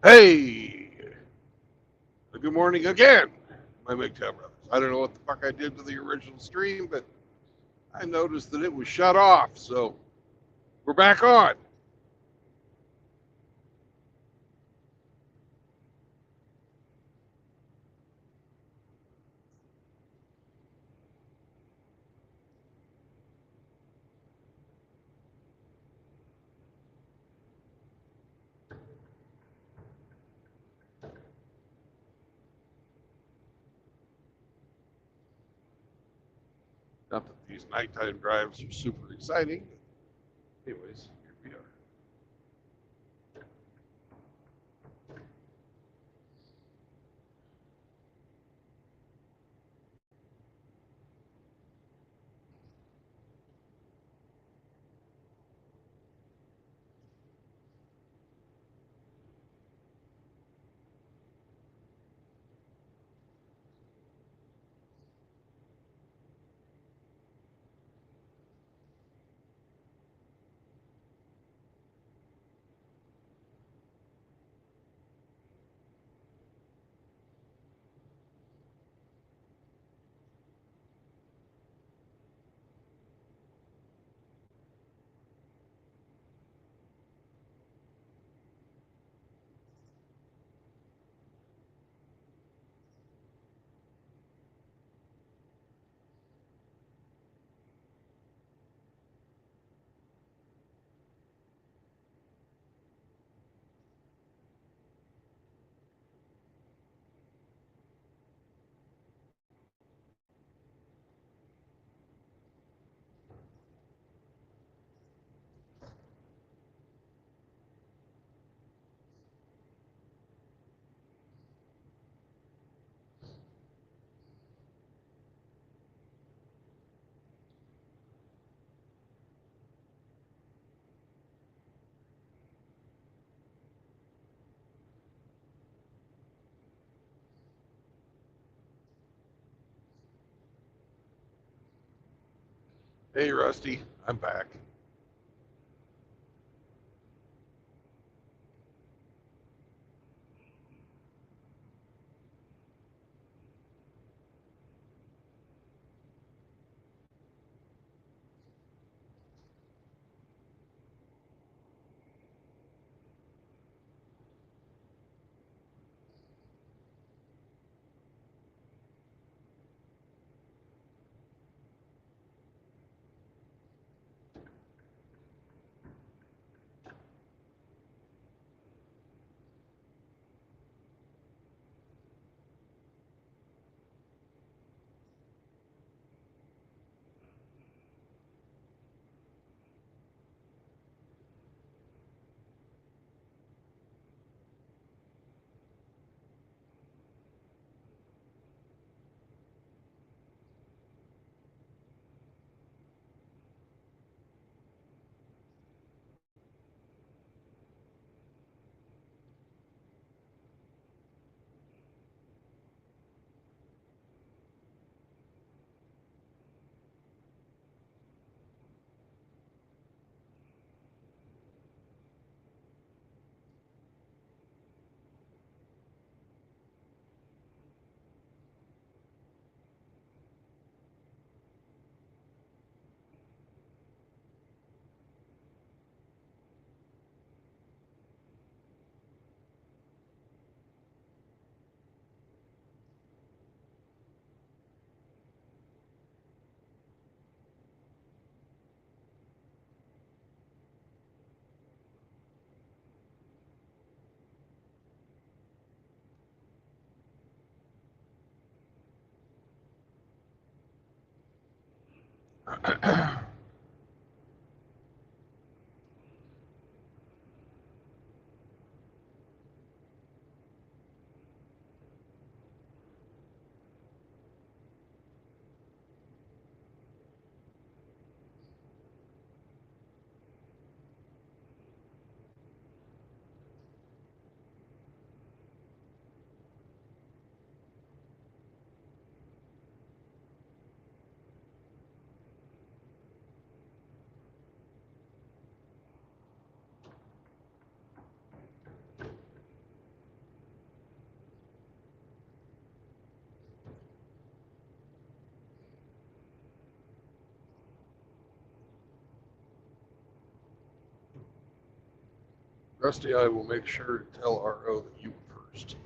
Hey, good morning again, my MGTOW brothers. I don't know what the fuck I did to the original stream, but I noticed that it was shut off, so we're back on. Not that these nighttime drives are super exciting, but anyways, here we are. Hey, Rusty, I'm back. Rusty, I will make sure to tell RO that you were first.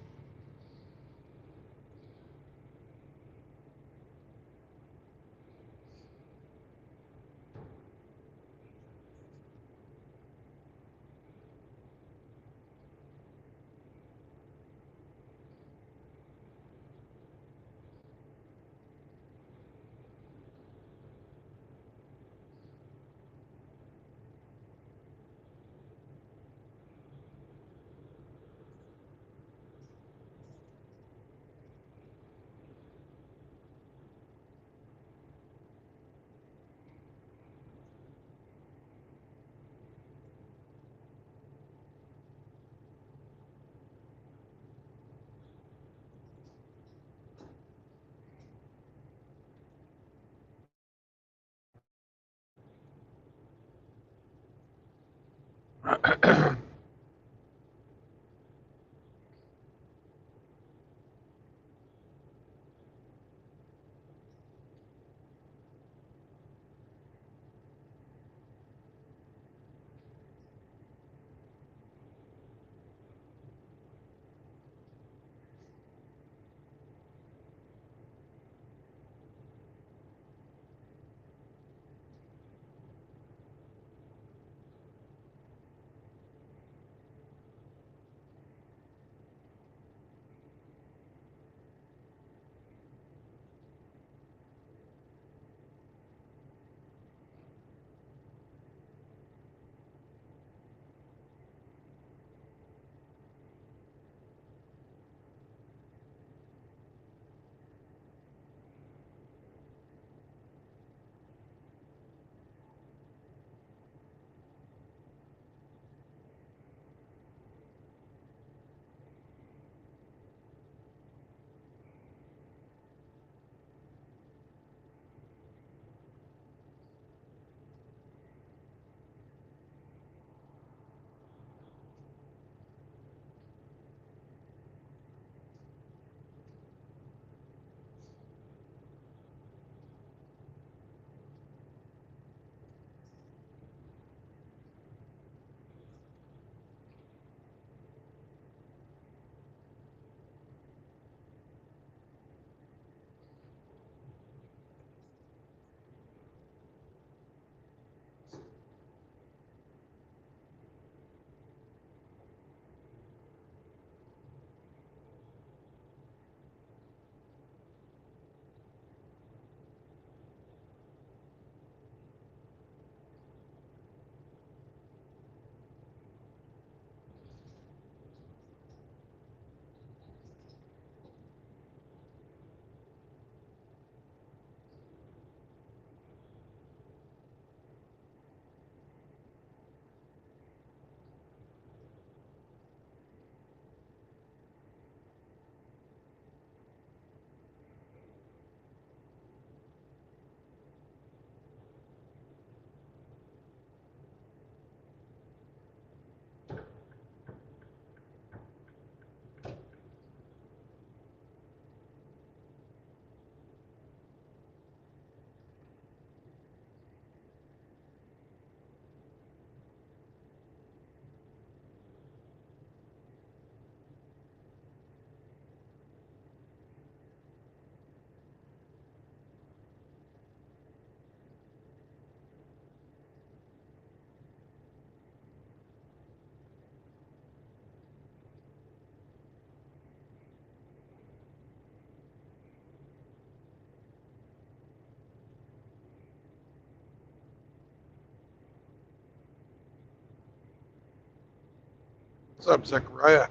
What's up, Zechariah?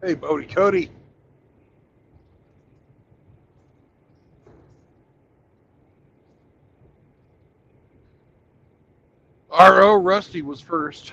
Hey, Bodie Cody. RO Rusty was first.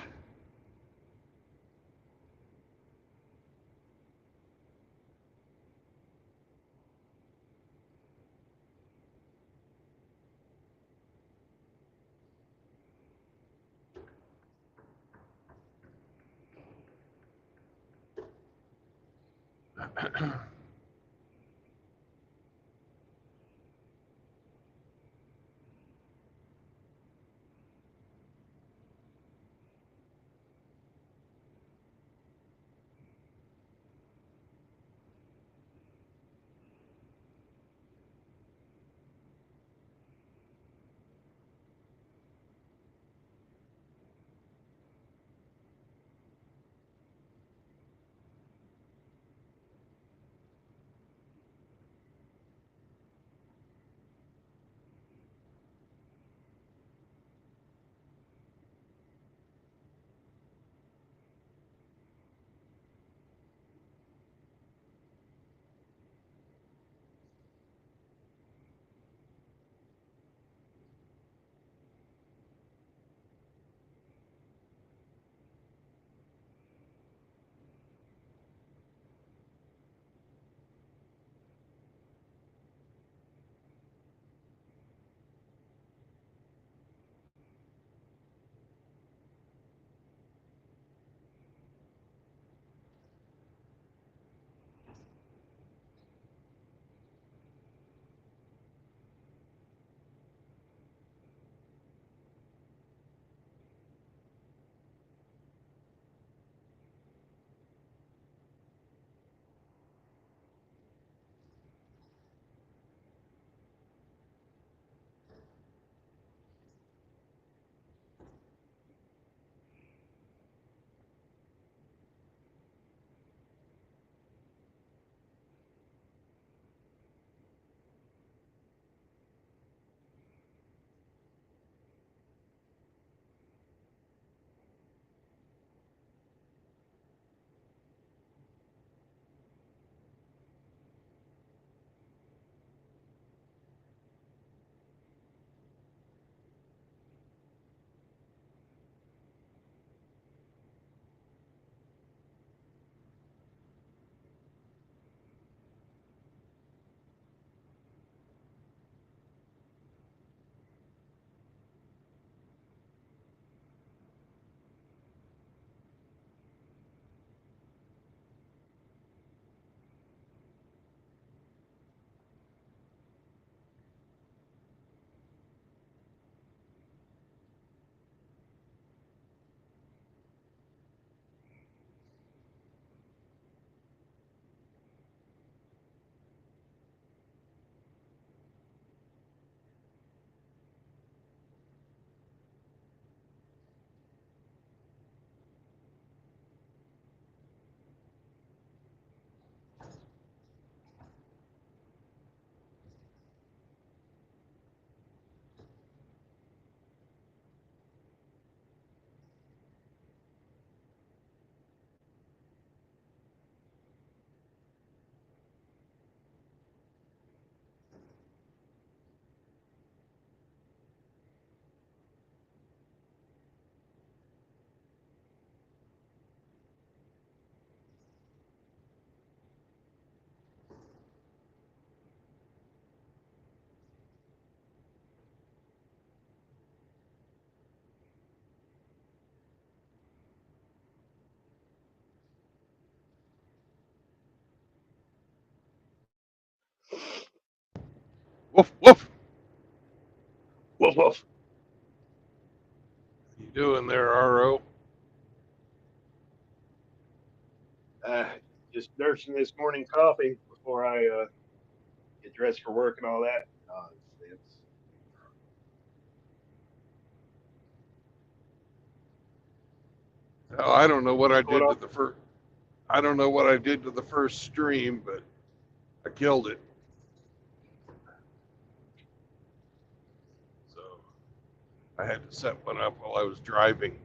Woof, woof. Woof woof. What you doing there, RO? Just nursing this morning coffee before I get dressed for work and all that nonsense. Hell, I don't know what I What's going did to on? the first. I don't know what I did to the first stream, but I killed it. So I had to set one up while I was driving.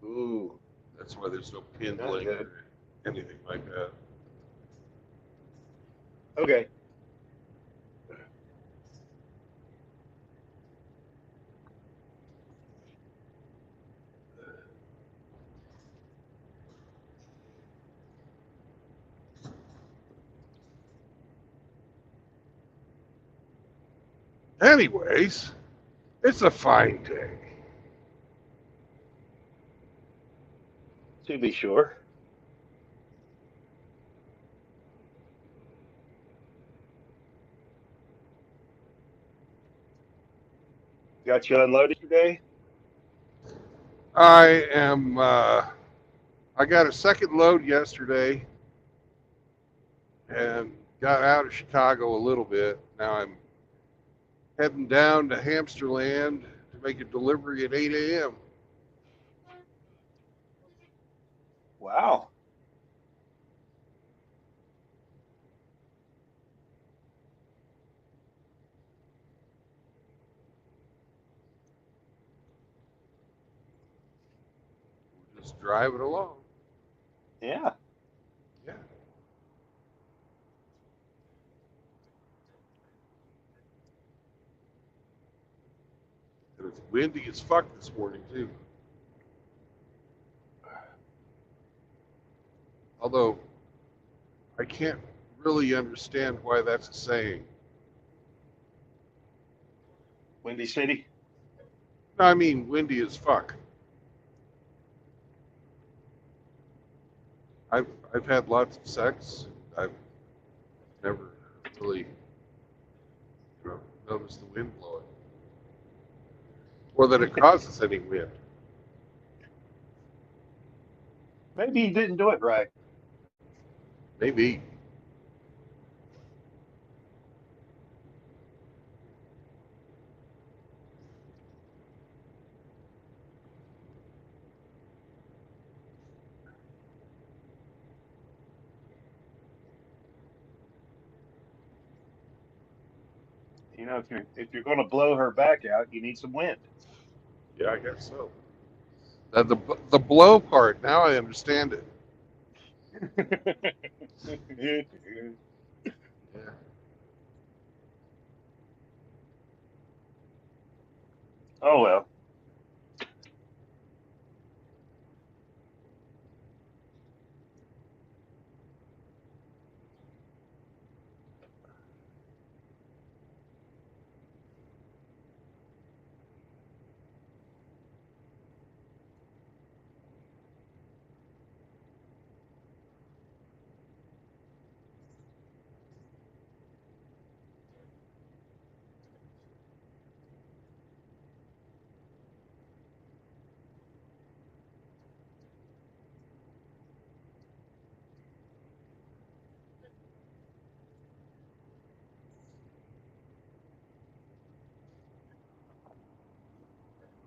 Ooh, That's why there's no pinned not link good. or anything like that. Okay. Anyways, it's a fine day. To be sure. Got you unloaded today? I am. I got a second load yesterday and got out of Chicago a little bit. Now I'm heading down to Hamsterland to make a delivery at 8 a.m. Wow. We're just driving along. Yeah. Yeah. And it's windy as fuck this morning, too. Although I can't really understand why that's a saying. Windy City. No, I mean windy as fuck. I've had lots of sex. I've never really, noticed the wind blowing or that it causes any wind. Maybe you didn't do it right. Maybe. You know, if you're going to blow her back out, you need some wind. Yeah, I guess so. The blow part. Now I understand it. Yeah. Oh well.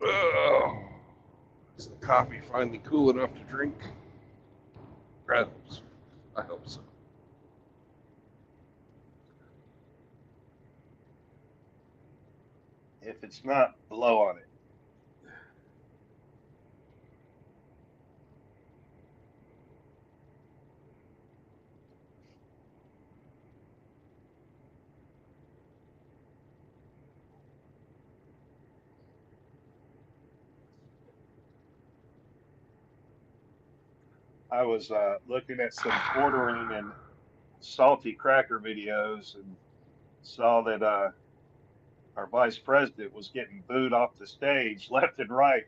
Ugh. Is the coffee finally cool enough to drink? Perhaps. I hope so. If it's not, blow on it. I was looking at some quartering and salty cracker videos and saw that our vice president was getting booed off the stage left and right.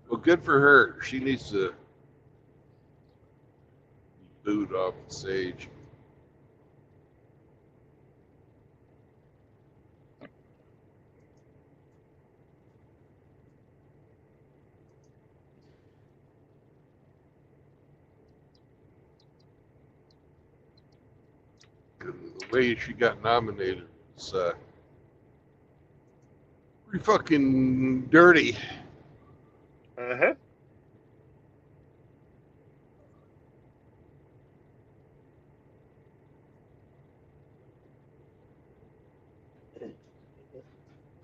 Well, good for her. She needs to be booed off the stage. The way she got nominated is pretty fucking dirty. Uh-huh.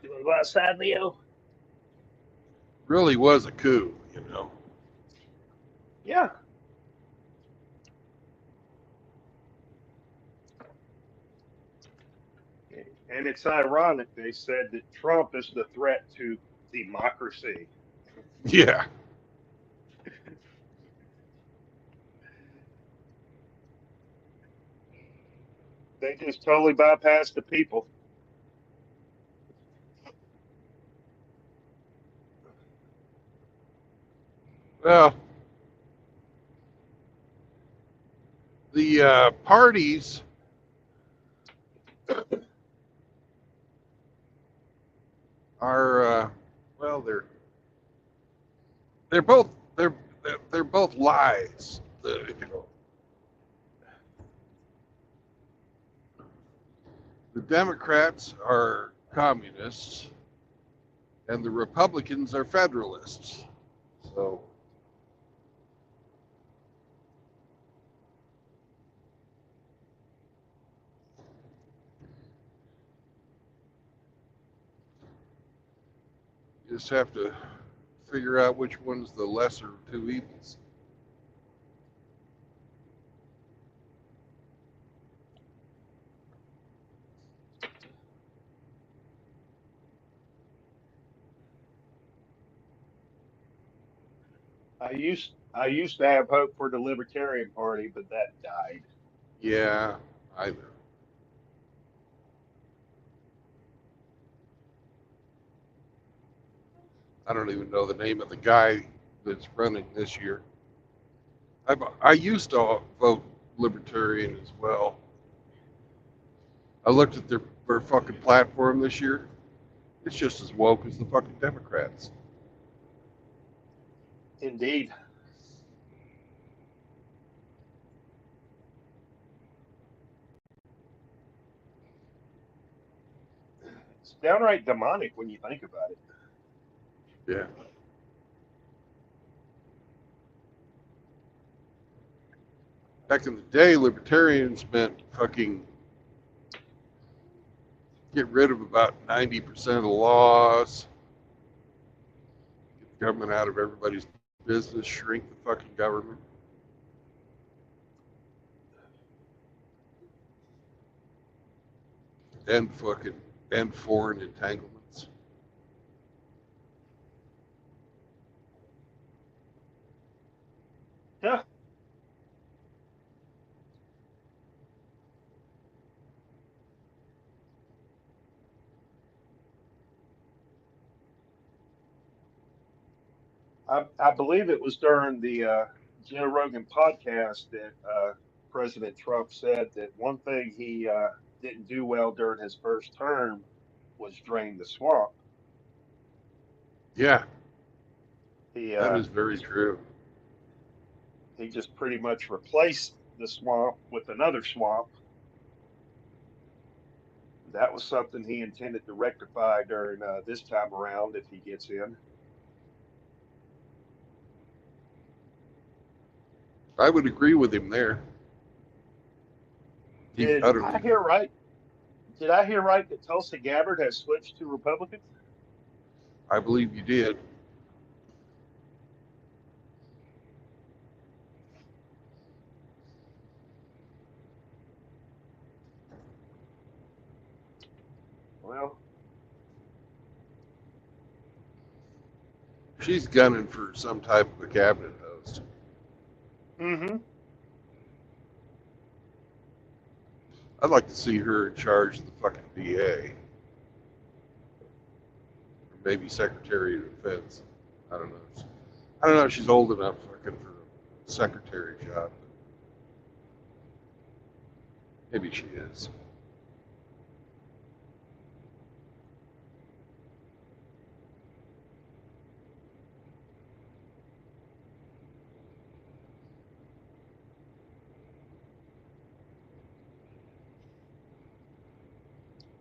You want to go outside, Leo? Really was a coup, you know. Yeah. And it's ironic they said that Trump is the threat to democracy. Yeah. They just totally bypassed the people. Well, the parties are well, they're both they're both lies. You know, the Democrats are communists, and the Republicans are federalists. So you just have to figure out which one's the lesser of two evils. I used to have hope for the Libertarian Party, but that died. Yeah, either. I don't even know the name of the guy that's running this year. I used to vote Libertarian as well. I looked at their fucking platform this year. It's just as woke as the fucking Democrats. Indeed. It's downright demonic when you think about it. Yeah. Back in the day, Libertarians meant fucking get rid of about 90% of the laws, get the government out of everybody's business, shrink the fucking government. And fucking end foreign entanglements. Yeah. I believe it was during the Joe Rogan podcast that President Trump said that one thing he didn't do well during his first term was drain the swamp. Yeah, He that uh, is very just true. he just pretty much replaced the swamp with another swamp. That was something he intended to rectify during this time around if he gets in. I would agree with him there. He Did I utterly, hear right? Did I hear right that Tulsi Gabbard has switched to Republican? I believe you did. Well, She's gunning for some type of a cabinet post. Mm-hmm. I'd like to see her in charge of the fucking DA. Or maybe Secretary of Defense. I don't know. I don't know if she's old enough fucking for a secretary job. Maybe she is.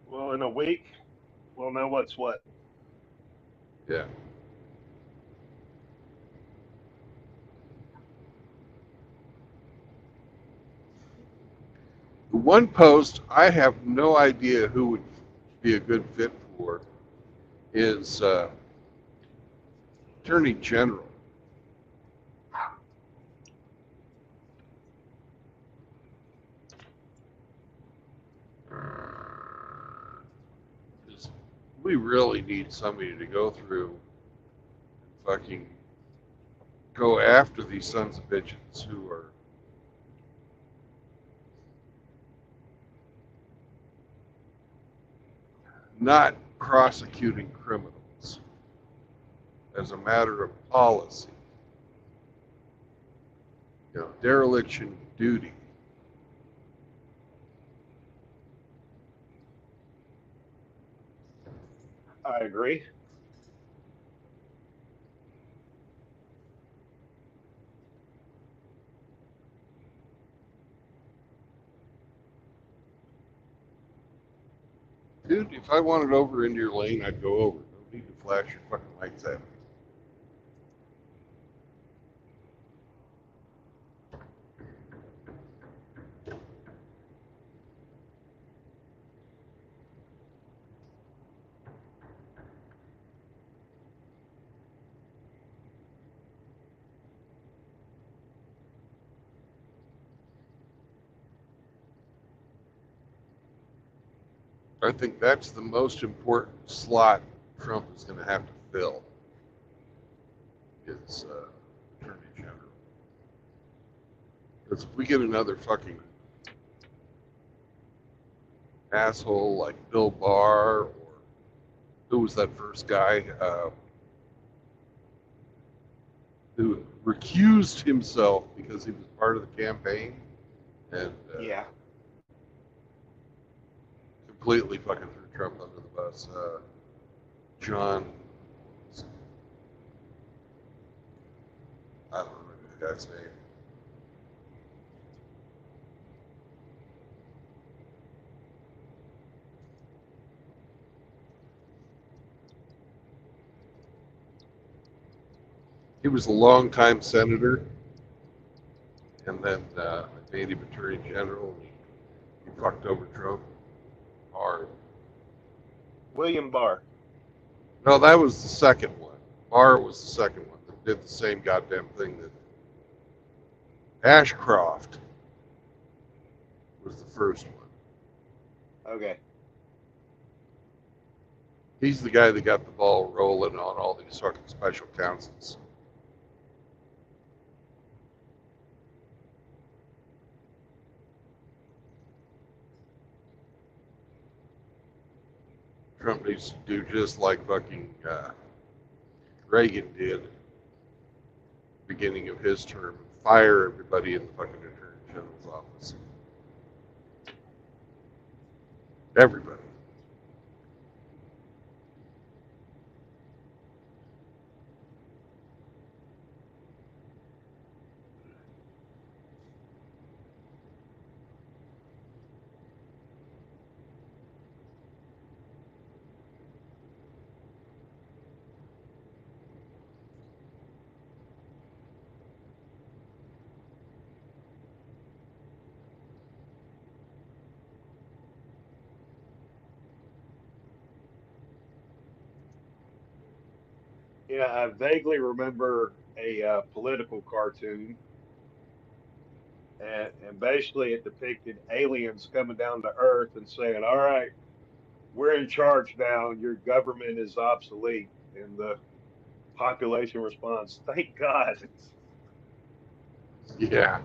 Well, in a week, we'll know what's what. Yeah. The one post I have no idea who would be a good fit for is Attorney General. We really need somebody to go through and fucking go after these sons of bitches who are not prosecuting criminals as a matter of policy. You know, dereliction of duty. I agree. Dude, if I wanted over into your lane, I'd go over. No need to flash your fucking lights at me. I think that's the most important slot Trump is going to have to fill is Attorney General. Because if we get another fucking asshole like Bill Barr, or who was that first guy who recused himself because he was part of the campaign and Yeah. completely fucking threw Trump under the bus. John, I don't remember the guy's name. He was a longtime senator, and then they made him Attorney General. He fucked over Trump hard. William Barr. No, that was the second one. Barr was the second one that did the same goddamn thing that Ashcroft was the first one. Okay. He's the guy that got the ball rolling on all these fucking special counsels. Trump needs to do just like fucking Reagan did beginning of his term, fire everybody in the fucking Attorney General's office. Everybody. Yeah, I vaguely remember a political cartoon, and basically it depicted aliens coming down to Earth and saying, "All right, we're in charge now. Your government is obsolete." And the population responds, "Thank God." Yeah.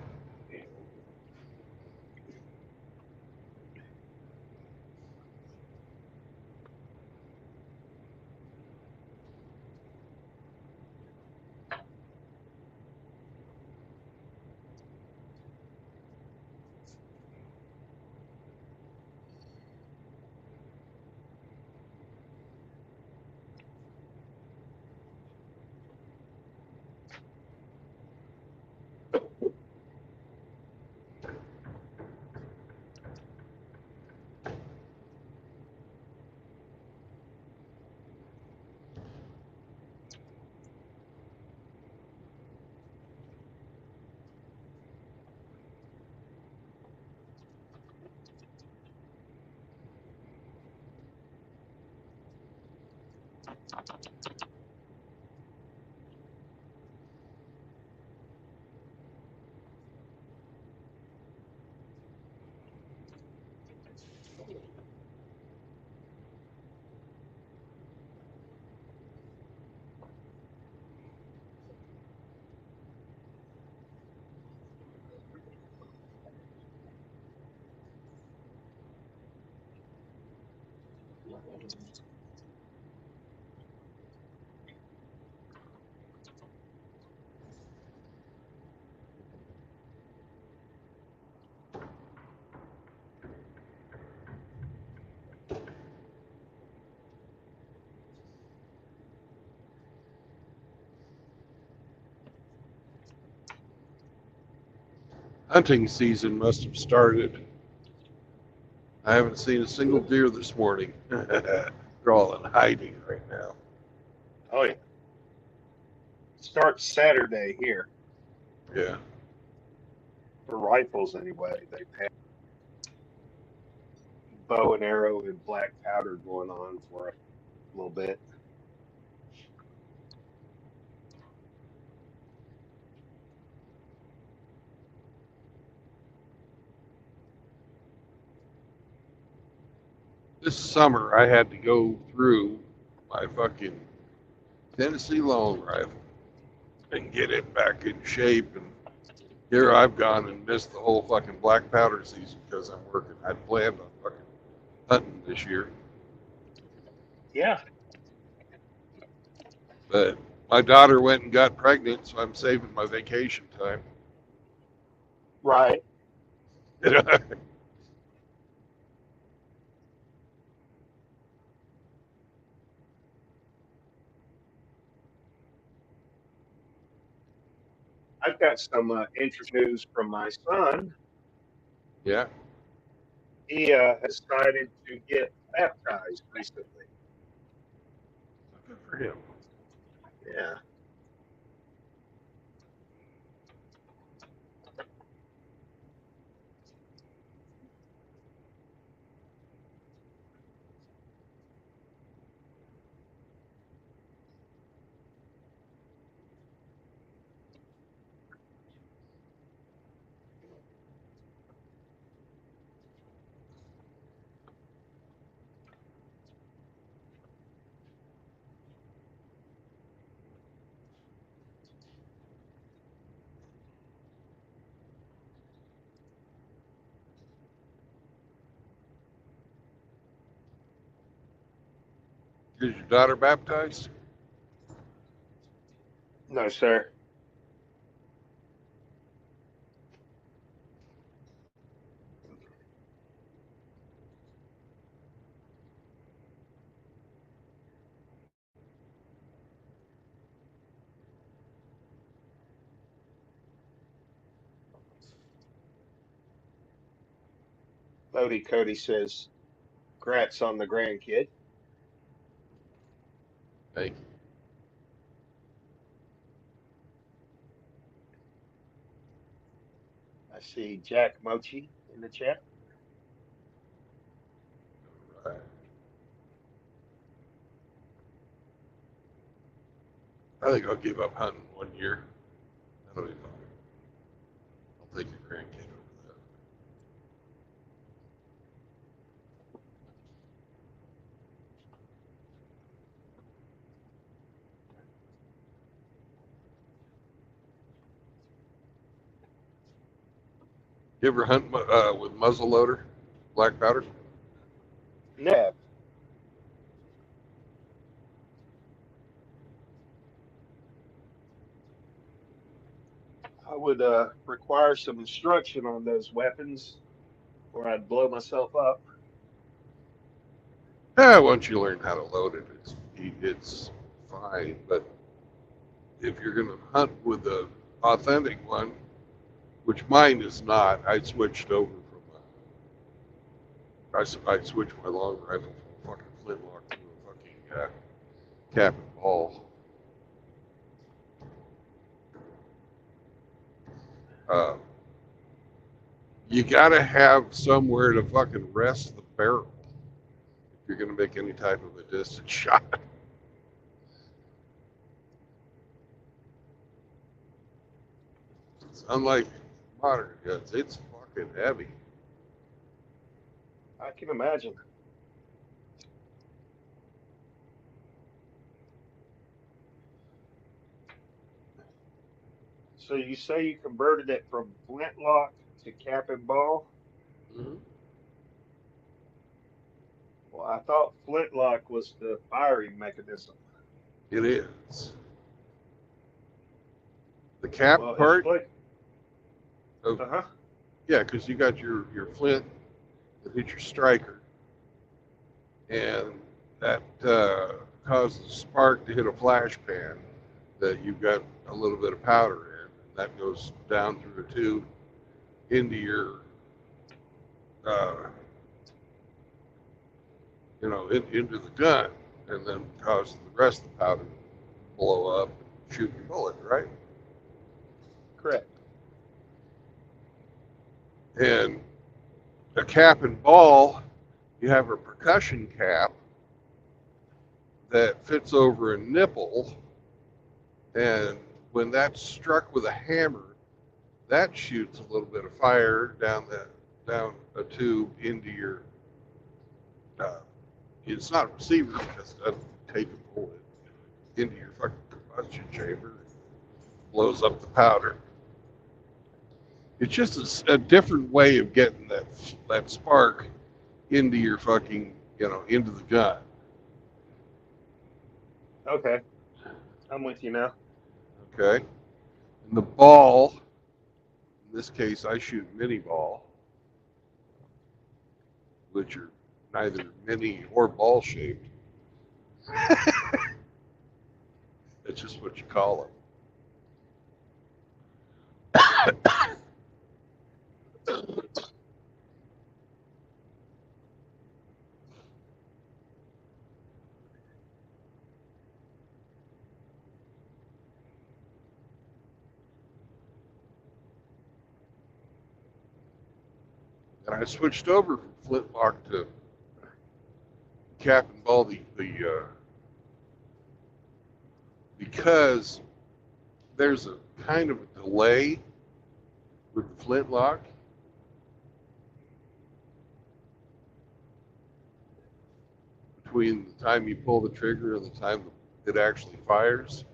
Hunting season must have started. I haven't seen a single deer this morning. They're all in hiding right now. Oh yeah. Starts Saturday here Yeah. for rifles anyway. They've had bow and arrow and black powder going on for a little bit. This summer I had to go through my fucking Tennessee long rifle and get it back in shape. And here I've gone and missed the whole fucking black powder season because I'm working. I'd planned on fucking hunting this year, Yeah. but my daughter went and got pregnant, so I'm saving my vacation time. Right. I've got some interesting news from my son. Yeah. He has decided to get baptized recently. Good for him. Yeah. Is your daughter baptized? No, sir. Lodi Cody says, "Congrats on the grandkid." Thank you. I see Jack Mochi in the chat. Right. I think I'll give up hunting 1 year. That'll be fine. I'll take your grandkid over that. You ever hunt with muzzle loader, black powder? Yeah. I would require some instruction on those weapons, or I'd blow myself up. Yeah, once you learn how to load it, it's fine. But if you're going to hunt with the authentic one, which mine is not, I switched over from I switched my long rifle from a fucking flintlock to a fucking cap and ball. Uh, you got to have somewhere to fucking rest the barrel if you're going to make any type of a distance shot. It's unlike modern guns. It's fucking heavy. I can imagine. So you say you converted it from flintlock to cap and ball? Mm-hmm. Well, I thought flintlock was the firing mechanism. It is. The cap Well, is part, flint? of, Uh huh. yeah, because you got your flint that hits your striker, and that causes a spark to hit a flash pan that you've got a little bit of powder in, and that goes down through a tube into your, uh, into the gun, and then causes the rest of the powder to blow up and shoot your bullet, right? Correct. And a cap and ball, you have a percussion cap that fits over a nipple, and when that's struck with a hammer, that shoots a little bit of fire down a tube into your. Uh, it's not a receiver because it doesn't take a bullet into your fucking combustion chamber. It blows up the powder. It's just a different way of getting that spark into your fucking into the gun. Okay, I'm with you now. Okay, and the ball. In this case, I shoot mini ball, which are neither mini or ball shaped. That's just what you call them. And I switched over from flintlock to cap and ball because there's a kind of a delay with the flintlock. Between the time you pull the trigger and the time it actually fires.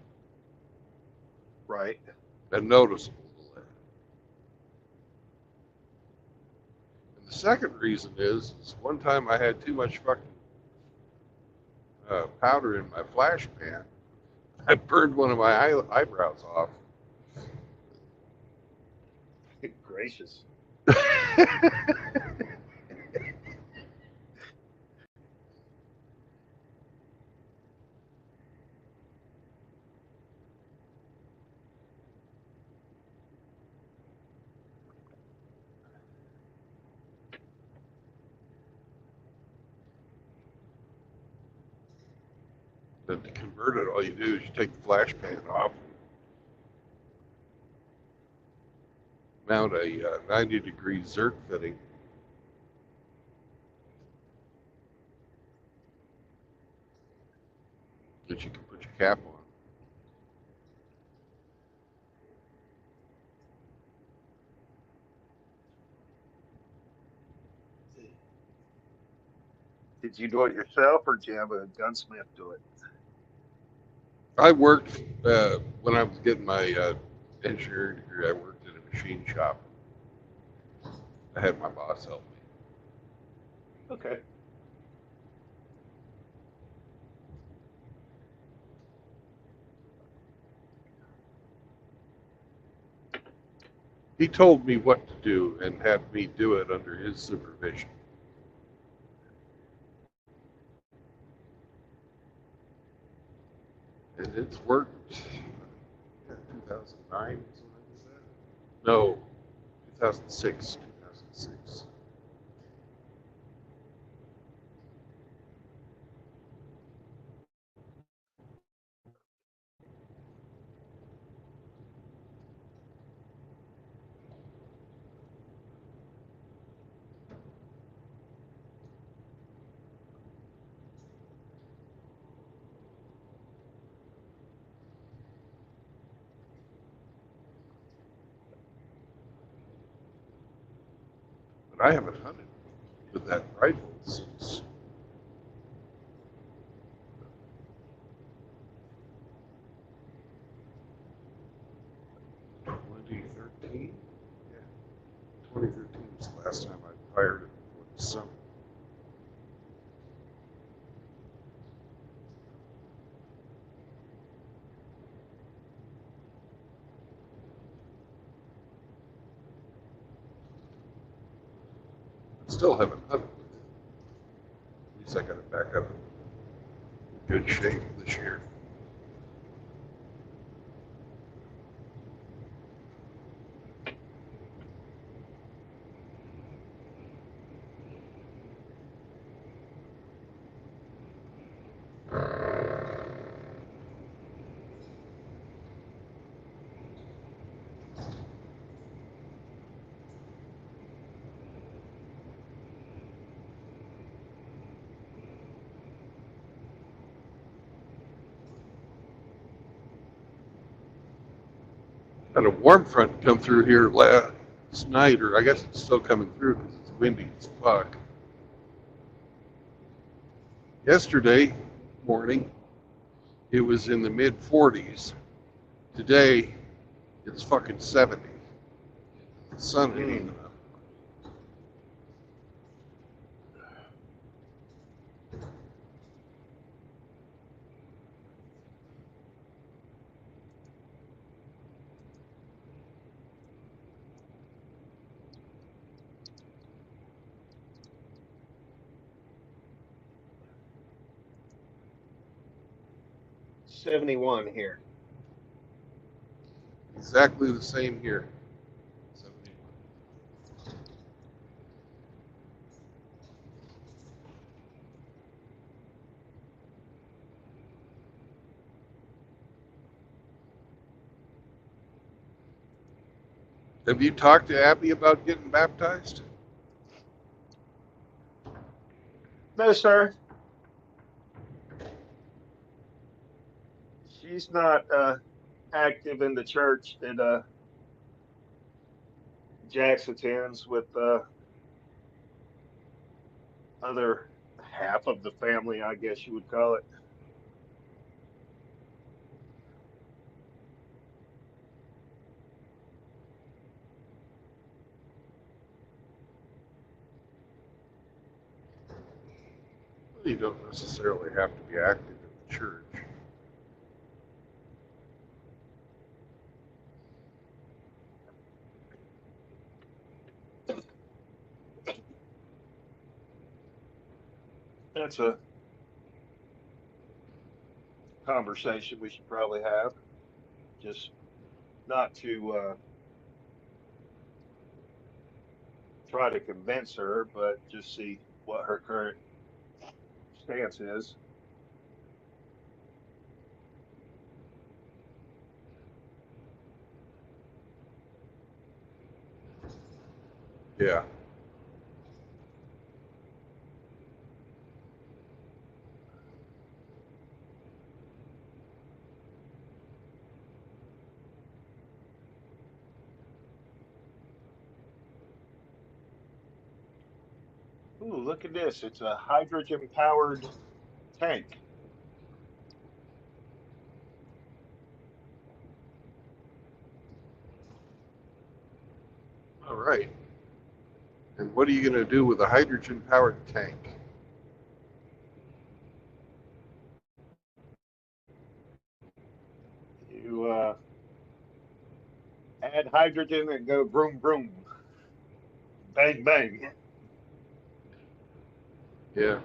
Right. A noticeable delay. And the second reason is one time I had too much fucking powder in my flash pan. I burned one of my eyebrows off. Gracious. But to convert it, all you do is you take the flash pan off, mount a 90-degree Zerk fitting, that you can put your cap on. Did you do it yourself, or did you have a gunsmith do it? I worked, when I was getting my engineering degree, I worked in a machine shop. I had my boss help me. Okay. He told me what to do and had me do it under his supervision. And it's worked. Yeah, 2009 is when I did that. No, 2006. 2006. But I haven't hunted with that rifle since 2013. Yeah, 2013 was the last time I fired it before the summer. I still haven't hunted with it. At least I got it back up in good shape this year. Had a warm front come through here last night, or I guess it's still coming through because it's windy as fuck. Yesterday morning, it was in the mid 40s. Today, it's fucking 70. The sun ain't even up. '71 here. Exactly the same here. 71. Have you talked to Abby about getting baptized? No, sir. She's not active in the church that Jax attends with other half of the family, I guess you would call it. Well, you don't necessarily have to be active in the church. That's a conversation we should probably have. Just not to try to convince her, but just see what her current stance is. Yeah. Ooh, look at this. It's a hydrogen powered tank. All right. And what are you going to do with a hydrogen-powered tank? You add hydrogen and go broom broom, bang bang. Yeah.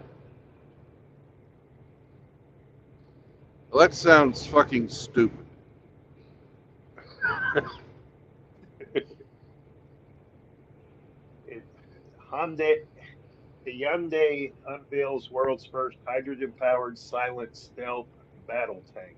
Well, that sounds fucking stupid. Hyundai unveils world's first hydrogen-powered silent stealth battle tank.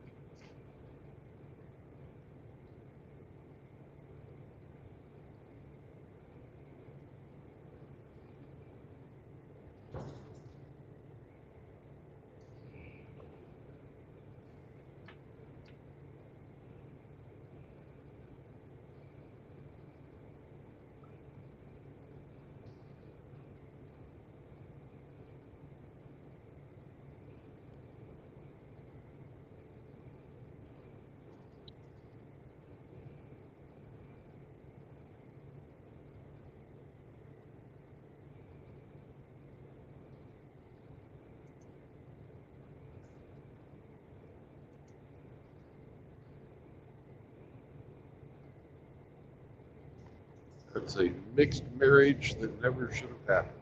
That's a mixed marriage that never should have happened.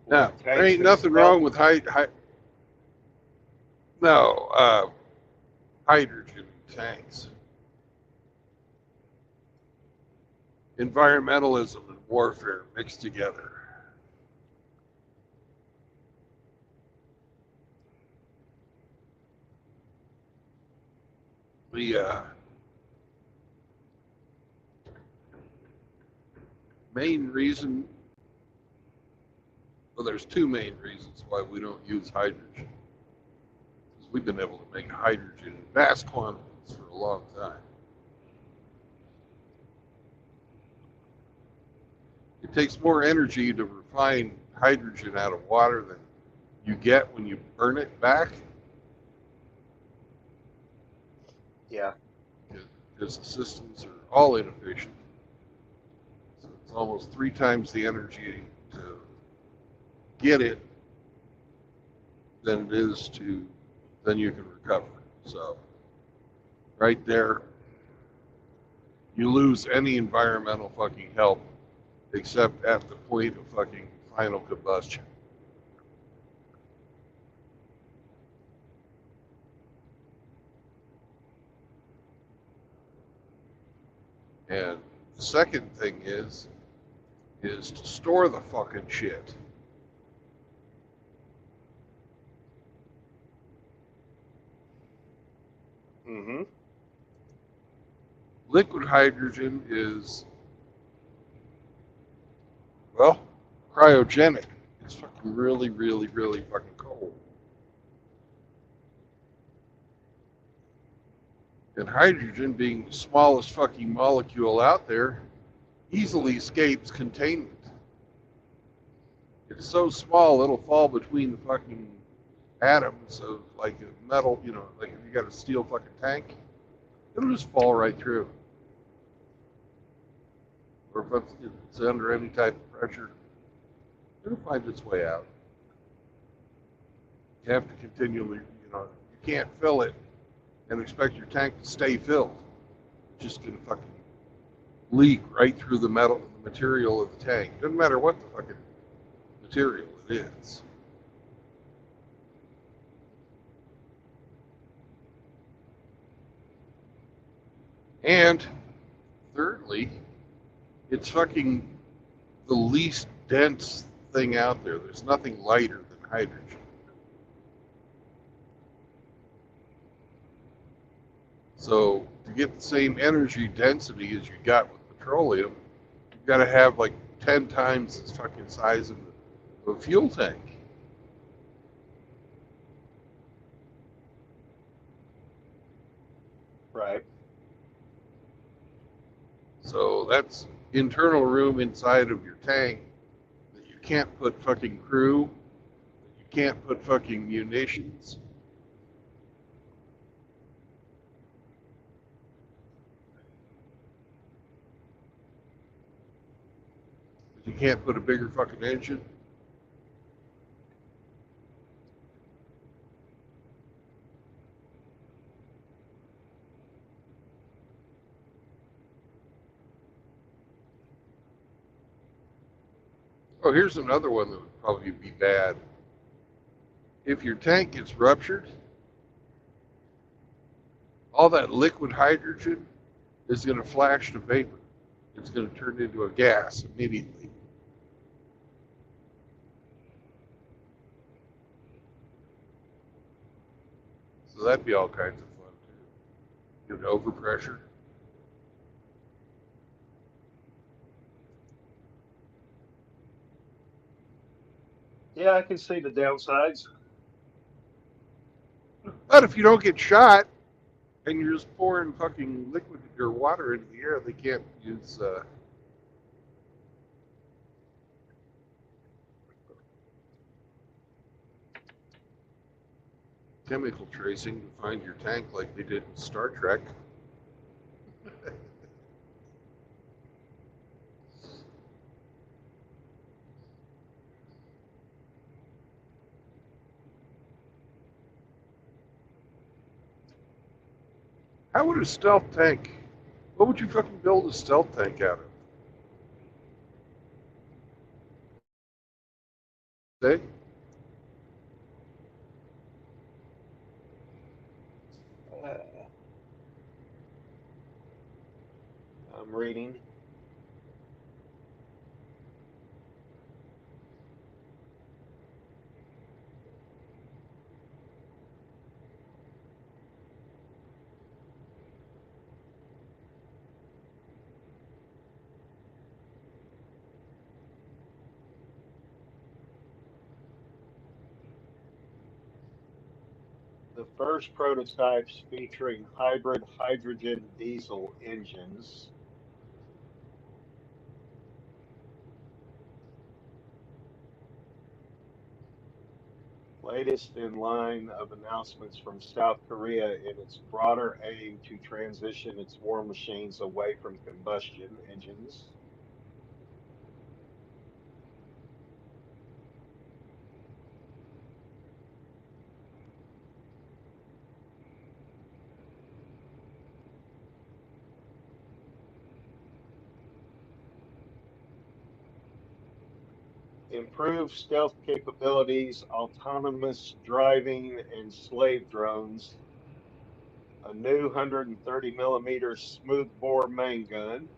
Now, there ain't nothing wrong with hydrogen tanks. Environmentalism and warfare mixed together. The main reason, well, there's two main reasons why we don't use hydrogen. Because we've been able to make hydrogen in vast quantities for a long time. It takes more energy to refine hydrogen out of water than you get when you burn it back. Yeah. Because the systems are all inefficient. So it's almost 3 times the energy to get it than it is to, then you can recover. So right there, you lose any environmental fucking help except at the point of fucking final combustion. And the second thing is to store the fucking shit. Mm-hmm. Liquid hydrogen is, well, cryogenic. It's fucking really, really, really fucking cold. And hydrogen, being the smallest fucking molecule out there, easily escapes containment. It's so small it'll fall between the fucking atoms of like a metal, you know, like if you got a steel fucking tank, it'll just fall right through. Or if it's under any type of pressure, it'll find its way out. You have to continually, you know, you can't fill it and expect your tank to stay filled. It's just gonna fucking leak right through the material of the tank. Doesn't matter what the fucking material it is. And thirdly, it's fucking the least dense thing out there. There's nothing lighter than hydrogen. So to get the same energy density as you got with petroleum, you've got to have like 10 times the fucking size of a fuel tank. Right. So that's internal room inside of your tank that you can't put fucking crew, that you can't put fucking munitions. can't put a bigger fucking engine. Oh, here's another one that would probably be bad. If your tank gets ruptured, all that liquid hydrogen is going to flash to vapor. It's going to turn into a gas immediately. So that'd be all kinds of fun too. Get overpressure. Yeah, I can see the downsides. But if you don't get shot and you're just pouring fucking liquid or water into the air, they can't use chemical tracing to find your tank like they did in Star Trek. How would a stealth tank, what would you fucking build a stealth tank out of? Say? I'm reading. The first prototypes featuring hybrid hydrogen diesel engines. Latest in line of announcements from South Korea in its broader aim to transition its war machines away from combustion engines. Improved stealth capabilities, autonomous driving, and slave drones. A new 130 millimeter smoothbore main gun.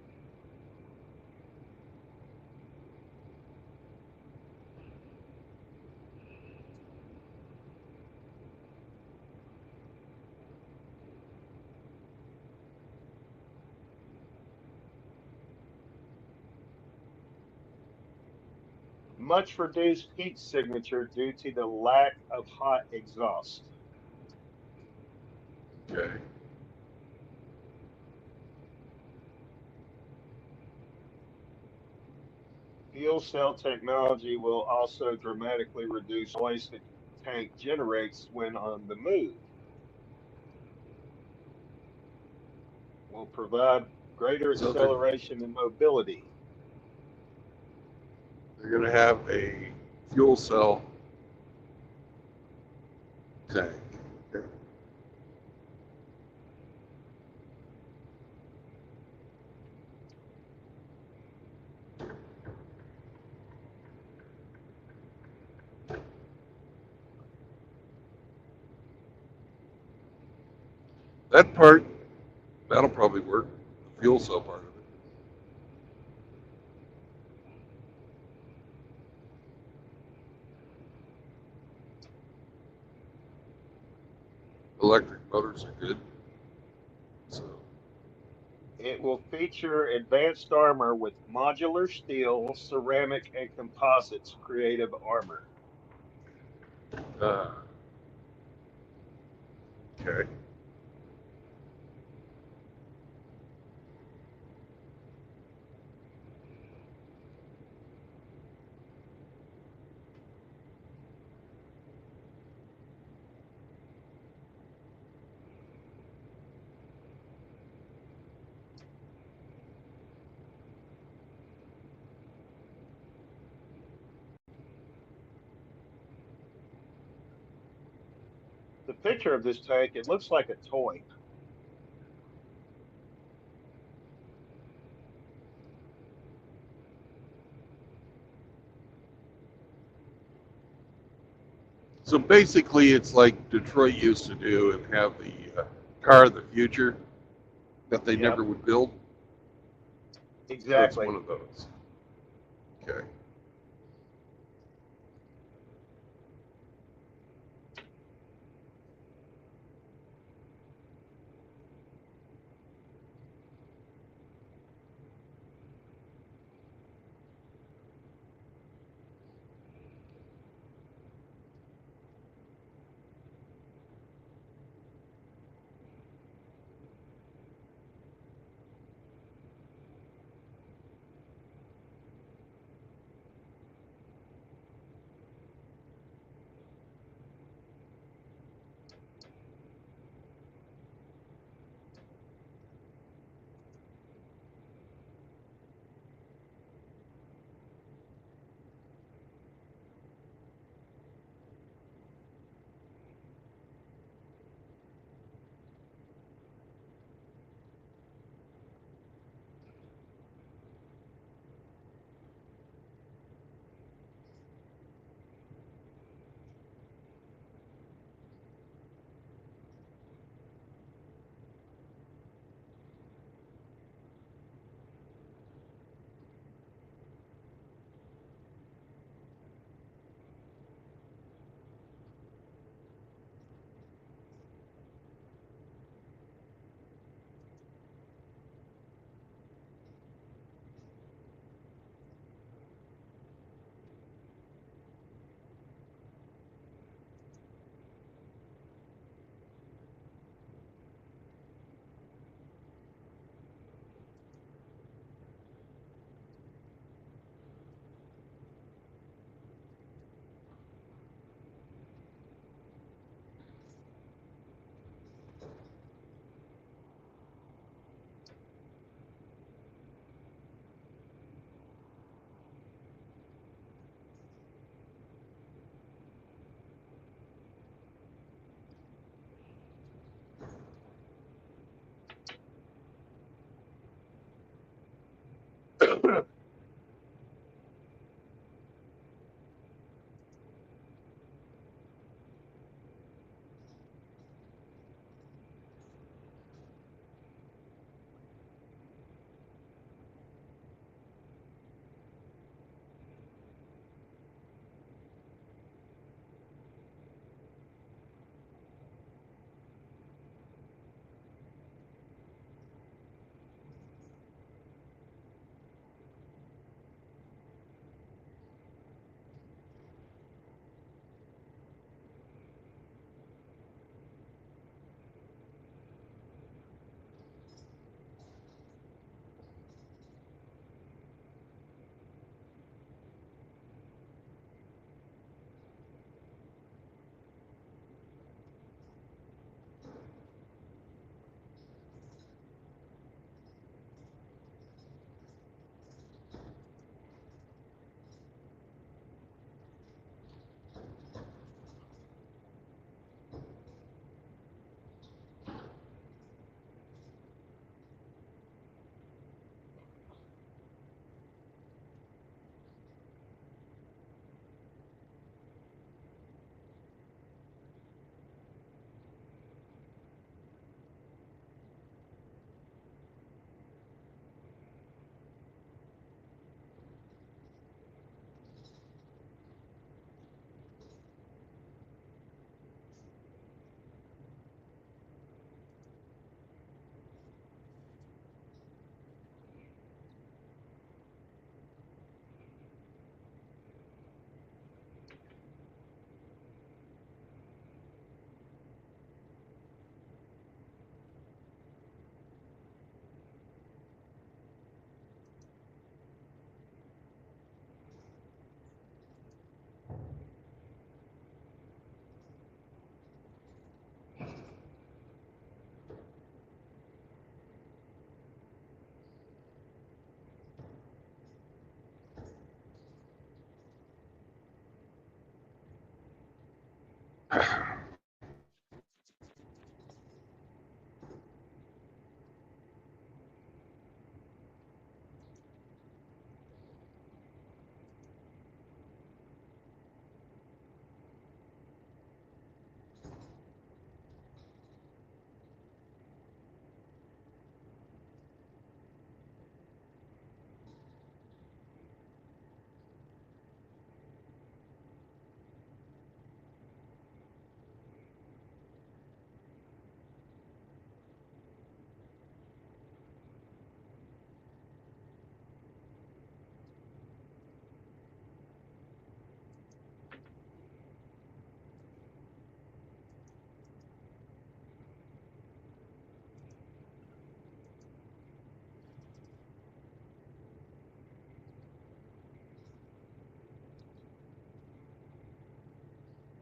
Much reduced heat signature due to the lack of hot exhaust. Okay. Fuel cell technology will also dramatically reduce noise the tank generates when on the move. Will provide greater So acceleration and mobility. they're going to have a fuel cell tank. Okay. That part, that'll probably work. The fuel cell part of it. Electric motors are good. So, It will feature advanced armor with modular steel, ceramic, and composites creative armor. uh, okay. the picture of this tank, it looks like a toy. So basically, it's like Detroit used to do and have the car of the future that they Yep, never would build. So it's one exactly. of those. Okay.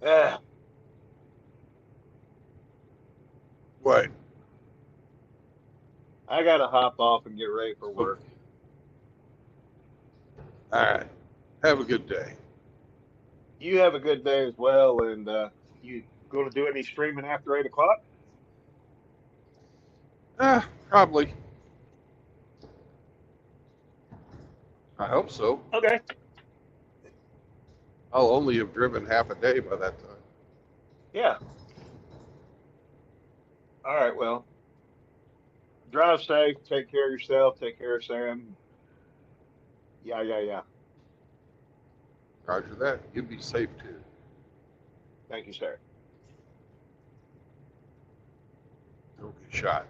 Ah, What? I gotta hop off and get ready for Okay. work. All right. Have a good day. You have a good day as well, and you going to do any streaming after 8 o'clock? Probably. I hope so. Okay. I'll only have driven half a day by that time. Yeah. All right. Well, drive safe. Take care of yourself. Take care of Sam. Yeah, yeah, yeah. Roger that. You be safe too. Thank you, sir. Don't get shot.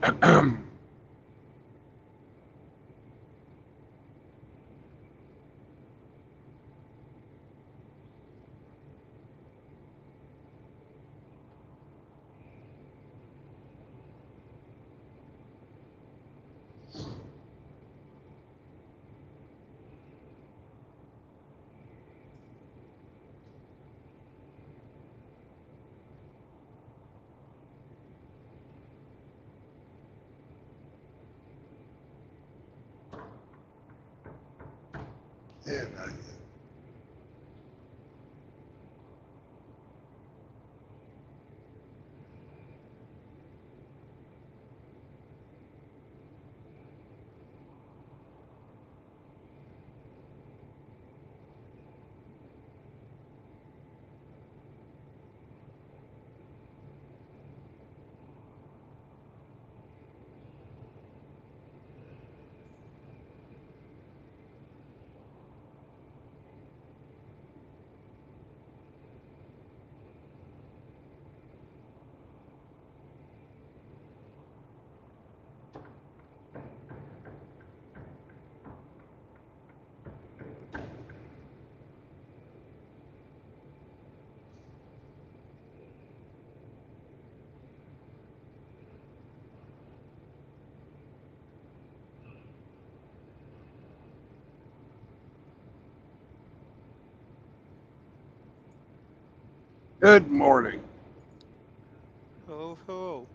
Yeah, good morning. Oh, oh.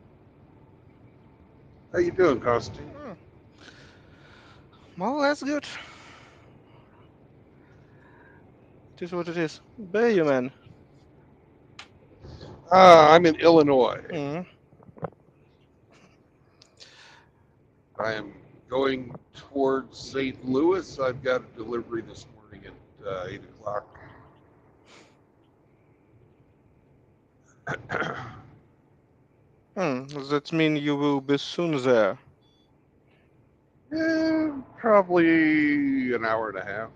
How you doing, Costi? Hmm. Well, that's good. It is what it is. Where you, man? I'm in Illinois. Hmm. I am going towards St. Louis. I've got a delivery this morning at 8 o'clock. Does that mean you will be soon there? Probably an hour and a half.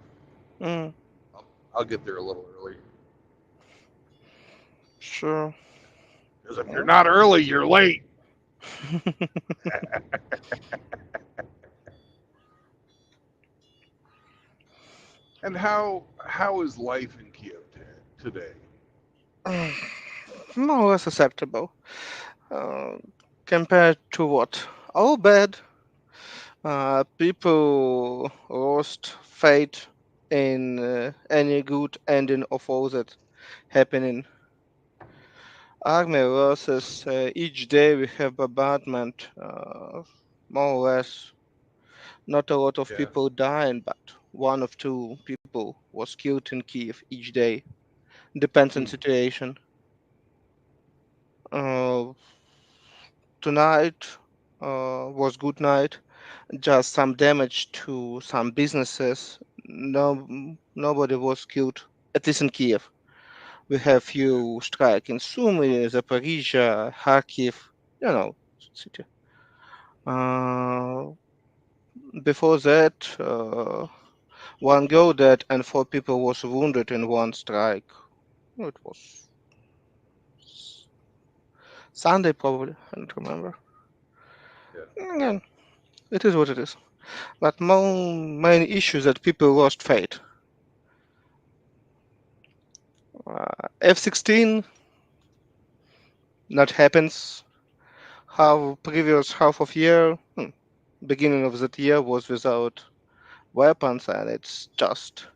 Hmm. I'll get there a little early. Sure. Because if you're Hmm? not early, you're late. And how is life in Kiev today? More or less acceptable. Uh, Compared to what? All bad. People lost faith in any good ending of all that happening. Army losses. Each day we have bombardment. More or less. Not a lot of Yeah. people dying, but one of two people was killed in Kiev each day. Depends on Hmm. situation. Uh, Tonight was good night. Just some damage to some businesses. No, nobody was killed. At least in Kiev. We have Yeah. few strike in Sumy, Zaporizhia, Kharkiv. You know, city. Uh, Before that, one girl dead and four people was wounded in one strike. It was Sunday probably. I don't remember. Yeah. Again, it is what it is. But main issue that people lost faith. F-16 not happens. How previous half of year, beginning of that year was without weapons, and it's just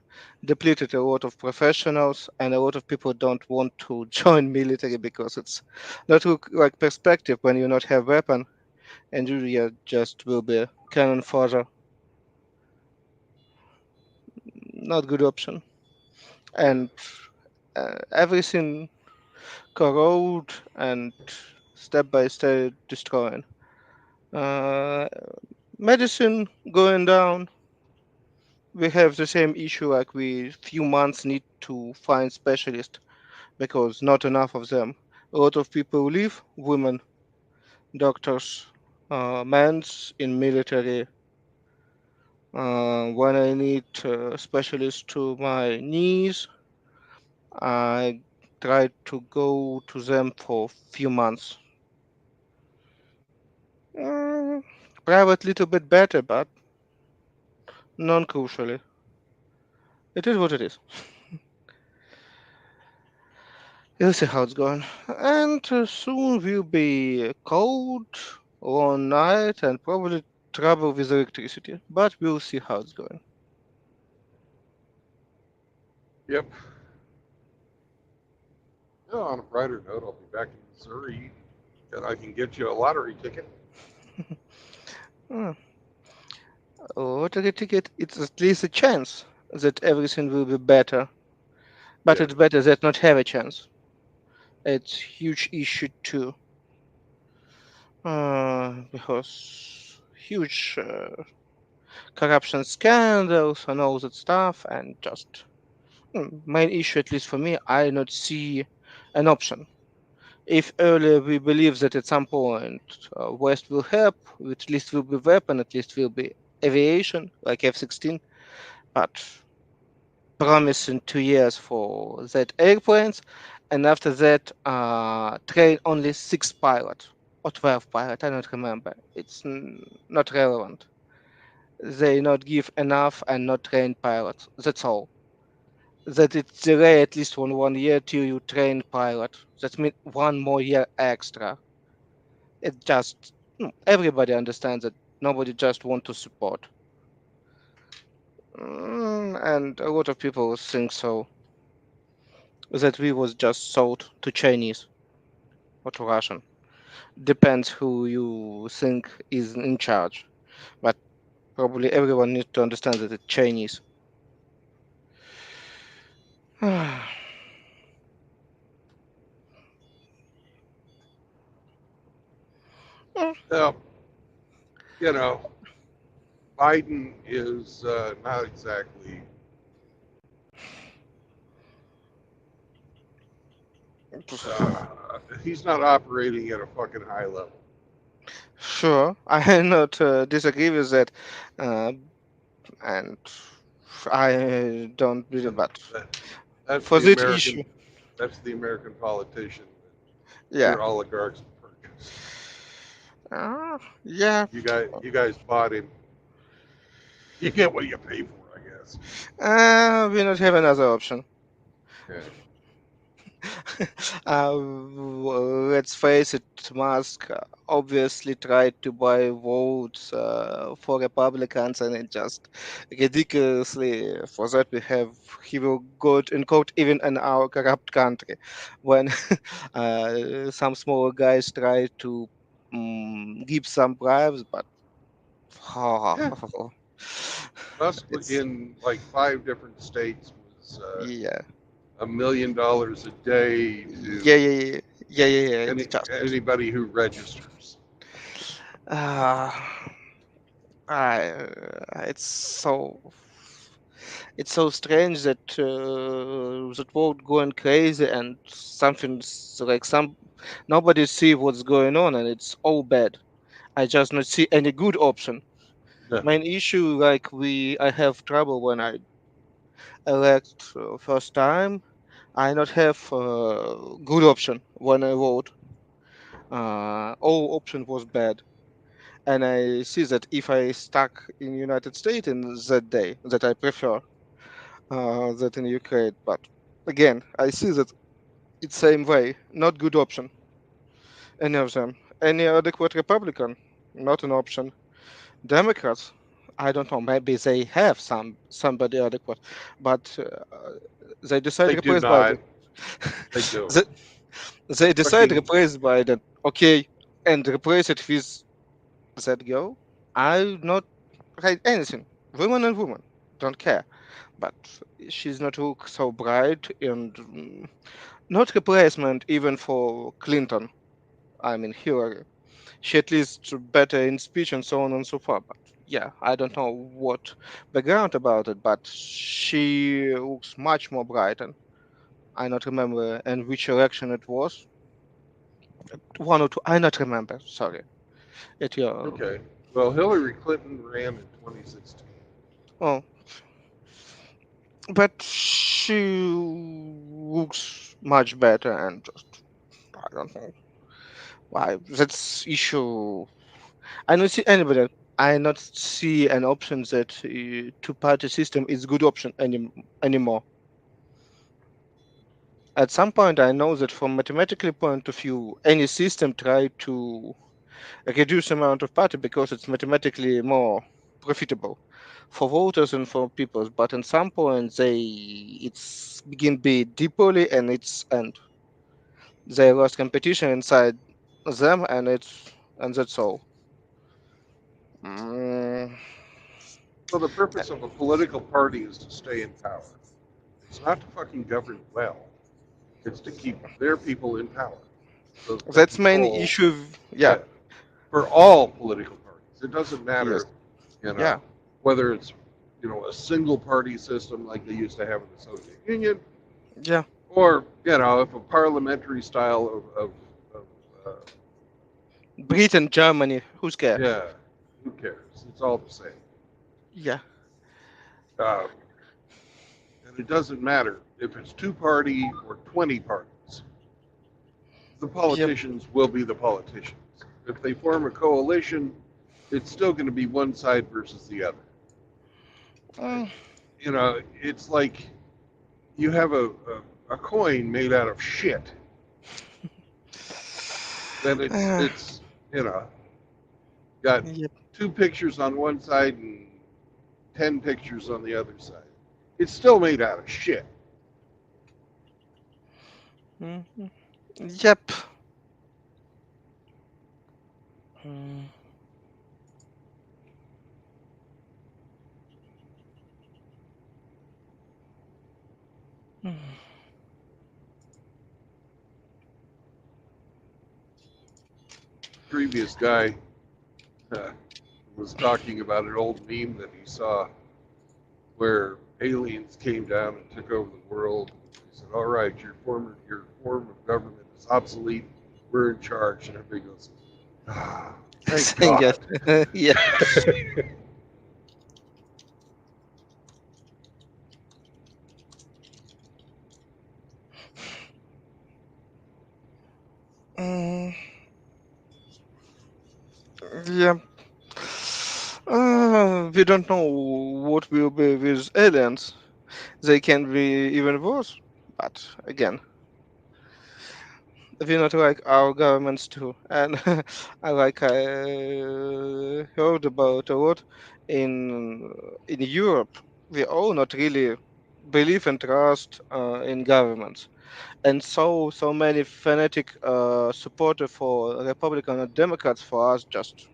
depleted a lot of professionals, and a lot of people don't want to join military because it's not look like perspective when you not have weapon, and you just will be cannon fodder. Not good option. Yeah. And everything corrode and step by step destroying. Uh, Medicine going down. We have the same issue like we few months need to find specialists because not enough of them. A lot of people leave, women, doctors, men's in military. When I need specialists to my knees, I try to go to them for few months. Mm, private little bit better, but non-crucially. It is what it is. We'll see how it's going. And soon will be cold, long night, and probably trouble with electricity. But we'll see how it's going. Yep. Yeah, on a brighter note, I'll be back in Missouri, and I can get you a lottery ticket. Hmm. Lottery ticket, it's at least a chance that everything will be better. But Yeah. it's better that not have a chance. It's huge issue too. Because huge corruption scandals and all that stuff, and just main issue, at least for me, I not see an option. If earlier we believe that at some point West will help, at least will be weapon, at least will be aviation like F-16, but promising 2 years for that airplanes, and after that train only 6 pilots or 12 pilots. I don't remember. It's not relevant. They not give enough and not train pilots. That's all. That it's delay at least 1 year till you train pilot. That means 1 more year extra. It just everybody understands that nobody just want to support. And a lot of people think so that we was just sold to Chinese or to Russian. Depends who you think is in charge. But probably everyone needs to understand that it's Chinese. Well, you know, Biden is not exactly. He's not operating at a fucking high level. Sure, I not disagree with that, uh, and I don't believe And that that, that's for the that American. issue. That's the American politician that Yeah, your oligarchs purchased. yeah. You guys bought him. You get what you pay for, I guess. We not have another option. Yeah. Let's face it, Musk obviously tried to buy votes for Republicans, and it just ridiculously for that we have he will go in quote even in our corrupt country when some small guys try to give some bribes, but Yeah. Musk it's in like 5 different states was yeah $1 million a day yeah to yeah yeah yeah yeah yeah. It's just. anybody who registers. Uh, it's so strange that that world going crazy and something's like some nobody see what's going on and it's all bad. I just not see any good option. No. Main issue like I have trouble when I elect first time. I not have good option when I vote. All option was bad. And I see that if I stuck in United States in that day, that I prefer that in Ukraine. But again, I see that it's same way, not good option. Any of them, any adequate Republican, not an option. Democrats, I don't know. Maybe they have somebody adequate, but they decide They do replace not. Biden. They don't. they, they decide Fucking replace Biden. Okay, and replace it with that girl. I not write anything. Woman and woman, don't care. But she's not look so bright and not replacement even for Clinton. I mean Hillary. She at least better in speech and so on and so forth. But yeah, I don't know what background about it, but she looks much more bright. And I not remember in which election it was. One or two. I not remember. Sorry. At your okay. Well, Hillary Clinton ran in 2016. oh, but she looks much better and just I don't know why that's issue. I don't see anybody. I not see an option that two-party system is good option anymore. At some point, I know that from mathematical point of view, any system try to reduce amount of party because it's mathematically more profitable for voters and for people. But at some point, it's begin be deeply and they lost competition inside them, and that's all. Mm, So the purpose of a political party is to stay in power. It's not to fucking govern well. It's to keep their people in power. So they that's main control, issue. Yeah, yeah, for all political parties. It doesn't yes, matter, you yeah, know, whether it's, a single party system like they used to have in the Soviet Union, yeah. or, if a parliamentary style of Britain, Germany, who's care? yeah, who cares? It's all the same. Yeah, Um, and it doesn't matter if it's two party or 20 parties. The yep. politicians will be the politicians. If they form a coalition, it's still going to be one side versus the other. Mm, It's like you have a coin made out of shit. Then it's uh, it's you know got yep. two pictures on one side and 10 pictures on the other side. It's still made out of shit. Mhm. Yep. Mm, mm. Previous guy uh, was talking about an old meme that he saw where aliens came down and took over the world. He said, "All right, your form of government is obsolete. We're in charge." And everybody goes, "Ah, thank Saying yes. God." Yeah. Mm, yeah. We don't know what will be with aliens. They can be even worse. But again, we not like our governments too. And I heard about a lot in Europe. We all not really believe and trust in governments, and so many fanatic supporter for Republican and Democrats for us just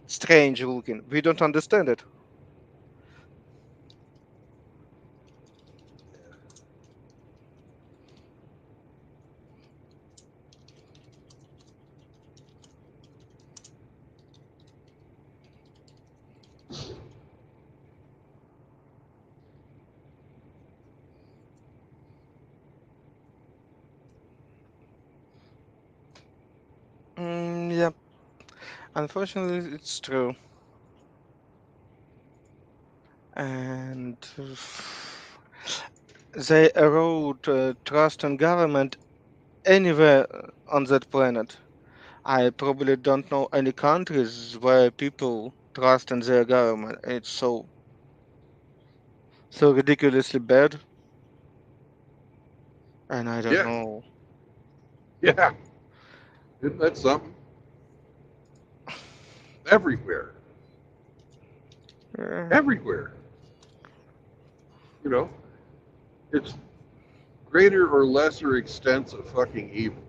strange looking. We don't understand it. Yeah, unfortunately, it's true. And they erode trust in government anywhere on that planet. I probably don't know any countries where people trust in their government. It's so ridiculously bad, and I don't Yeah, know. yeah. Isn't that something? Everywhere, Uh, everywhere. You know, it's greater or lesser extents of fucking evil.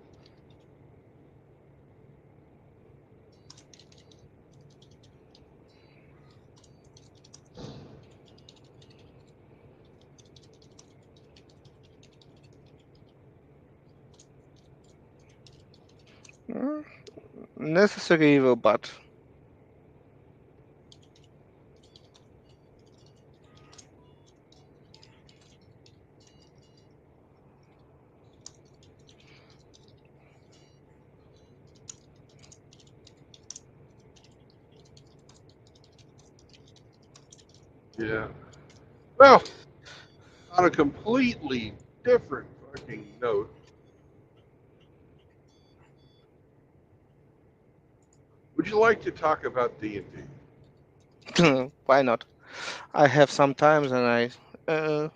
uh, Necessary evil, but Yeah. Well, on a completely different fucking note, Would you like to talk about D&D? Why not? I have some times and I. Uh,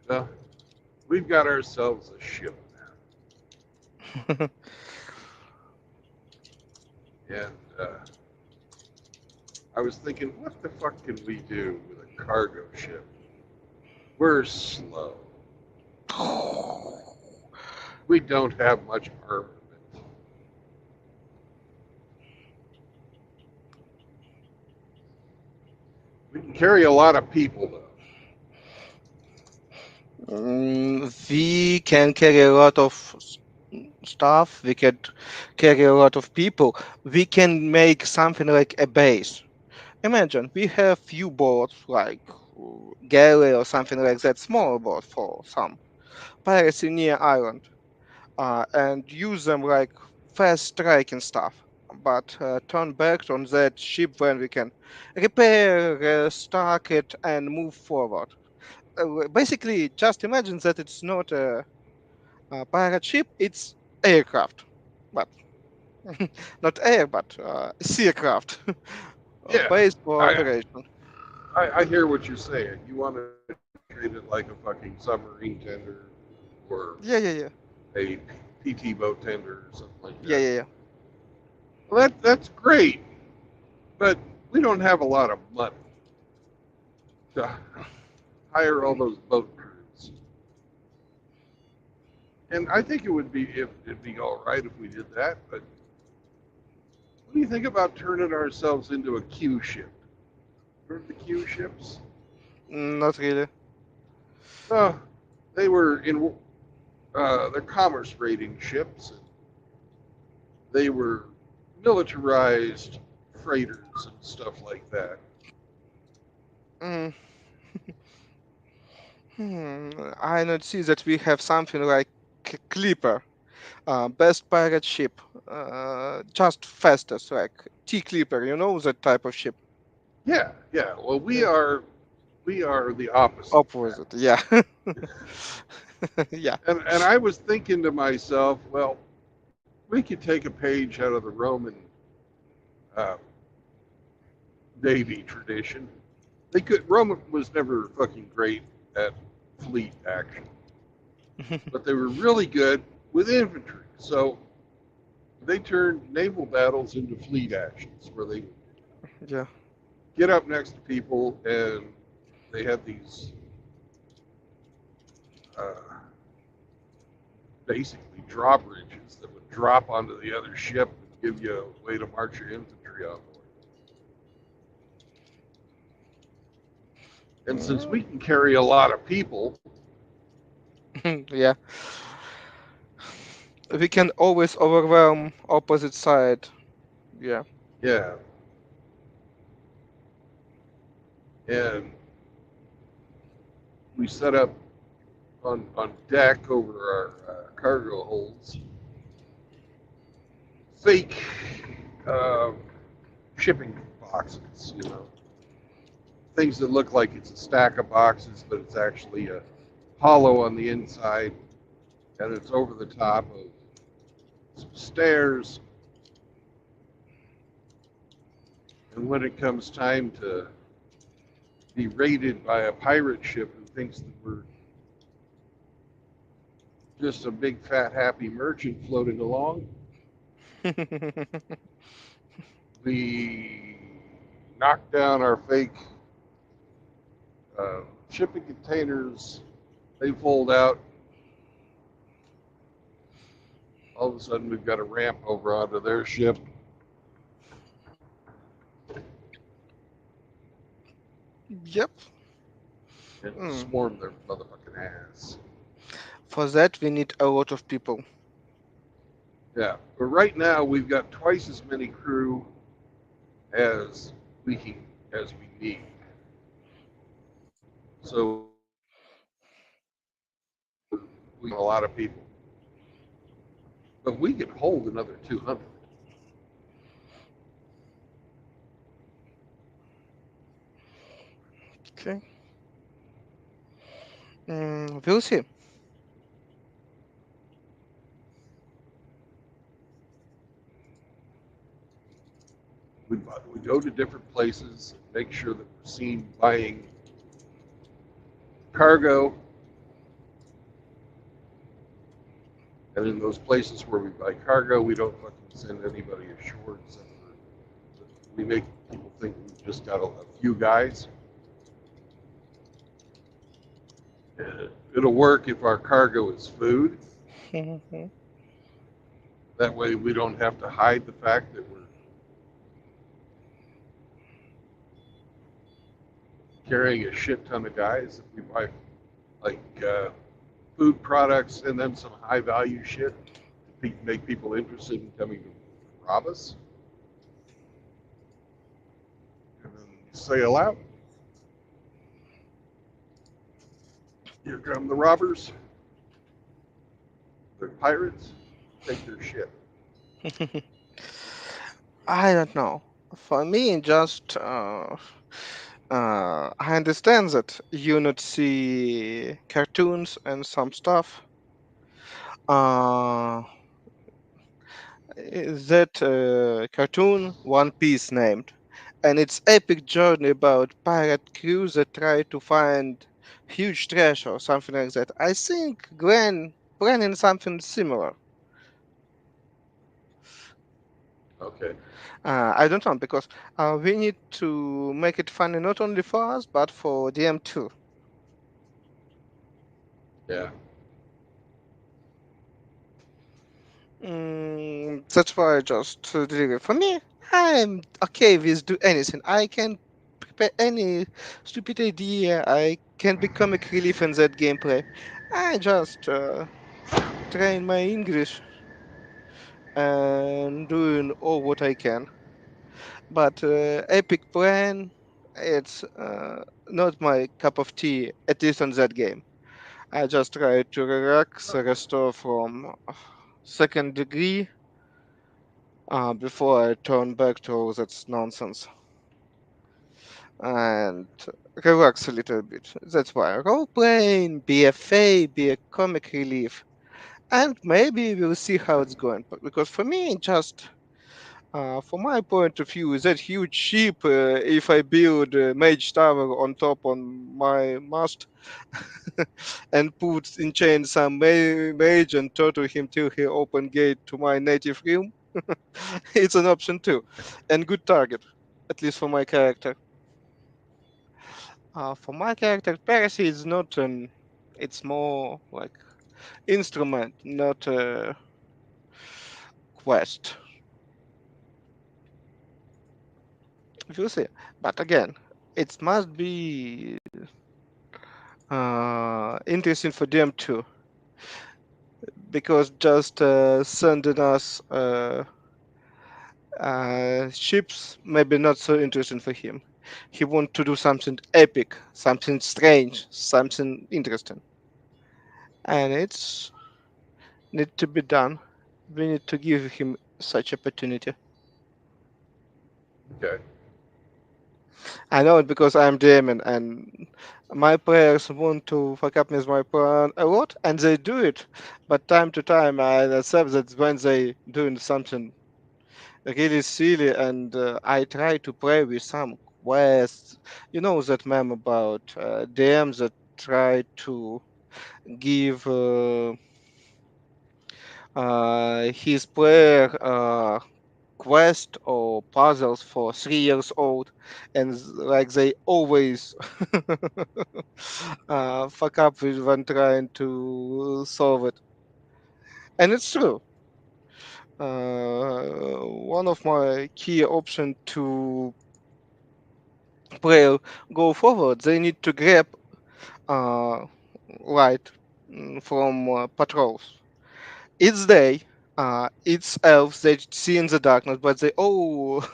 Well, we've got ourselves a ship now, and I was thinking, what the fuck can we do with a cargo ship? We're slow. We don't have much armament. We can carry a lot of people, though. we can carry a lot of stuff. We can carry a lot of people. We can make something like a base. Imagine we have few boats like galley or something like that, small boat for some piracy near island, and use them like fast striking stuff. But turn back on that ship when we can repair, stock it, and move forward. Basically, just imagine that it's not a pirate ship; it's aircraft, but not air, but seacraft, Yeah, based for I, operation. I hear what you're saying. You want to treat it like a fucking submarine tender or Yeah, yeah, yeah, a PT boat tender or something like that. yeah, yeah, yeah. Well, that's great, but we don't have a lot of money to hire all those boat crews. And I think it'd be all right if we did that. But what do you think about turning ourselves into a Q ship? Remember the Q ships? Not really. Uh, they were in they're commerce raiding ships. And they were militarized freighters and stuff like that. Mm, I not see that we have something like Clipper, best pirate ship, just fastest, like T Clipper. You know that type of ship. Yeah, yeah. Well, Yeah. we are the opposite of that. Opposite. Yeah. Yeah. And I was thinking to myself, well, we could take a page out of the Roman uh, Navy tradition. Rome was never fucking great at fleet action, but they were really good with infantry. So they turned naval battles into fleet actions where they Yeah. get up next to people and they had these uh, basically drawbridges that would drop onto the other ship and give you a way to march your infantry on board. And since we can carry a lot of people, Yeah. We can always overwhelm opposite side. Yeah. yeah, and we set up on deck over our cargo holds fake uh, shipping boxes, things that look like it's a stack of boxes, but it's actually a hollow on the inside, and it's over the top of some stairs. And when it comes time to be raided by a pirate ship who thinks that we're just a big fat happy merchant floating along, we knock down our fake shipping containers. They fold out. All of a sudden, we've got a ramp over onto their ship Yep. and Mm. swarm their motherfucking ass. For that, we need a lot of people. Yeah, but right now we've got twice as many crew as we can, as we need. So we have a lot of people, but we can hold another 200. Okay. We'll see. go to different places, make sure that we're seen buying cargo, and in those places where we buy cargo, we don't fucking send anybody ashore except for we make people think we've just got a few guys. It'll work if our cargo is food. Mhm. That way we don't have to hide the fact that we're carrying a shit ton of guys. If we buy like food products and then some high value shit to make people interested in coming to rob us, and then sail out. Here come the robbers. They're pirates. Take their shit. I don't know. For me, just I understand that you not see cartoons and some stuff. Uh, that cartoon One Piece named, and it's epic journey about pirate crews that try to find huge treasure or something like that. I think Glenn planning something similar. Okay. I don't know because we need to make it funny not only for us but for DM too. Yeah. That's why I just deliver. For me, I'm okay with do anything. I can prepare any stupid idea. I can be comic relief in that gameplay. I just train my English and doing all what I can. But epic plan, it's not my cup of tea. At least on that game. I just try to relax, restore from second degree before I turn back to all that nonsense and relax a little bit. That's why role playing, BFA, be a comic relief, and maybe we'll see how it's going. But because for me, just from my point of view, that huge ship, if I build a mage tower on top on my mast and put in chain some mage and turtle him till he open gate to my native realm, it's an option too, and good target, at least for my character. For my character, Piracy is not an. It's more like instrument, not a quest. If you see, but again, it must be interesting for them too, because just sending us ships maybe not so interesting for him. He want to do something epic, something strange, something interesting, and it's need to be done. We need to give him such opportunity. Okay. I know it because I'm Damon and my players want to fuck up with my plan a lot and they do it. But time to time I accept that when they doing something really silly and I try to play with some quests. You know that meme about DMs that try to give his player quest or puzzles for 3 years old and like they always fuck up with when trying to solve it, and it's true. One of my key option to play go forward, they need to grab uh, light from patrols. It's day, it's elves they see in the darkness, but they all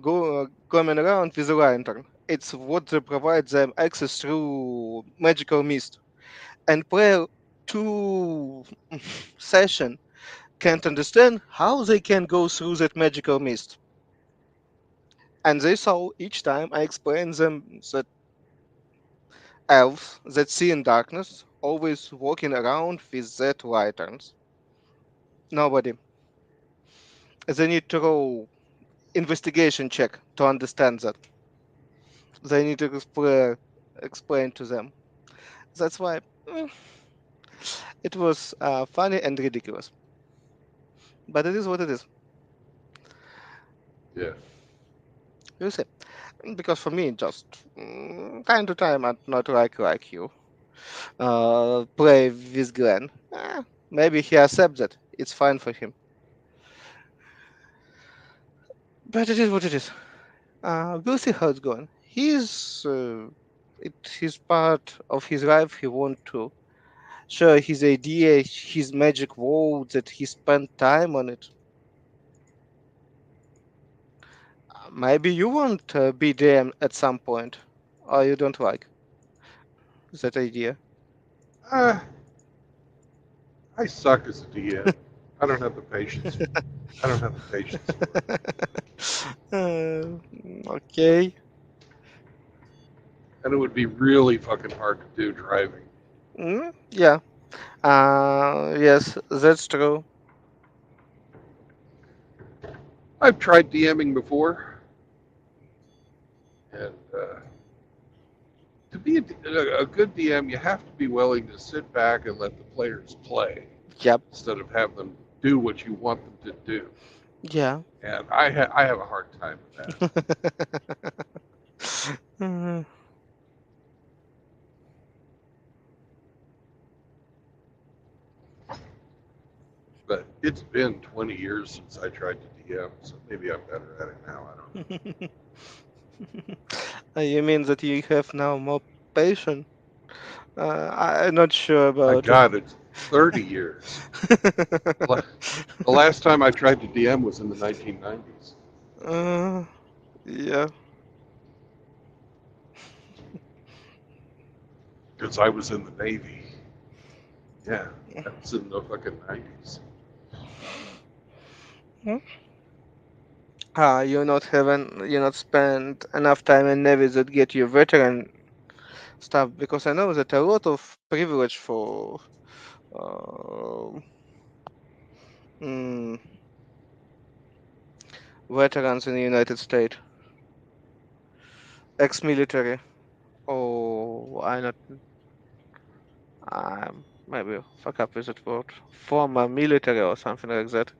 go coming around with a lantern. It's what they provide them access through magical mist. And player two session can't understand how they can go through that magical mist. And they saw each time I explain them that elves that see in darkness always walking around with that lanterns. Nobody. They need to roll investigation check to understand that. They need to explain to them. That's why it was funny and ridiculous. But it is what it is. Yeah. You see, because for me, just time to time, I not like you. Play with Glenn. Maybe he accepts it. It's fine for him. But it is what it is. We'll see how it's going. His part of his life. He want to share his idea, his magic world that he spent time on it. Maybe you want to be DM at some point, or you don't like that idea. Uh, I suck as a DM. I don't have the patience. I don't have the patience for it. Okay. And it would be really fucking hard to do driving. Yeah. Yes, that's true. I've tried DMing before, and to be a good DM, you have to be willing to sit back and let the players play Yep. instead of have them do what you want them to do. Yeah. And I have a hard time with that. Mm, But it's been 20 years since I tried to DM, so maybe I'm better at it now. I don't know. you mean that you have now more patience? I'm not sure My about it. God, it's 30 years. The last time I tried to DM was in the 1990s uh, yeah. because I was in the Navy. Yeah, that was in the fucking 90s. You not spend enough time in Navy that get you veteran stuff because I know that a lot of privilege for uh, mm, veterans in the United States, ex-military. Oh, maybe fuck up with that word. Former military or something like that.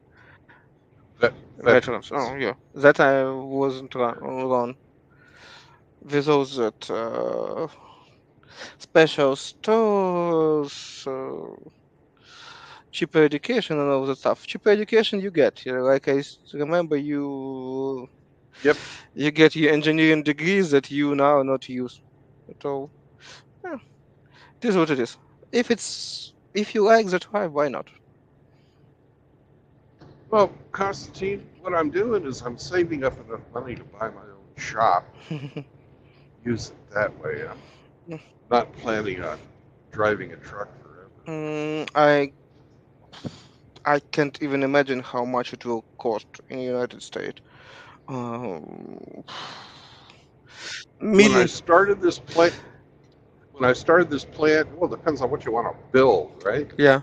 Veterans. Oh Veterans. yeah, that I wasn't Yeah. wrong. With those that special stores, cheaper education and all that stuff. Cheaper education you get. Like remember Yep. you get your engineering degrees that you now not use at all. Yeah, it is what it is. If you like that, why not? Well, Constantine, what I'm doing is I'm saving up enough money to buy my own shop, use it that way. I'm not planning on driving a truck forever. Mm, I can't even imagine how much it will cost in the United States. Um, When I million. started this plant, when I started this plant, well, it depends on what you want to build, right? Yeah.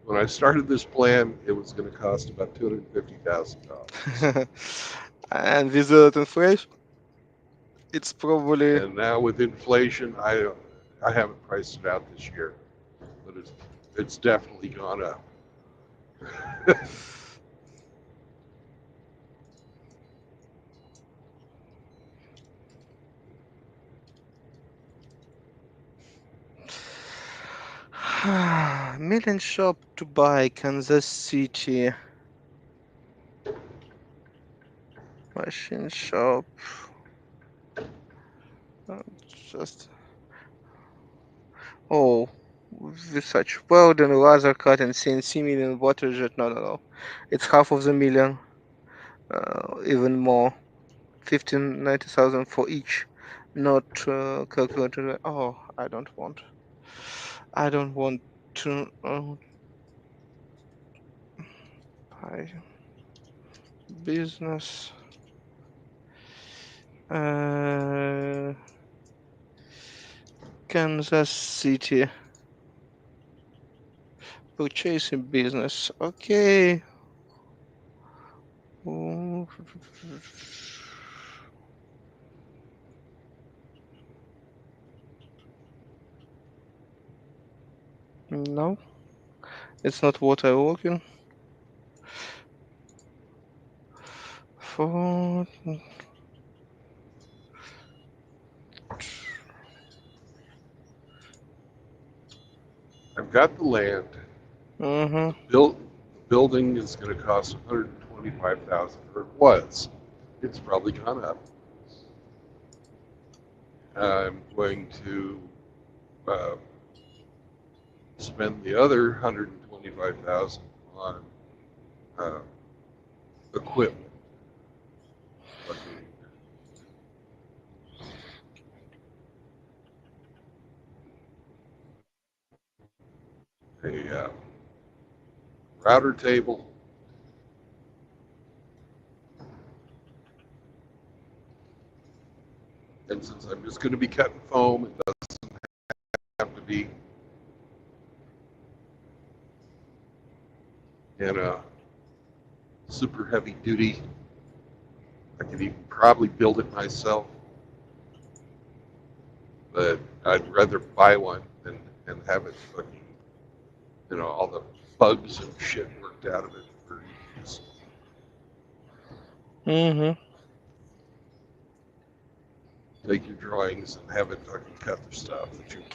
When I started this plan, it was going to cost about $250,000, And with the inflation, it's probably and now with inflation, I haven't priced it out this year, but it's definitely gone up. million shop to buy Kansas City machine shop. uh, Just oh, with such welding, laser cut, and CNC milling water jet. No, no, no. It's half of the million, even more. 90,000 for each. Not calculated. Oh, I don't want. I don't want to buy business. Uh, Kansas City purchasing business. Okay. Oh, no, it's not what I'm looking for. I've got the land. Mm-hmm. The building is going to cost 125,000, or it was. It's probably gone up. I'm going to uh, spend the other 125,000 on uh, equipment, a router table, and since I'm just going to be cutting foam, it doesn't have to be in a super heavy duty. I could even probably build it myself, but I'd rather buy one and have it fucking, all the bugs and shit worked out of it for use. Mm-hmm. Take your drawings and have it fucking cut the stuff that you want.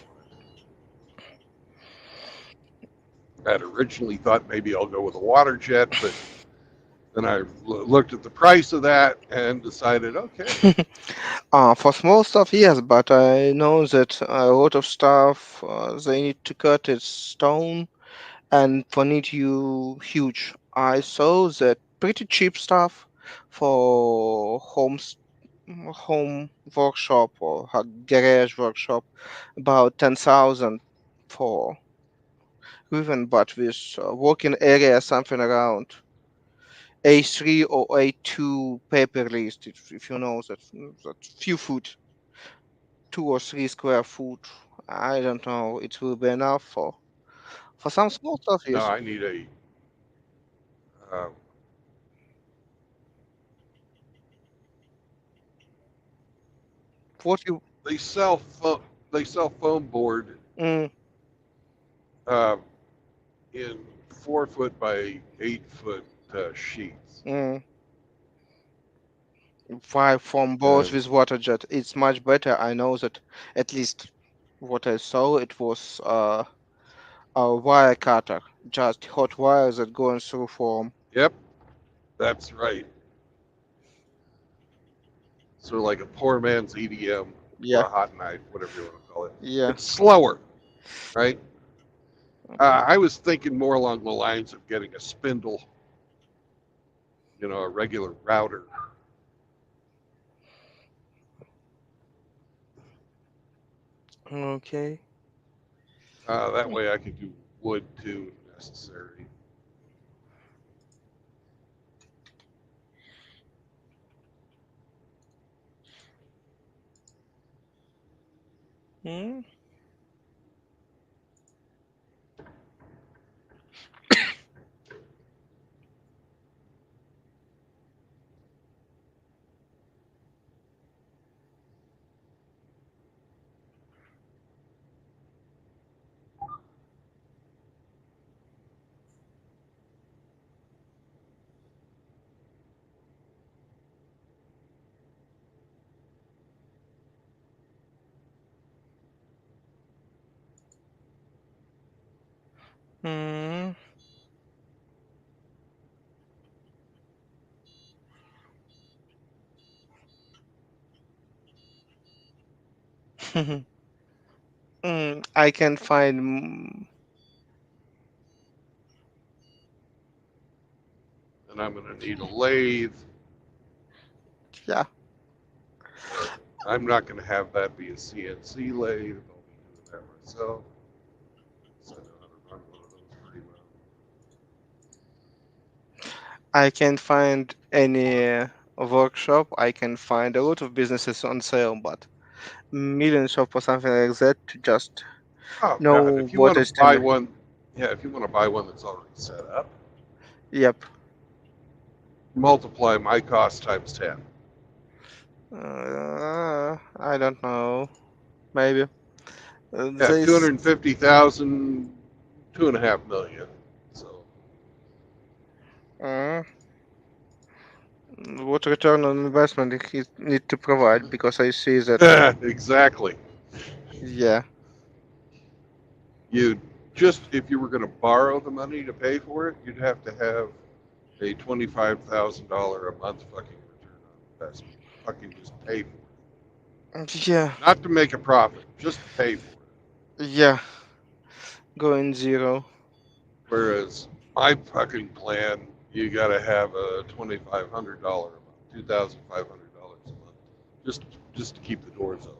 I'd originally thought maybe I'll go with a water jet, but then I looked at the price of that and decided, okay. For small stuff, yes, but I know that a lot of stuff they need to cut it stone, and for need you huge. I saw that pretty cheap stuff for home workshop or garage workshop, about 10,000 for even, but with working area something around A3 or A2 paper list, if you know that few foot, 2 or 3 square foot. I don't know. It will be enough for some small stuff. No, Yes. I need uh, What you? they sell they sell foam board Mm, uh, in 4 foot by 8 foot sheets, mm. Five from both and with water jet. It's much better. I know that at least what I saw. It was a wire cutter, just hot wires that going through form. yep, that's right. Sort of like a poor man's EDM or Yeah. a hot knife, whatever you want to call it. Yeah. It's slower, right? I was thinking more along the lines of getting a spindle, a regular router. Okay. That way I could do wood too, if necessary. Mm, mm. I can find. And I'm going to need a lathe, Yeah. but I'm not going to have that be a CNC lathe. I'll be doing that myself. So I know how to run one of those pretty well. I can't find any workshop. I can find a lot of businesses on sale, but million shop or something like that to just Oh God, know if you what want to is buy tender. one, yeah, if you want to buy one that's already set up, Yep. multiply my cost times 10. I don't know. Maybe. Yeah, This 250,000, 2.5 million. So uh, what return on investment he need to provide because I see that. exactly. Yeah. You just if you were going to borrow the money to pay for it, you'd have to have a $25,000 a month fucking return on investment. Fucking just pay for Yeah. it, not to make a profit, just to pay for it. Yeah. Going zero. Whereas my fucking plan, you got to have a $2,500 a month, $2,500 a month, just just to keep the doors open.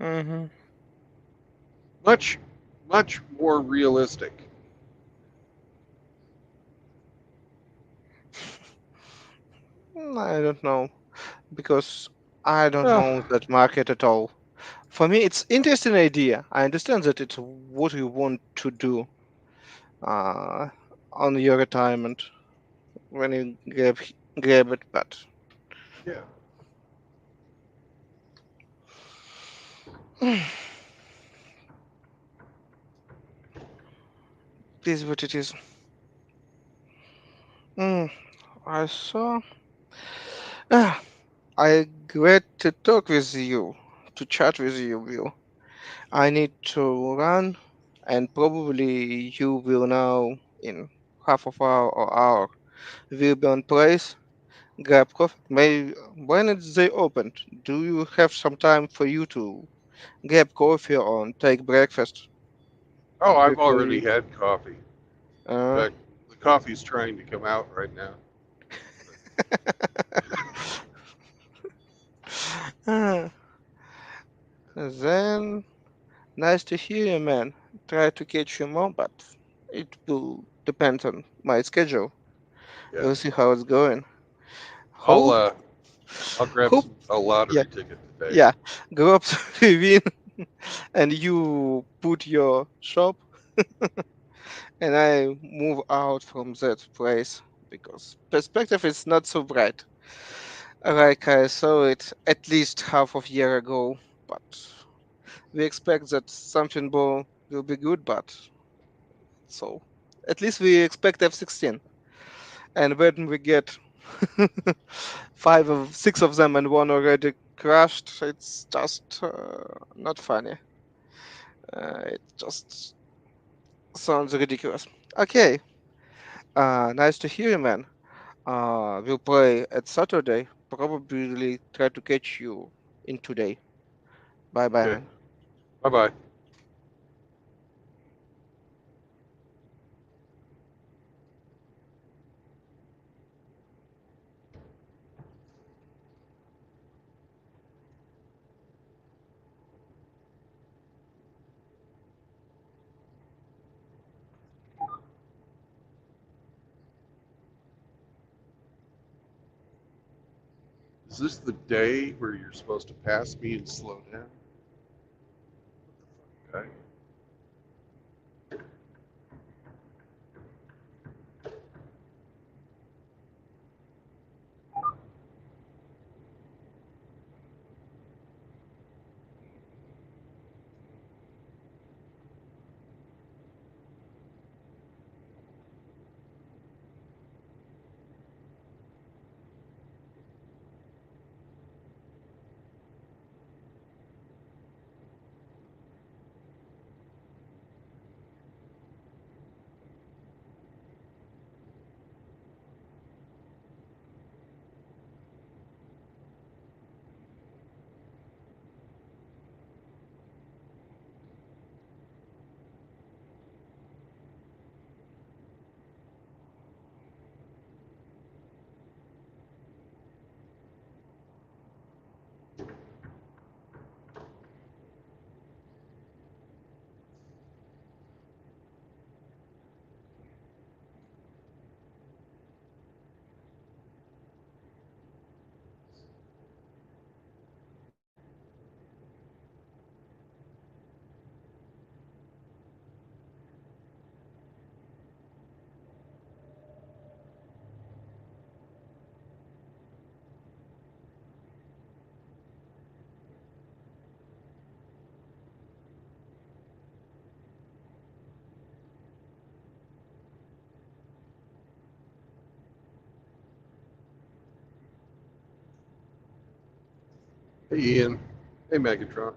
Mm-hmm. Much much more realistic. I don't know because I don't Well, know that market at all. For me, it's interesting idea. I understand that it's what you want to do uh, on your retirement when you grab it, but yeah. it is what it is. Mm, I saw. Ah, I glad to talk with you, to chat with you, Will. I need to run, and probably you will now in half of hour or hour. Will be on place. Grab coffee. May when it's they opened, do you have some time for you to grab coffee or take breakfast Oh, I've before already you? had coffee. In Uh, fact, the coffee's trying to come out right now. ah, then nice to hear you, man. Try to catch you more, but it will depend on my schedule. Yeah, We'll see how it's going. I'll Hope, uh, I'll grab hope, a yeah, lottery ticket today. yeah. Go up to win, and you put your shop, and I move out from that place because perspective is not so bright. Like I saw it at least half of year ago, but we expect that something will be good, but so at least we expect F-16. And when we get five of six of them and one already crashed, it's just not funny. It just sounds ridiculous. Okay, nice to hear you, man. We'll play at Saturday. Probably try to catch you in today. Bye bye, Okay, man. bye bye. Is this the day where you're supposed to pass me and slow down? Okay. Hey, Ian. Hey, Megatron.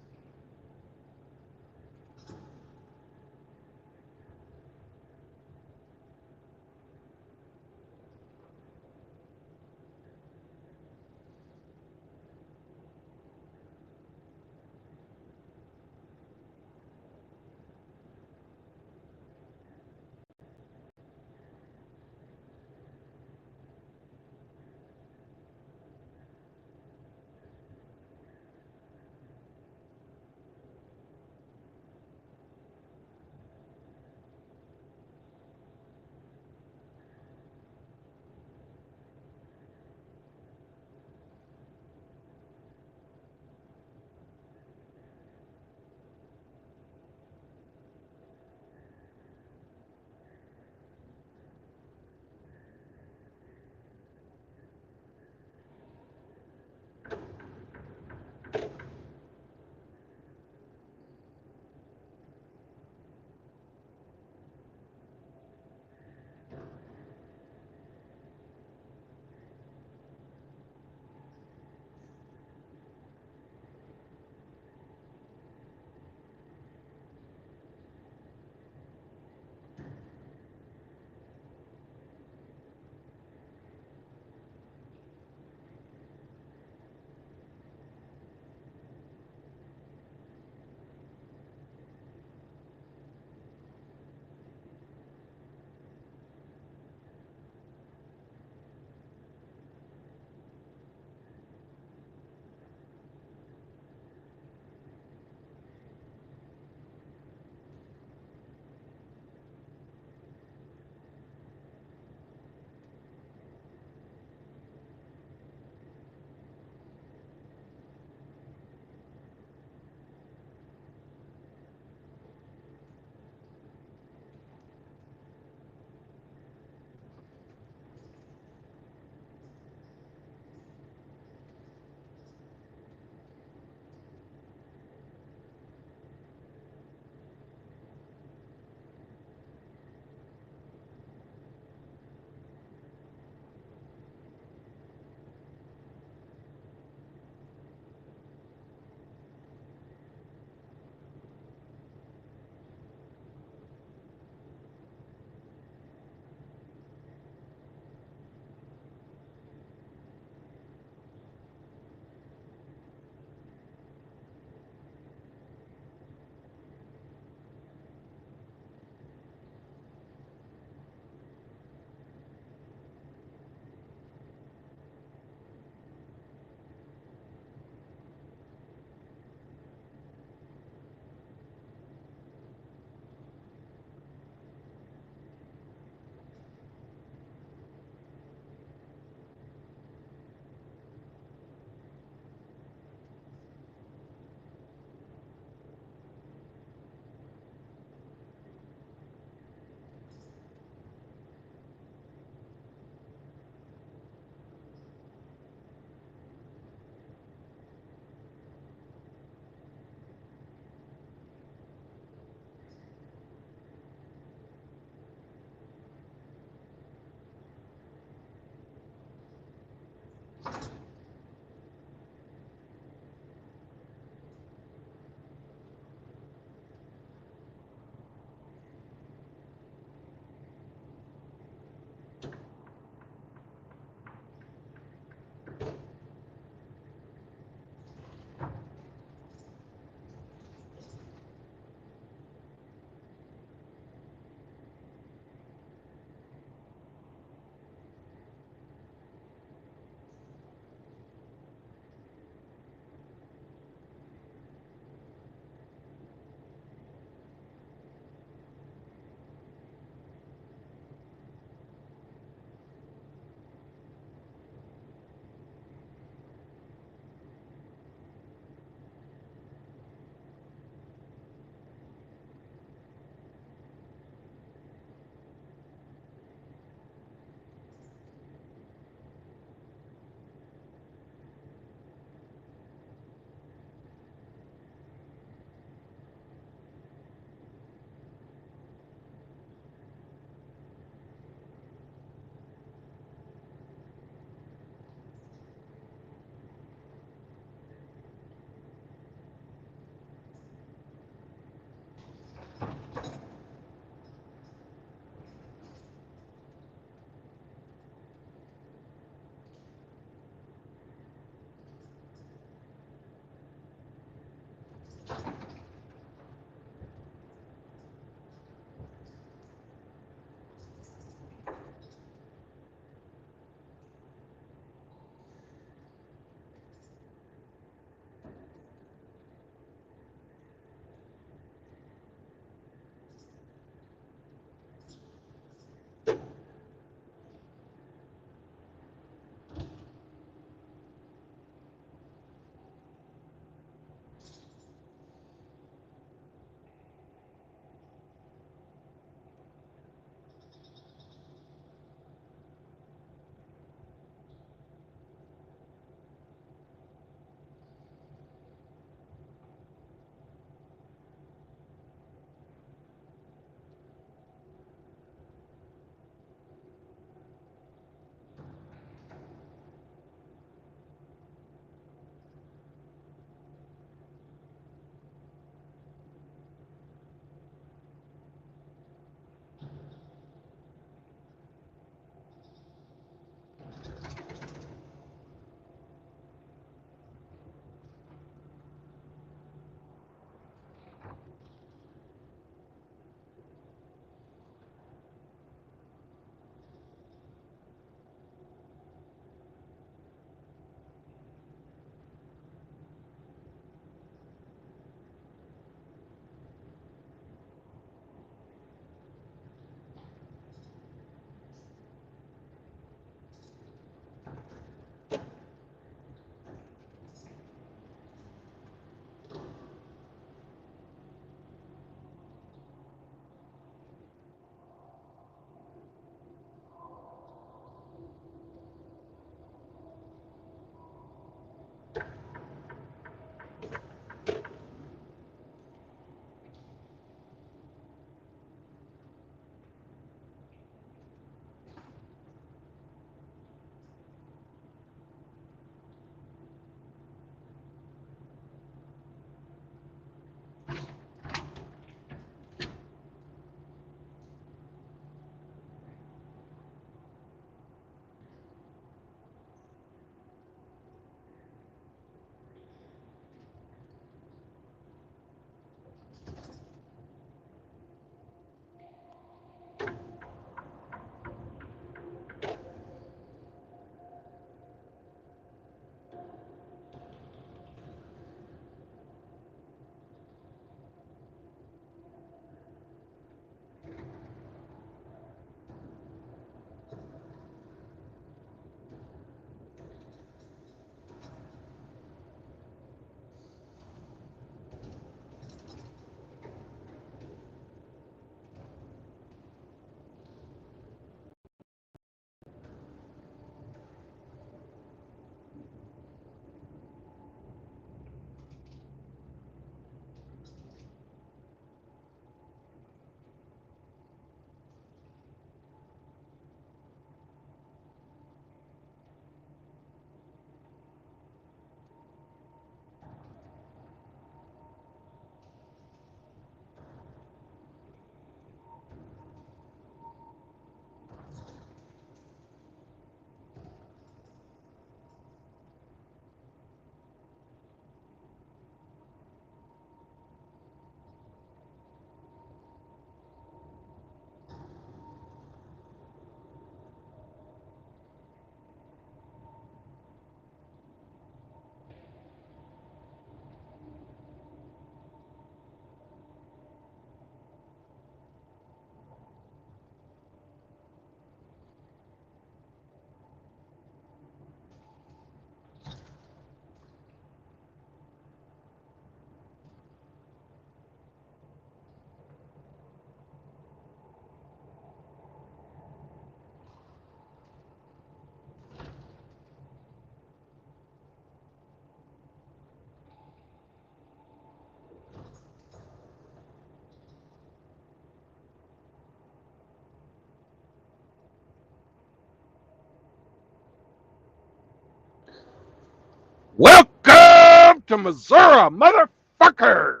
Welcome to Missouri, motherfuckers!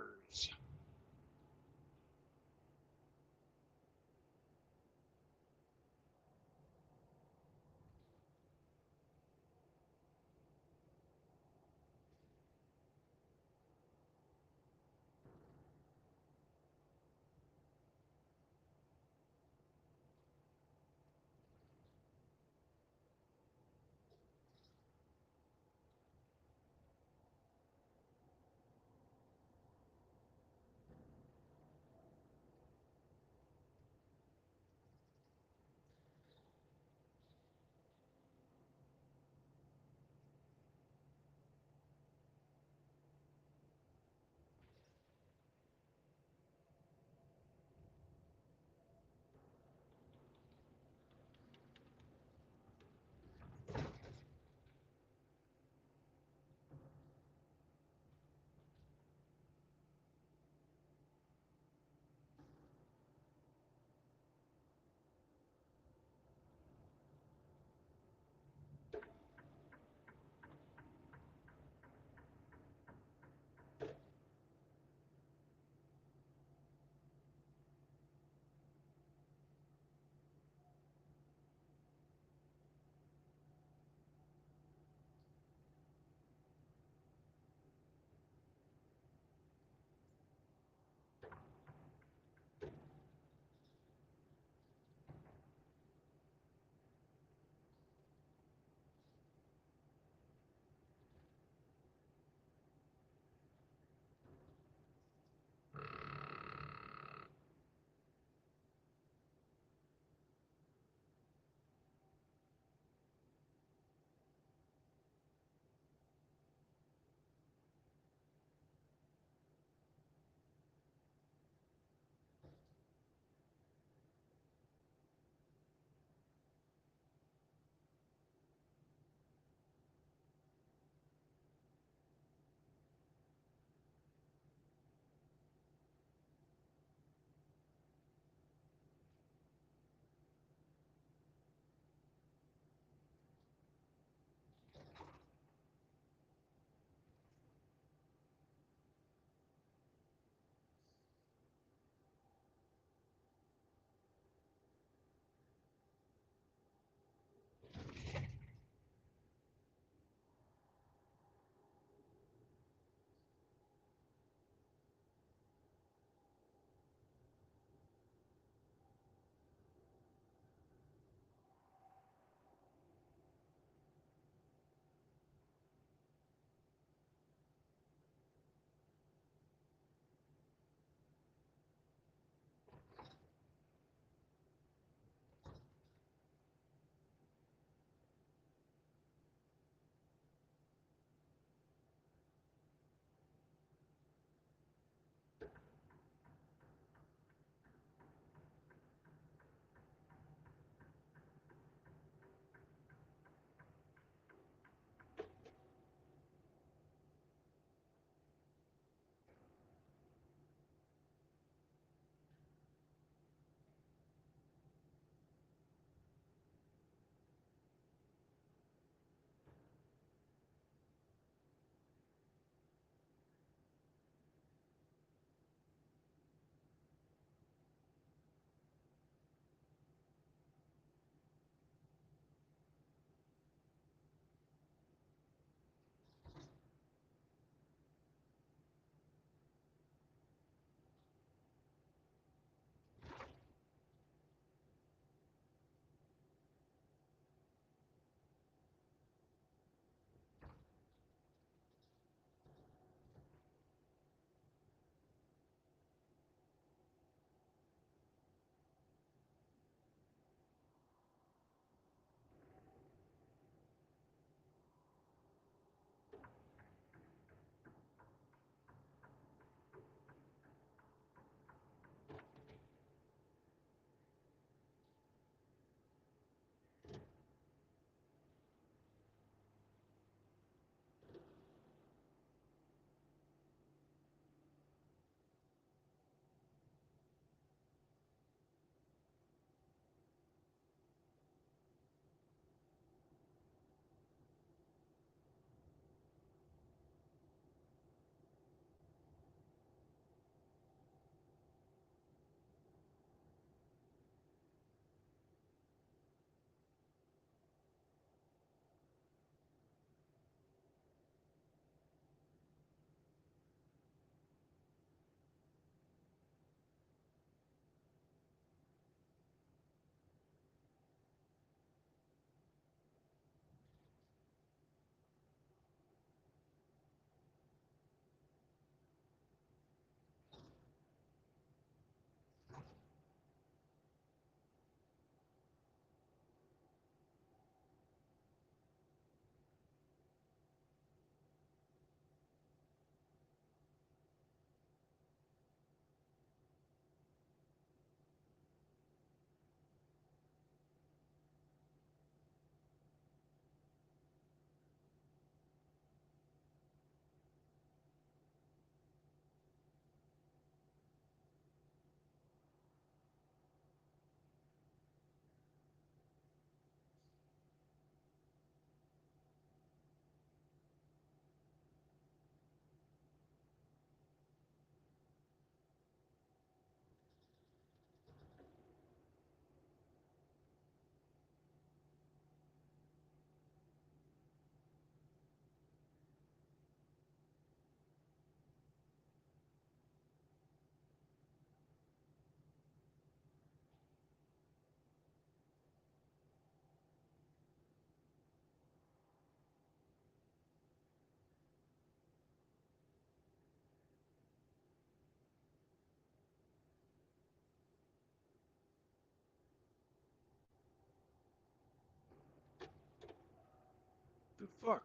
fuck?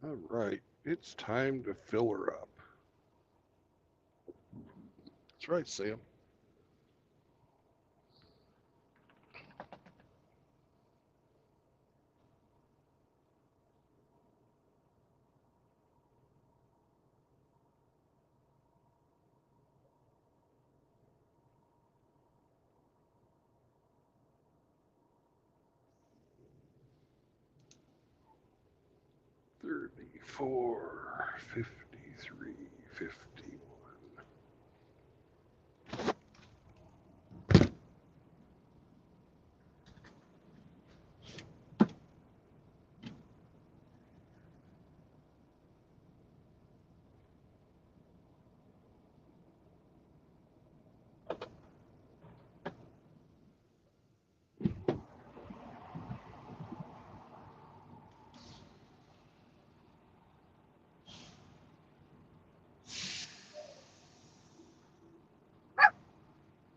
All right, it's time to fill her up. That's right, Sam. $34, $53, $51.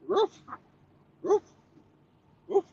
Roof, roof, roof.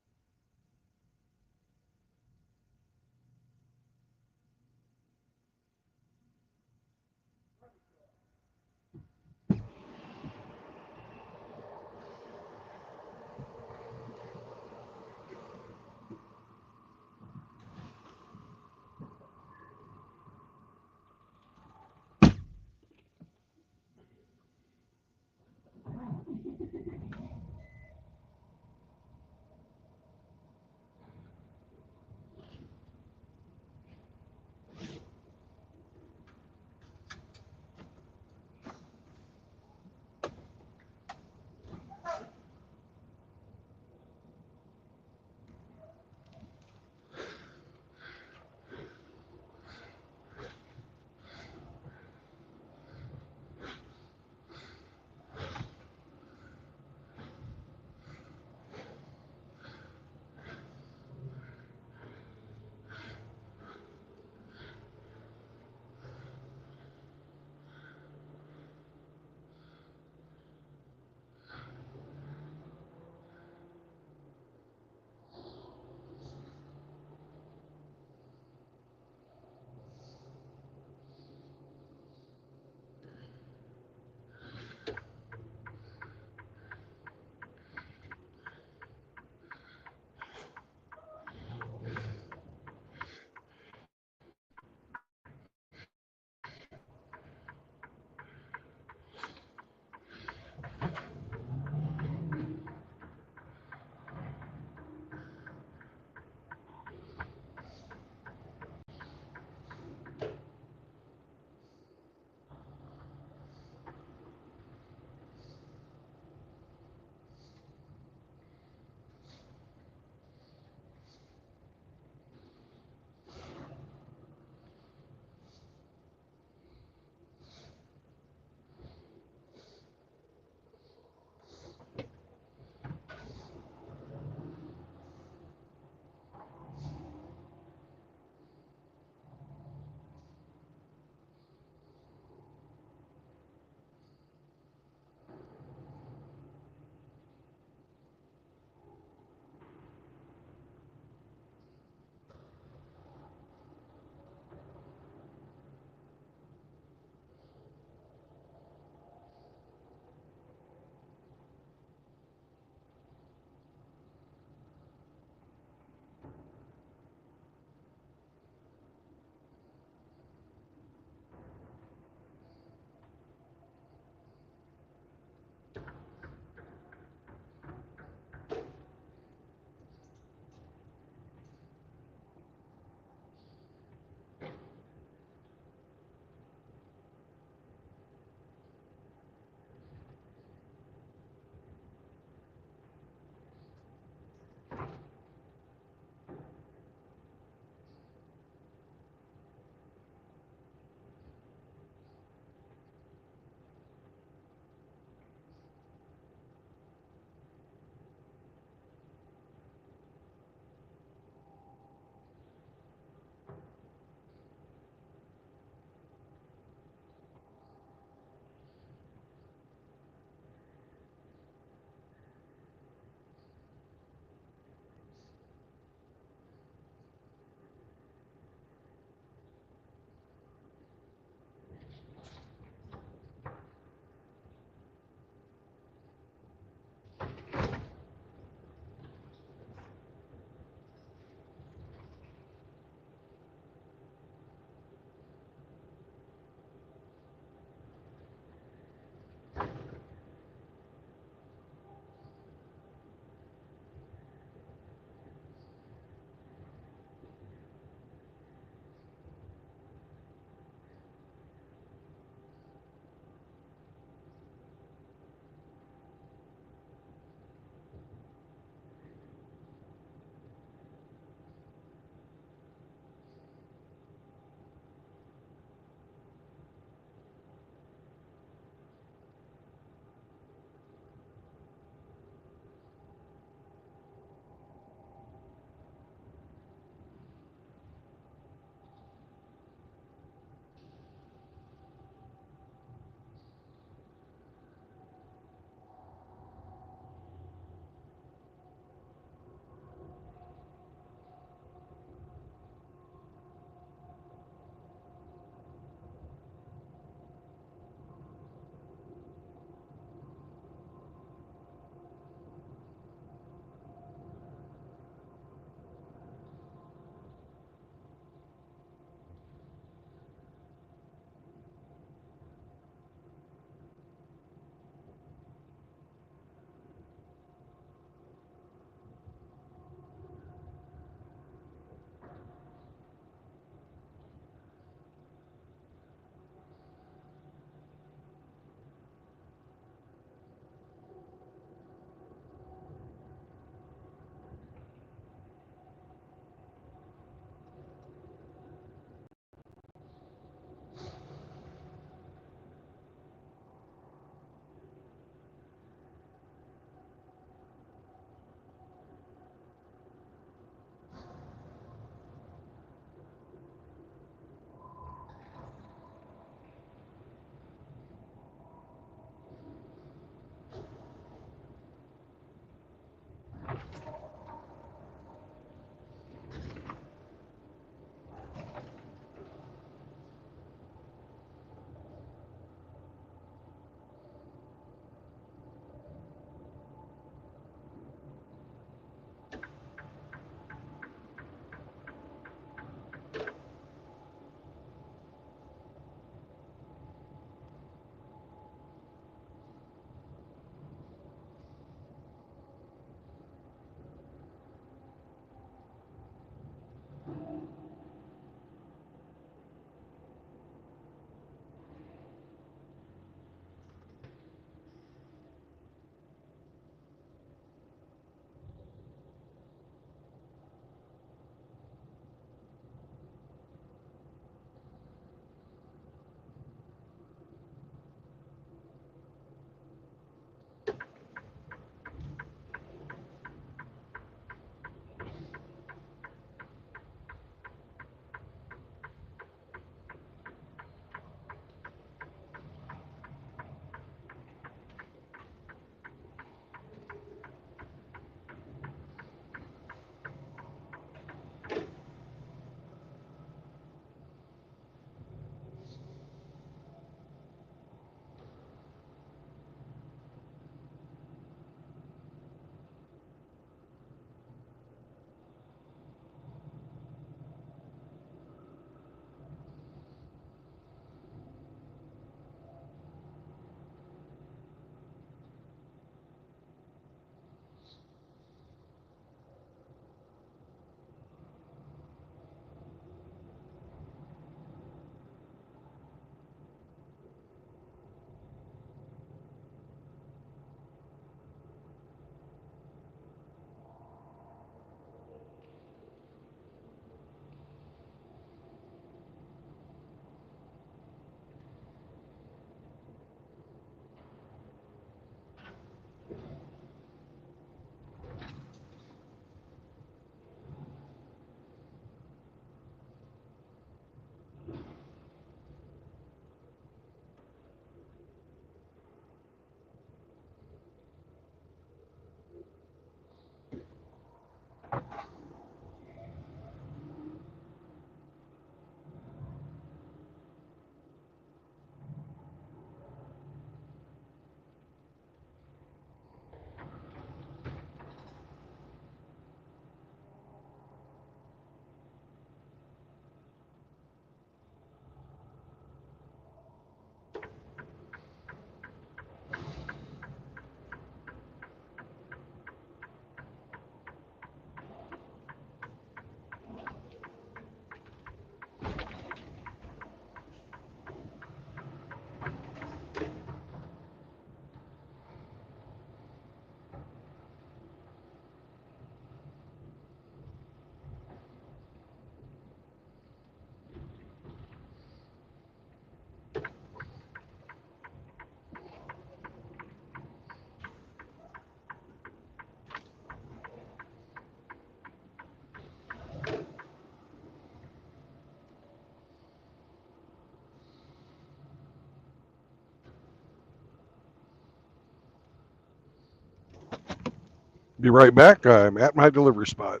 Be right back. I'm at my delivery spot.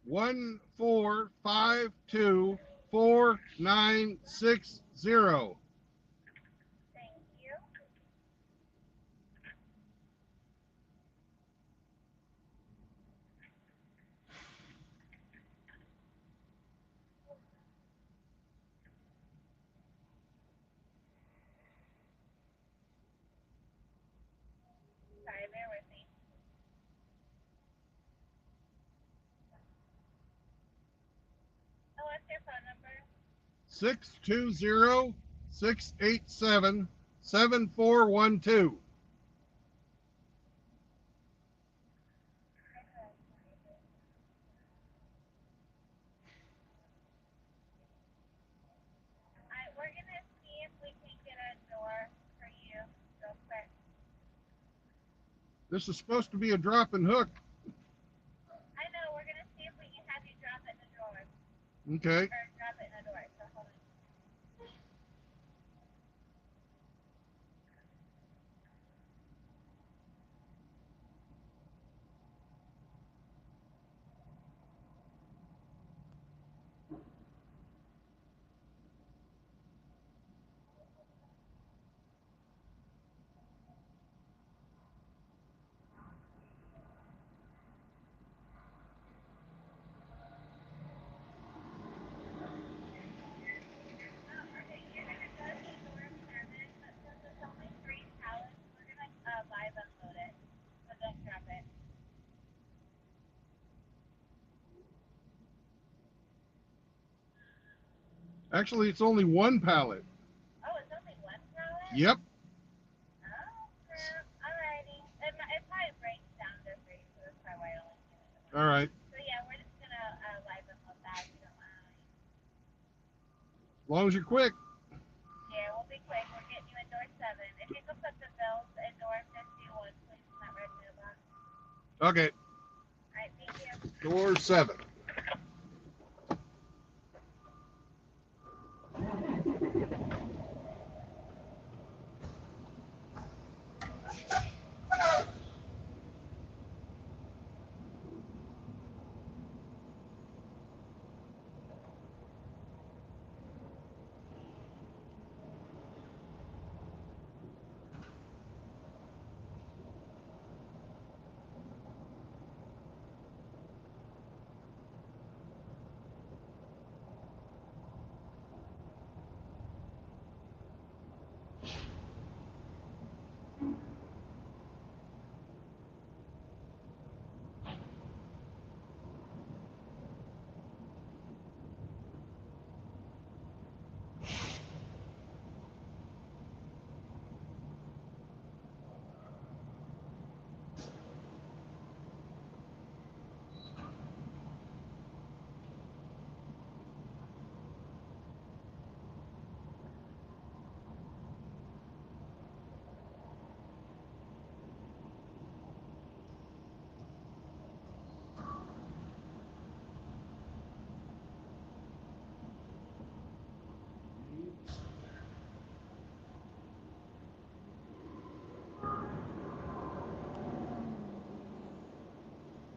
One 452 4960. Sorry, bear with me. Oh, what's your phone number? 620-687-7412. We're gonna see if we can get a door for you real quick. This is supposed to be a drop and hook. I know, we're gonna see if we can have you drop it in the door. Okay. Or drop it in the door, so hold on. Okay, you're gonna go to door 7, but since it's only 3 pallets, we're gonna live unload it. So don't drop it. Actually, it's only one pallet. Oh, it's only 1 pallet? Yep. Oh, crap. Alrighty. It probably breaks down to 3, so that's probably why I only came in the All right. So yeah, we're just gonna live unload that if you don't mind. As long as you're quick. Yeah, we'll be quick. We're getting you in door 7. If you could put the bills in door 51, please, in that red mailbox. Okay. Alright, thank you. Door 7.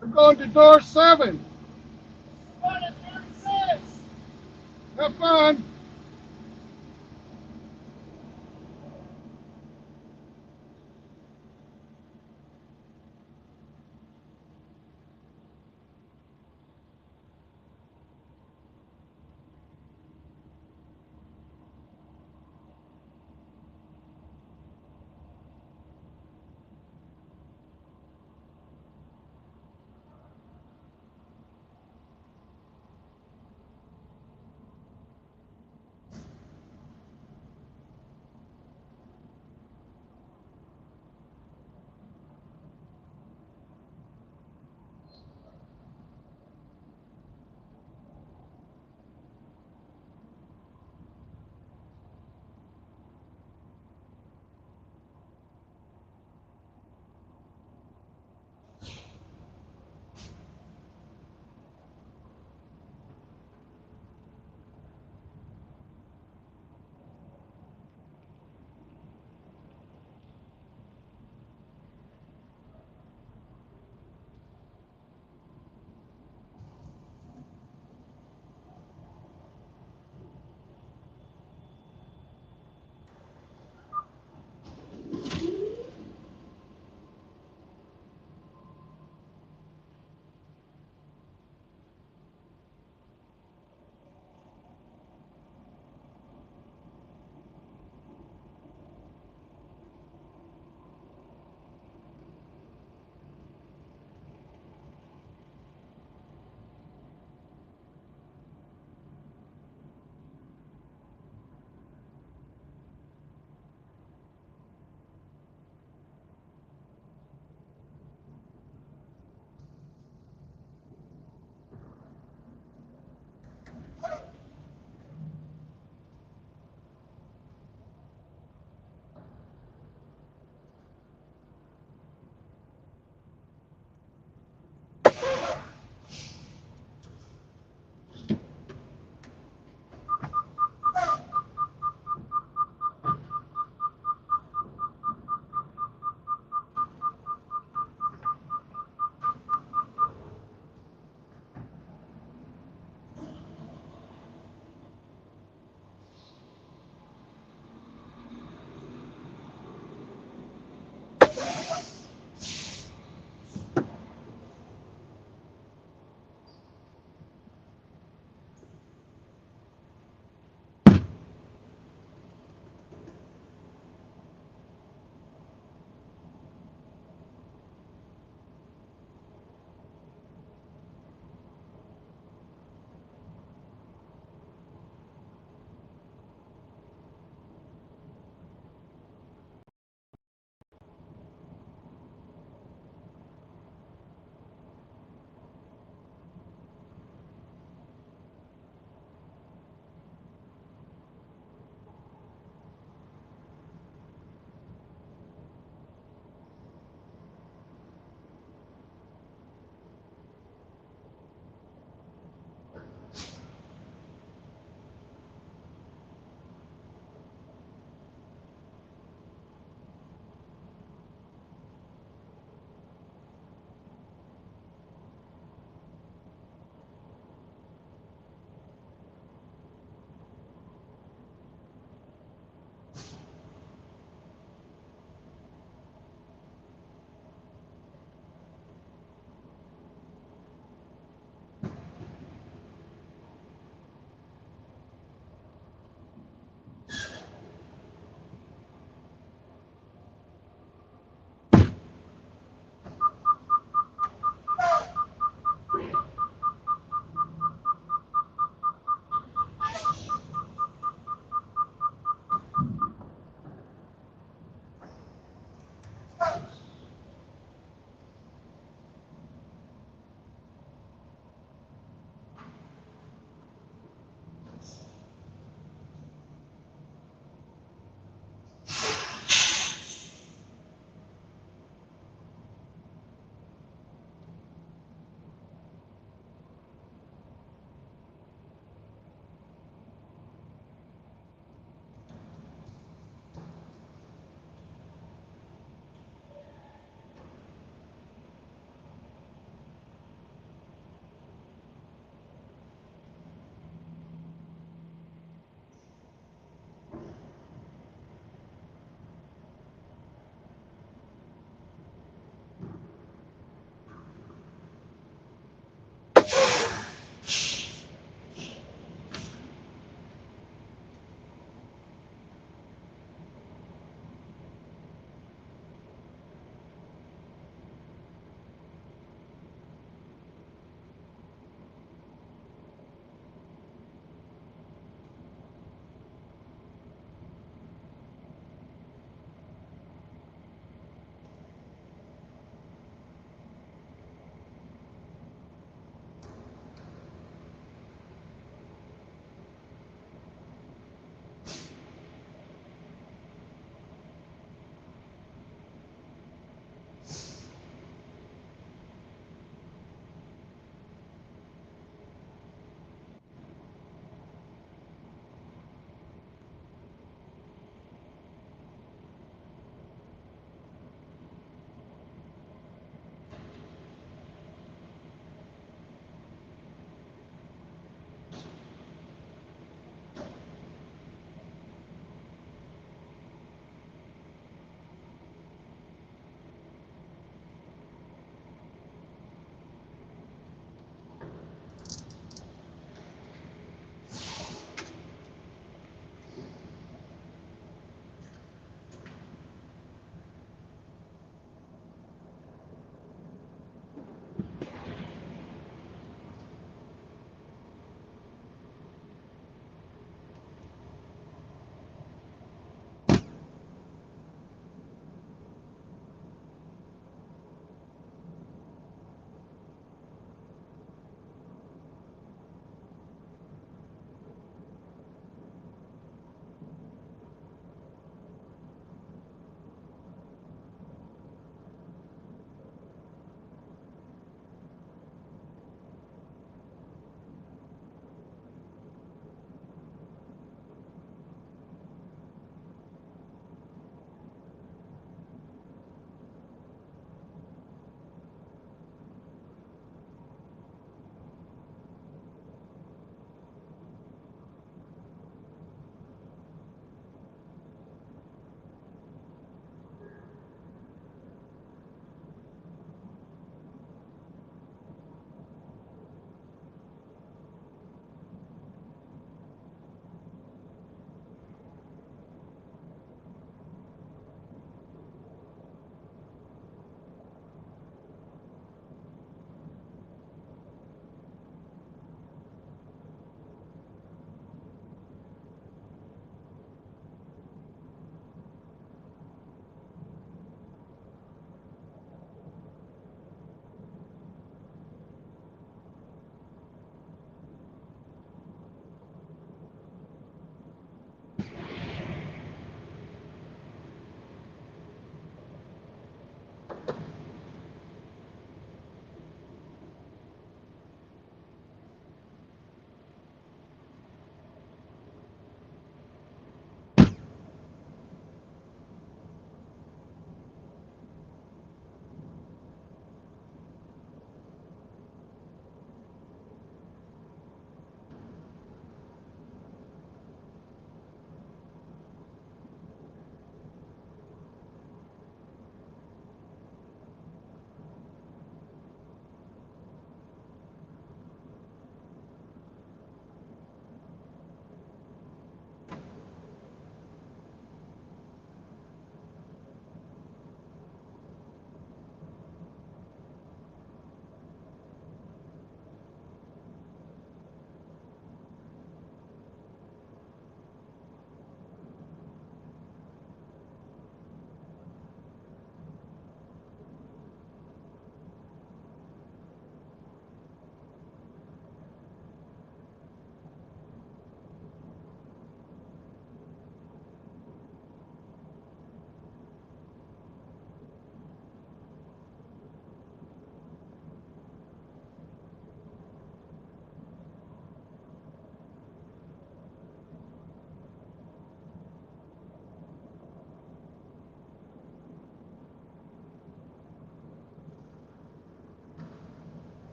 We're going to door 7. Have fun.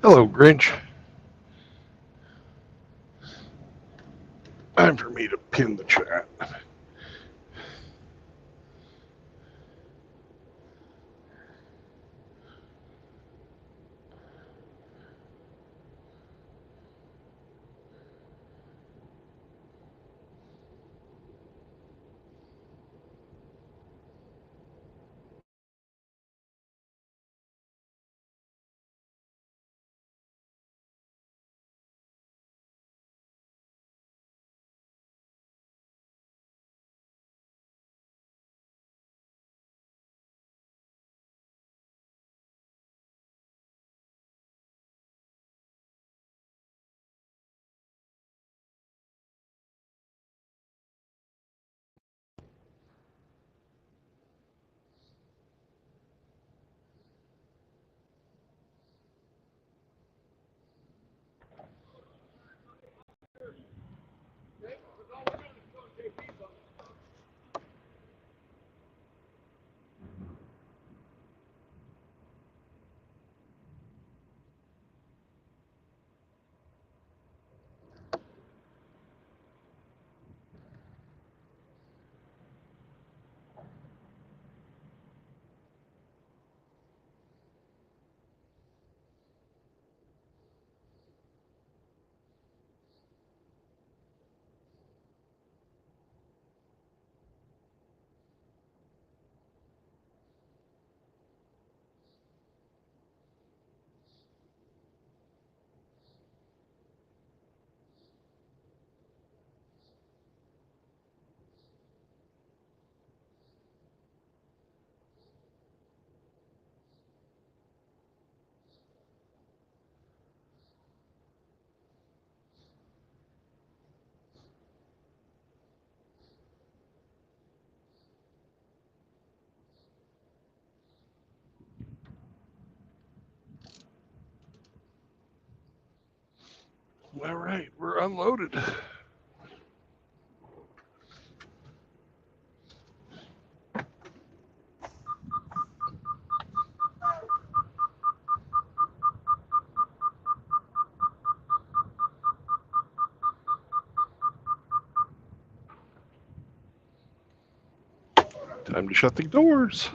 Hello, Grinch. Time for me to pin the chat. All right, we're unloaded. Time to shut the doors.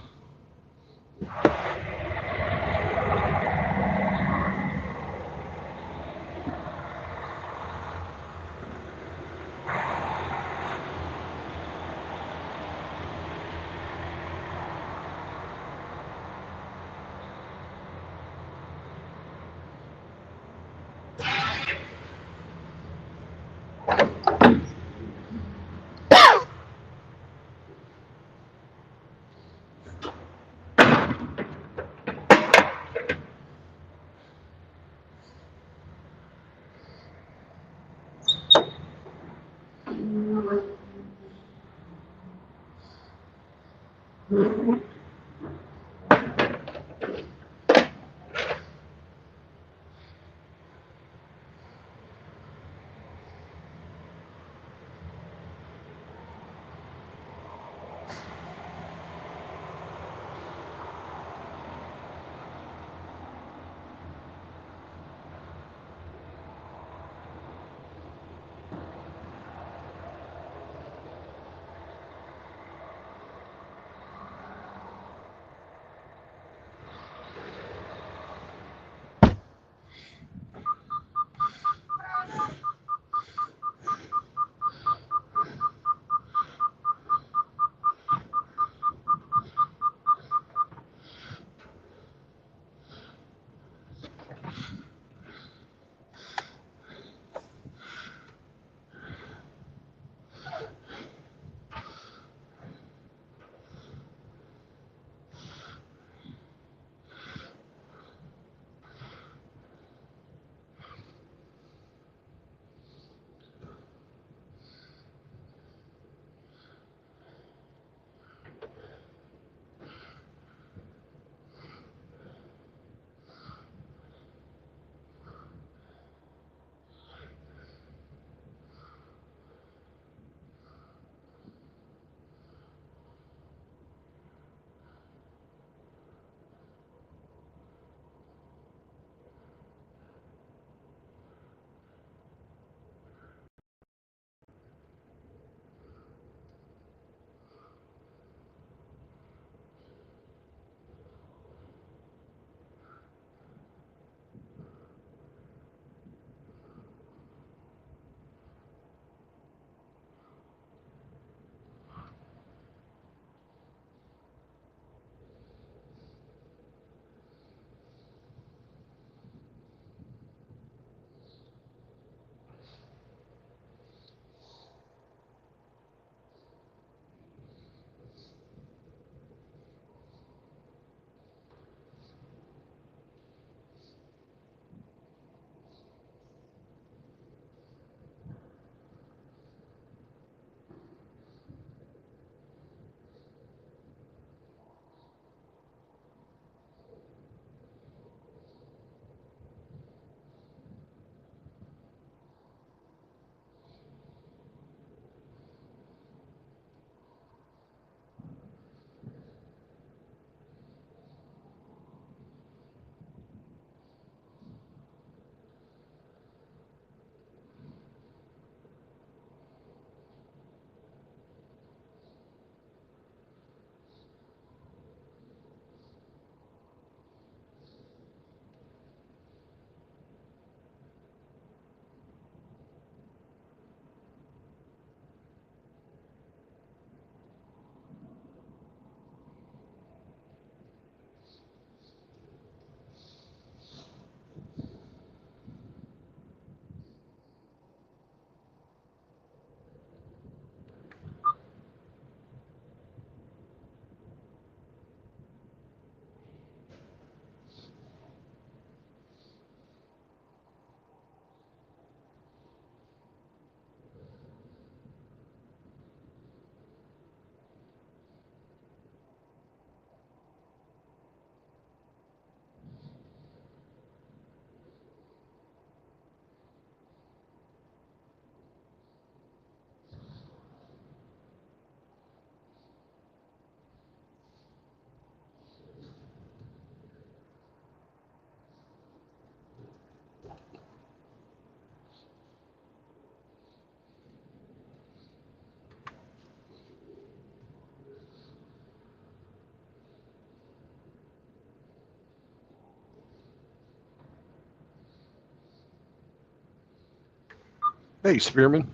Hey, Spearman.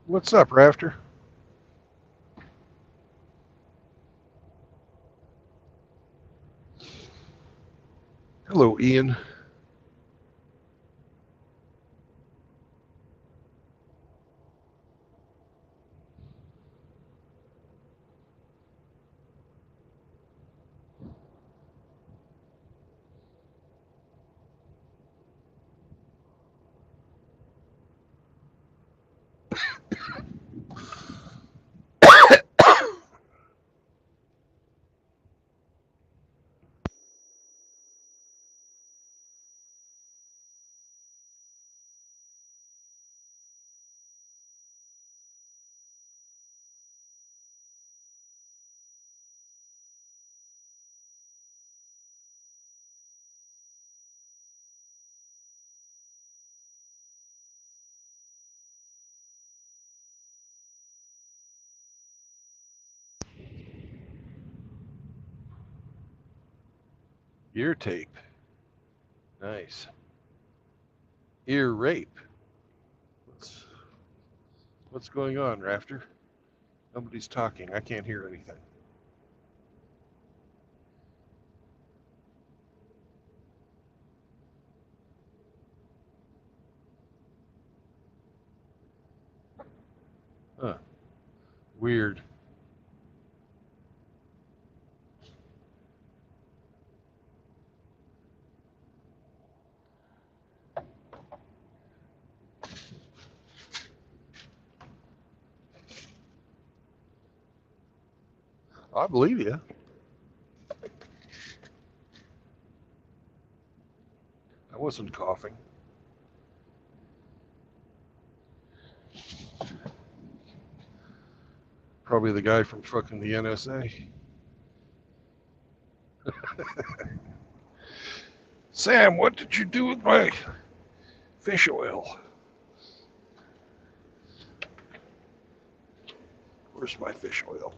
What's up, Rafter? Hello, Ian. Ear tape. Nice. Ear rape. What's going on, Rafter? Nobody's talking. I can't hear anything. Huh. Weird. I believe you. I wasn't coughing. Probably the guy from fucking the NSA. Sam, what did you do with my fish oil? Where's my fish oil?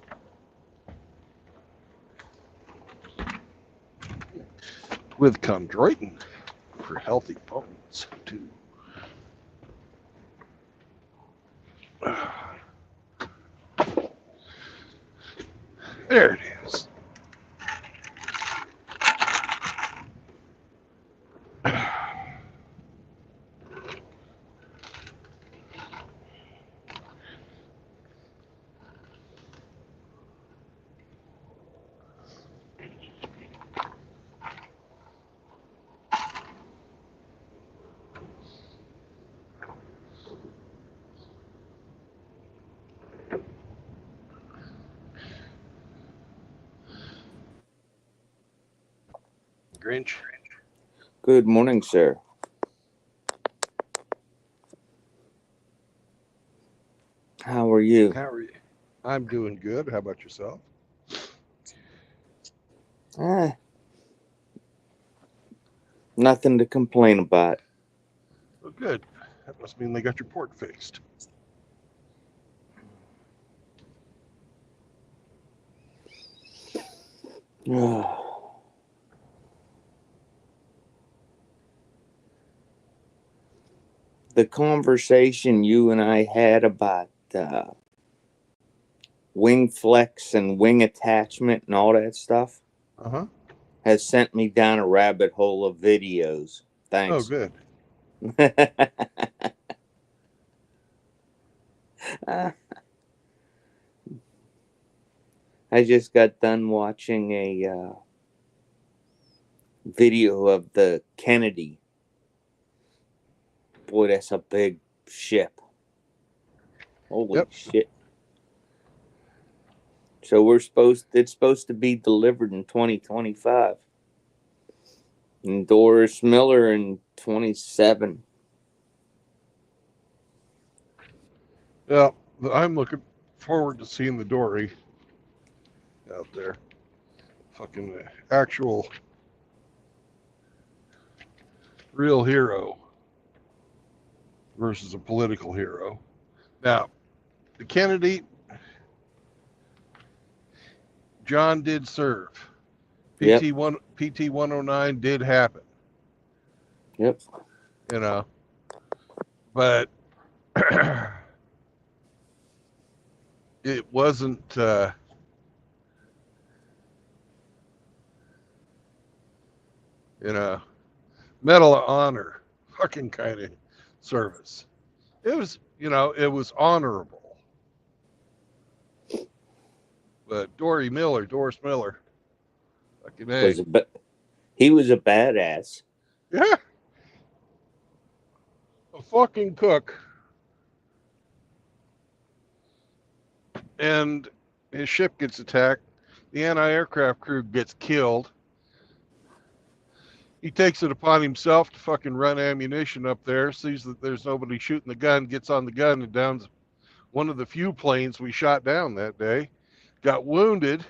With chondroitin for healthy bones, too. There it is. Grinch. Good morning, sir. How are you? How are you? I'm doing good. How about yourself? Ah, nothing to complain about. Oh, good. That must mean they got your port fixed. The conversation you and I had about wing flex and wing attachment and all that stuff Uh-huh. has sent me down a rabbit hole of videos. Oh, Thanks. good. I just got done watching a video of the Kennedy. Boy, that's a big ship. Holy Yep. shit. So it's supposed to be delivered in 2025. And Doris Miller in 27. Yeah, I'm looking forward to seeing the Dory out there. Fucking actual real hero versus a political hero. Now, the Kennedy, John did serve. Yep. PT 109 did happen, Yep. you know, but it wasn't, you know, Medal of Honor fucking kind of service. It was, it was honorable. But Doris Miller, fucking A. He was a badass. Yeah. A fucking cook. And his ship gets attacked. The anti-aircraft crew gets killed. He takes it upon himself to fucking run ammunition up there, sees that there's nobody shooting the gun, gets on the gun and downs one of the few planes we shot down that day. Got wounded,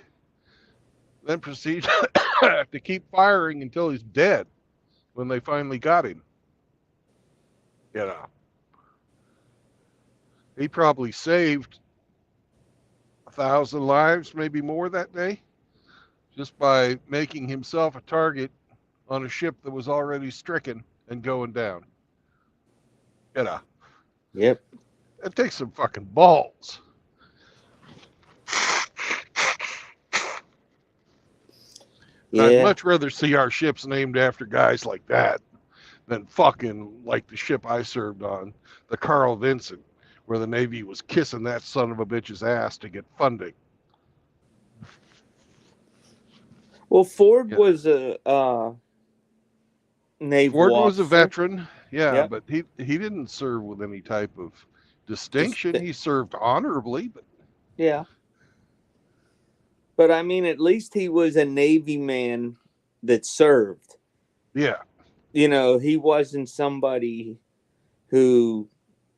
then proceeds to keep firing until he's dead when they finally got him. You know. He probably saved 1,000 lives, maybe more that day, just by making himself a target on a ship that was already stricken and going down. You know. Yep. It takes some fucking balls. Yeah. I'd much rather see our ships named after guys like that than fucking like the ship I served on, the Carl Vinson, where the Navy was kissing that son of a bitch's ass to get funding. Well, Ford was a naval Ford officer. was a veteran, yeah, Yep. but he didn't serve with any type of distinction. He served honorably, but yeah. But I mean, at least he was a Navy man that served. yeah. You know, he wasn't somebody who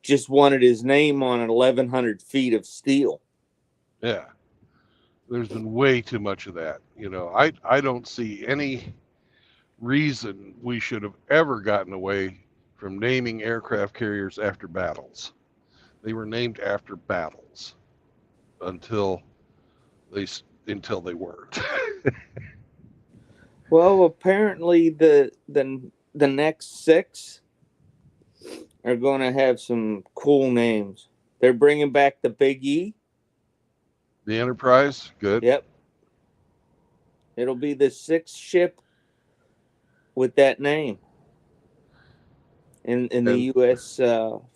just wanted his name on 1,100 feet of steel. Yeah. There's been way too much of that. I don't see any reason we should have ever gotten away from naming aircraft carriers after battles. They were named after battles until they weren't. Well, apparently the next 6 are going to have some cool names. They're bringing back the Big E. The Enterprise, good. Yep. It'll be the 6th ship with that name in the U.S.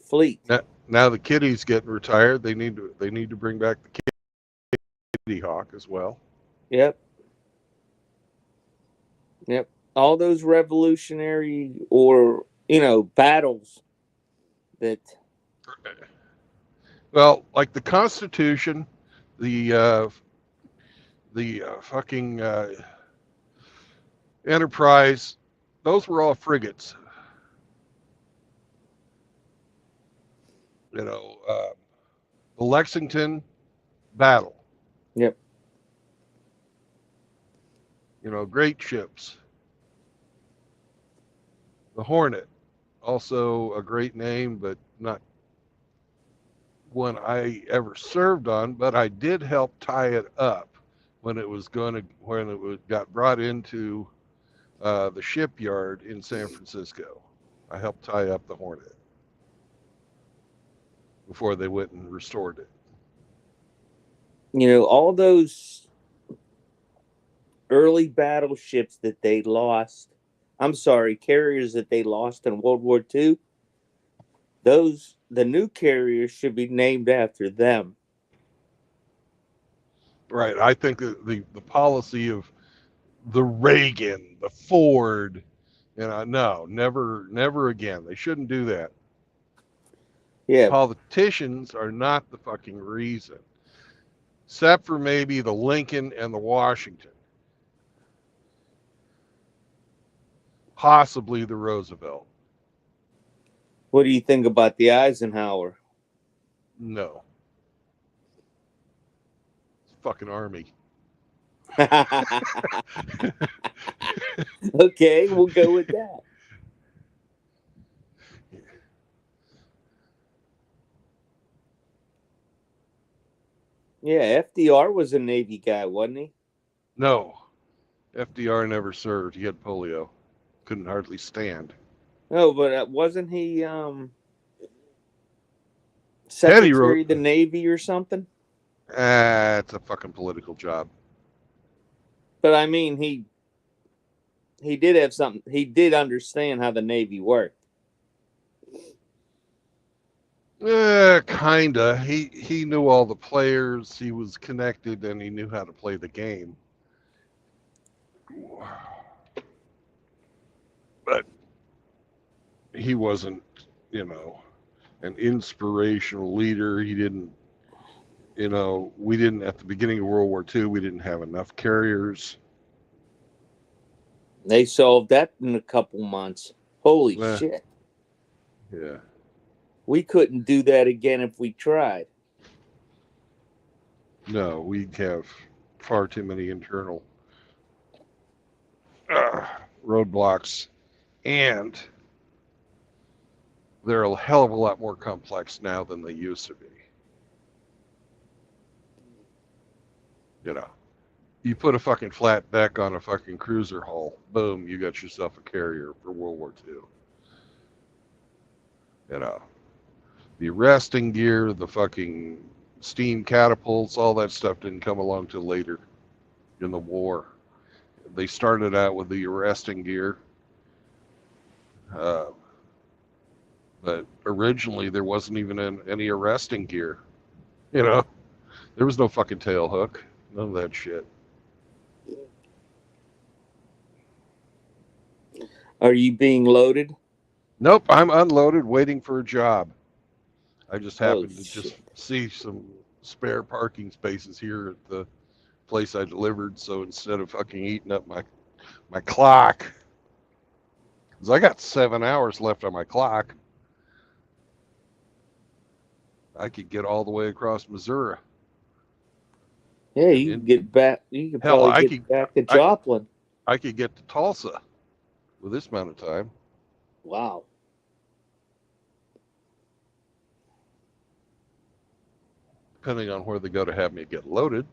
Fleet. Now the Kitty's getting retired. They need to bring back the Kitty Hawk as well. Yep. Yep. All those revolutionary or battles that. Well, like the Constitution, the fucking Enterprise, those were all frigates. The Lexington battle. Yep. Great ships. The Hornet, also a great name, but not one I ever served on, but I did help tie it up when it got brought into the shipyard in San Francisco. I helped tie up the Hornet before they went and restored it. You know, all those early battleships that they lost, I'm sorry, carriers that they lost in World War II, the new carriers should be named after them. Right. I think that the policy of the Reagan, the Ford, no, never again. They shouldn't do that. Yeah. Politicians are not the fucking reason, except for maybe the Lincoln and the Washington, possibly the Roosevelt. What do you think about the Eisenhower? No, it's fucking army. Okay, we'll go with that. Yeah, FDR was a Navy guy, wasn't he? No, FDR never served. He had polio, couldn't hardly stand. No, but wasn't he Teddy wrote, Secretary of the Navy or something? it's a fucking political job. But I mean, he did have something. He did understand how the Navy worked. Kinda. He knew all the players. He was connected, and he knew how to play the game. But he wasn't, an inspirational leader. He didn't, we didn't, at the beginning of World War II, we didn't have enough carriers. They solved that in a couple months. Holy shit. Yeah. We couldn't do that again if we tried. No, we have far too many internal roadblocks, and they're a hell of a lot more complex now than they used to be. You put a fucking flat deck on a fucking cruiser hull, boom, you got yourself a carrier for World War II. The arresting gear, the fucking steam catapults, all that stuff didn't come along till later in the war. They started out with the arresting gear, but originally there wasn't even any arresting gear. There was no fucking tail hook, none of that shit. Are you being loaded? Nope, I'm unloaded, waiting for a job. I just happened to shit. just see some spare parking spaces here at the place I delivered, so instead of fucking eating up my clock, because I got 7 hours left on my clock, I could get all the way across Missouri. Yeah, you can get back. You could Hell, probably get back to Joplin. I could get to Tulsa with this amount of time. Wow. Depending on where they go to have me get loaded.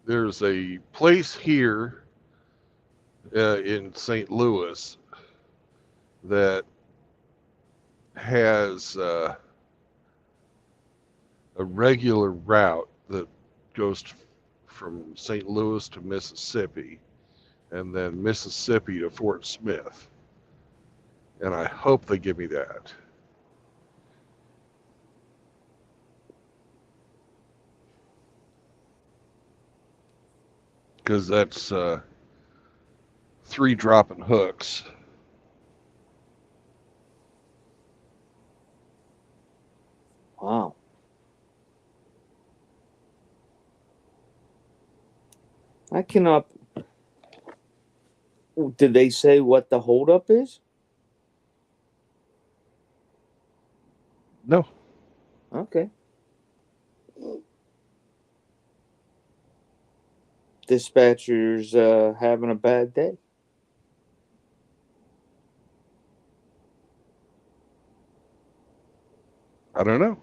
There's a place here in St. Louis that has a regular route that goes from St. Louis to Mississippi, and then Mississippi to Fort Smith. And I hope they give me that. Because that's 3 dropping hooks. Wow. I cannot. Did they say what the holdup is? No. Okay. Dispatcher's having a bad day. I don't know.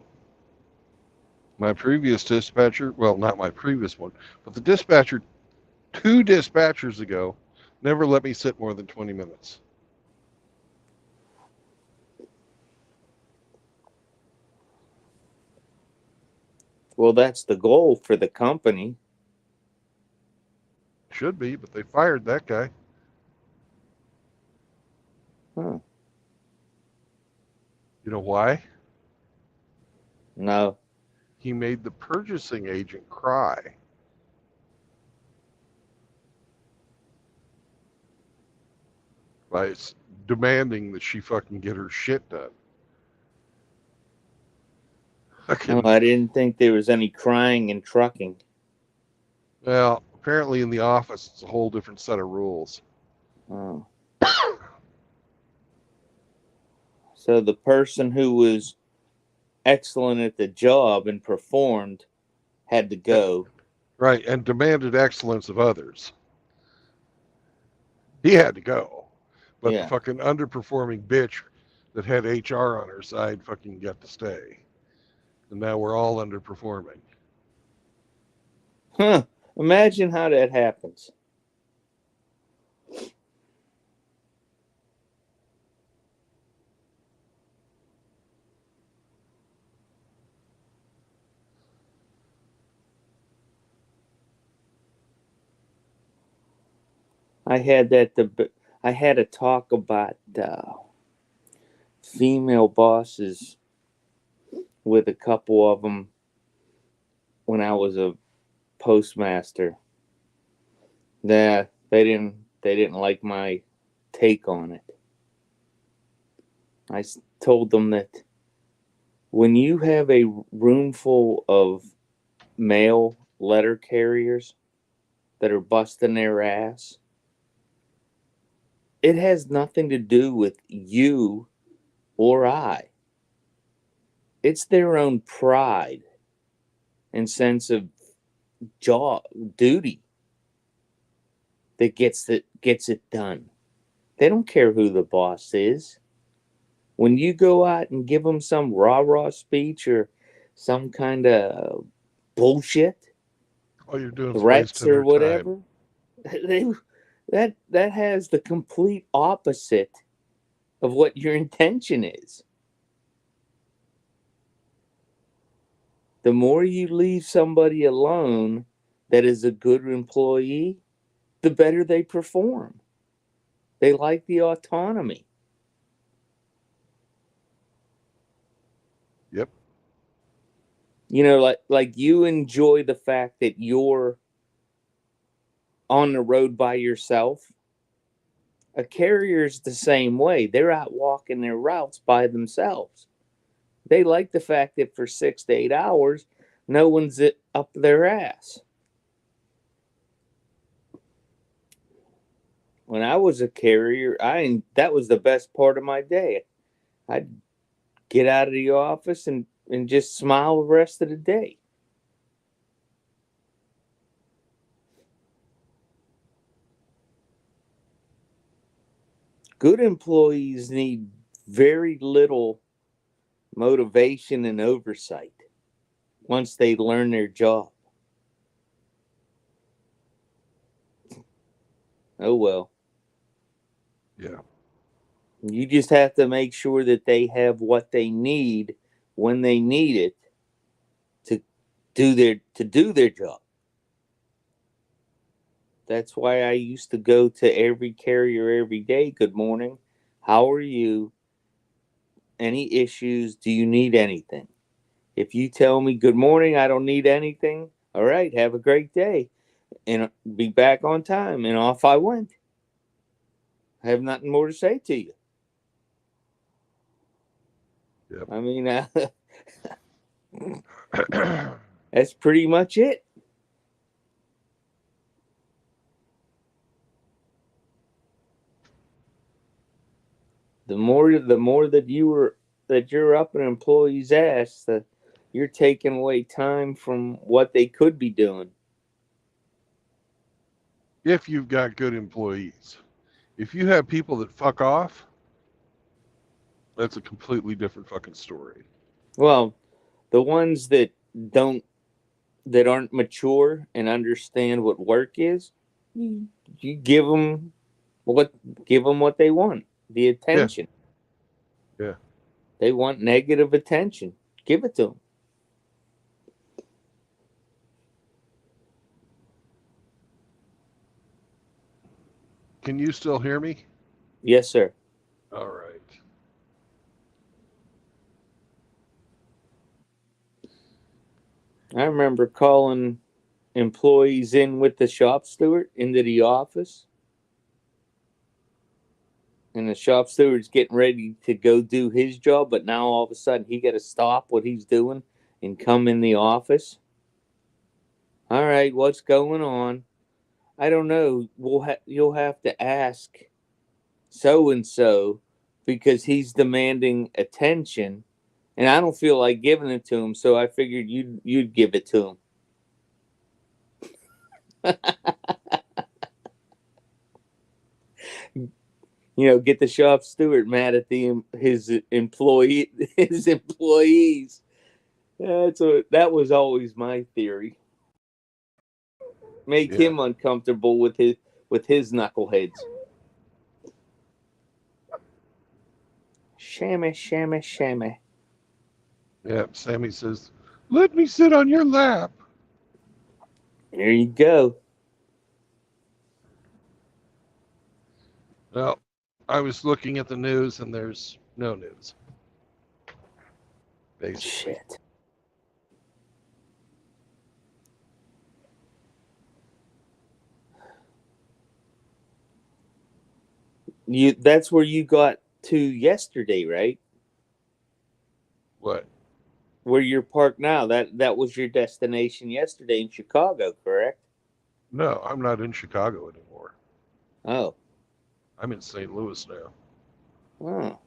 My previous dispatcher, well, not my previous one, but the dispatcher 2 dispatchers ago never let me sit more than 20 minutes. Well, that's the goal for the company. Should be, but they fired that guy. Huh. You know why? No. He made the purchasing agent cry. By demanding that she fucking get her shit done. Oh, I didn't think there was any crying in trucking. Well, apparently in the office it's a whole different set of rules. Oh. So the person who was excellent at the job and performed had to go. Right, and demanded excellence of others. He had to go. But Yeah. the fucking underperforming bitch that had HR on her side fucking got to stay. And now we're all underperforming. Huh. Imagine how that happens. I had a talk about female bosses with a couple of them when I was a postmaster. They didn't like my take on it. I told them that when you have a room full of male letter carriers that are busting their ass, it has nothing to do with you or I. It's their own pride and sense of duty that gets it done. They don't care who the boss is. When you go out and give them some rah-rah speech or some kind of bullshit, All you're doing is threats wasting or their whatever, time. that has the complete opposite of what your intention is. The more you leave somebody alone that is a good employee, the better they perform. They like the autonomy. Yep. You know, like you enjoy the fact that you're on the road by yourself. A carrier's the same way. They're out walking their routes by themselves. They like the fact that for 6 to 8 hours, no one's up their ass. When I was a carrier, that was the best part of my day. I'd get out of the office and just smile the rest of the day. Good employees need very little motivation and oversight once they learn their job. Oh well. Yeah. You just have to make sure that they have what they need when they need it to do their job. That's why I used to go to every carrier every day. Good morning. How are you? Any issues? Do you need anything? If you tell me good morning, I don't need anything. All right, have a great day. And be back on time. And off I went. I have nothing more to say to you. Yep. I mean, that's pretty much it. The more that you're up an employee's ass, that you're taking away time from what they could be doing. If you've got good employees. If you have people that fuck off, that's a completely different fucking story. Well, the ones that don't that aren't mature and understand what work is, you give them what they want, the Yeah. attention. Yeah. They want negative attention. Give it to them. Can you still hear me? Yes, sir. All right. I remember calling employees in with the shop steward into the office, and the shop steward's getting ready to go do his job, but now all of a sudden he got to stop what he's doing and come in the office. All right, what's going on? I don't know. You'll have to ask so and so because he's demanding attention, and I don't feel like giving it to him, so I figured you'd give it to him. Get the shop steward mad at his employees. That was always my theory. Make Yeah. him uncomfortable with his knuckleheads. Shammy, shammy, shammy. Yeah. Sammy says, "Let me sit on your lap." There you go. Well, I was looking at the news, and there's no news. Basically. Shit. That's where you got to yesterday, right? What? Where you're parked now. That was your destination yesterday in Chicago, correct? No, I'm not in Chicago anymore. Oh. I'm in St. Louis now. Oh.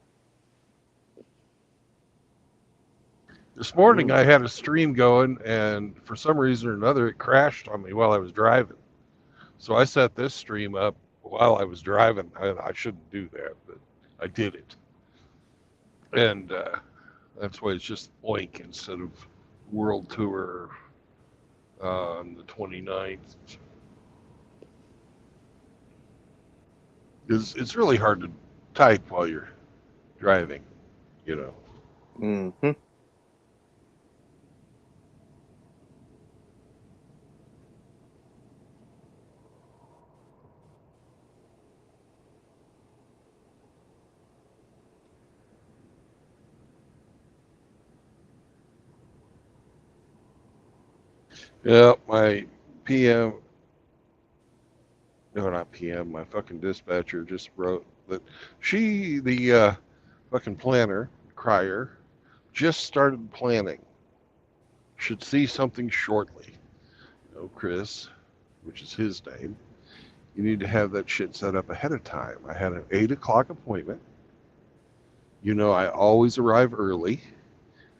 This morning I had a stream going, and for some reason or another, it crashed on me while I was driving. So I set this stream up while I was driving. I shouldn't do that, but I did it. And that's why it's just Oink instead of World Tour on the 29th. It's really hard to type while you're driving, you know. Mm-hmm. Yeah, my PM, no, not PM, my fucking dispatcher just wrote that the fucking planner, Crier, just started planning. Should see something shortly. Chris, which is his name, you need to have that shit set up ahead of time. I had an 8 o'clock appointment. I always arrive early,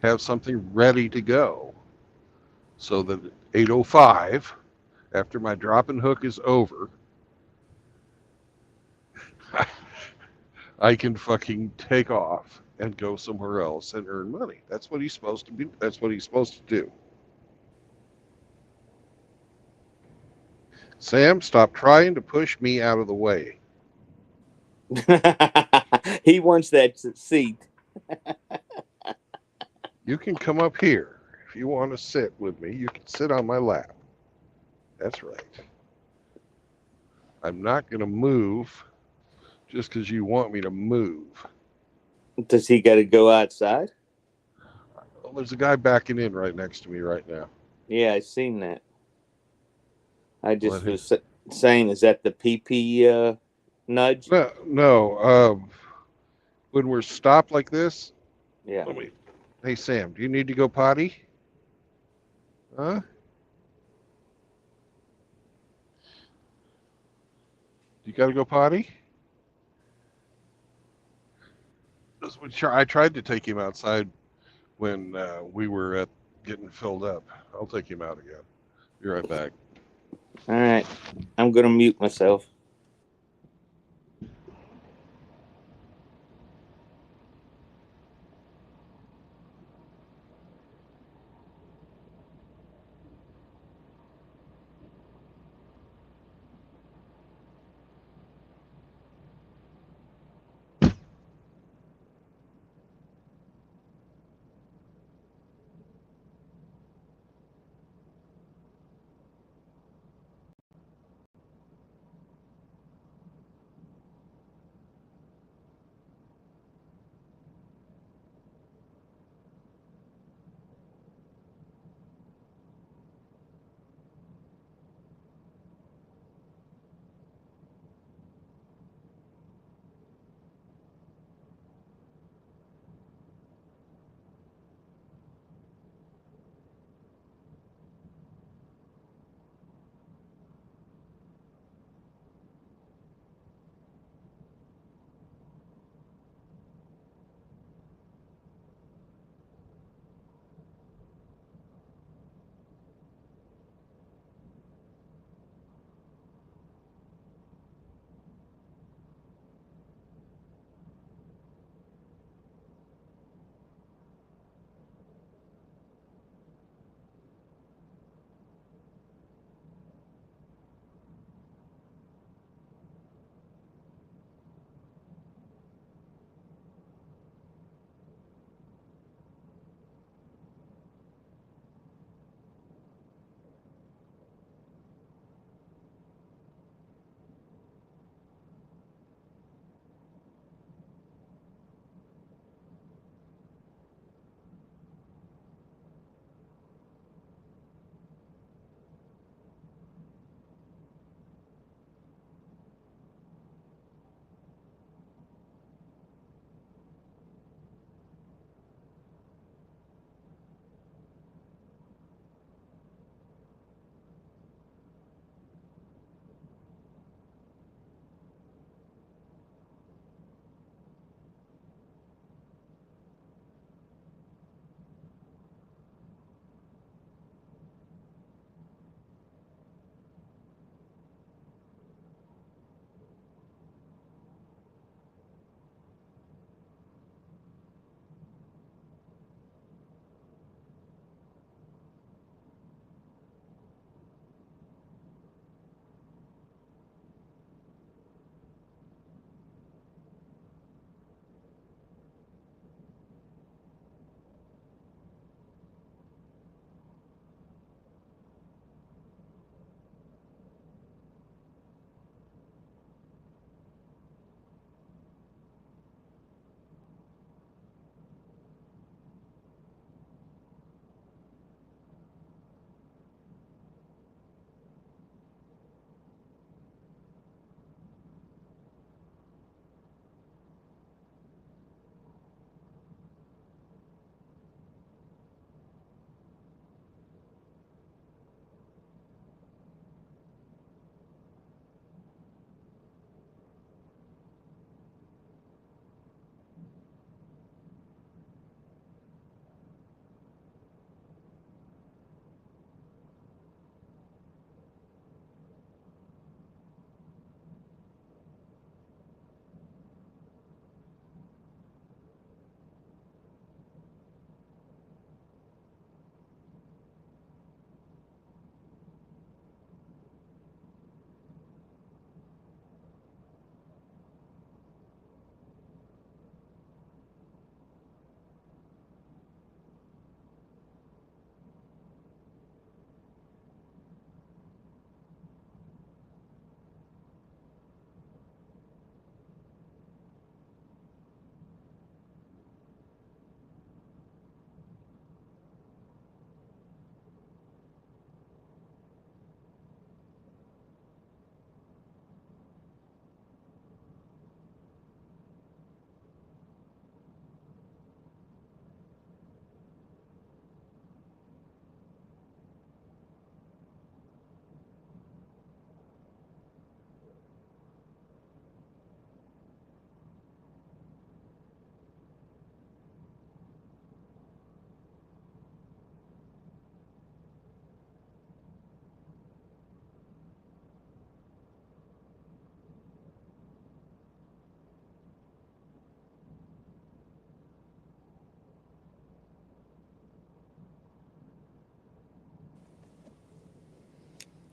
have something ready to go. So that at 8:05, after my drop and hook is over, I can fucking take off and go somewhere else and earn money. That's what he's supposed to be. That's what he's supposed to do. Sam, stop trying to push me out of the way. He wants that seat. You can come up here. If you want to sit with me, you can sit on my lap. That's right. I'm not going to move just because you want me to move. Does he got to go outside? Well, there's a guy backing in right next to me right now. Yeah, I seen that. I just Let was saying, is that the PP nudge? No. When we're stopped like this, Yeah. Hey, Sam, do you need to go potty? Huh? You got to go potty? I tried to take him outside when we were getting filled up. I'll take him out again. Be right back. All right. I'm going to mute myself.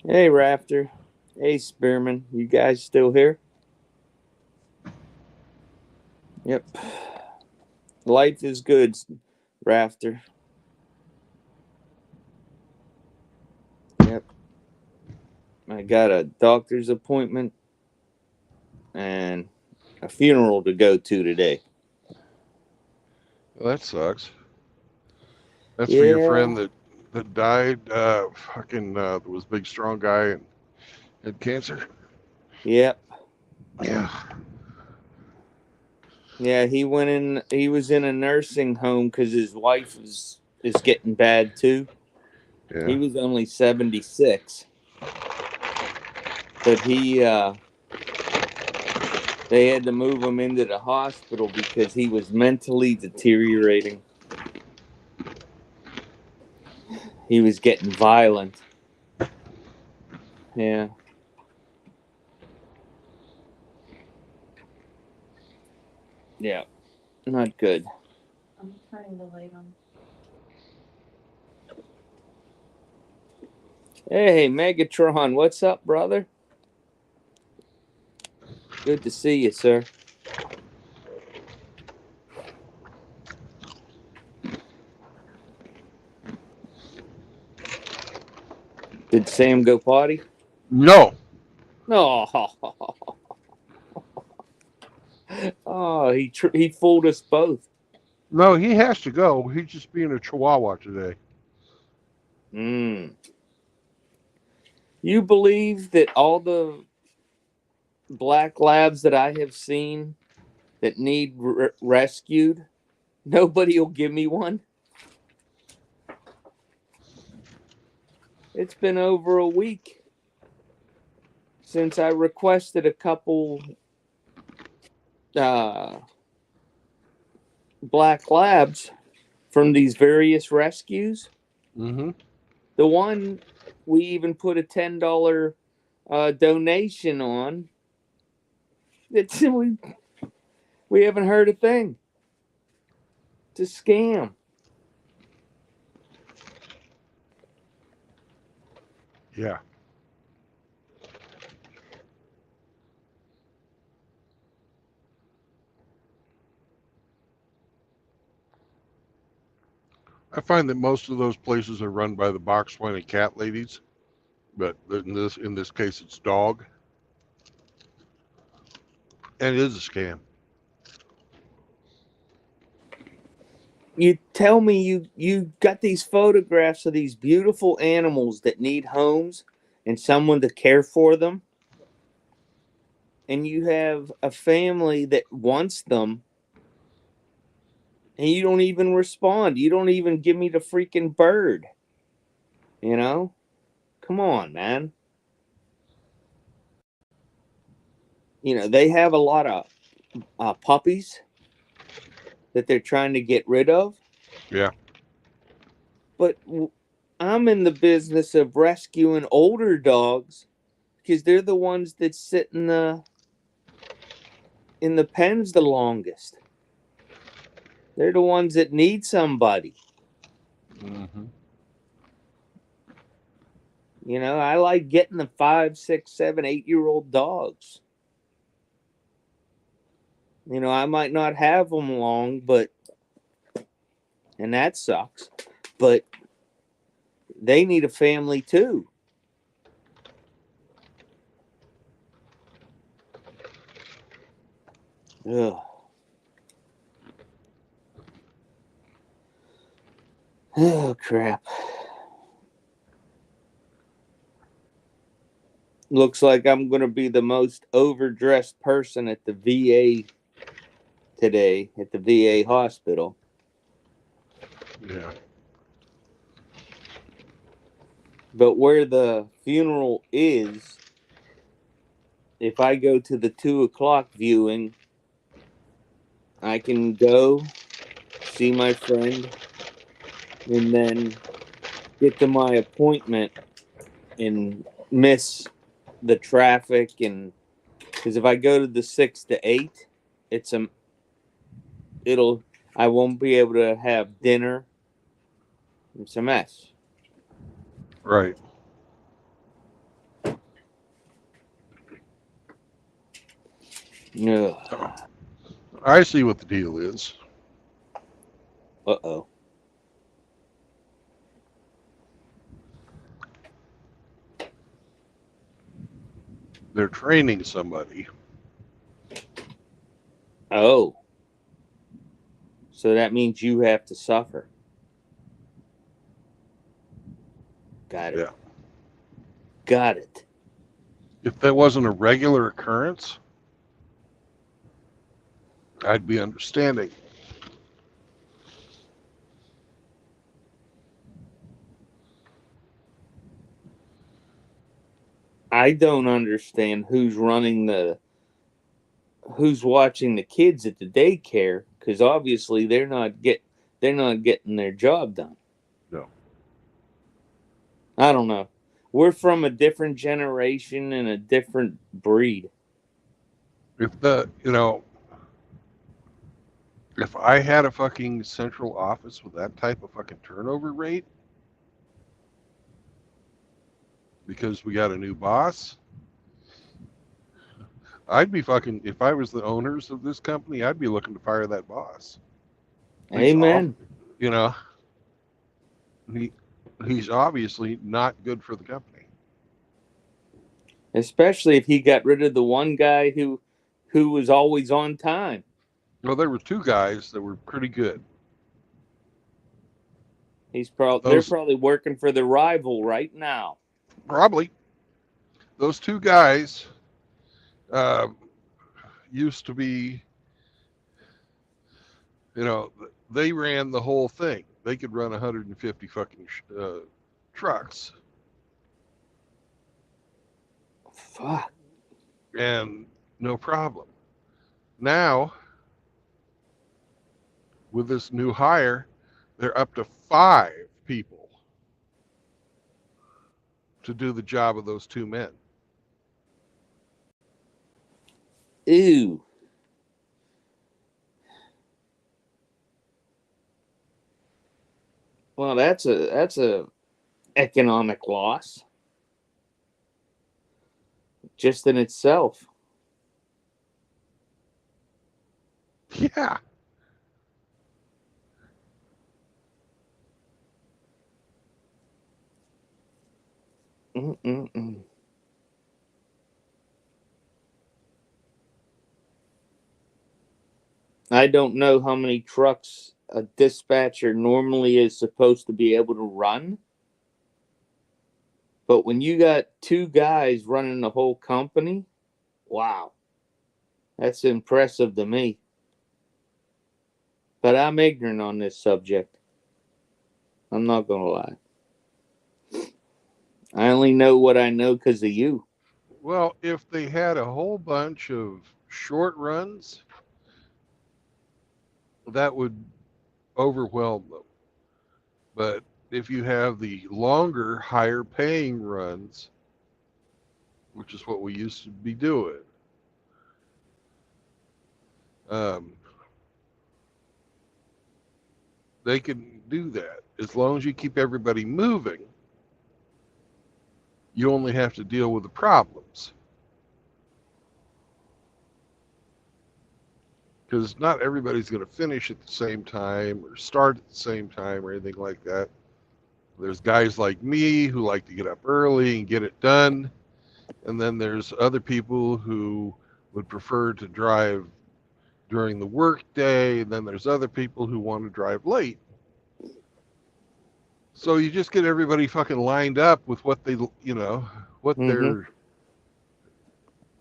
Hey, Rafter. Hey, Spearman. You guys still here? Yep. Life is good, Rafter. Yep. I got a doctor's appointment and a funeral to go to today. Well, that sucks. That's for your Yeah. friend that died. Was a big strong guy and had cancer. Yep. Yeah. Yeah, he went in. He was in a nursing home because his wife is getting bad too. Yeah. He was only 76, but they had to move him into the hospital because he was mentally deteriorating. He was getting violent. Yeah. Yeah. Not good. I'm turning the light on. Hey, Megatron, what's up, brother? Good to see you, sir. Did Sam go potty? No. No. Oh, he fooled us both. No, he has to go. He's just being a chihuahua today. You believe that all the black labs that I have seen that need rescued, nobody will give me one? It's been over a week since I requested a couple black labs from these various rescues. Mm-hmm. The one we even put a $10 donation on. It's, we haven't heard a thing. It's a scam. Yeah. I find that most of those places are run by the box wine and cat ladies, but in this case, it's dog, and it is a scam. You tell me you got these photographs of these beautiful animals that need homes and someone to care for them, and you have a family that wants them, and you don't even respond. You don't even give me the freaking bird. You know? Come on, man. You know, they have a lot of puppies that they're trying to get rid of. Yeah. But I'm in the business of rescuing older dogs because they're the ones that sit in the pens the longest. They're the ones that need somebody. Mm-hmm. You know, I like getting the 5, 6, 7, 8-year-old dogs. You know, I might not have them long, and that sucks. But they need a family too. Ugh. Oh, crap. Looks like I'm going to be the most overdressed person at the VA today, at the VA hospital. Yeah. But where the funeral is, if I go to the 2:00 viewing, I can go see my friend and then get to my appointment and miss the traffic. And because if I go to the 6 to 8, it's it'll I won't be able to have dinner. It's a mess. Right. Ugh. Oh, I see what the deal is. Uh-oh. They're training somebody. Oh. So that means you have to suffer. Got it. Yeah. Got it. If that wasn't a regular occurrence, I'd be understanding. I don't understand who's watching the kids at the daycare, because obviously they're not getting their job done. No. I don't know. We're from a different generation and a different breed. If if I had a fucking central office with that type of fucking turnover rate, because we got a new boss, I'd be fucking, if I was the owners of this company, I'd be looking to fire that boss. Amen. You know, he's obviously not good for the company. Especially if he got rid of the one guy who was always on time. Well, there were two guys that were pretty good. They're probably working for the rival right now. Probably. Those two guys used to be, they ran the whole thing. They could run 150 fucking trucks. Fuck. And no problem. Now, with this new hire, they're up to 5 people to do the job of those 2 men. Ew. Well, that's a economic loss just in itself. Yeah. Mm-mm-mm. I don't know how many trucks a dispatcher normally is supposed to be able to run. But when you got 2 guys running the whole company, wow. That's impressive to me. But I'm ignorant on this subject. I'm not going to lie. I only know what I know because of you. Well, if they had a whole bunch of short runs, that would overwhelm them. But if you have the longer, higher paying runs, which is what we used to be doing, they can do that. As long as you keep everybody moving, you only have to deal with the problems. Because not everybody's going to finish at the same time or start at the same time or anything like that. There's guys like me who like to get up early and get it done. And then there's other people who would prefer to drive during the work day. And then there's other people who want to drive late. So you just get everybody fucking lined up with what they, what they're,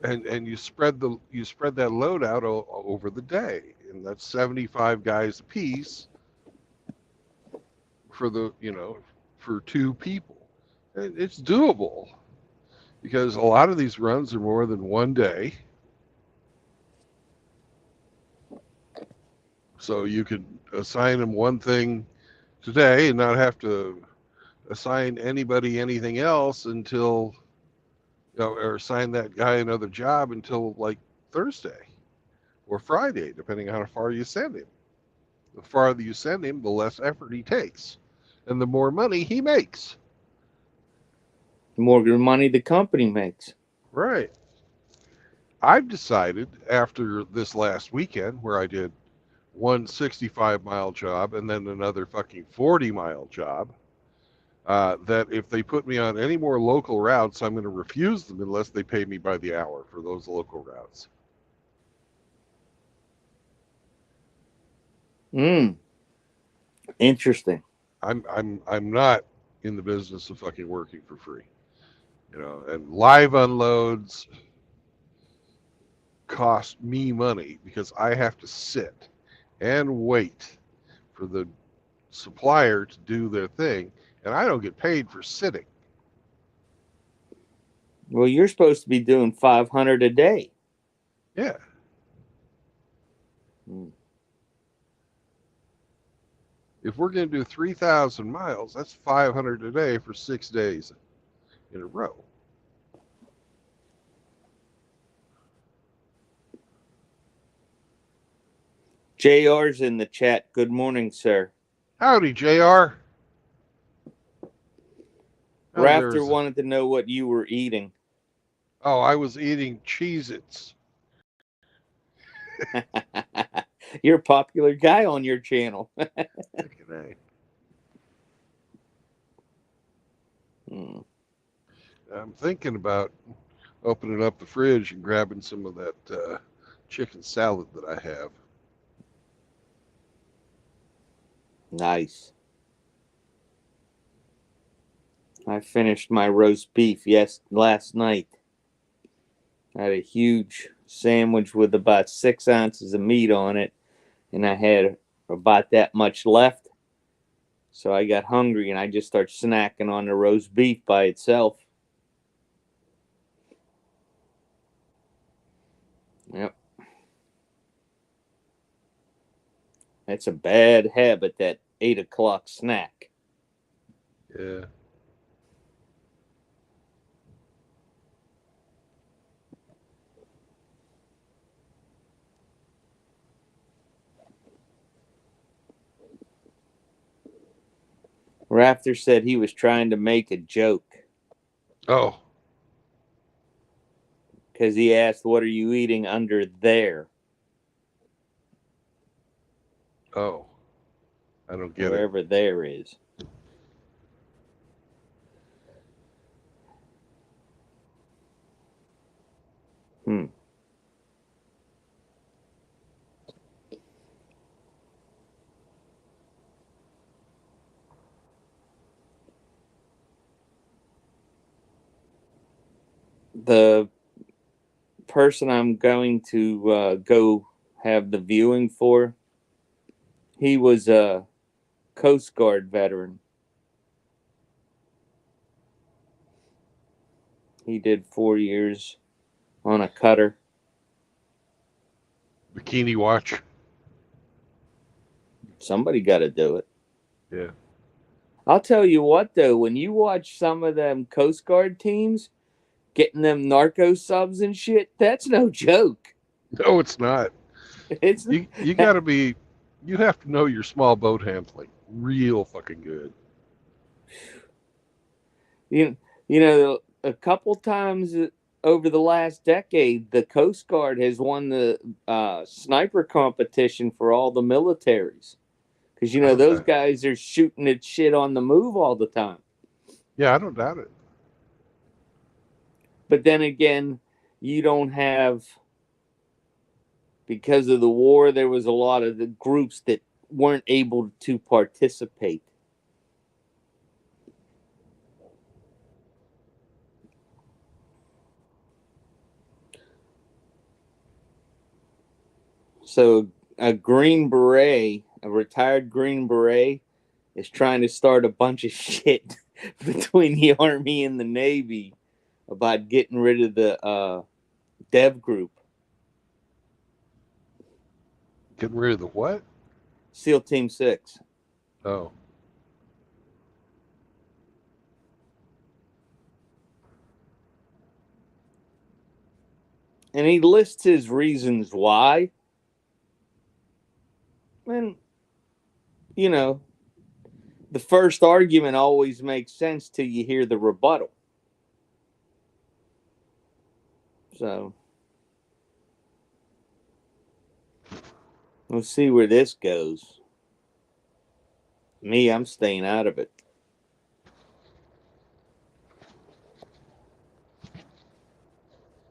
and you spread that load out over the day, and that's 75 guys apiece for for 2 people. And it's doable because a lot of these runs are more than one day. So you could assign them one thing today and not have to assign anybody anything else until, or assign that guy another job until like Thursday or Friday, depending on how far you send him. The farther you send him, the less effort he takes, and the more money he makes. The more money the company makes. Right. I've decided after this last weekend where I did one 65-mile job and then another fucking 40-mile job, that if they put me on any more local routes, I'm going to refuse them unless they pay me by the hour for those local routes. Interesting. I'm not in the business of fucking working for free. You know, and live unloads cost me money because I have to sit and wait for the supplier to do their thing, and I don't get paid for sitting. Well, you're supposed to be doing 500 a day. Yeah. If we're going to do 3,000 miles, that's 500 a day for 6 days in a row. JR's in the chat. Good morning, sir. Howdy, JR. Rafter wanted to know what you were eating. Oh, I was eating Cheez-Its. You're a popular guy on your channel. I'm thinking about opening up the fridge and grabbing some of that chicken salad that I have. Nice. I finished my roast beef last night. I had a huge sandwich with about 6 ounces of meat on it, and I had about that much left. So I got hungry, and I just started snacking on the roast beef by itself. Yep. That's a bad habit, that 8 o'clock snack. Yeah. Rafter said he was trying to make a joke. Oh. Because he asked, what are you eating under there? Oh. I don't get Wherever it. there is. The person I'm going to go have the viewing for, he was a Coast Guard veteran. He did 4 years on a cutter. Bikini watch. Somebody got to do it. Yeah. I'll tell you what, though, when you watch some of them Coast Guard teams getting them narco subs and shit, that's no joke. No, it's not. It's you got to be. You have to know your small boat handling real fucking good. You know, a couple times over the last decade, the Coast Guard has won the sniper competition for all the militaries. Because, those guys are shooting at shit on the move all the time. Yeah, I don't doubt it. But then again, you don't have, because of the war, there was a lot of the groups that weren't able to participate. So a Green Beret, a retired Green Beret, is trying to start a bunch of shit between the Army and the Navy about getting rid of the dev group. Getting rid of the what? SEAL Team 6. Oh. And he lists his reasons why. And, the first argument always makes sense till you hear the rebuttal. So, We'll see where this goes. Me, I'm staying out of it.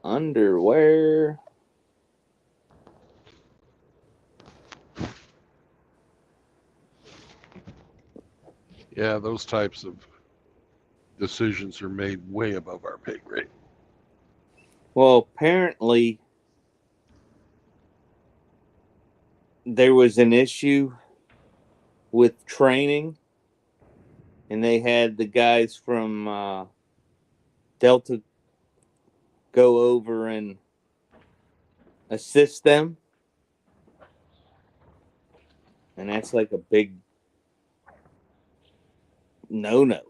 Underwear. Yeah, those types of decisions are made way above our pay grade. Well, apparently there was an issue with training, and they had the guys from Delta go over and assist them. And that's like a big no.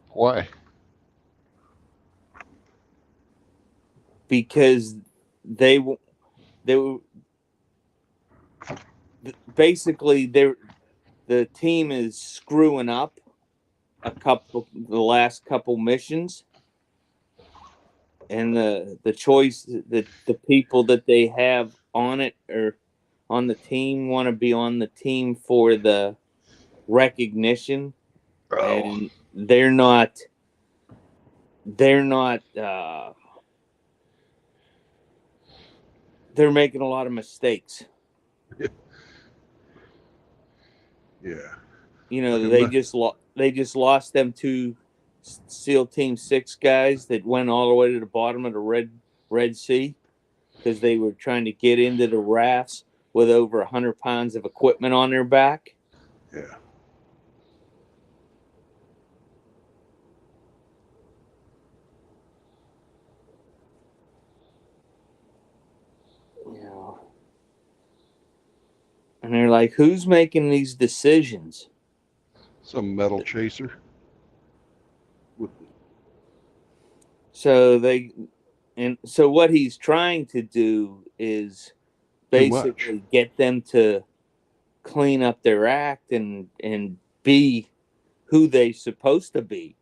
Why? Because they were basically the team is screwing up the last couple missions, and the choice that the people that they have on it or on the team want to be on the team for the recognition, and they're not they're making a lot of mistakes. Yeah. You know, Like they just lost them two SEAL Team 6 guys that went all the way to the bottom of the Red Sea because they were trying to get into the rafts with over 100 pounds of equipment on their back. Yeah. Yeah. And they're like, who's making these decisions? Some metal chaser. So what he's trying to do is basically get them to clean up their act and be who they're supposed to be.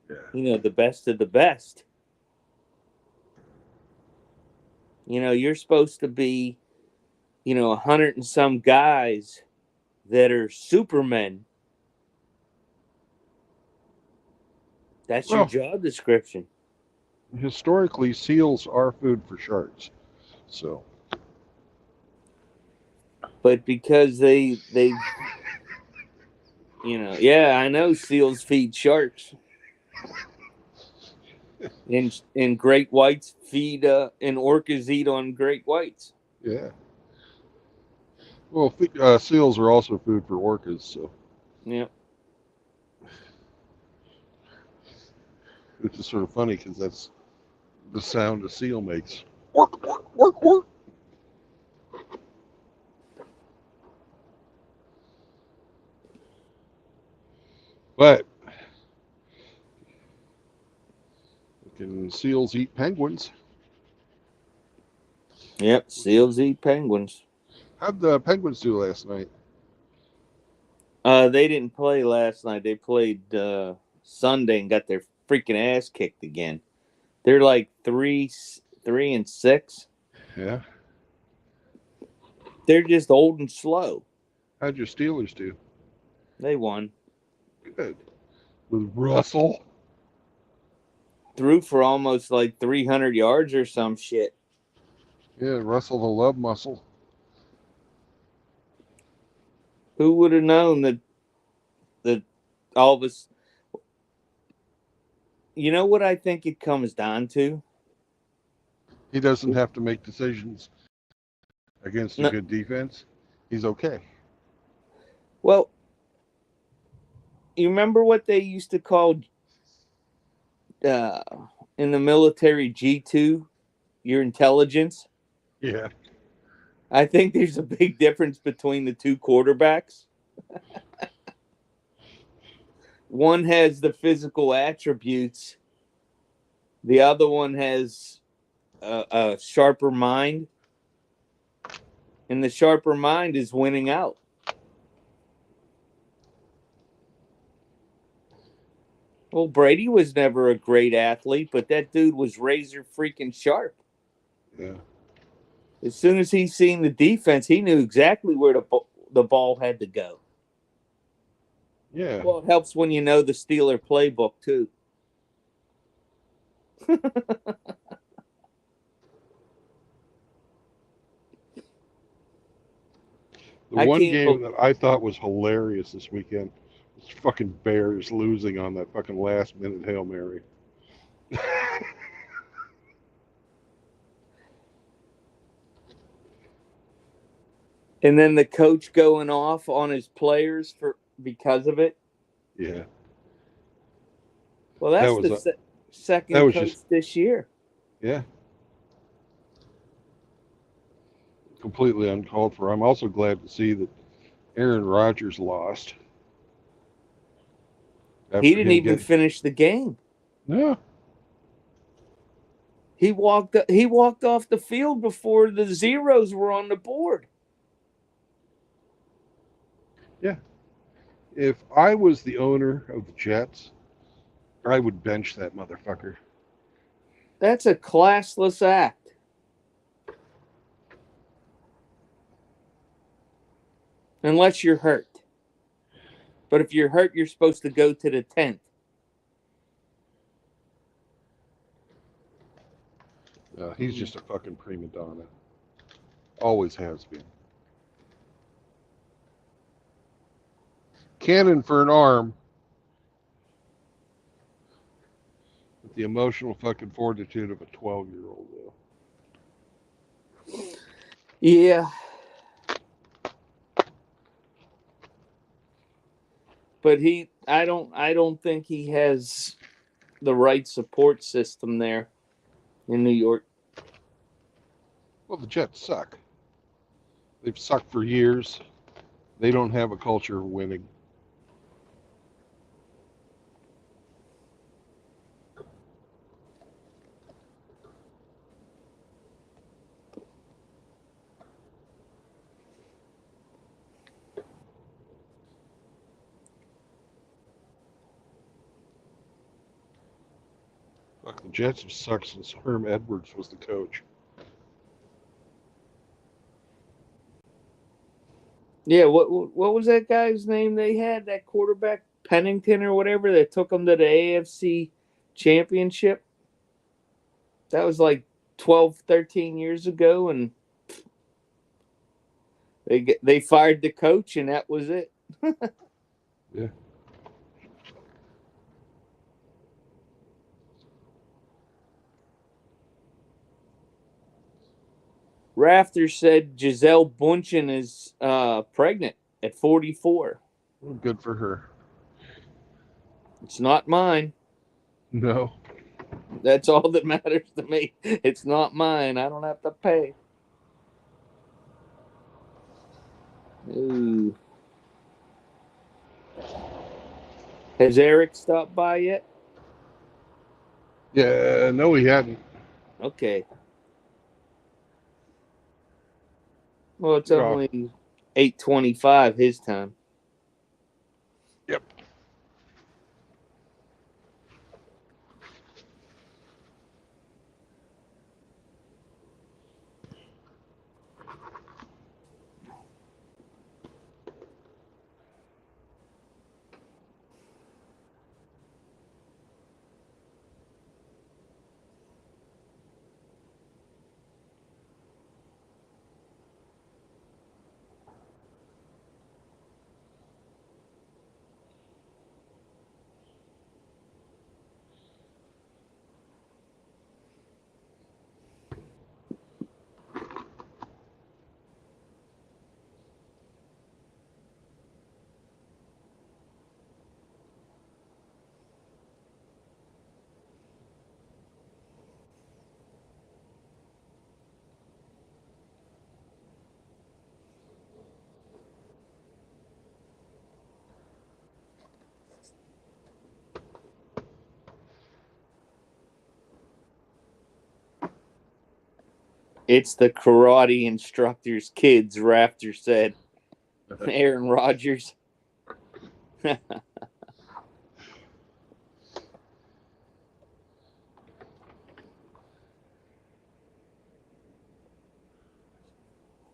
Yeah. You know, the best of the best. You know, you're supposed to be, 100 and some guys that are supermen. That's your job description. Historically, seals are food for sharks. So. But because they yeah, I know seals feed sharks. And great whites feed and orcas eat on great whites. Yeah. Well, seals are also food for orcas, so. Yeah. Which is sort of funny because that's the sound a seal makes. Work, work, work, work. But can seals eat penguins? Yep, seals eat penguins. How'd the penguins do last night? They didn't play last night. They played Sunday and got their freaking ass kicked again. They're like 3-6. Yeah. They're just old and slow. How'd your Steelers do? They won. Good. With Russell? Threw for almost like 300 yards or some shit. Yeah, Russell the love muscle. Who would have known that all of us? You know what I think it comes down to? He doesn't have to make decisions against a good defense. He's okay. Well, you remember what they used to call in the military G2, your intelligence? Yeah. I think there's a big difference between the two quarterbacks. One has the physical attributes. The other one has a sharper mind. And the sharper mind is winning out. Well, Brady was never a great athlete, but that dude was razor freaking sharp. Yeah. As soon as he seen the defense, he knew exactly where the ball had to go. Yeah. Well, it helps when you know the Steeler playbook too. The I one can't game that I thought was hilarious this weekend was fucking Bears losing on that fucking last minute Hail Mary. And then the coach going off on his players because of it. Yeah. Well, that's That was the a- second that was coach just- this year. Yeah. Completely uncalled for. I'm also glad to see that Aaron Rodgers lost. He didn't even finish the game. No. He walked off the field before the zeros were on the board. Yeah. If I was the owner of the Jets, I would bench that motherfucker. That's a classless act. Unless you're hurt. But if you're hurt, you're supposed to go to the tent. He's just a fucking prima donna. Always has been. Cannon for an arm. With the emotional fucking fortitude of a 12-year-old, though. Yeah. But I don't think he has the right support system there in New York. Well, the Jets suck. They've sucked for years. They don't have a culture of winning. Fuck, the Jets have sucked since Herm Edwards was the coach. Yeah, what was that guy's name they had? That quarterback, Pennington or whatever, that took them to the AFC Championship? That was like 12, 13 years ago, and they fired the coach, and that was it. Yeah. Rafter said Giselle Bundchen is pregnant at 44. Well, good for her. It's not mine. No. That's all that matters to me. It's not mine. I don't have to pay. Ooh. Has Eric stopped by yet? Yeah, no, he hadn't. Okay. Well, it's Yeah. only 8:25 his time. Yep. It's the karate instructor's kids, Rafter said. Aaron Rodgers.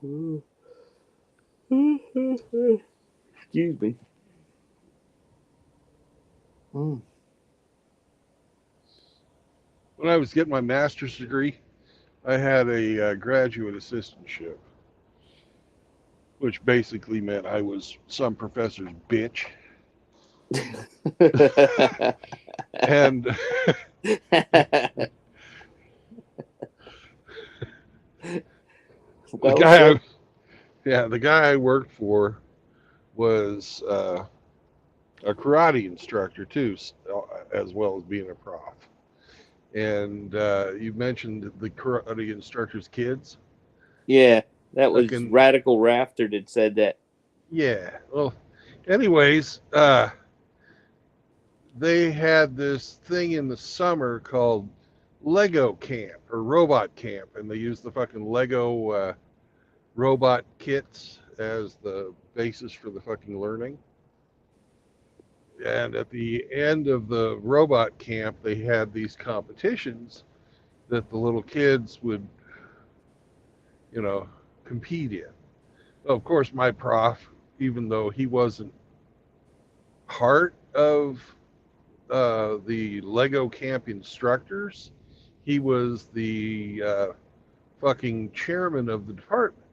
Excuse me. When I was getting my master's degree, I had a graduate assistantship, which basically meant I was some professor's bitch. And Well the guy, said. the guy I worked for was a karate instructor too, as well as being a prof. And you mentioned the karate instructor's kids. Yeah, that was Fucking Radical Rafter that said that. yeah. Well, anyways, they had this thing in the summer called Lego camp or robot camp, and they used the fucking Lego robot kits as the basis for the fucking learning. And at the end of the robot camp, they had these competitions that the little kids would, compete in. Well, of course, my prof, even though he wasn't part of the Lego camp instructors, he was the fucking chairman of the department,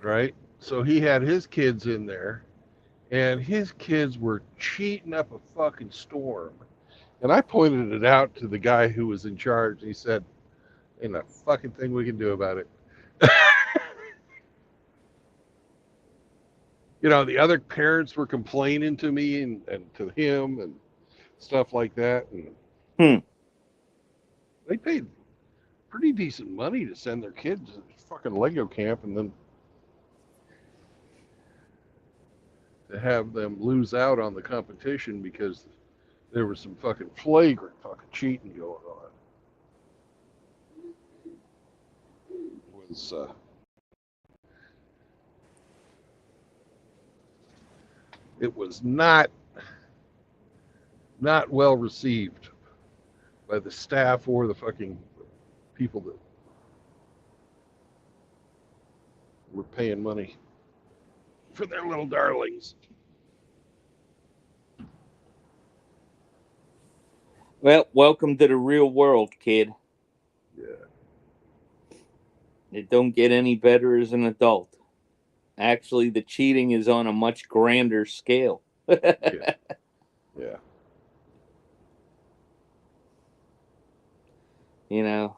right? So he had his kids in there, and his kids were cheating up a fucking storm. And I pointed it out to the guy who was in charge, and he said, "Ain't a fucking thing we can do about it." The other parents were complaining to me and to him and stuff like that. And they paid pretty decent money to send their kids to fucking Lego camp, and then to have them lose out on the competition because there was some fucking flagrant fucking cheating going on. It was not well received by the staff or the fucking people that were paying money for their little darlings. Well, welcome to the real world, kid. Yeah. It don't get any better as an adult. Actually, the cheating is on a much grander scale. Yeah. Yeah.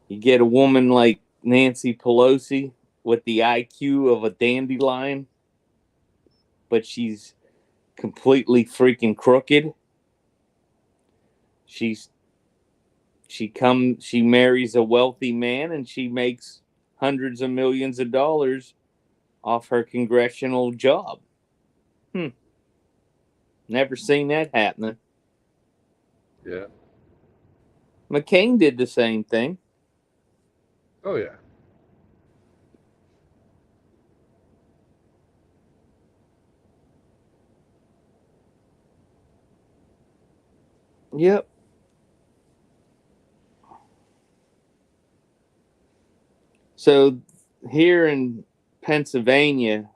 You get a woman like Nancy Pelosi with the IQ of a dandelion, but she's completely freaking crooked. She marries a wealthy man, and she makes hundreds of millions of dollars off her congressional job. Never seen that happening. Yeah. McCain did the same thing. Oh yeah. Yep. So here in Pennsylvania,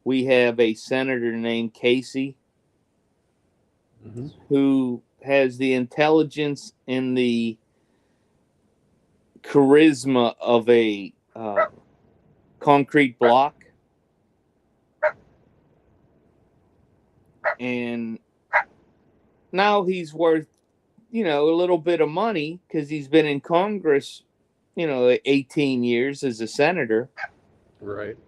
we have a senator named Casey who has the intelligence and the charisma of a concrete block. And now he's worth, a little bit of money because he's been in Congress, 18 years as a senator. Right.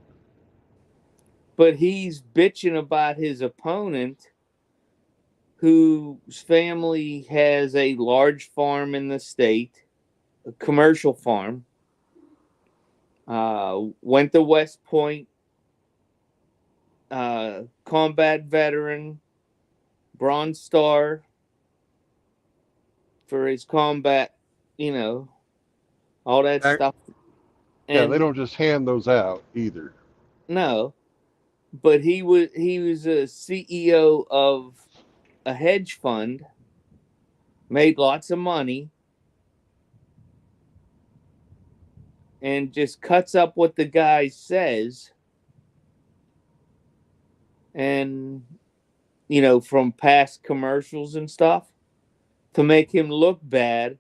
But he's bitching about his opponent, whose family has a large farm in the state, a commercial farm, went to West Point, combat veteran, Bronze Star for his combat, all that stuff. And they don't just hand those out either. No, but he was a CEO of a hedge fund, made lots of money, and just cuts up what the guy says, and from past commercials and stuff to make him look bad.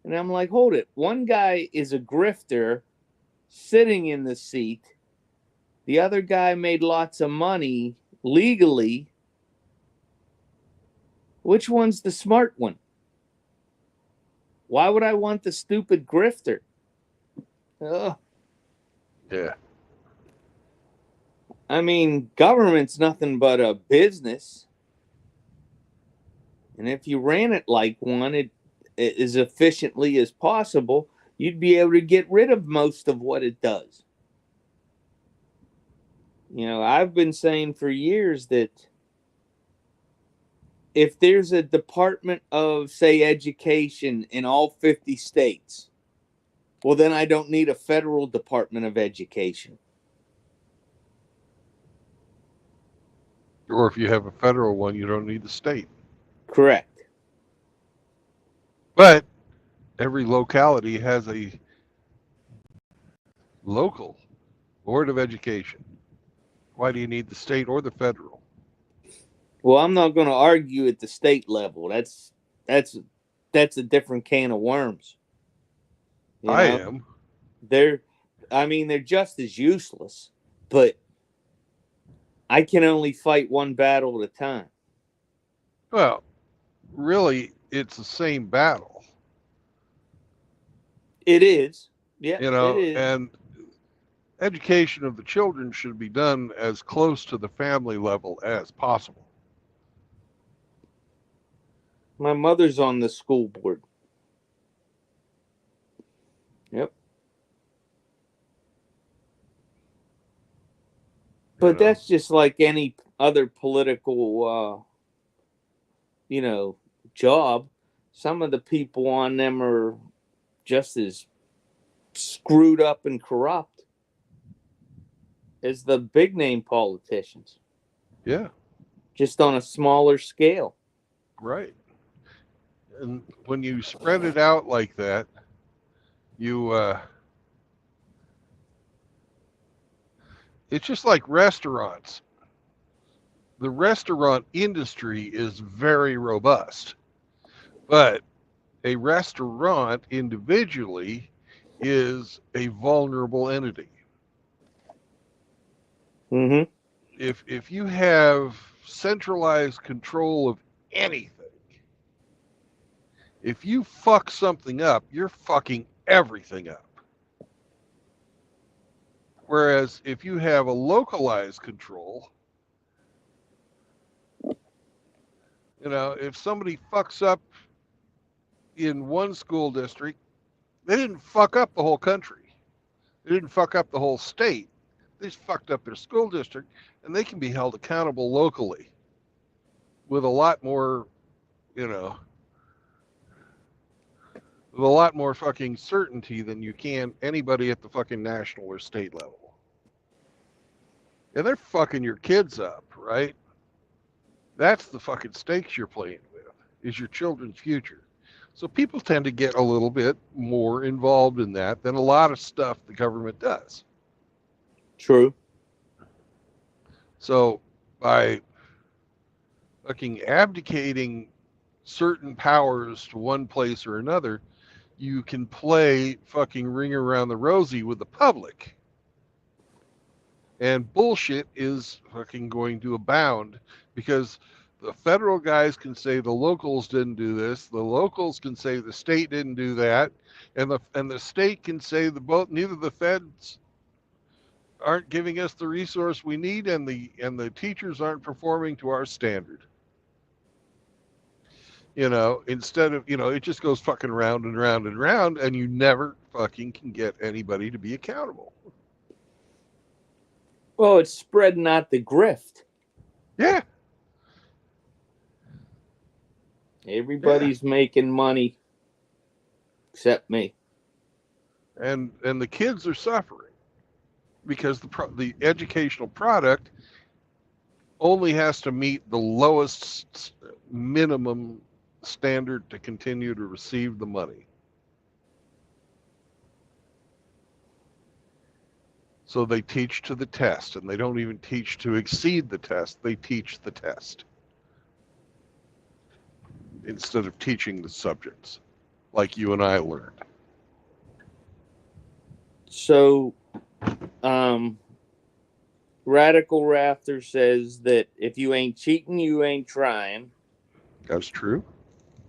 And I'm like, hold it. One guy is a grifter sitting in the seat. The other guy made lots of money legally. Which one's the smart one? Why would I want the stupid grifter? Ugh. Yeah. I mean, government's nothing but a business. And if you ran it like one, it as efficiently as possible, you'd be able to get rid of most of what it does. I've been saying for years that if there's a Department of, say, Education in all 50 states, well, then I don't need a federal Department of Education. Or if you have a federal one, you don't need the state. Correct. But every locality has a local Board of Education. Why do you need the state or the federal? Well, I'm not going to argue at the state level. That's a different can of worms. I am. They're just as useless, but I can only fight one battle at a time. Well, really, it's the same battle. It is. Yeah, it is. And education of the children should be done as close to the family level as possible. My mother's on the school board. Yep. But that's just like any other political, job. Some of the people on them are just as screwed up and corrupt as the big name politicians. Yeah. Just on a smaller scale. Right. And when you spread it out like that, it's just like restaurants. The restaurant industry is very robust, but a restaurant individually is a vulnerable entity. Mm-hmm. If you have centralized control of anything, if you fuck something up, you're fucking everything up. Whereas if you have a localized control, if somebody fucks up in one school district, they didn't fuck up the whole country. They didn't fuck up the whole state. They just fucked up their school district, and they can be held accountable locally with a lot more, with a lot more fucking certainty than you can anybody at the fucking national or state level. And they're fucking your kids up, right? That's the fucking stakes you're playing with, is your children's future. So people tend to get a little bit more involved in that than a lot of stuff the government does. True. So by fucking abdicating certain powers to one place or another, you can play fucking ring around the rosy with the public. And bullshit is fucking going to abound because the federal guys can say the locals didn't do this, the locals can say the state didn't do that, and the state can say neither the feds aren't giving us the resource we need, and the teachers aren't performing to our standard. Instead of, it just goes fucking round and round and round, and you never fucking can get anybody to be accountable. Well, it's spreading out the grift. Yeah. Everybody's making money except me. And the kids are suffering because the educational product only has to meet the lowest minimum standard to continue to receive the money. So they teach to the test, and they don't even teach to exceed the test. They teach the test instead of teaching the subjects, like you and I learned. So, Radical Rafter says that if you ain't cheating, you ain't trying. That's true.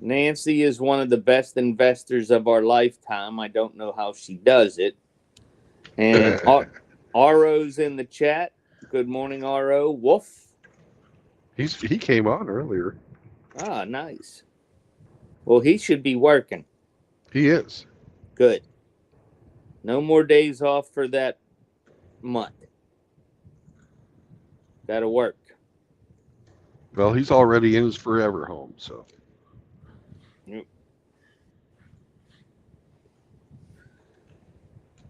Nancy is one of the best investors of our lifetime. I don't know how she does it. And RO's in the chat. Good morning, RO. Woof. He came on earlier. Ah, nice. Well, he should be working. He is. Good. No more days off for that month. Gotta work. Well, he's already in his forever home, so.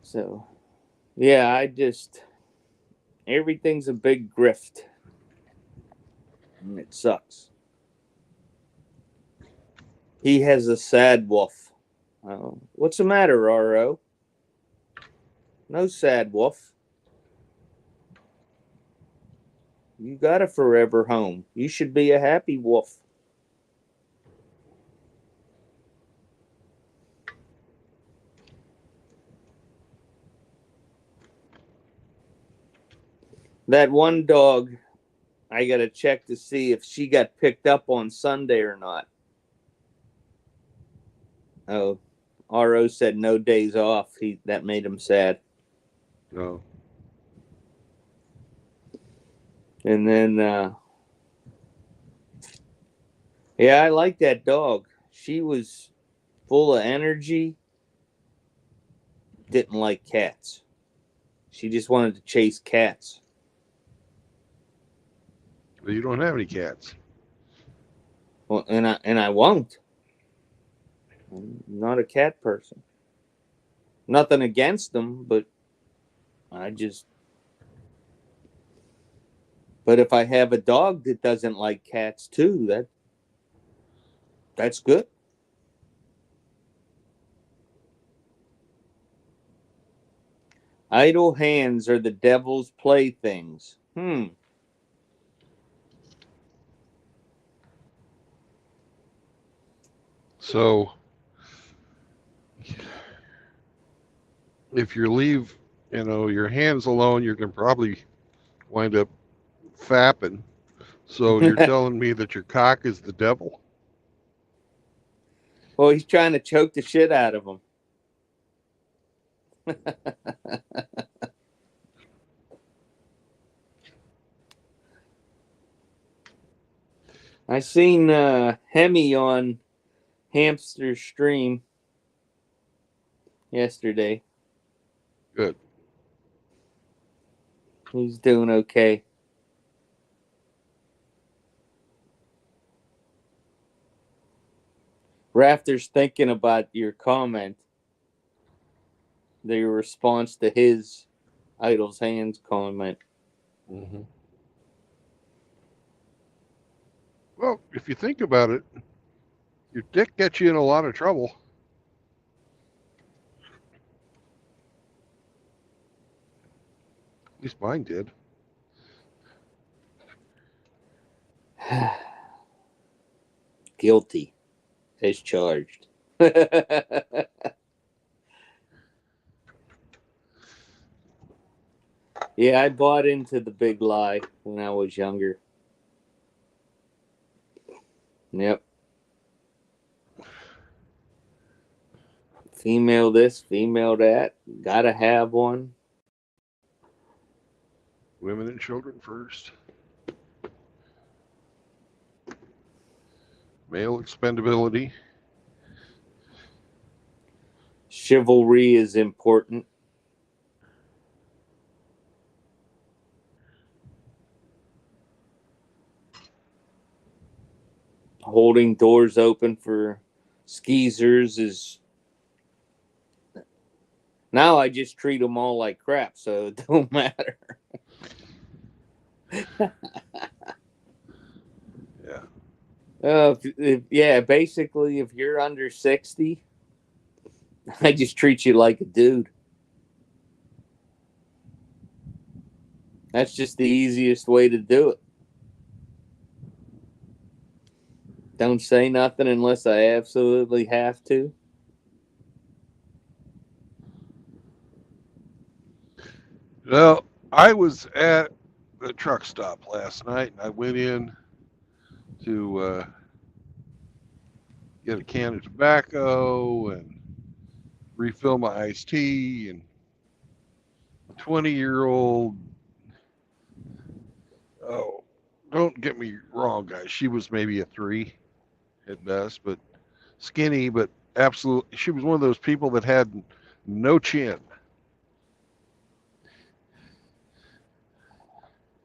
So, yeah, everything's a big grift. And it sucks. He has a sad wolf. What's the matter, RO? No sad wolf. You got a forever home. You should be a happy wolf. That one dog, I got to check to see if she got picked up on Sunday or not. Oh, RO said no days off. That made him sad. No. And then, yeah, I like that dog. She was full of energy. Didn't like cats. She just wanted to chase cats. But you don't have any cats. Well, and I won't. I'm not a cat person. Nothing against them, but But if I have a dog that doesn't like cats too, that's good. Idle hands are the devil's playthings. So, if you leave, your hands alone, you're going to probably wind up fapping. So you're telling me that your cock is the devil? Well, he's trying to choke the shit out of him. I seen Hemi on Hamster's stream yesterday. Good. He's doing okay. Rafter's thinking about your comment, your response to his idle's hands comment. Mm-hmm. Well, if you think about it, your dick gets you in a lot of trouble. At least mine did. Guilty as charged. Yeah, I bought into the big lie when I was younger. Yep. Female this, female that. Gotta have one. Women and children first. Male expendability. Chivalry is important. Holding doors open for skeezers is... Now I just treat them all like crap, so it don't matter. Yeah. Basically, if you're under 60, I just treat you like a dude. That's just the easiest way to do it. Don't say nothing unless I absolutely have to. Well, I was at the truck stop last night, and I went in to get a can of tobacco and refill my iced tea, and a 20-year-old, oh, don't get me wrong, guys, she was maybe a 3 at best, but skinny, but absolutely, she was one of those people that had no chin.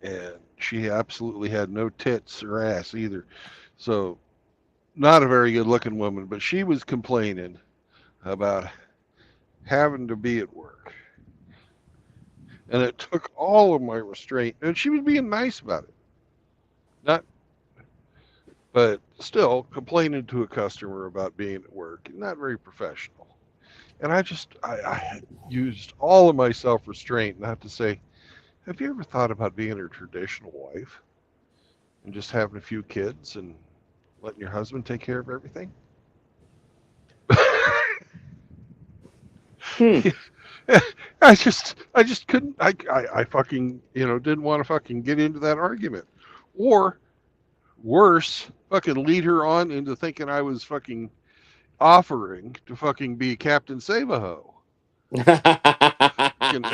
And she absolutely had no tits or ass either. So, not a very good looking woman, but she was complaining about having to be at work. And it took all of my restraint. And she was being nice about it. Not, but still complaining to a customer about being at work. Not very professional. And I used all of my self restraint not to say, have you ever thought about being a traditional wife and just having a few kids and letting your husband take care of everything? Hmm. I just couldn't. I fucking, didn't want to fucking get into that argument, or worse, fucking lead her on into thinking I was fucking offering to fucking be Captain Save-A-Ho. Fucking-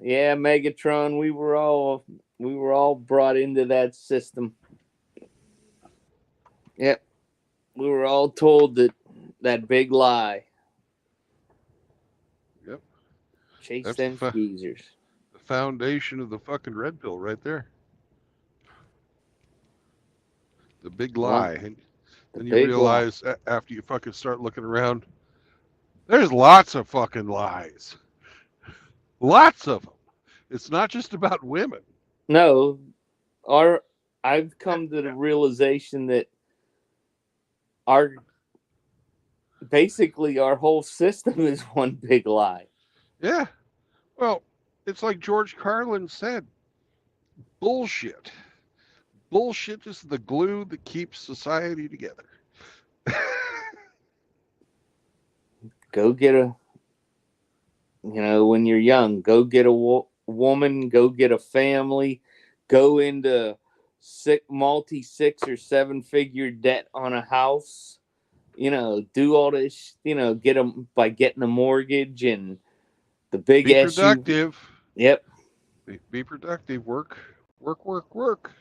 Yeah, Megatron, we were all brought into that system. Yep. We were all told that big lie. Yep, Chase that's them skeezers. the foundation of the fucking red pill right there. The big lie. And The then you big lie. realize after you fucking start looking around, there's lots of fucking lies. Lots of them. It's not just about women. No, I've come to the realization that our basically our whole system is one big lie. Yeah. Well, it's like George Carlin said, bullshit. Bullshit is the glue that keeps society together. Go get when you're young, go get a woman, go get a family, go into multi 6 or 7 figure debt on a house. Do all this. Get them by getting a mortgage and the big Be SUV. productive. Yep. Be productive. Work, work, work, work.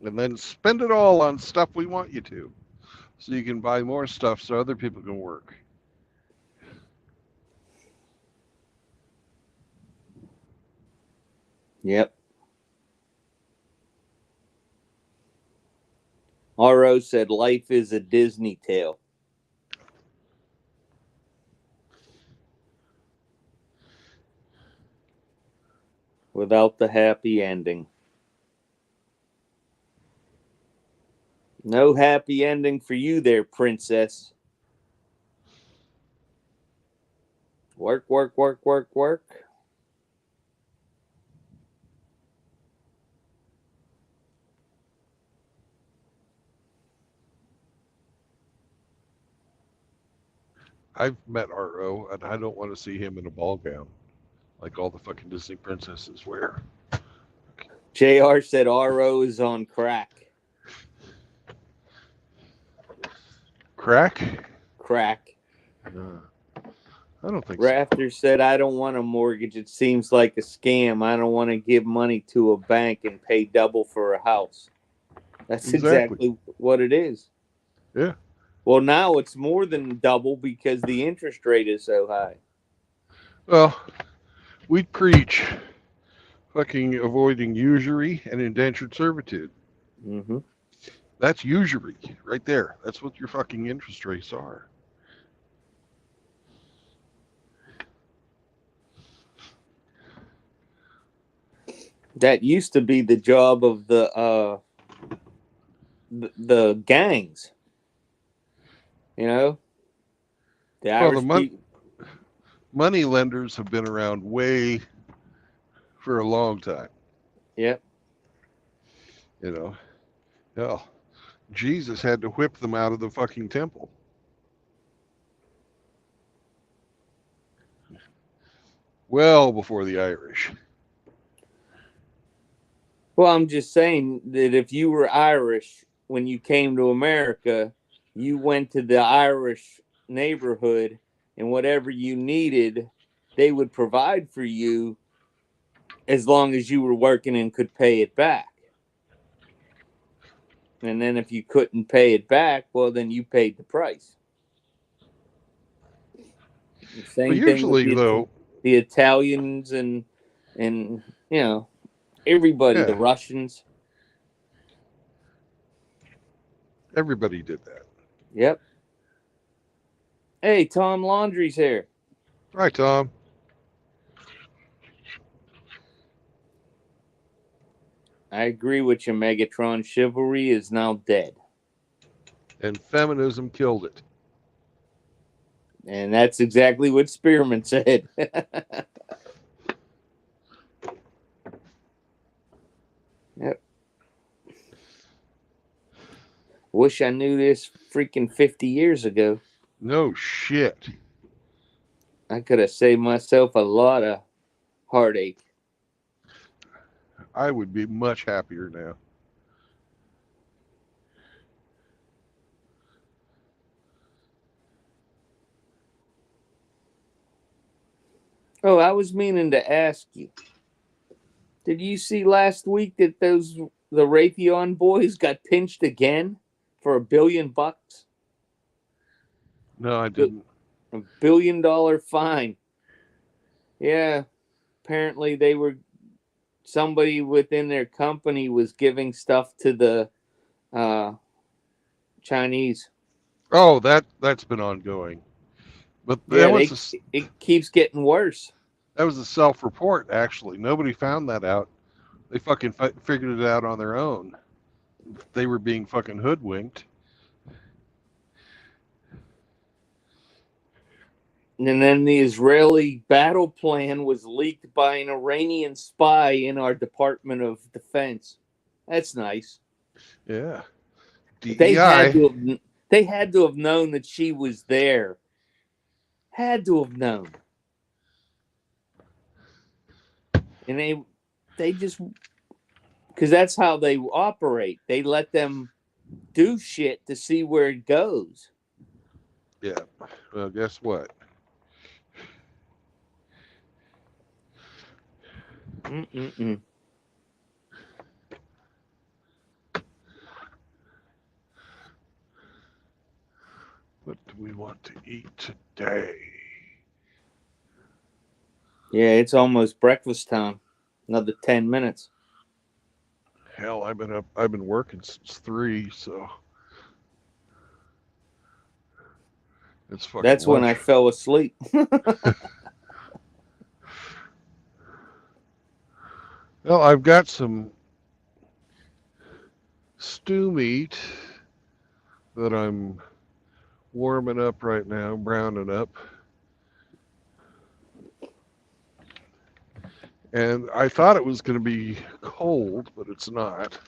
And then spend it all on stuff we want you to. So you can buy more stuff so other people can work. Yep. RO said life is a Disney tale. Without the happy ending. No happy ending for you there, princess. Work, work, work, work, work. I've met RO, and I don't want to see him in a ball gown like all the fucking Disney princesses wear. JR said RO is on crack. Crack? Crack. I don't think Rafter said, I don't want a mortgage. It seems like a scam. I don't want to give money to a bank and pay double for a house. That's exactly what it is. Yeah. Well, now it's more than double because the interest rate is so high. Well, we preach fucking avoiding usury and indentured servitude. Mm-hmm. That's usury right there. That's what your fucking interest rates are. That used to be the job of the gangs. You know, the Well, Irish people. money lenders have been around way for a long time. Yep. You know, hell, Jesus had to whip them out of the fucking temple. Well before the Irish. Well, I'm just saying that if you were Irish when you came to America, you went to the Irish neighborhood, and whatever you needed, they would provide for you as long as you were working and could pay it back. And then if you couldn't pay it back, well, then you paid the price. The same But thing with usually, though, the Italians and you know, everybody, the yeah, Russians. everybody did that. Yep. Hey, Tom Laundry's here. Right, Tom? I agree with you, Megatron. Chivalry is now dead. And feminism killed it. And that's exactly what Spearman said. Yep. Wish I knew this freaking 50 years ago. No shit. I could have saved myself a lot of heartache. I would be much happier now. Oh, I was meaning to ask you. Did you see last week that the Raytheon boys got pinched again for $1 billion? No, I didn't. $1 billion fine. Yeah, apparently somebody within their company was giving stuff to the Chinese. Oh, that's been ongoing. But yeah, it keeps getting worse. That was a self-report, actually. Nobody found that out. They fucking figured it out on their own. They were being fucking hoodwinked. And then the Israeli battle plan was leaked by an Iranian spy in our Department of Defense. That's nice. Yeah. DEI. They had to have known that she was there. Had to have known. And they just, because that's how they operate. They let them do shit to see where it goes. Yeah. Well, guess what? Mm-mm-mm. What do we want to eat today? Yeah, it's almost breakfast time. Another 10 minutes. Hell, I've been working since 3, so it's fucking That's lunch. when I fell asleep. Well, I've got some stew meat that I'm warming up right now, browning up. And I thought it was going to be cold, but it's not.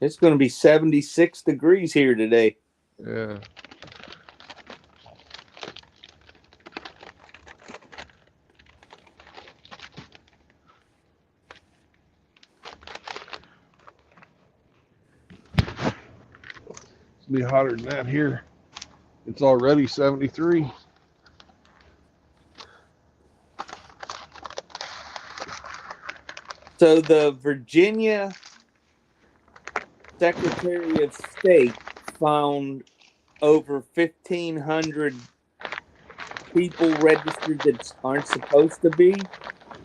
It's going to be 76 degrees here today. Yeah. It's going to be hotter than that here. It's already 73. So the Virginia Secretary of State found over 1,500 people registered that aren't supposed to be.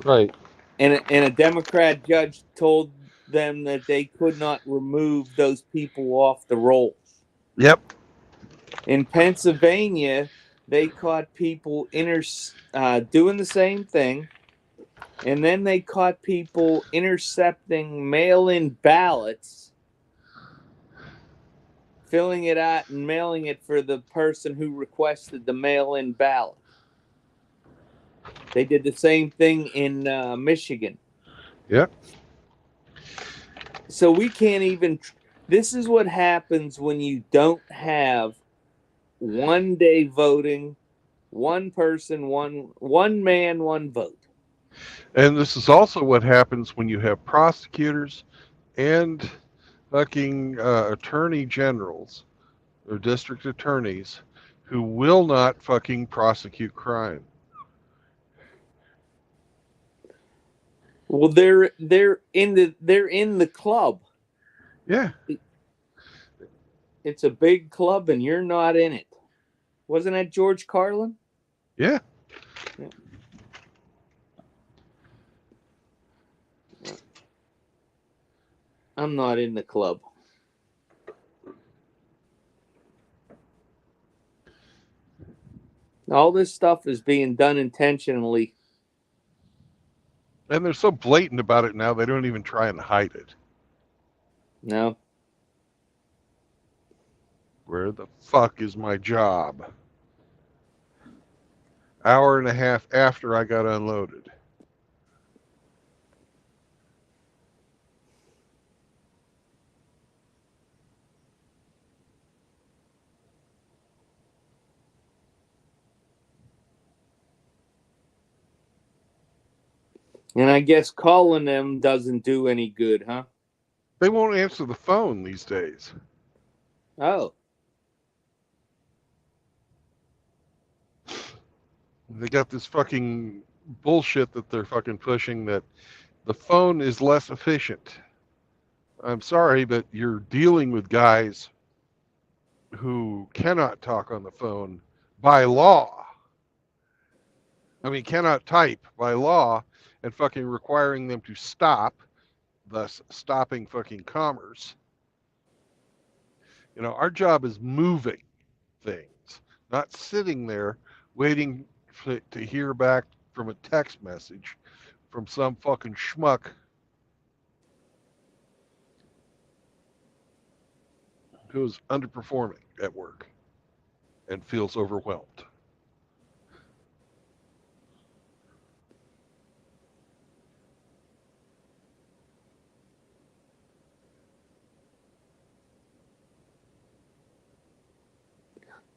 Right. And a Democrat judge told them that they could not remove those people off the rolls. Yep. In Pennsylvania, they caught people doing the same thing, And then they caught people intercepting mail-in ballots, filling it out and mailing it for the person who requested the mail-in ballot. They did the same thing in Michigan. Yep. So we can't even. This is what happens when you don't have one day voting, one person, one man, one vote. And this is also what happens when you have prosecutors and fucking attorney generals or district attorneys who will not fucking prosecute crime. Well, they're in the club. Yeah. It's a big club, and you're not in it. Wasn't that George Carlin? Yeah. I'm not in the club. All this stuff is being done intentionally. And they're so blatant about it now, they don't even try and hide it. No. Where the fuck is my job? Hour and a half after I got unloaded. And I guess calling them doesn't do any good, huh? They won't answer the phone these days. Oh. They got this fucking bullshit that they're fucking pushing that the phone is less efficient. I'm sorry, but you're dealing with guys who cannot talk on the phone by law. I mean, cannot type by law, and fucking requiring them to stop, thus stopping fucking commerce. You know, our job is moving things, not sitting there waiting to hear back from a text message from some fucking schmuck who's underperforming at work and feels overwhelmed.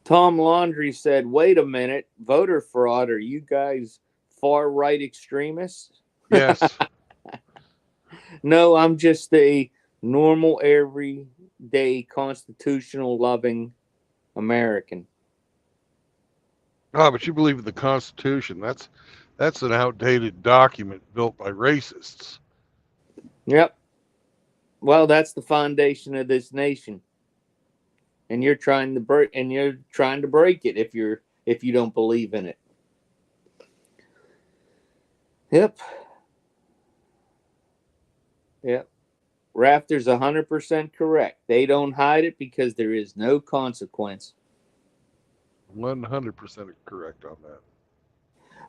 Tom Laundry said, wait a minute, voter fraud. Are you guys far right extremists? Yes. No, I'm just a normal, everyday, constitutional loving American. Oh, but you believe in the Constitution. That's an outdated document built by racists. Yep. Well, that's the foundation of this nation. And you're trying to break it if you don't believe in it. Yep. Rafter's 100% correct. They don't hide it because there is no consequence. 100% correct on that.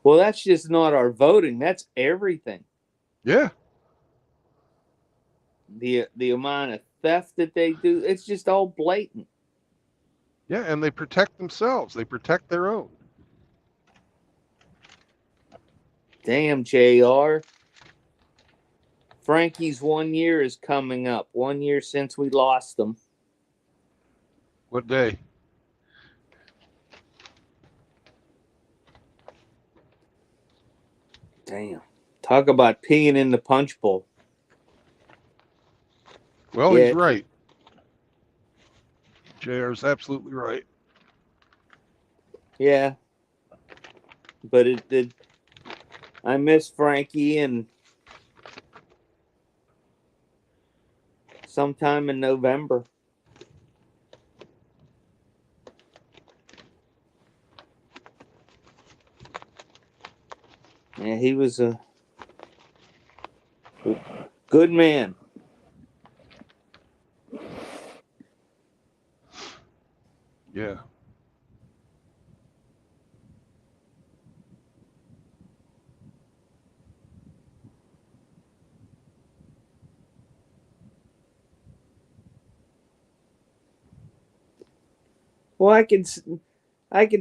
Well, that's just not our voting. That's everything. Yeah. The amount of theft that they do, it's just all blatant. Yeah, and they protect themselves. They protect their own. Damn, JR. Frankie's 1 year is coming up. 1 year since we lost them. What day? Damn. Talk about peeing in the punch bowl. Well, Yeah. he's right. JR's absolutely right. Yeah. But it did. I miss Frankie, and sometime in November. Yeah, he was a good man. Yeah. Well, I can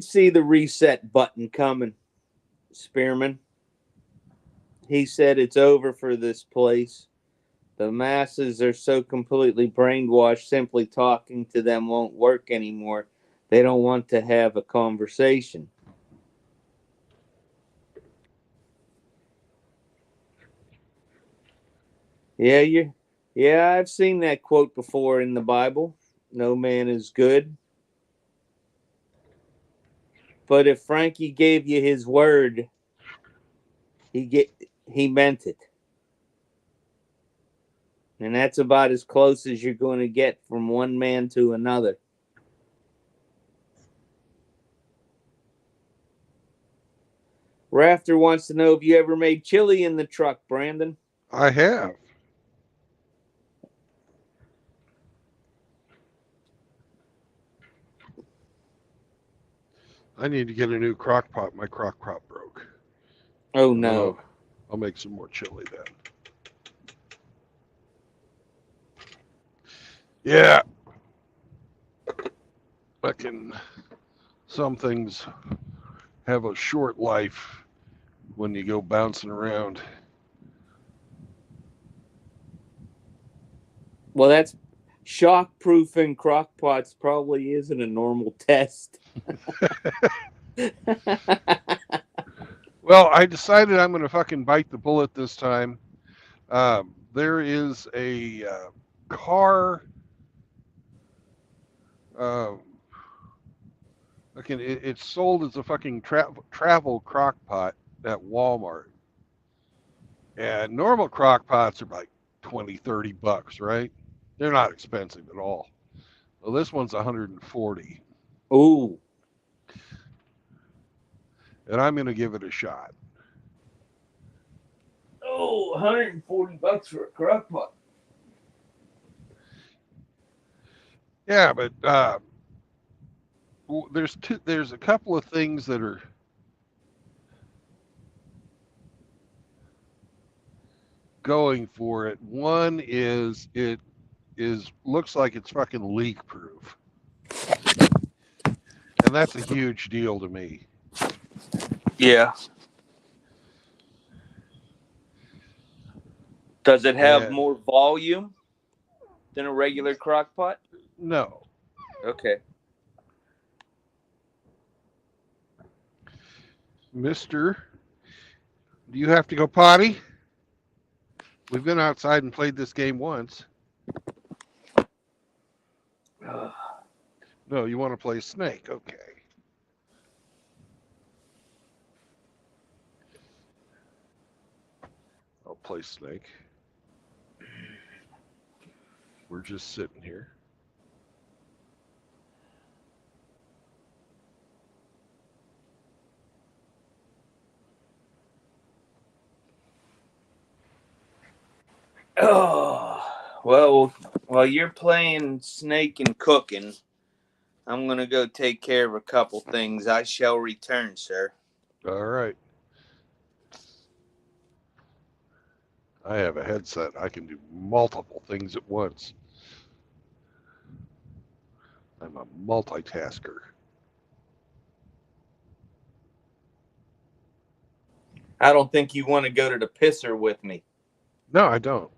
see the reset button coming, Spearman. He said it's over for this place. The masses are so completely brainwashed, simply talking to them won't work anymore. They don't want to have a conversation. Yeah, I've seen that quote before in the Bible. No man is good. But if Frankie gave you his word, he meant it. And that's about as close as you're going to get from one man to another. Rafter wants to know if you ever made chili in the truck, Brandon. I have. I need to get a new crock pot. My crock pot broke. Oh, And then no. I'll make some more chili then. Yeah. Some things have a short life when you go bouncing around. Well, that's shock-proofing crock pots probably isn't a normal test. Well, I decided I'm going to fucking bite the bullet this time. There is a car. It's sold as a fucking travel crock pot at Walmart. And normal crock pots are like 20, $30, right? They're not expensive at all. Well, this one's 140, Ooh. and I'm going to give it a shot. Oh, $140 for a crock pot. Yeah, but there's a couple of things that are going for it. One is it looks like it's fucking leak proof. And that's a huge deal to me. Yeah. Does it have And more volume than a regular crock pot? no. Okay. Mister, do you have to go potty? We've been outside and played this game once. No, you want to play Snake? Okay. I'll play Snake. We're just sitting here. Oh, well, while you're playing Snake and cooking, I'm going to go take care of a couple things. I shall return, sir. All right. I have a headset. I can do multiple things at once. I'm a multitasker. I don't think you want to go to the pisser with me. No, I don't.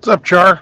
What's up, Char?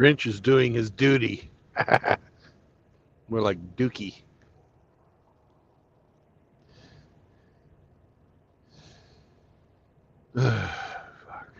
Grinch is doing his duty. More like Dookie. Fuck.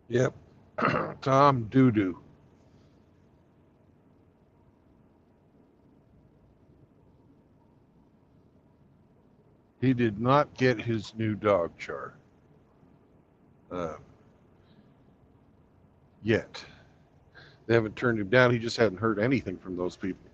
Yep. Tom Doodoo. He did not get his new dog chart yet. They haven't turned him down. He just hadn't heard anything from those people.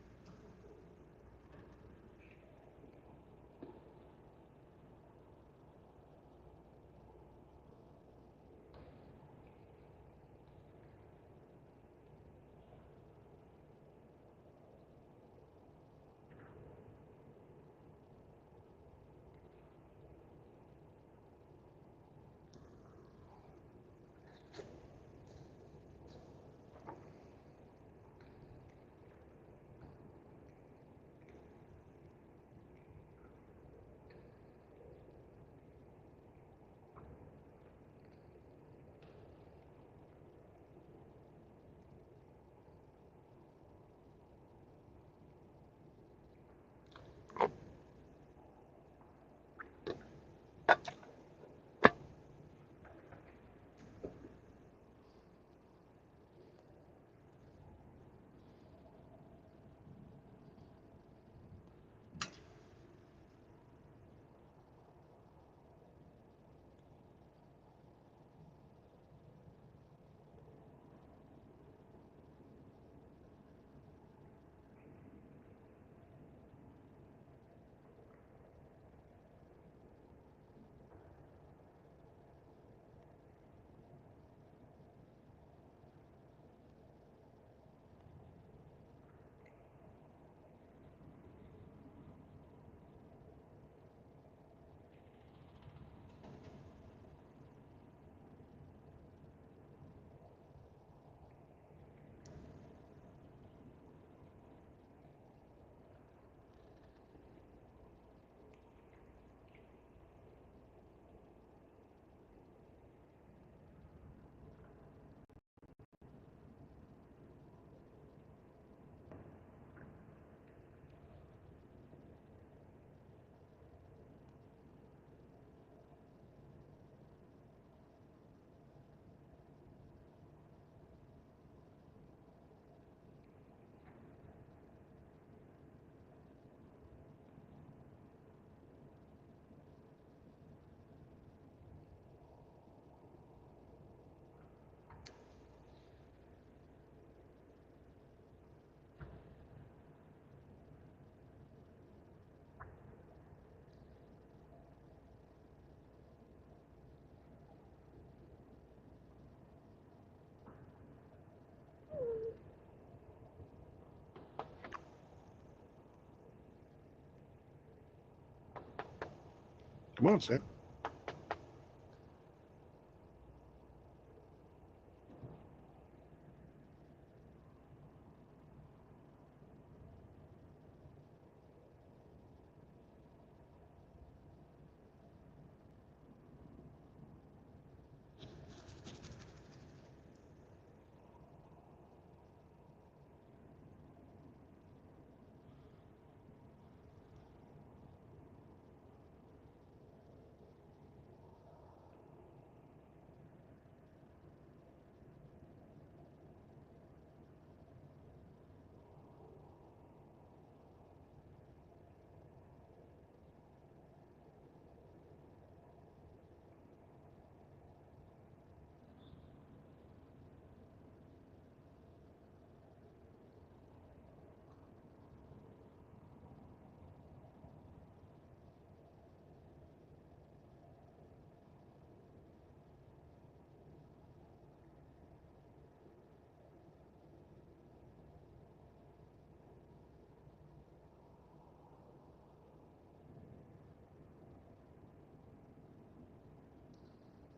Come on, Sam.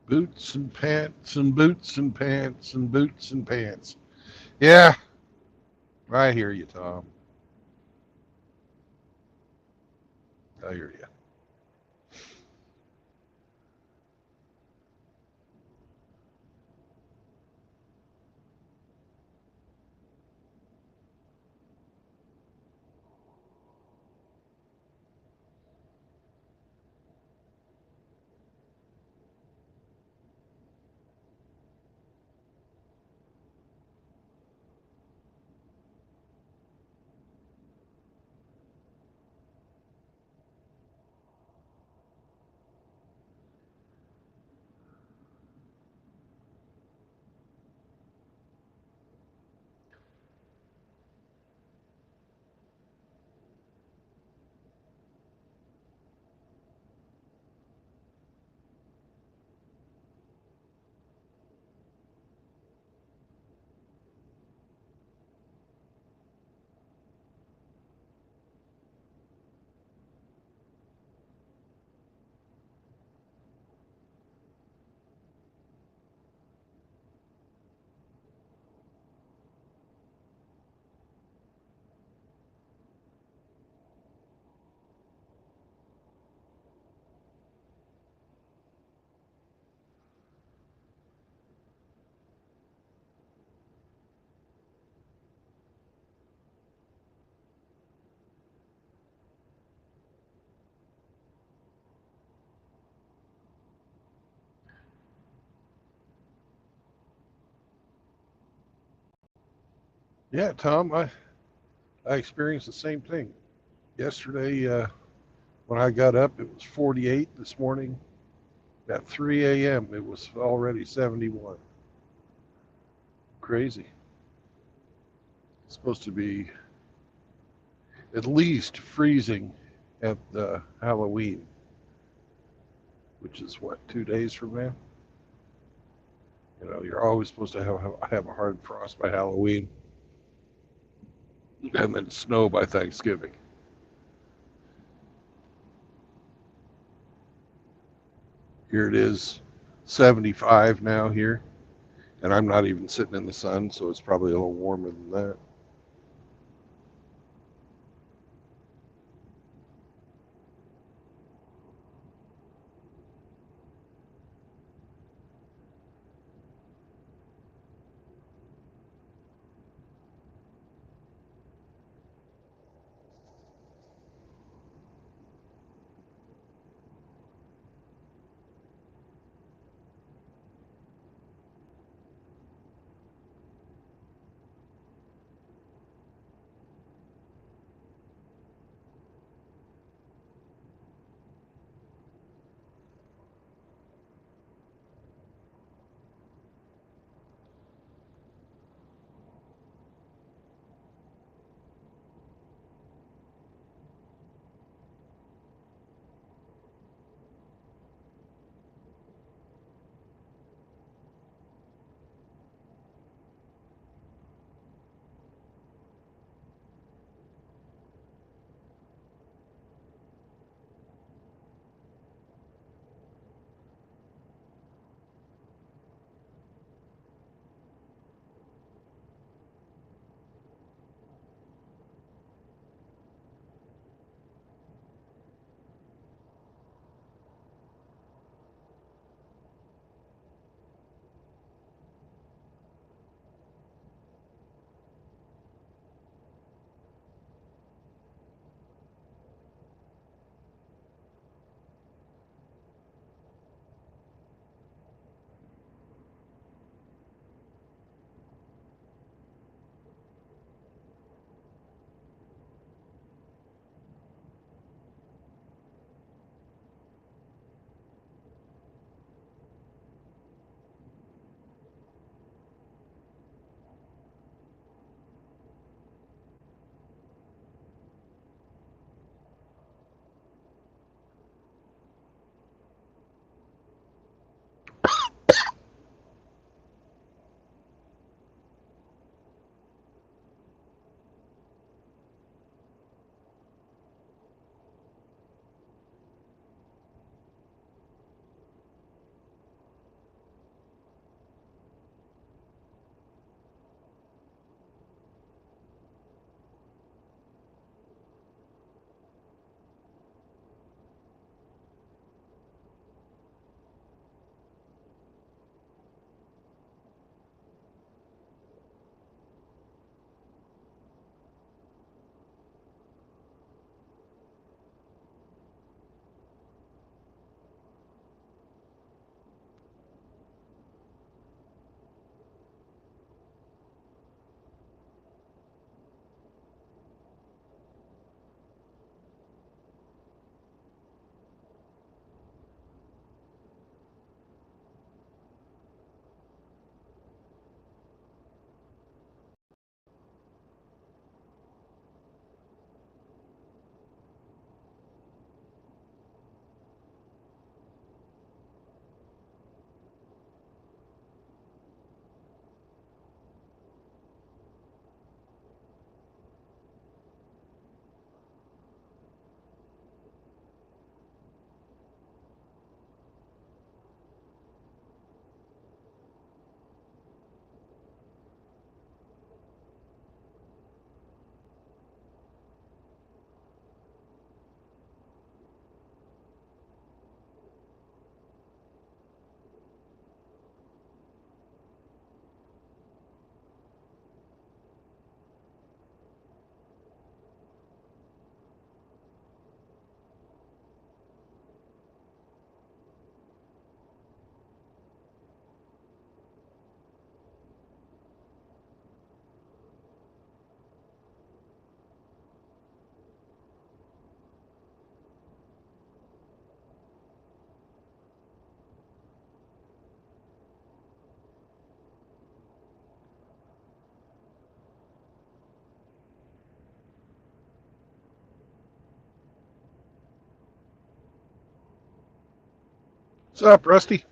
Boots and pants and boots and pants and boots and pants. Yeah, I hear you, Tom. I hear you. Yeah, Tom, I experienced the same thing. Yesterday, when I got up, it was 48. This morning at 3 a.m., it was already 71. Crazy. It's supposed to be at least freezing at Halloween, which is what, 2 days from now? You know, you're always supposed to have a hard frost by Halloween and then snow by Thanksgiving. Here it is, 75 now here, and I'm not even sitting in the sun, so it's probably a little warmer than that. What's up, Rusty?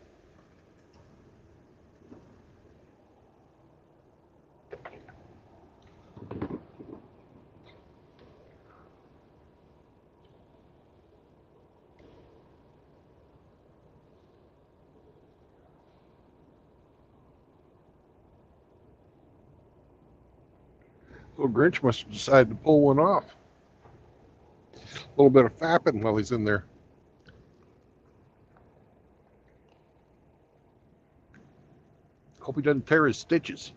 Little Grinch must have decided to pull one off. A little bit of fapping while he's in there. Hope he doesn't tear his stitches.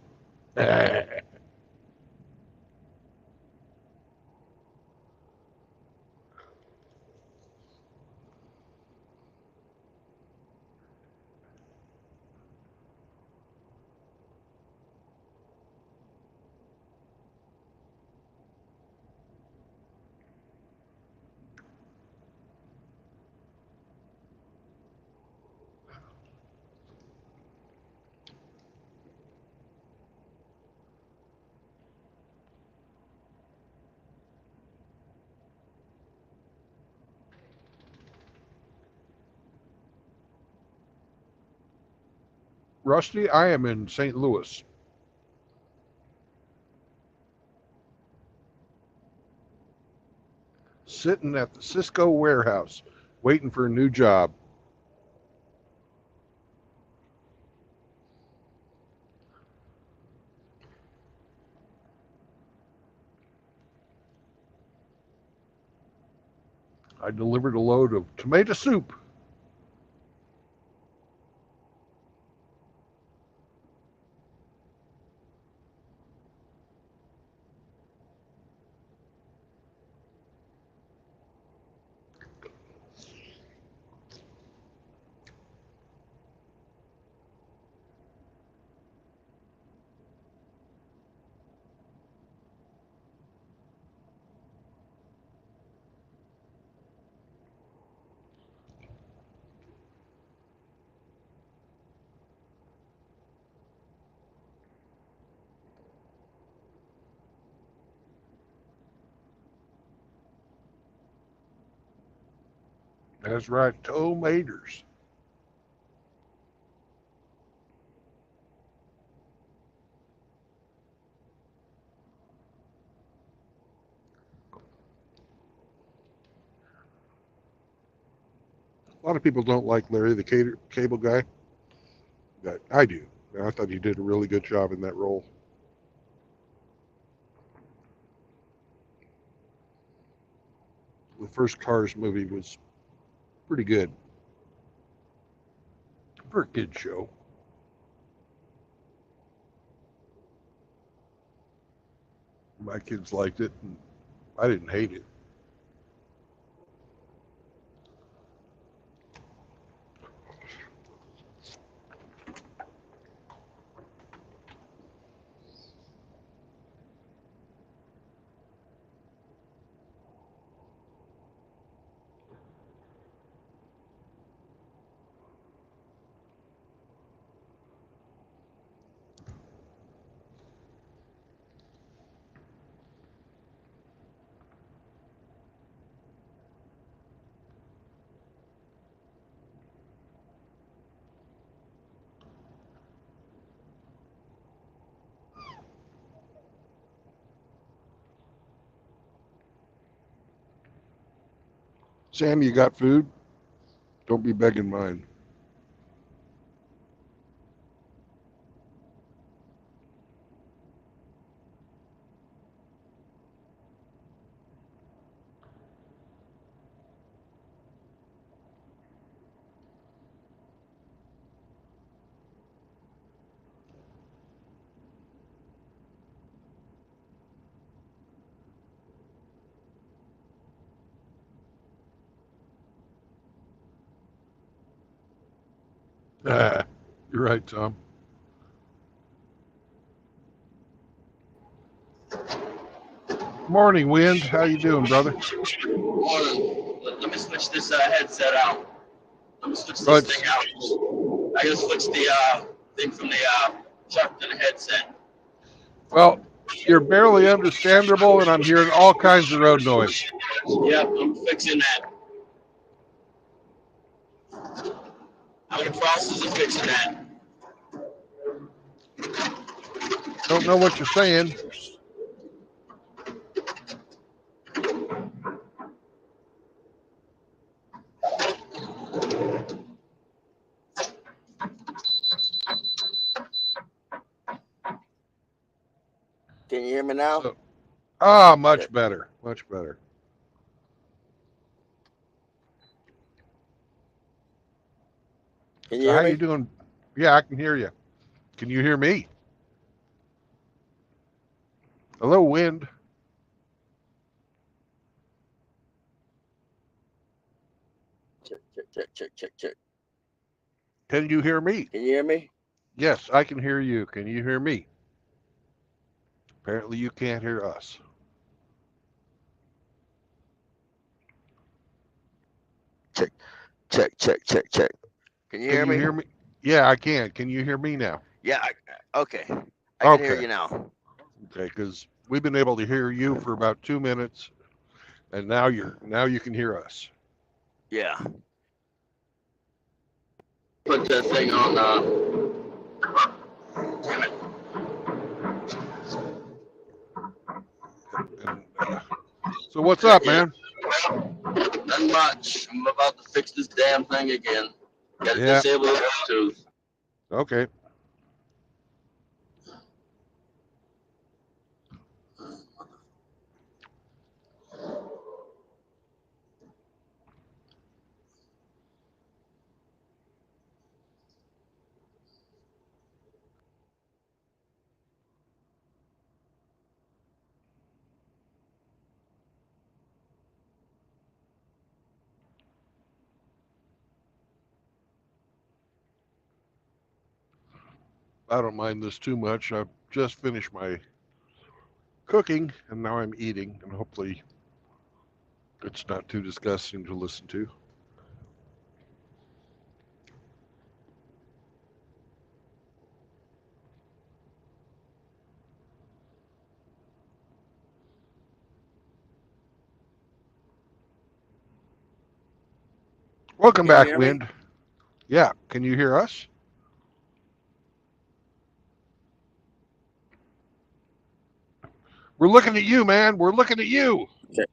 Rusty, I am in St. Louis. Sitting at the Cisco warehouse, waiting for a new job. I delivered a load of tomato soup. That's right, tomatoes. A lot of people don't like Larry the Cable Guy. But I do. I thought he did a really good job in that role. The first Cars movie was pretty good for a kid show. My kids liked it, and I didn't hate it. Sam, you got food? Don't be begging mine. Ah, you're right, Tom. Morning, Wind. How you doing, brother? Let me switch this headset out. Let me switch this Right. thing out. I gotta switch the thing from the truck to the headset. Well, you're barely understandable, and I'm hearing all kinds of road noise. Yep, I'm fixing that. How many processes are fixing that? Don't know what you're saying. Can you hear me now? So, much better. Much better. Can you So hear how me? you doing? Yeah, I can hear you. Can you hear me? Hello, wind. Check. Can you hear me? Can you hear me? Yes, I can hear you. Can you hear me? Apparently you can't hear us. Check. Can you Can hear you me? hear me? Yeah, I can. Can you hear me now? Yeah. Okay. I can hear Okay. you now. Okay, because we've been able to hear you for about 2 minutes, and now you can hear us. Yeah. Put that thing on. Damn it. And, so what's up, Yeah. man? Not much. I'm about to fix this damn thing again. Got to Yeah. disable the Bluetooth. Okay. I don't mind this too much. I've just finished my cooking, and now I'm eating, and hopefully it's not too disgusting to listen to. Welcome Can you back, hear me? Wind. Yeah, can you hear us? We're looking at you, man. We're looking at you. Okay.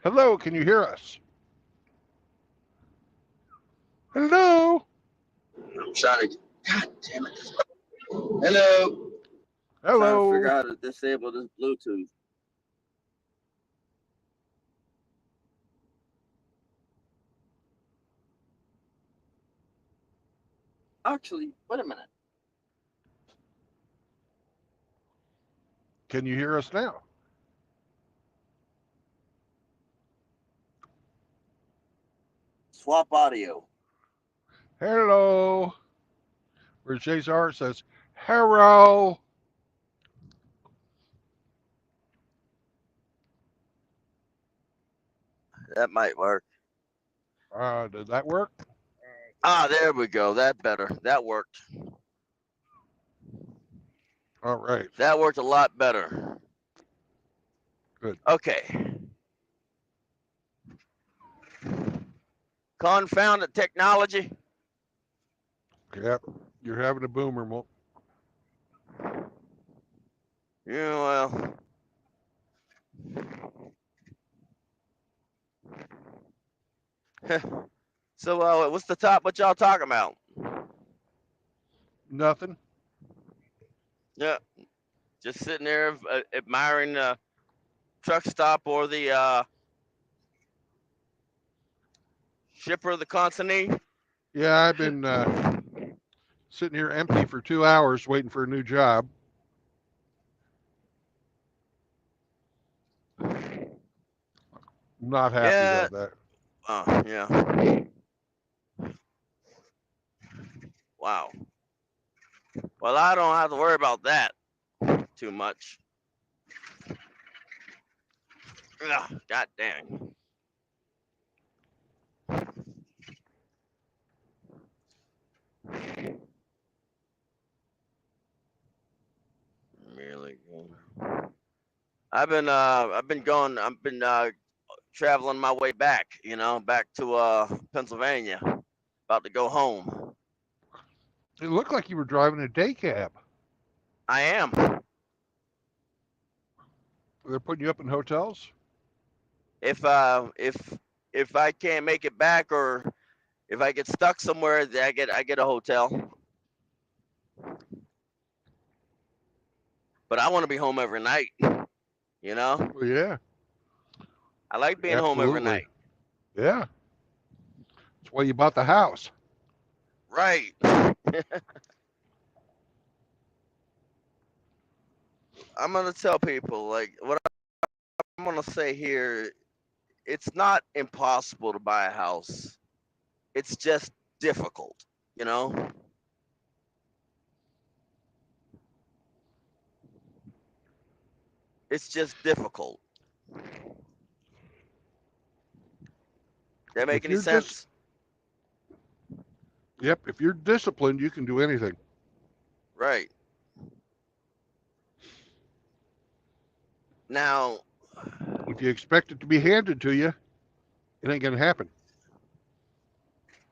Hello, can you hear us? Hello. I'm trying to. God damn it. Hello. Trying to figure Hello. out how to disable this Bluetooth. Actually, wait a minute. Can you hear us now? Swap audio. Hello. Where Cesar says, hello. That might work. Did that work? Ah, there we go. That better. That worked. All right. That worked a lot better. Good. Okay. Confounded technology. Yep. You're having a boomer. Yeah, well. So, what's the top? What y'all talking about? Nothing. Yeah, just sitting there admiring the truck stop or the shipper of the consignee. Yeah, I've been sitting here empty for 2 hours waiting for a new job. Not happy Yeah. about that. Yeah. Wow. Well, I don't have to worry about that too much. Ugh, God dang. Really good. I've been traveling my way back, back to Pennsylvania. About to go home. It looked like you were driving a day cab. I am. They're putting you up in hotels. If I can't make it back, or if I get stuck somewhere, I get a hotel. But I want to be home every night. You know, Well, yeah, I like being home every absolutely. night. Yeah, that's why you bought the house. Right. I'm gonna tell people, like, what I'm gonna say here. It's not impossible to buy a house. It's just difficult. You know. It's just difficult. That make If any you're just, sense? yep, if you're disciplined, you can do anything. Right. Now, If you expect it to be handed to you, it ain't gonna happen.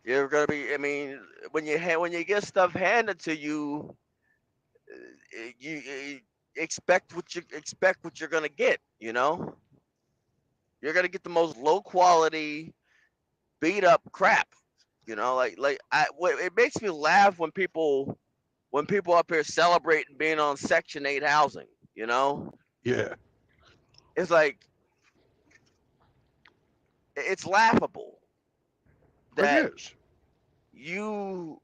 you're gonna be. I mean, when you get stuff handed to you, you expect what you're gonna get. You know, you're gonna get the most low quality, beat up crap. You know, it makes me laugh when people up here celebrating being on Section 8 housing. You know, Yeah, it's like it's laughable it that is. you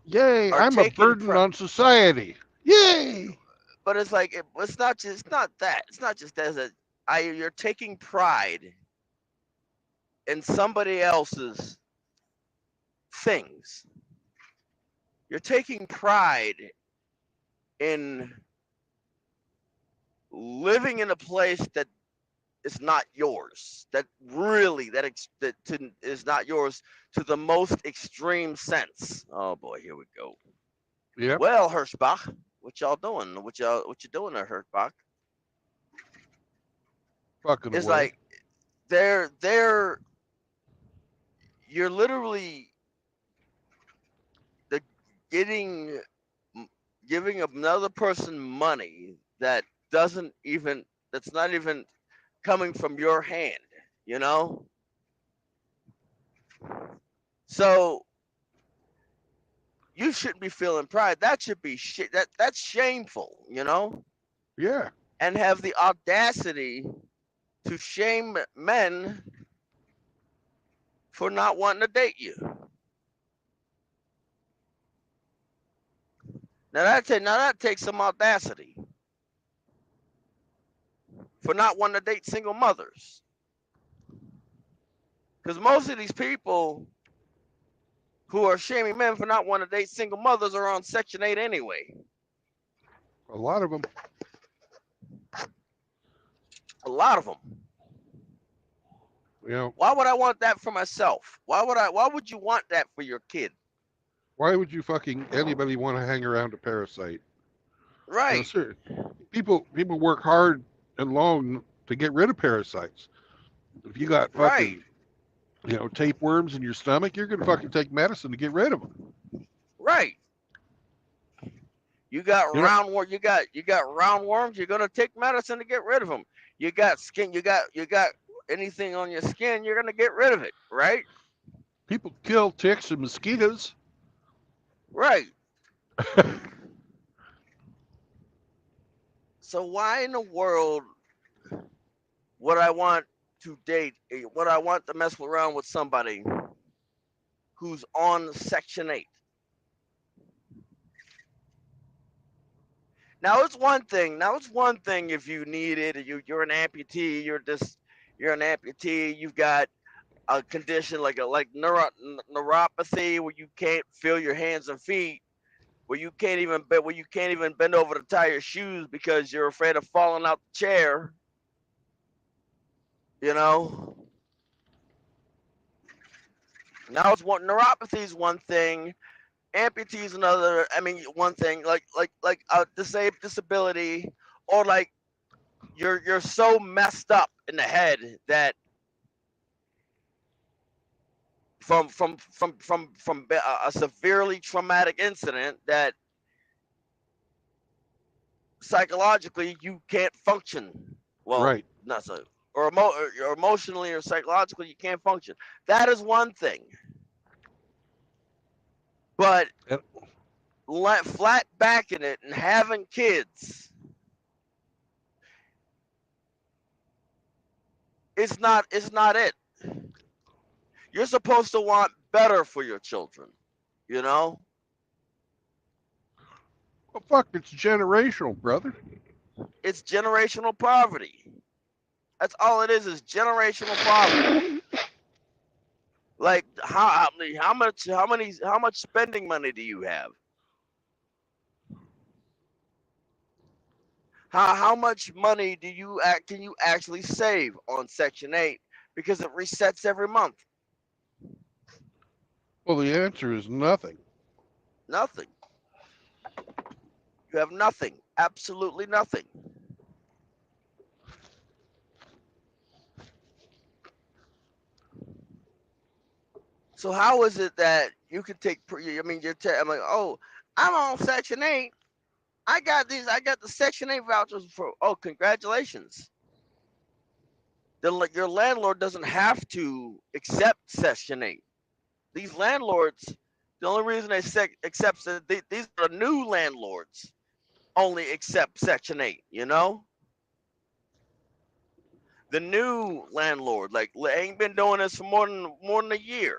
Yay, are I'm a taking burden on society. Yay. but it's like it's not just not that. It's not just as a you're taking pride in somebody else's things. You're taking pride in living in a place that is not yours. That really is not yours to the most extreme sense. Oh boy, here we go. Yep, Well, Hirschbach, what y'all doing? What you doing there, Hirschbach? fucking It's away. like they're you're literally the getting giving another person money that doesn't even that's not even coming from your hand, you know? So you shouldn't be feeling pride. That should be shit. That's shameful, you know? Yeah, And have the audacity to shame men for not wanting to date you. Now that takes some audacity for not wanting to date single mothers. Because most of these people who are shaming men for not wanting to date single mothers are on Section 8 anyway. a lot of them. A lot of them. You know, Why would I want that for myself? Why would you want that for your kid? why would you fucking anybody want to hang around a parasite? You know, Right. sir, people work hard and long to get rid of parasites. If you got Right. fucking, tapeworms in your stomach, you're gonna fucking take medicine to get rid of them. Right. You got You know, roundworms, you're going to take medicine to get rid of them. You got skin, you got anything on your skin, you're going to get rid of it, right? people kill ticks and mosquitoes. Right. So why in the world would I want to would I want to mess around with somebody who's on Section 8? Now it's one thing. If you need it, you're an amputee. You're an amputee. You've got a condition like neuropathy where you can't feel your hands and feet, where you can't even bend over to tie your shoes because you're afraid of falling out the chair. You know. Now it's one neuropathy is one thing, amputee is another. I mean, one thing like a disability, or like you're so messed up in the head that from a severely traumatic incident that psychologically you can't function well, Right. not so, or emotionally or psychologically you can't function. That is one thing, but Yep. flat backing it and having kids, it's not it. You're supposed to want better for your children, you know. Well, fuck, it's generational, brother. It's generational poverty. That's all it is generational poverty. Like how much spending money do you have? How much money can you actually save on Section 8 because it resets every month? Well, the answer is nothing. Nothing. You have nothing. Absolutely nothing. So how is it that you can take? I mean, I'm like, oh, I'm on Section 8. I got these. I got the Section 8 vouchers for. Oh, congratulations. Your landlord doesn't have to accept Section 8. These landlords, the only reason they accept these are new landlords only accept Section 8. You know, the new landlord like ain't been doing this for more than a year.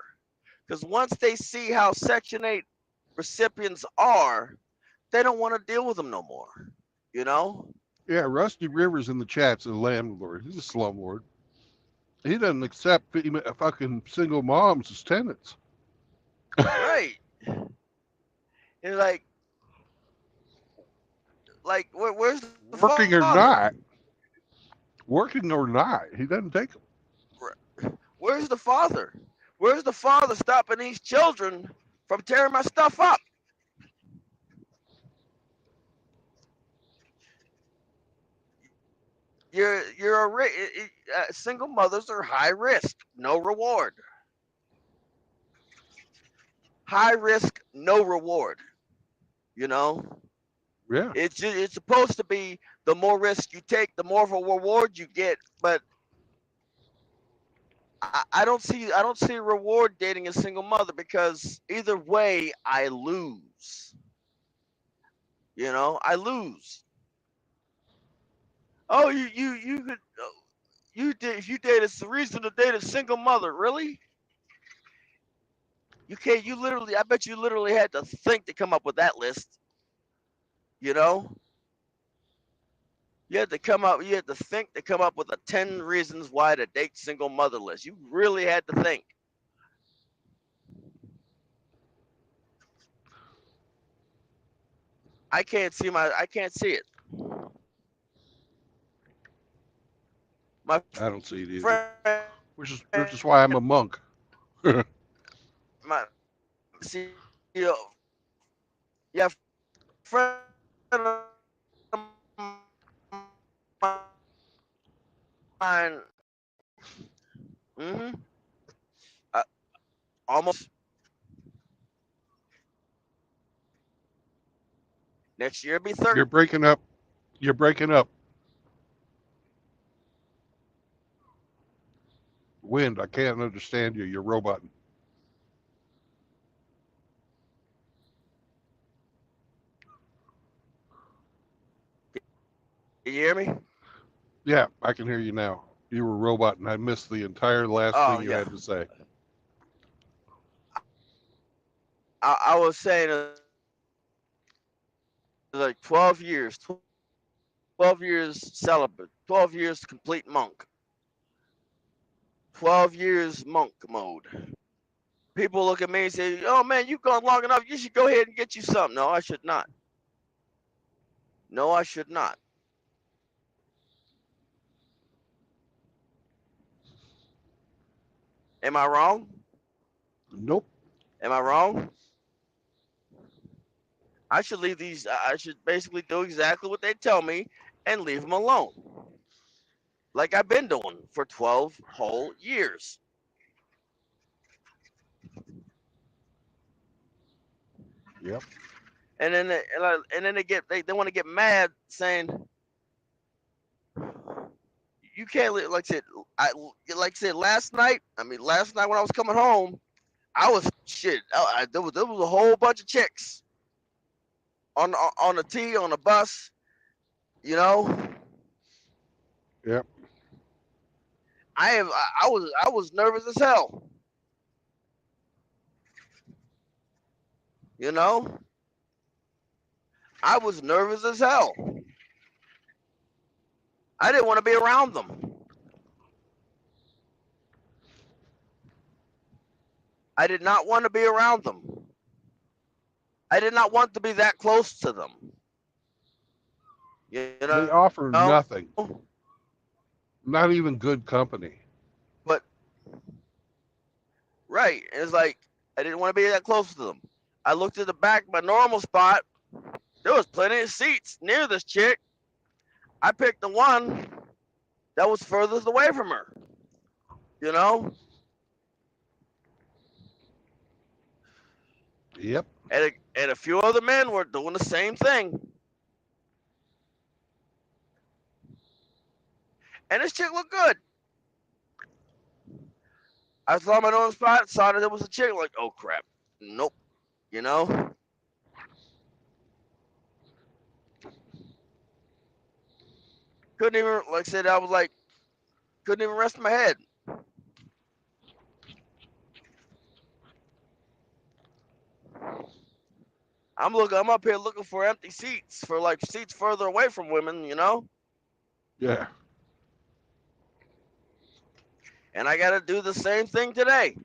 Because once they see how Section 8 recipients are, they don't want to deal with them no more. You know? Yeah, Rusty Rivers in the chat's a landlord. He's a slumlord. He doesn't accept fucking single moms as tenants. Right. And where's the Working or father? not, he doesn't take them. Where's the father? Where's the father stopping these children from tearing my stuff up? Single mothers are high risk, no reward. High risk, no reward. You know, Yeah. it's supposed to be the more risk you take, the more of a reward you get. But I don't see reward dating a single mother because either way I lose. You know, I lose. Oh, you could you did if you date a reason to date a single mother, really? You can't. You literally, I bet you literally had to think to come up with that list. You know, you had to come up. You had to think to come up with a 10 reasons why to date single mother list. You really had to think. I can't see it. My I don't see it either. friend, Which is why I'm a monk. my see, yeah, friend of mine. Mm-hmm. Almost next year be 30. You're breaking up. You're breaking up. Wind, I can't understand you. You're roboting. You hear me? Yeah, I can hear you now. You were roboting. I missed the entire last Oh thing you yeah. had to say. I was saying like 12 years, 12 years celibate, 12 years complete monk, 12 years monk mode. People look at me and say, "Oh man, you've gone long enough. You should go ahead and get you something." No, I should not. No, I should not. Am I wrong? Nope. Am I wrong? I should leave these. I should basically do exactly what they tell me and leave them alone, like I've been doing for 12 whole years. Yep. And then they want to get mad saying you can't like I said last night. I mean last night when I was coming home, I was shit. There was a whole bunch of chicks on the T on the bus. You know. Yep. I was nervous as hell. You know. I was nervous as hell. I didn't want to be around them. I did not want to be around them. I did not want to be that close to them. You know? They offer nothing. Not even good company. But right, it's like I didn't want to be that close to them. I looked at the back of my normal spot. There was plenty of seats near this chick. I picked the one that was furthest away from her. You know? Yep. And a few other men were doing the same thing. And this chick looked good. I saw my normal spot, saw that there was a chick, like, oh crap. Nope. You know? Couldn't even, like I said, I was like, couldn't even rest my head. I'm up here looking for empty seats, for like seats further away from women, you know? Yeah. And I gotta do the same thing today.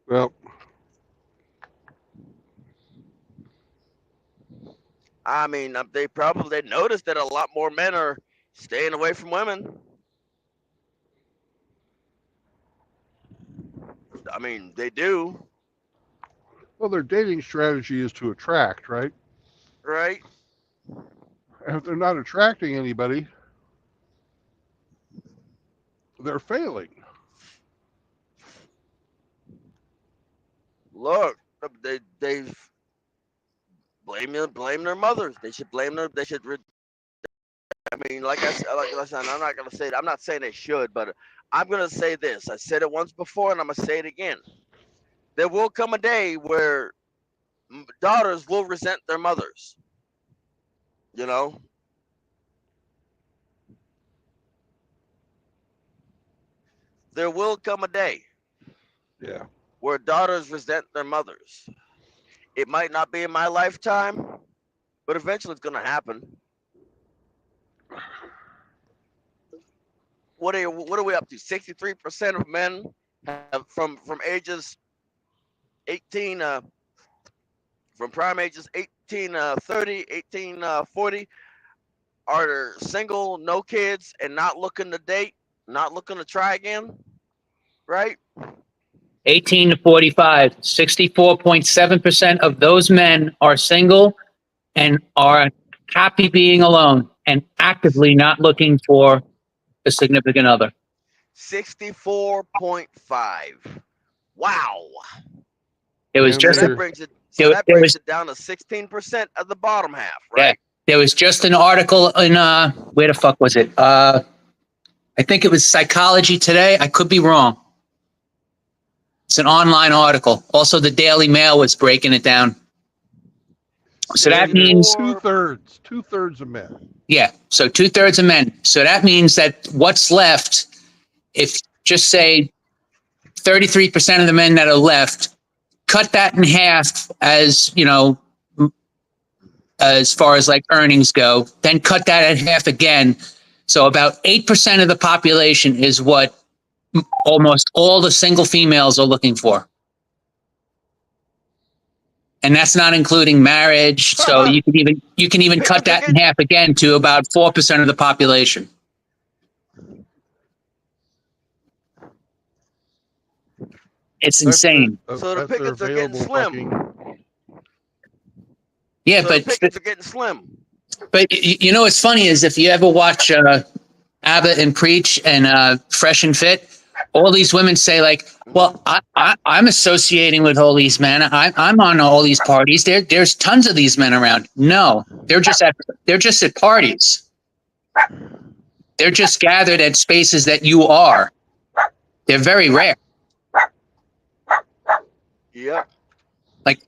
Well, I mean, they probably noticed that a lot more men are staying away from women. I mean, they do. well, their dating strategy is to attract, right? Right? And if they're not attracting anybody, they're failing. Look, they blame their mothers. They should blame them. They should. I mean, like I said, I'm not gonna say it. I'm not saying they should, but I'm gonna say this. I said it once before, and I'm gonna say it again. There will come a day where daughters will resent their mothers. You know. There will come a day. Yeah. Where daughters resent their mothers. It might not be in my lifetime, but eventually it's gonna happen. What are we up to? 63% of men have from ages 18 from prime ages 18 30, 18 40 are single, no kids, and not looking to date, not looking to try again, right? 18 to 45, 64.7% of those men are single and are happy being alone and actively not looking for a significant other. 64.5. Wow. It was And just So they're- that brings it down to 16% of the bottom half, right? Yeah. There was just an article in where the fuck was it? I think it was Psychology Today. I could be wrong. It's an online article. Also, the Daily Mail was breaking it down. So that means two-thirds of men. Yeah. So 2/3 of men. So that means that what's left, if just say 33% of the men that are left, cut that in half as, you know, as far as like earnings go, then cut that in half again. So about 8% of the population is what almost all the single females are looking for. And that's not including marriage. So you can even cut that in half again to about 4% of the population. It's insane. So the pickets are getting slim. Yeah, so but the pickets are getting slim. But you know what's funny is if you ever watch Abbott and Preach and Fresh and Fit, all these women say like, well, I'm associating with all these men. I'm on all these parties. There's tons of these men around. No, they're just at parties. They're just gathered at spaces that you are. They're very rare. Yep. Like,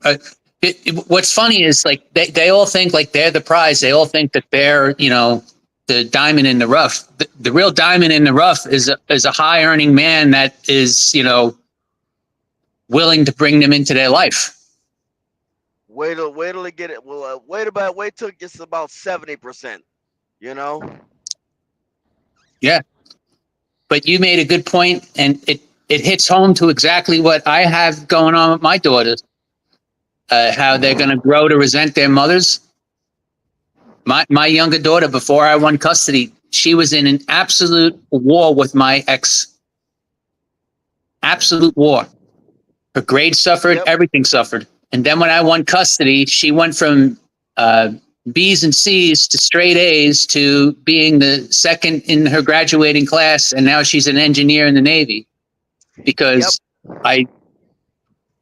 what's funny is like they all think like they're the prize. They all think that they're, you know, the diamond in the rough. The real diamond in the rough is a high earning man that is, you know, willing to bring them into their life. Wait till it get it. Well, wait till it gets about 70%. You know. Yeah. But you made a good point, and it hits home to exactly what I have going on with my daughters. How they're going to grow to resent their mothers. My younger daughter, before I won custody, she was in an absolute war with my ex. Absolute war. Her grades suffered, everything suffered. And then when I won custody, she went from B's and C's to straight A's to being the second in her graduating class, and now she's an engineer in the Navy. Because I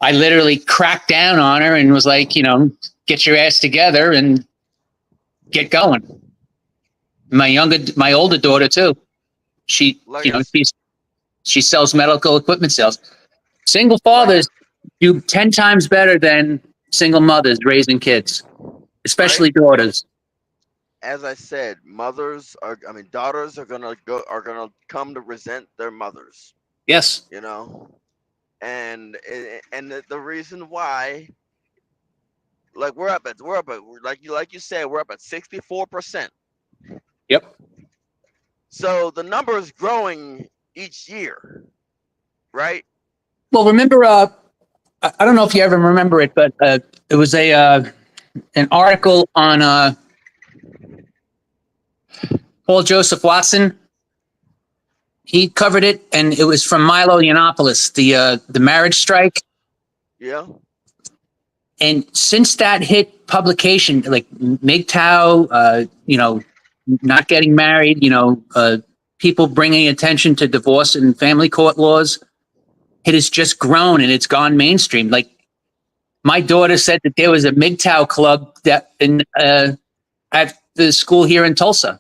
literally cracked down on her and was like, you know, get your ass together and get going. My older daughter too. She, you know, she sells medical equipment sales. Single fathers do 10 times better than single mothers raising kids, especially daughters. As I said, daughters are gonna come to resent their mothers. Yes. You know, and the reason why, like we're up at like you said, we're up at 64%. Yep. So the number is growing each year, right? Well, remember, I don't know if you ever remember it, but it was an article on Paul Joseph Watson. He covered it, and it was from Milo Yiannopoulos, the marriage strike. Yeah. And since that hit publication, like MGTOW, you know, not getting married, you know, people bringing attention to divorce and family court laws, it has just grown and it's gone mainstream. Like my daughter said that there was a MGTOW club that at the school here in Tulsa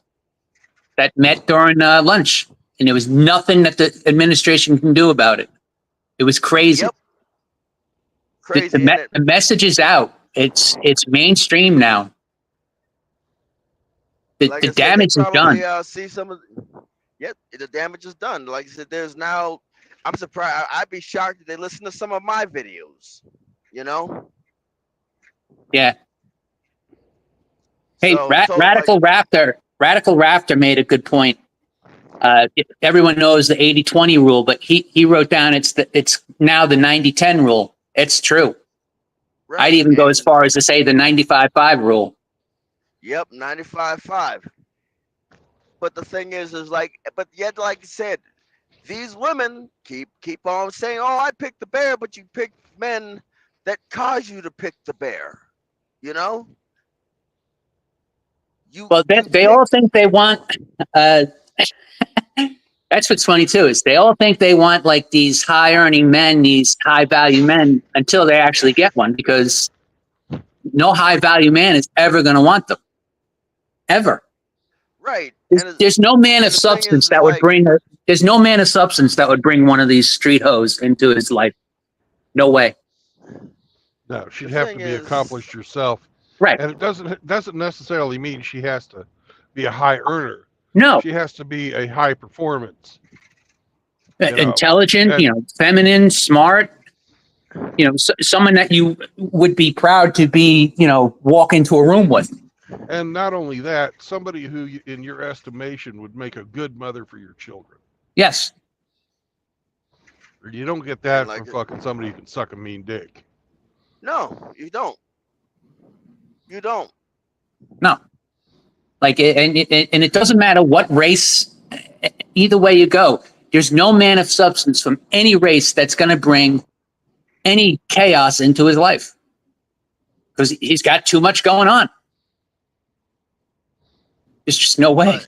that met during lunch, and there was nothing that the administration can do about it. It was crazy. Yep. Crazy. The message is out. It's mainstream now. The damage is done. See some of. Yep, the damage is done. Like I said, there's now. I'm surprised. I'd be shocked if they listen to some of my videos. You know. Yeah. Hey, Radical Raptor made a good point. Everyone knows the 80-20 rule, but he wrote down it's now the 90-10 rule. It's true. Right. I'd even go as far as to say the 95-5 rule. Yep, 95-5. But the thing is like you said, these women keep on saying, "Oh, I picked the bear," but you picked men that cause you to pick the bear. You know. They all think they want. That's what's funny too, is they all think they want like these high earning men, these high value men, until they actually get one, because no high value man is ever going to want them. Ever. Right. There's no man of substance that would bring there's no man of substance that would bring one of these street hoes into his life. No way. No, she'd have to be accomplished herself. Right. And it doesn't necessarily mean she has to be a high earner. No. She has to be a high performance. Intelligent, feminine, smart, someone that you would be proud to be, walk into a room with. And not only that, somebody who, in your estimation, would make a good mother for your children. Yes. You don't get that from fucking somebody who can suck a mean dick. No, you don't. You don't. No. Like, and it doesn't matter what race, either way you go, there's no man of substance from any race that's going to bring any chaos into his life, because he's got too much going on. There's just no way.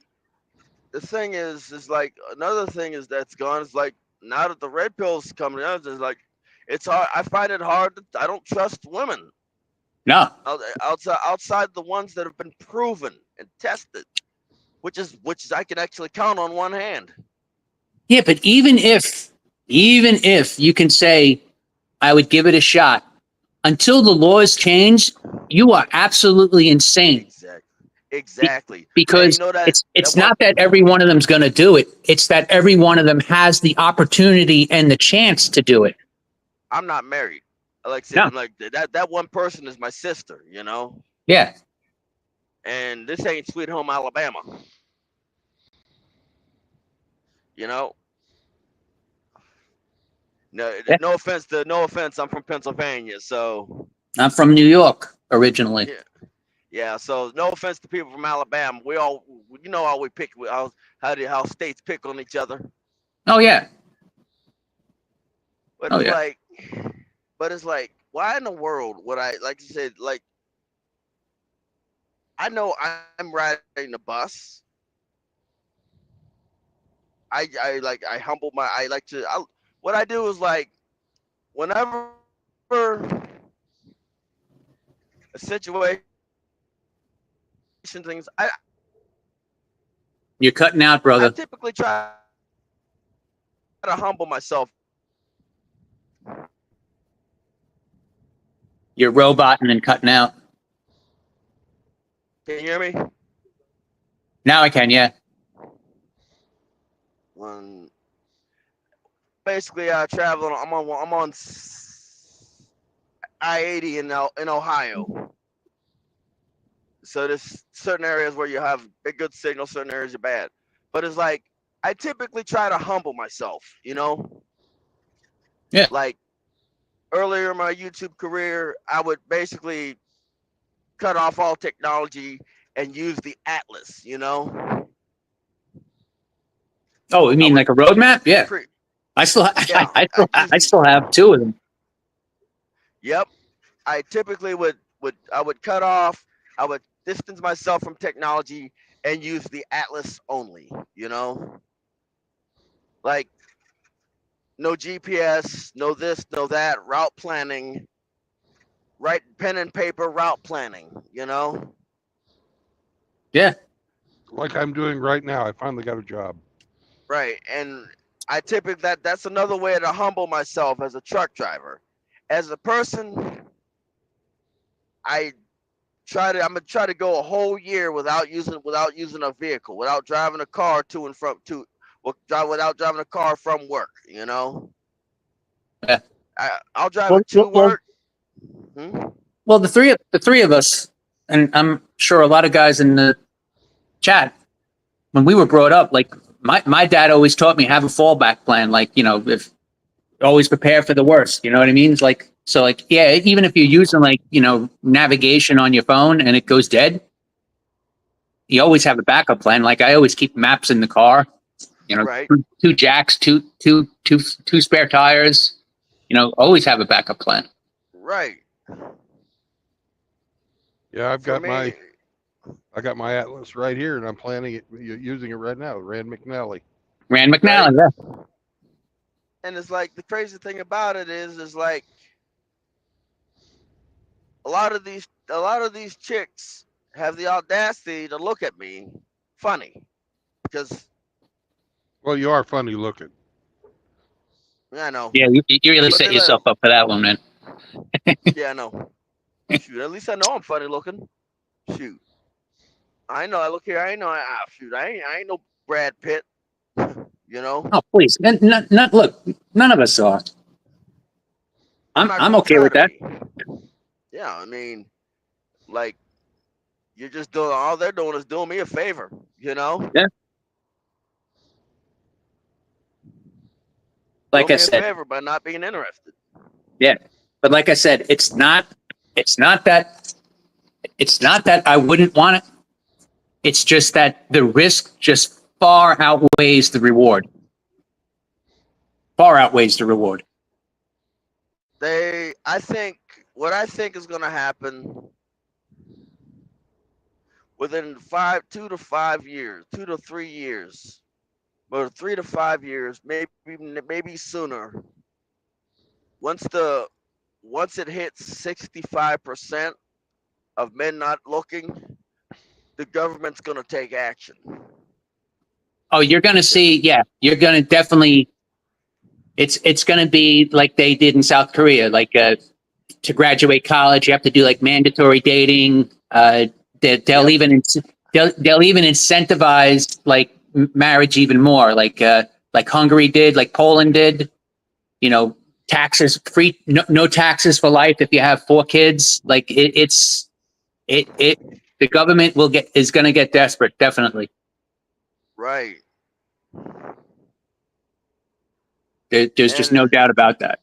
the thing is like another thing is that's gone is like now that the red pills coming out is like it's hard. I find it hard. I don't trust women No. outside the ones that have been proven and tested, which is I can actually count on one hand. Yeah, but even if you can say, I would give it a shot, until the laws change, you are absolutely insane. Exactly. And you Because know that it's one. not that every one of them's going to do it. It's that every one of them has the opportunity and the chance to do it. I'm not married. Like I said, No. like that one person is my sister. You know, Yeah. and this ain't Sweet Home Alabama. You know, no, Yeah. no offense. I'm from Pennsylvania, so I'm from New York originally. yeah, yeah. So no offense to people from Alabama. We all, you know, how we pick, how states pick on each other. Oh yeah. But Oh it's yeah. like, why in the world would I, like you said, like I know I'm riding the bus. I humble my, I like to, what I do is like whenever a situation things You're cutting out, I brother. typically try to humble myself. You're roboting and cutting out. Can you hear me? Now I can, yeah. When basically I travel, I'm on I-80 in Ohio. So there's certain areas where you have a good signal, certain areas are bad. But it's like I typically try to humble myself, you know? Yeah. Like earlier in my YouTube career, I would basically cut off all technology and use the Atlas, you know? Oh, you I mean would like a roadmap? Yeah. pre I still yeah, I still have two of them. yep. I typically would cut off, I would distance myself from technology and use the Atlas only, you know? Like no GPS, no this, no that, route planning, write pen and paper route planning, you know? Yeah. Like I'm doing right now. I finally got a job. Right. And I typically that's another way to humble myself as a truck driver. As a person, I I'm gonna try to go a whole year without using a vehicle, without driving a car to and from without driving a car from work, you know? Yeah. I'll drive Well, it to well, well, work. Hmm? well, the three of us, and I'm sure a lot of guys in the chat, when we were brought up, like my dad always taught me have a fallback plan. Like, if always prepare for the worst, you know what I mean? It's like, so like, yeah, even if you're using like, navigation on your phone and it goes dead, you always have a backup plan. Like I always keep maps in the car, Right. two jacks, two spare tires, always have a backup plan. Right. Yeah, For me, I got my Atlas right here, and I'm planning it using it right now. Rand McNally. Rand right? McNally, yeah. And it's like the crazy thing about it is like a lot of these chicks have the audacity to look at me funny because Well, you are funny looking. I know, Yeah, you really but set they like, yourself up for that one, man. yeah, I know. Shoot, at least I know I'm funny looking. Shoot, I know. I look here. I know. Shoot, I ain't no Brad Pitt. You know, Oh, please. Look, none of us are. I'm I'm not I'm gonna okay try with to that. be. Yeah, I mean, like you're just doing all they're doing is doing me a favor. You know, Yeah. Like doing I me a said, favor by not being interested. yeah. But like I said, it's not that I wouldn't want it. It's just that the risk just far outweighs the reward. Far outweighs the reward. I think what I think is gonna happen within 2 to 5 years, 2 to 3 years, or 3 to 5 years, maybe sooner. Once the once it hits 65% of men not looking, the government's gonna take action. Oh, you're going to see, yeah, you're going to definitely, it's going to be like they did in South Korea, like to graduate college, you have to do like mandatory dating. They'll Yep. even they'll even incentivize like marriage even more, like Hungary did, like Poland did. You know, taxes free, no taxes for life if you have 4 kids. Like it the government is going to get desperate, definitely. Right. There's just And no doubt about that.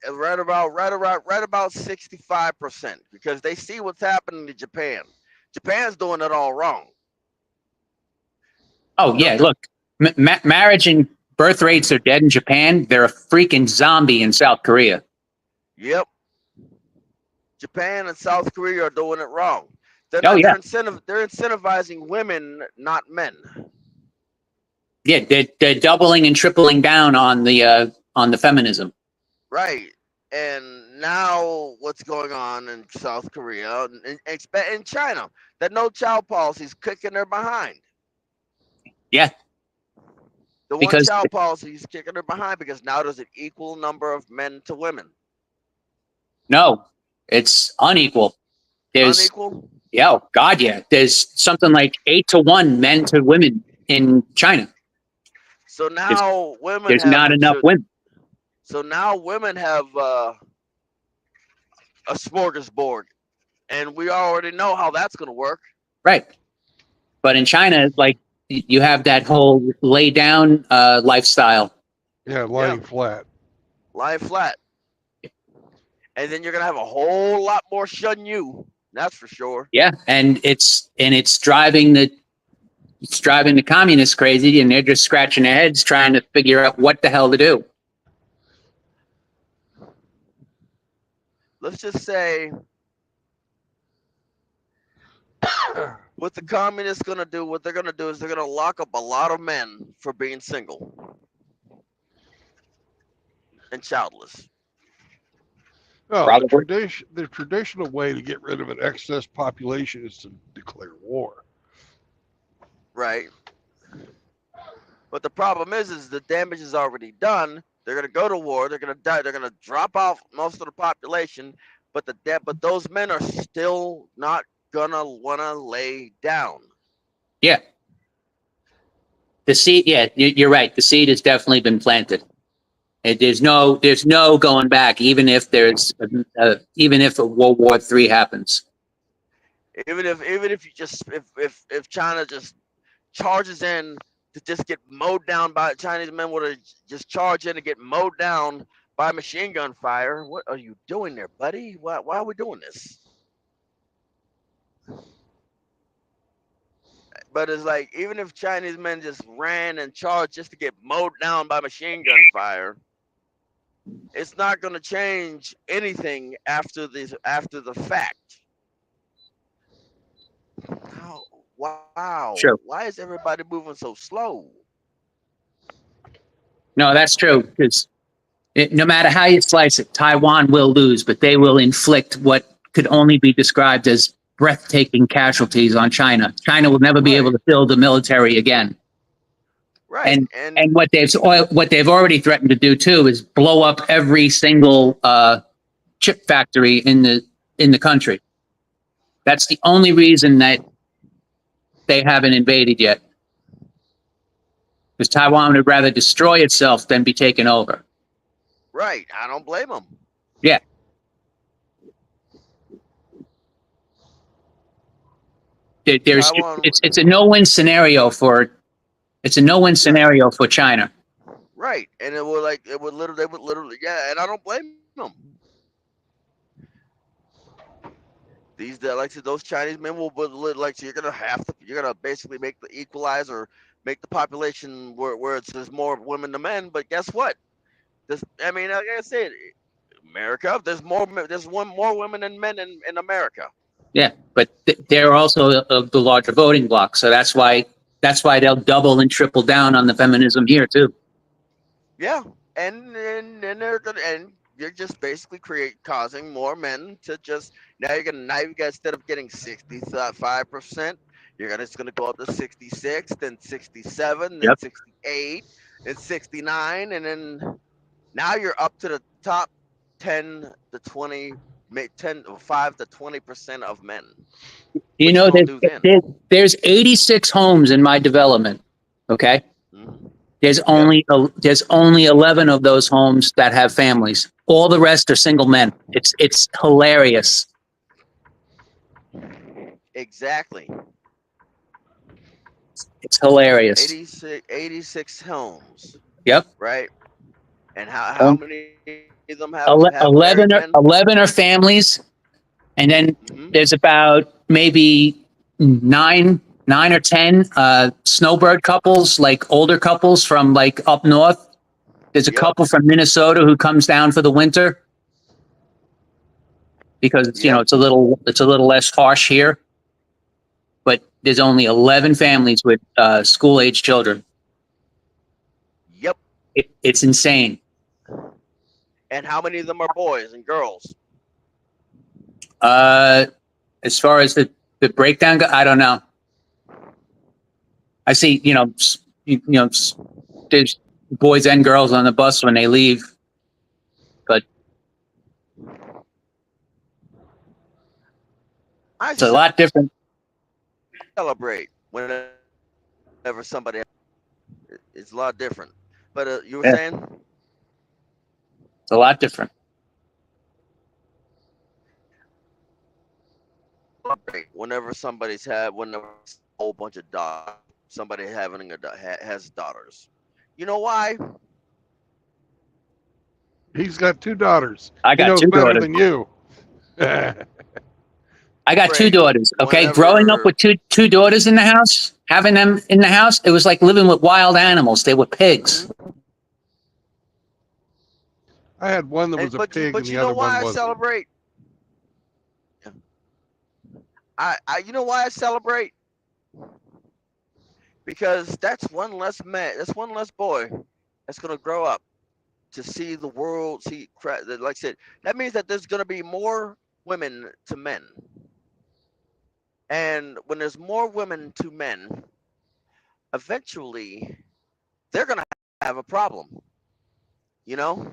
right about 65%, because they see what's happening to Japan. Japan's doing it all wrong. Oh yeah, look, marriage and birth rates are dead in Japan. They're a freaking zombie in South Korea. Yep. Japan and South Korea are doing it wrong. They're Oh not. yeah, They're incentivizing women, not men. yeah. They're doubling and tripling down on the feminism. Right. And now what's going on in South Korea and in China? That no child policy is kicking their behind. Yeah, The one because child policy is kicking her behind because now there's an equal number of men to women. no, it's unequal. There's Unequal? yeah, oh, God, yeah. There's something like 8-1 men to women in China. So now women There's have not enough women. So now women have a smorgasbord, and we already know how that's going to work. Right. But in China, like you have that whole lay down lifestyle. Yeah, lying flat. Lie flat. And then you're going to have a whole lot more shun you. That's for sure. Yeah, and it's driving the communists crazy, and they're just scratching their heads trying to figure out what the hell to do. Let's just say what the communists going to do, what they're going to do is they're going to lock up a lot of men for being single and childless. Well, Probably. the traditional way to get rid of an excess population is to declare war. Right. But the problem is the damage is already done. They're gonna go to war. They're gonna die. They're gonna drop off most of the population. But but those men are still not gonna wanna lay down. Yeah. The seed. Yeah, you're right. The seed has definitely been planted. There's no going back, even if even if a World War III happens. Even if you just if China just charges in to just get mowed down by Chinese men, would just charge in to get mowed down by machine gun fire. What are you doing there, buddy? Why are we doing this? But it's like, even if Chinese men just ran and charged just to get mowed down by machine gun fire, it's not going to change anything after the fact. Oh, wow. Sure. Why is everybody moving so slow? No, that's true, because no matter how you slice it, Taiwan will lose, but they will inflict what could only be described as breathtaking casualties on China. China will never be able to build a military again. Right. And what they've already threatened to do too is blow up every single chip factory in the country. That's the only reason that they haven't invaded yet. Because Taiwan would rather destroy itself than be taken over. Right. I don't blame them. Yeah. It's a no-win scenario for China. Right. And they would literally, yeah, and I don't blame them. Those Chinese men will you're gonna basically make the equalizer, make the population where there's more women than men. But guess what? Like I said, America, there's more women than men in America. Yeah, but they're also the larger voting bloc, so that's why they'll double and triple down on the feminism here too. Yeah, and they're gonna, and you're just basically causing more men to just, now you got, instead of getting 65%, it's gonna go up to 66, then 67, then Yep. 68, and 69, and then now you're up to the top 10 to 20, 10 5 to 20% of men. You What you know, gonna do then? there's 86 homes in my development. Okay, Mhm. there's only 11 of those homes that have families. All the rest are single men. It's hilarious. Exactly. It's hilarious. 86 homes, Yep. right? And how Um, many of them have married men? 11 are families, and then Hmm. there's about maybe nine or 10 snowbird couples, like older couples from like up north. There's a Yep. couple from Minnesota who comes down for the winter because Yep. it's a little less harsh here. But there's only 11 families with school age children. Yep. It's insane. And how many of them are boys and girls? As far as the breakdown, I don't know. I see, there's boys and girls on the bus when they leave, but I it's a lot different. celebrate whenever somebody. It's a lot different. But you were Yeah, saying? it's a lot different. Celebrate whenever whenever a whole bunch of daughters, somebody has daughters. You know why? He's got 2 daughters. I He got knows two better daughters. than you. I got two Great. daughters. Okay, growing up Whenever. with two daughters in the house, having them in the house, it was like living with wild animals. They were pigs. Mhm. I had one that was And a pig and but the you know other one why I wasn't. celebrate? You know why I celebrate? Because that's one less man. That's one less boy that's gonna grow up to see the world. Like I said, that means that there's gonna be more women to men. And when there's more women to men, eventually they're gonna have a problem. You know,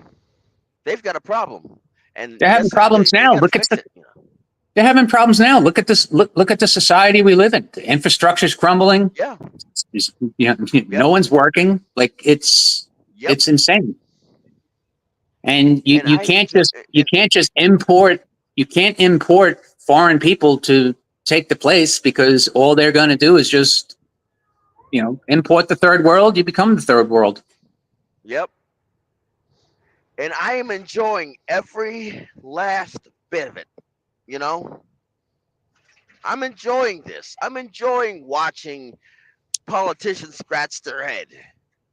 they've got a problem, and They're having guess how problems they now. got to fix it. They're having problems now. Look at this. Look at the society we live in. The infrastructure's crumbling. Yeah. No one's working. Like Yep. it's insane. And And I enjoy. you can't just import foreign people to take the place because all they're going to do is just import the third world. You become the third world. Yep. And I am enjoying every last bit of it. You know, I'm enjoying this. I'm enjoying watching politicians scratch their head.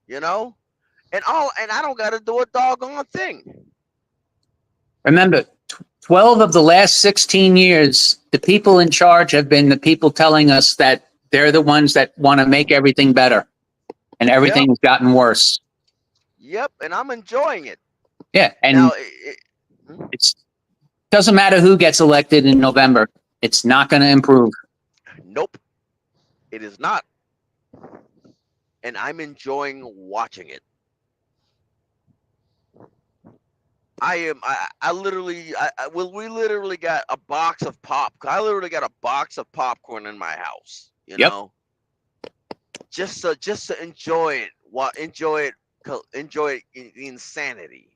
You know, and I don't got to do a doggone thing. Remember, 12 of the last 16 years, the people in charge have been the people telling us that they're the ones that want to make everything better, and Yep. everything has gotten worse. Yep. And I'm enjoying it. Yeah, Now, and it doesn't matter who gets elected in November. It's not going to improve. nope, it is not. And I'm enjoying watching it. I literally, well, we literally got a box of pop. I literally got a box of popcorn in my house. You Yep. know, just to enjoy it. Enjoy the insanity.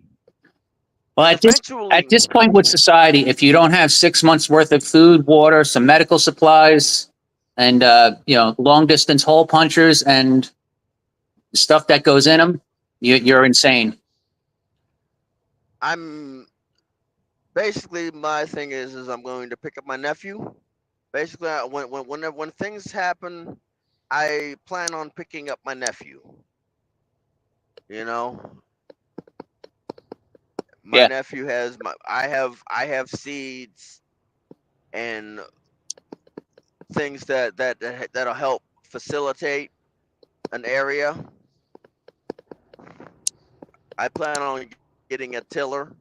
Well, And at eventually, this point with society, if you don't have 6 months worth of food, water, some medical supplies, and long distance hole punchers and stuff that goes in them, you're insane. I'm basically, my thing is I'm going to pick up my nephew. Basically, when things happen, I plan on picking up my nephew. You know, my Yeah. nephew has I have seeds, and things that'll help facilitate an area. I plan on getting a tiller,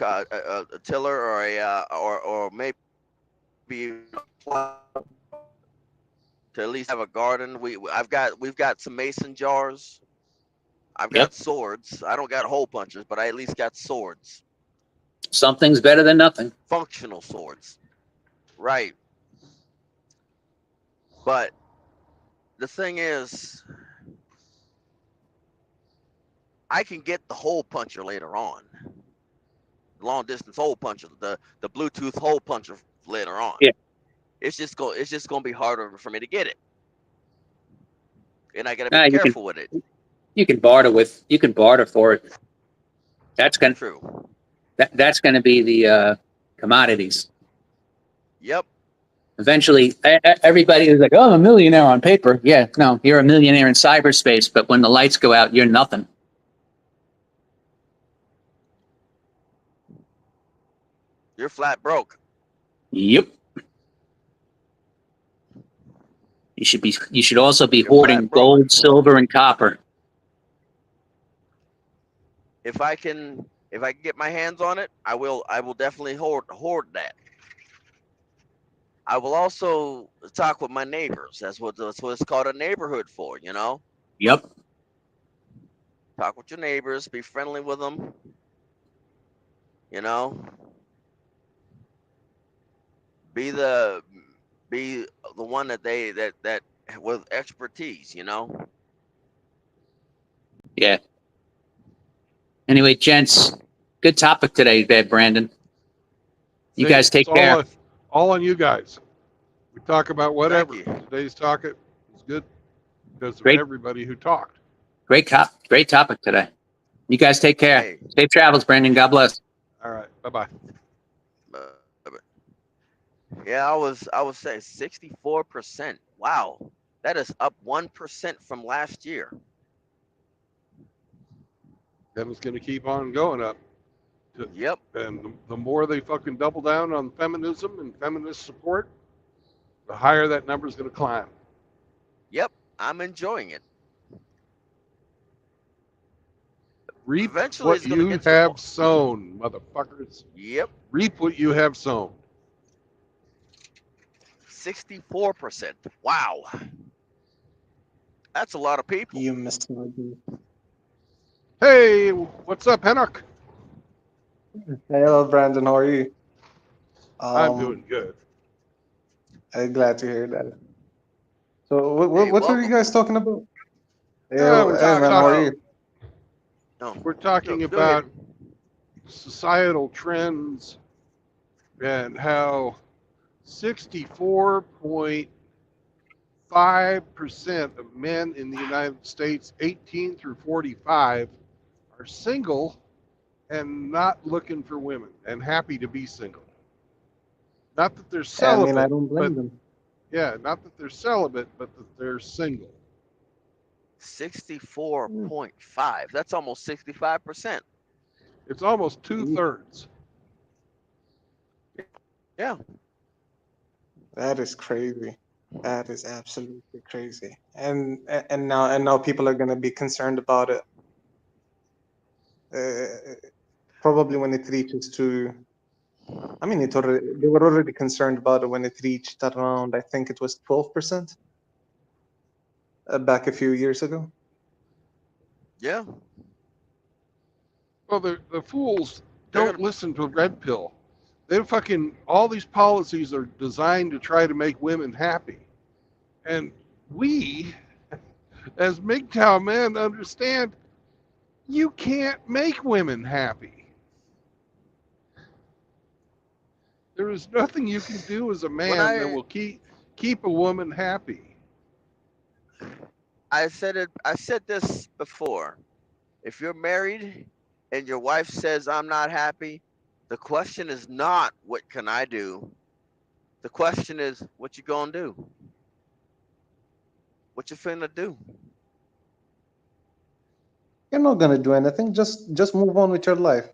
a tiller, or or maybe to at least have a garden. We've got some mason jars. I've Yep. got swords. I don't got hole punchers, but I at least got swords. Something's better than nothing. Functional swords. Right. But the thing is, I can get the hole puncher later on. Long distance hole puncher, the Bluetooth hole puncher later on. Yeah. It's just gonna be harder for me to get it. And I gotta be careful with it. You can barter for it. That's gonna True. that's gonna be the commodities. Yep. Eventually, everybody is like, "Oh, I'm a millionaire on paper." Yeah, no, you're a millionaire in cyberspace, but when the lights go out, you're nothing. You're flat broke. Yep. You should also be You're hoarding flat broke. gold, silver, and copper. If I can get my hands on it, I will definitely hoard that. I will also talk with my neighbors. That's what it's called a neighborhood for, you know? Yep. Talk with your neighbors, be friendly with them. You know? Be the one that with expertise, you know? Yeah. Anyway, gents, good topic today, there, Brandon. You Hey, guys take it's care. all on you guys. We talk about whatever. Thank you. Today's topic is good because of Great. everybody who talked. Great topic today. You guys take care. Hey. Safe travels, Brandon. God bless. All right. Bye-bye. Yeah, I was saying 64%. Wow. That is up 1% from last year. And it's going to keep on going up. Yep. And the more they fucking double down on feminism and feminist support, the higher that number is going to climb. Yep. I'm enjoying it. Reap Eventually what it's gonna you get to the have point. sown, motherfuckers. Yep. Reap what you have sown. 64%. Wow. That's a lot of people. You missed me. Hey, what's up, Hennock? Hello, Brandon. How are you? I'm doing good. I'm glad to hear that. So, what Hey, were you welcome. guys talking about? Yeah, we're Hey, man, how are you? No, We're talking go about ahead. societal trends and how 64.5% of men in the United States, 18 through 45, are single and not looking for women and happy to be single. Not that they're I celibate, mean, I don't blame but them. yeah, not that they're celibate, but that they're single. 64.5. That's almost 65%. It's almost 2/3. Yeah. That is crazy. That is absolutely crazy. And now people are gonna be concerned about it. Probably when it reaches to. I mean, they were already concerned about it when it reached around. I think it was 12% back a few years ago. Yeah. Well, the fools They're don't gonna listen to Red Pill. They fucking, all these policies are designed to try to make women happy. And we, as MGTOW men, understand you can't make women happy. There is nothing you can do as a man that will keep a woman happy. I said this before. If you're married and your wife says I'm not happy, the question is not what can I do? The question is what you gonna do? What you finna do? You're not gonna do anything. Just move on with your life.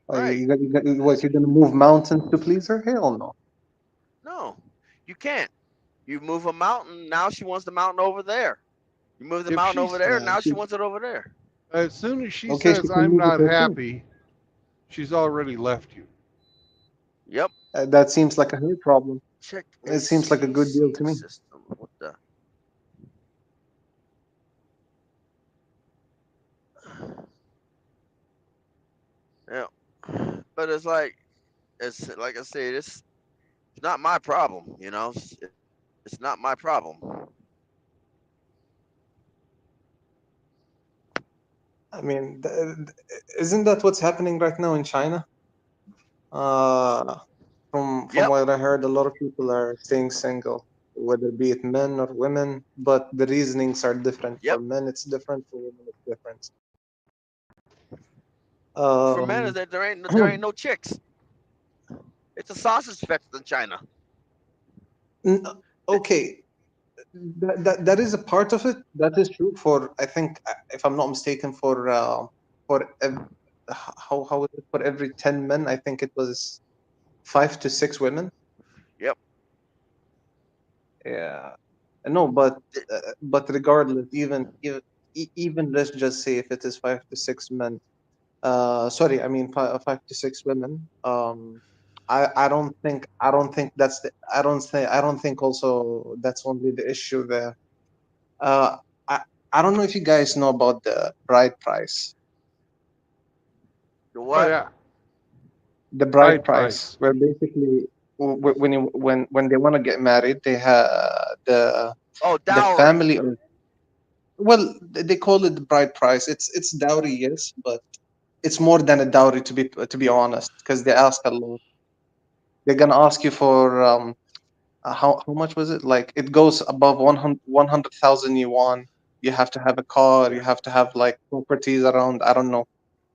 Right. What, you're gonna move mountains to please her? Hell no. No. You can't. You move a mountain, now she wants the mountain over there. You move the If mountain over she's there, Yeah. now she wants it over there. as soon as she Okay, she says can I'm move it not herself. happy, she's already left you. Yep. That seems like a her problem. Check It seems like a good deal to ACC me. system. What the? Yeah. But it's like I said, it's not my problem. It's not my problem. I mean, isn't that what's happening right now in China? Uh, from Yep. what I heard, a lot of people are staying single, whether be it men or women, but the reasonings are different. For Yep. men, it's different. For women, it's different. For men, Um, there ain't no chicks. It's a sausage fest in China. n- Th- okay, that is a part of it. That is true. For I think, if I'm not mistaken, for how is it, for every 10 men, I think it was 5 to 6 women. Yep. Yeah. No, Th- but regardless, even let's just say if it is 5 to 6 men, sorry, I mean 5 to 6 women. I don't think I don't think also that's only the issue there. Uh, I I don't know if you guys know about the bride price. The Oh what? yeah, The bride bride price, price. where basically when they want to get married, they have Oh, the dowry. family, or well, they call it the bride price. It's dowry, yes, but it's more than a dowry, to be honest, because they ask a lot. They're gonna ask you for how much was it? Like it goes above 100,000 yuan. You have to have a car. You have to have like properties around. I don't know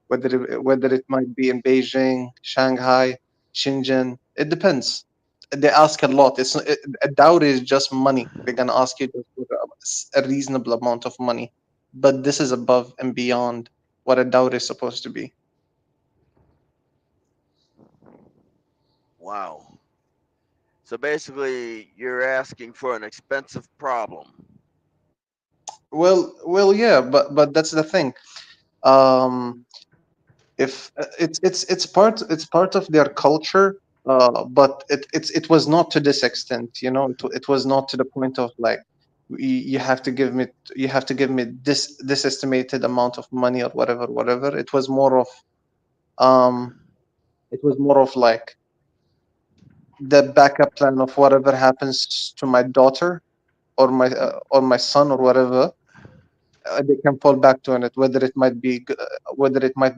whether it might be in Beijing, Shanghai, Shenzhen. It depends. They ask a lot. A dowry is just money. They're gonna ask you just for a reasonable amount of money, but this is above and beyond what a dowry is supposed to be. Wow. So basically, you're asking for an expensive problem. Well, yeah, but that's the thing. Um, if it's part of their culture, but it was not to this extent, it was not to the point of like, you have to give me this estimated amount of money or whatever. Um it was more of like the backup plan of whatever happens to my daughter or my son or whatever. They can fall back to it, whether it might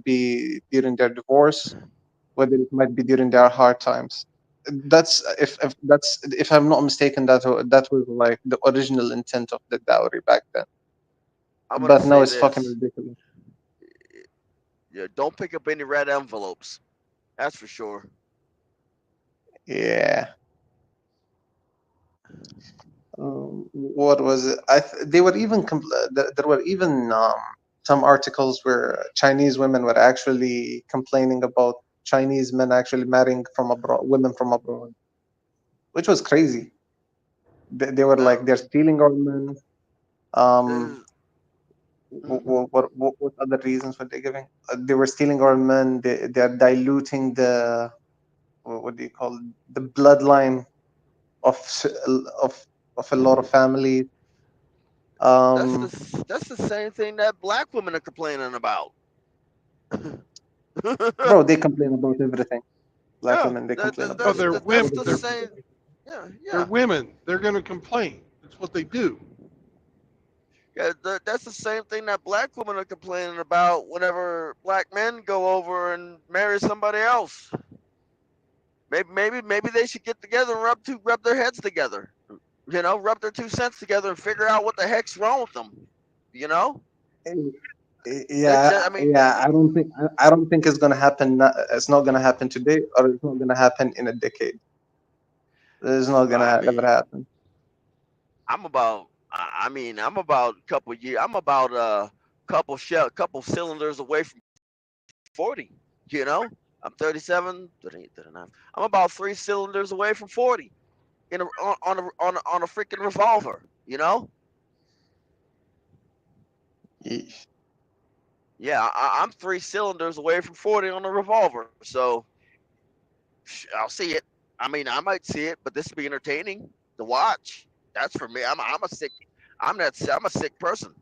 be during their divorce, whether it might be during their hard times. If I'm not mistaken, that was like the original intent of the dowry back then. I'm gonna But now say it's fucking this: ridiculous. yeah, don't pick up any red envelopes. That's for sure. Yeah. What was it? They were even there were even some articles where Chinese women were actually complaining about Chinese men actually marrying from abroad, women from abroad, which was crazy. They were like, Now, they're stealing our men. Um, there's, what other reasons were they giving? They were stealing our men. They're diluting what do you call it? The bloodline of of of a lot of families. that's Um, that's the same thing that black women are complaining about. bro, they complain about everything. Black Yeah, women, they that, complain that, Oh, about that's they're that, everything. that's women. the Everything They're is same. everything. Yeah, they're yeah, women. They're going to complain. That's what they do. yeah. That's the same thing that black women are complaining about whenever black men go over and marry somebody else. Maybe they should get together and rub their heads together. Rub their 2 cents together and figure out what the heck's wrong with them. You know, Yeah, I mean, yeah. I don't think it's gonna happen. It's not gonna happen today, or it's not gonna happen in a decade. It's not gonna I ever mean, happen. I'm about a couple years. I'm about a couple cylinders away from 40. You know, I'm 37, 38, 39. I'm about 3 cylinders away from 40. in a, on a freaking revolver. You know? Yeesh. Yeah, I'm 3 cylinders away from 40 on a revolver. So I'll see it. I mean, I might see it, but this will be entertaining to watch. That's for me. I'm a sick. I'm a sick person.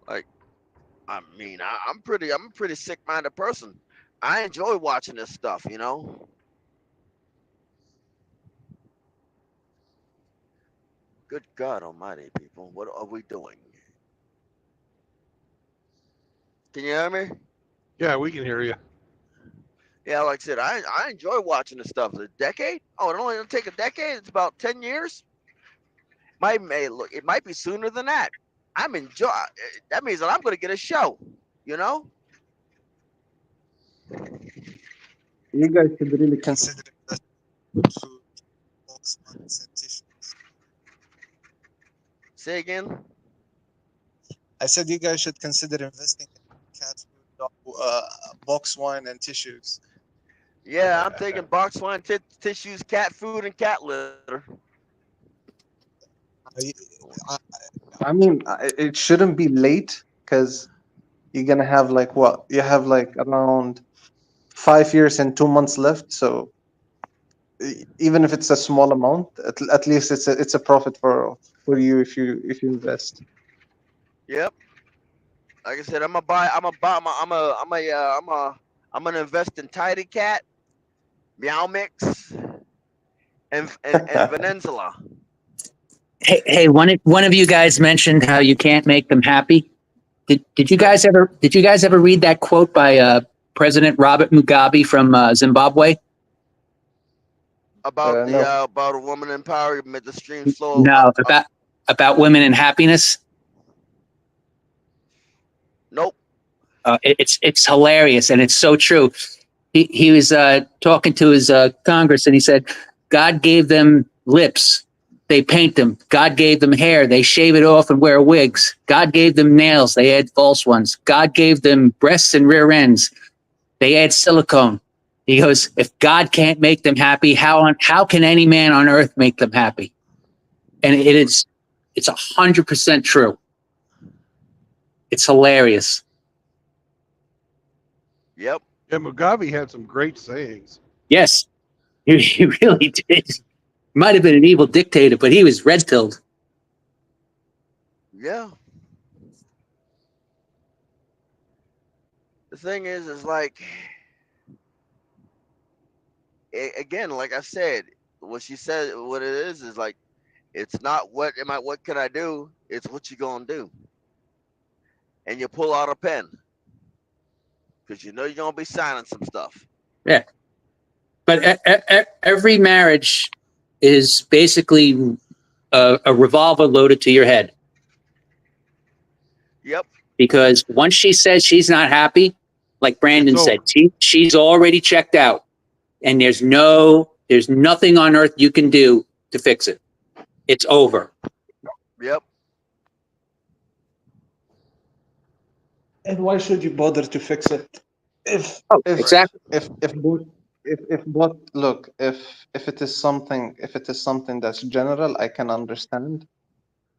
Like, I mean, I'm a pretty sick minded person. I enjoy watching this stuff. You know. Good God Almighty, people, what are we doing? Can you hear me? Yeah, we can hear you. Yeah, like I said, I enjoy watching this stuff. A decade? Oh, it only gonna take a decade. It's about 10 years. Look, it might be sooner than that. I'm enjoy. That means that I'm gonna get a show. You know? You guys should really consider investing in food, box ones, and tissues. Say again. I said you guys should consider investing in cat food, box wine, and tissues. Yeah, I'm thinking box wine, tissues, cat food, and cat litter. I, I, I mean, it shouldn't be late because you're gonna have like what? You have like around 5 years and 2 months left. So even if it's a small amount, at least it's a profit for you if you invest. Yep. Like I said, I'm gonna buy. I'm gonna buy. I'm gonna invest in Tidy Cat, Meow Mix, and Venenzela. Hey, one of you guys mentioned how you can't make them happy. Did you guys ever read that quote by President Robert Mugabe from Zimbabwe? No. About a woman in power, made the stream flow. No, about women and happiness. Nope. It's hilarious and it's so true. He was talking to his Congress and he said, God gave them lips. They paint them. God gave them hair. They shave it off and wear wigs. God gave them nails. They add false ones. God gave them breasts and rear ends. They add silicone. He goes, if God can't make them happy, how can any man on earth make them happy? And it's 100% true. It's hilarious. Yep. Yeah, Mugabe had some great sayings. Yes, he really did. Might have been an evil dictator, but he was red-pilled. Yeah. The thing is like, again, like I said, what she said, what it is like, it's not what can I do? It's what you gonna do. And you pull out a pen because you know you're gonna be signing some stuff. Yeah, but every marriage is basically a revolver loaded to your head. Yep. Because once she says she's not happy, like Brandon said, she's already checked out, and there's nothing on earth you can do to fix it. It's over. Yep. And why should you bother to fix it? If Exactly. if both look, if it is something that's general, I can understand.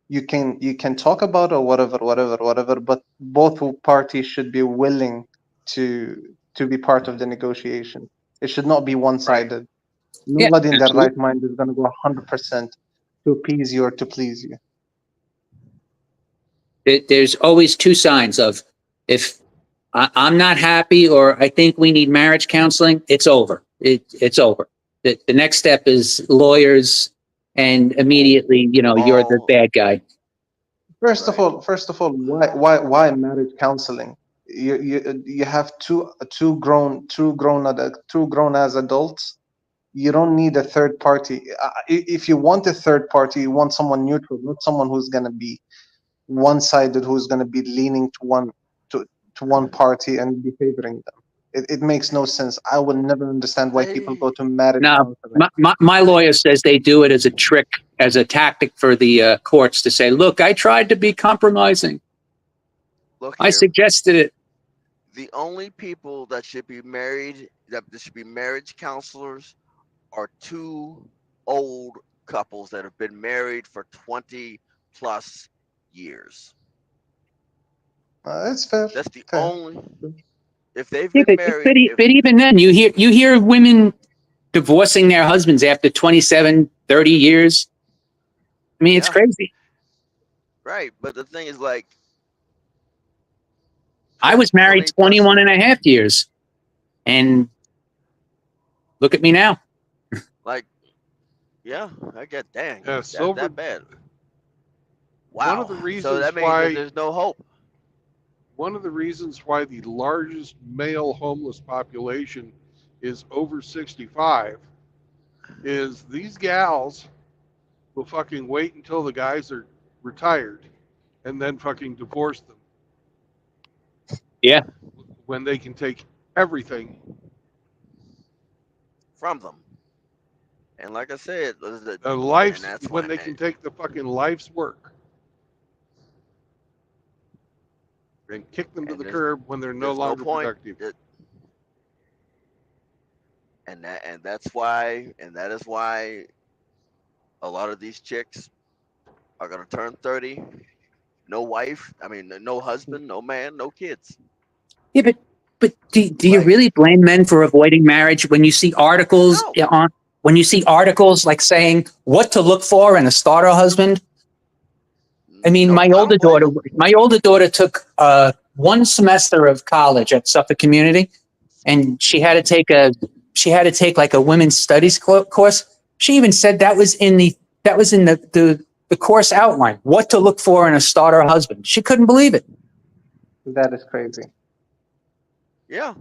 You can talk about or whatever, but both parties should be willing to be part of the negotiation. It should not be one-sided. Yeah, Nobody in their absolutely. right mind is going to go 100% to appease you or to please you. There's always two signs of, if I'm not happy or I think we need marriage counseling, it's over. It's over. The next step is lawyers, and immediately, you're the bad guy. First of all, why marriage counseling? You have two grown as adults. You don't need a third party. If you want a third party, you want someone neutral, not someone who's gonna be one-sided, who's gonna be leaning to one party and be favoring them. It makes no sense. I will never understand why people go to marriage Now, counseling. my lawyer says they do it as a trick, as a tactic for the courts to say, look, I tried to be compromising. look I here. suggested it. The only people that should be married, that should be marriage counselors, are two old couples that have been married for 20 plus years. It's fair. That's the Fair. only. If they've Yeah, been married, if but even then, you hear women divorcing their husbands after 27, 30 years. I mean, it's yeah, crazy. right. But the thing is, like, I was married 20 plus 21 and a half years. And look at me now. like, yeah, I get dang. Yeah, That's sober. that bad. One of the Wow. So reasons that means that why there's no hope. one of the reasons why the largest male homeless population is over 65 is these gals will fucking wait until the guys are retired and then fucking divorce them Yeah. when they can take everything. From them. And like I said, and Life's that's when why. they can take the fucking life's work and kick them to And the curb when they're no there's no longer point. productive. And that's why, and that is why a lot of these chicks are gonna turn 30, no wife. I mean, no husband, no man, no kids. Yeah, but do you Like, really blame men for avoiding marriage when you see articles no. on when you see articles like saying what to look for in a starter husband? I mean, Nope, I don't blame them. my older daughter took one semester of college at Suffolk Community, and she had to take like a women's studies course. She even said that was in the course outline, what to look for in a starter husband. She couldn't believe it. That is crazy. Yeah.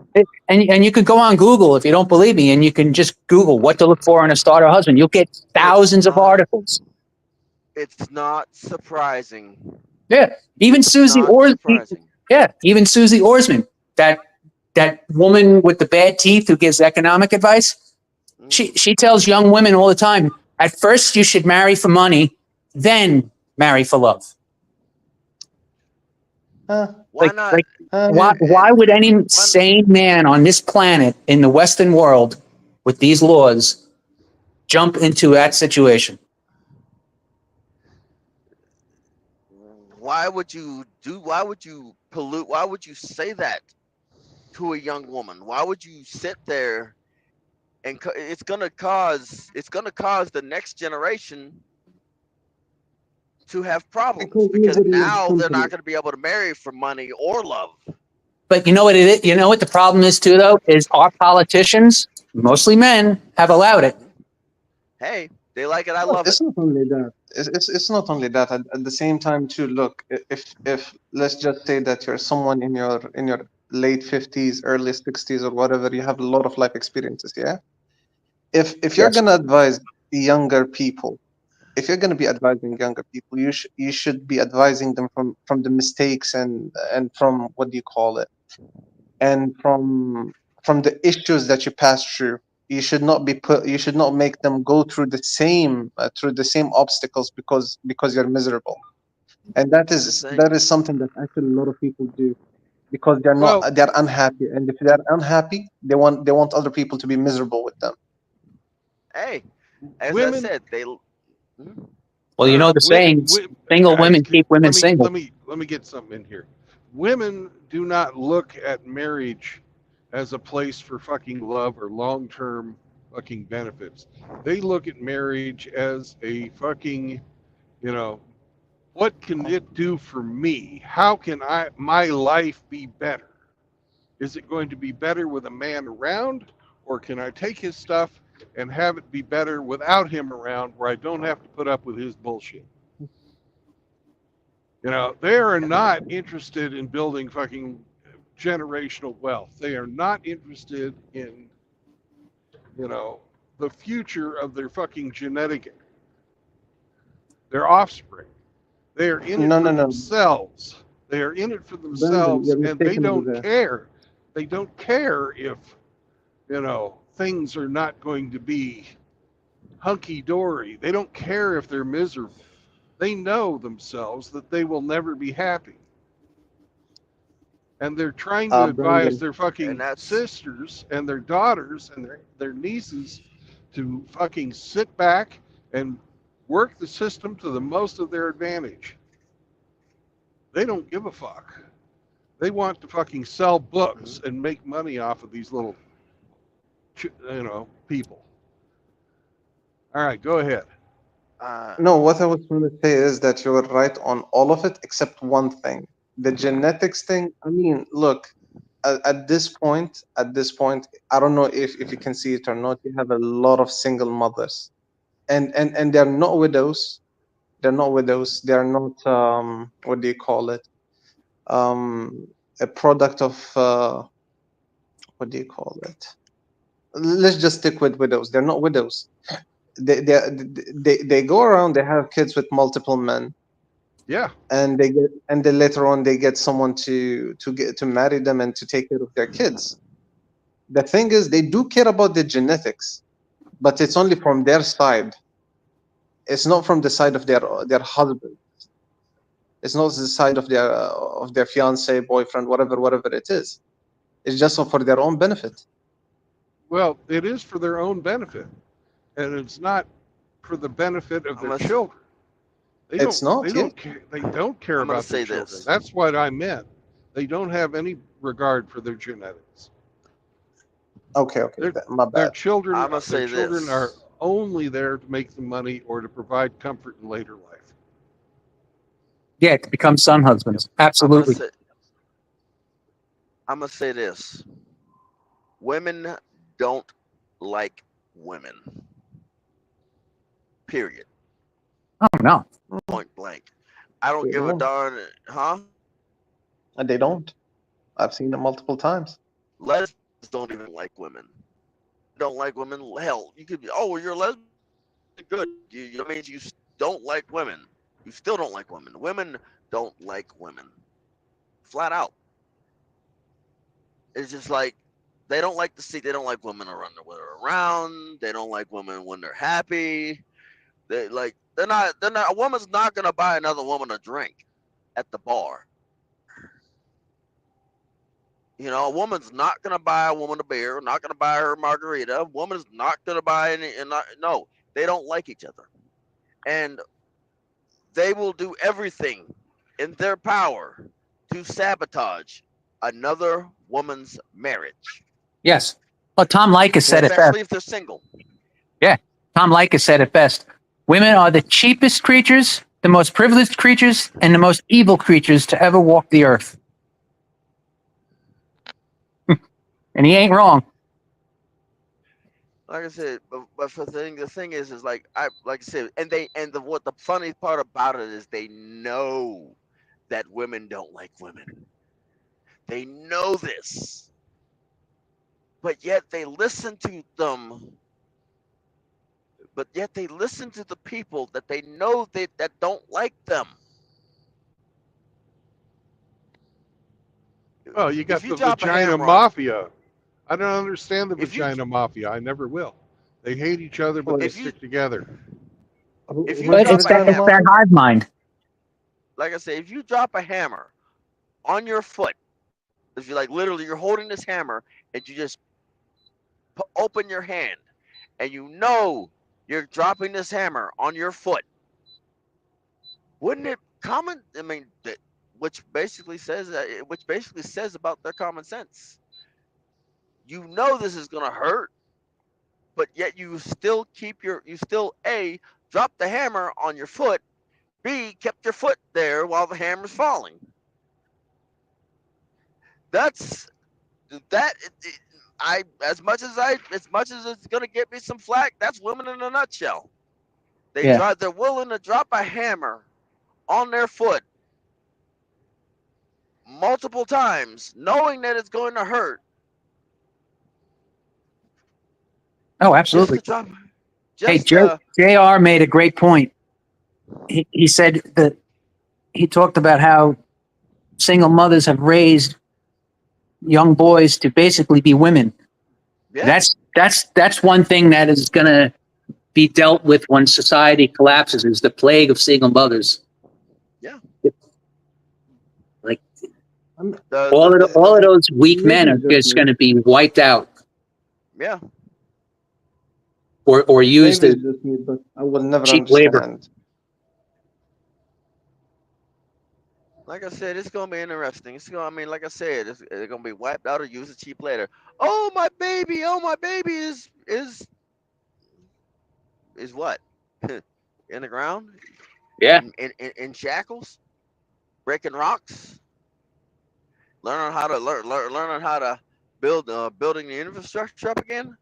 And you could go on Google if you don't believe me, and you can just Google what to look for in a starter husband. You'll get thousands of articles. It's not surprising. Yeah, even Susie surprising. even Susie Orsman, that woman with the bad teeth who gives economic advice. She tells young women all the time, at first you should marry for money, then marry for love. Why not? Why would any sane man on this planet in the Western world with these laws jump into that situation? Why would you pollute? Why would you say that to a young woman? Why would you sit there and it's gonna cause the next generation to have problems because now they're not going to be able to marry for money or love. But you know what it is? You know what the problem is too, though, is our politicians, mostly men, have allowed it. Hey, they like it. I love It's it. not only that. It's not only that. At the same time, too. Look, if let's just say that you're someone in your late 50s, early 60s, or whatever, you have a lot of life experiences. Yeah. If you're Yes. gonna advise younger people, if you're gonna be advising younger people, you should be advising them from the mistakes and from what do you call it, and from the issues that you pass through. You should not make them go through the same obstacles because you're miserable. And that is something that actually a lot of people do because they're unhappy, and if they're unhappy, they want other people to be miserable with them. Hey, as Women, I said, they. Well, you know the saying, single women keep women single. Let me get something in here. Women do not look at marriage as a place for fucking love or long-term fucking benefits. They look at marriage as a fucking, what can it do for me? How can my life be better? Is it going to be better with a man around, or can I take his stuff and have it be better without him around where I don't have to put up with his bullshit? They are not interested in building fucking generational wealth. They are not interested in, the future of their fucking their offspring. They are in it No, for no, no, themselves. They are in it for Brandon, themselves, you're and they mistaken over don't there. care. They don't care if, things are not going to be hunky dory. They don't care if they're miserable. They know themselves that they will never be happy. and they're trying to advise Brandon, their fucking And that's sisters and their daughters and their nieces to fucking sit back and work the system to the most of their advantage. They don't give a fuck. They want to fucking sell books and make money off of these little, people. All right, go ahead. no, what I was going to say is that you're right on all of it except one thing. The genetics thing, I mean, look, at this point, I don't know if you can see it or not, you have a lot of single mothers. And they're not widows. They're not widows. They're not what do you call it? A product of what do you call it? Let's just stick with widows. They're not widows. They go around. They have kids with multiple men, Yeah. and then later on they get someone to marry them and to take care of their kids. The thing is, they do care about the genetics, but it's only from their side. It's not from the side of their husband. It's not the side of their fiance, boyfriend, whatever it is. It's just for their own benefit. Well, it is for their own benefit, and it's not for the benefit of their children. They It's not. They don't care. They don't care I'm gonna about their say children. this. That's what I meant. They don't have any regard for their genetics. Okay, my Their bad. children. I'm gonna say Their children this. are only there to make the money or to provide comfort in later life. Yeah, to become son husbands. Absolutely. I'm gonna say this. Women don't like women. Period. Oh no. Point blank. I don't They give a don't. darn, huh? And they don't. I've seen it multiple times. Lesbians don't even like women. Don't like women. Hell, you could be. Oh, you're a lesbian. Good. That means you don't like women. You still don't like women. Women don't like women. Flat out. It's just like they don't like to see. They don't like women around. They don't like women when they're happy. They're not. A woman's not gonna buy another woman a drink at the bar. A woman's not gonna buy a woman a beer. Not gonna buy her a margarita. A woman's not gonna buy any. No, they don't like each other, and they will do everything in their power to sabotage another woman's marriage. Yes. Well, Tom Likas said it best. Especially if they're single. Yeah. Tom Likas said it best. Women are the cheapest creatures, the most privileged creatures, and the most evil creatures to ever walk the earth. And he ain't wrong. Like I said, but the thing is like I said, and what the funny part about it is they know that women don't like women. They know this, but yet they listen to them. But yet they listen to the people that they know that don't like them. Well, you got If you the drop a vagina hammer on- mafia. I don't understand the If you- vagina mafia. I never will. They hate each other, but they If you- stick together. If you But drop it's a that hammer, hive mind. like I say, if you drop a hammer on your foot, if you literally you're holding this hammer and you just open your hand and you're dropping this hammer on your foot, wouldn't it common? I mean, which basically says about their common sense. You know this is gonna hurt, but yet you still A, drop the hammer on your foot, B, kept your foot there while the hammer's falling. That's that. As much as it's gonna get me some flack, that's women in a nutshell. They're willing to drop a hammer on their foot multiple times, knowing that it's going to hurt. Oh, absolutely. Hey, JR made a great point. He said that he talked about how single mothers have raised young boys to basically be women. Yeah. That's one thing that is going to be dealt with when society collapses, is the plague of single mothers. Yeah. All of those weak men maybe are it's just just me. going to be wiped out Yeah. or used Maybe as it's just me, but I will never cheap labor. understand. Like I said, it's gonna be interesting. It's gonna, I mean, like I said, it's gonna be wiped out or used as cheap later. Oh my baby! Oh my baby is what? In the ground? Yeah. In shackles? Breaking rocks? Learning how to learning how to building the infrastructure up again.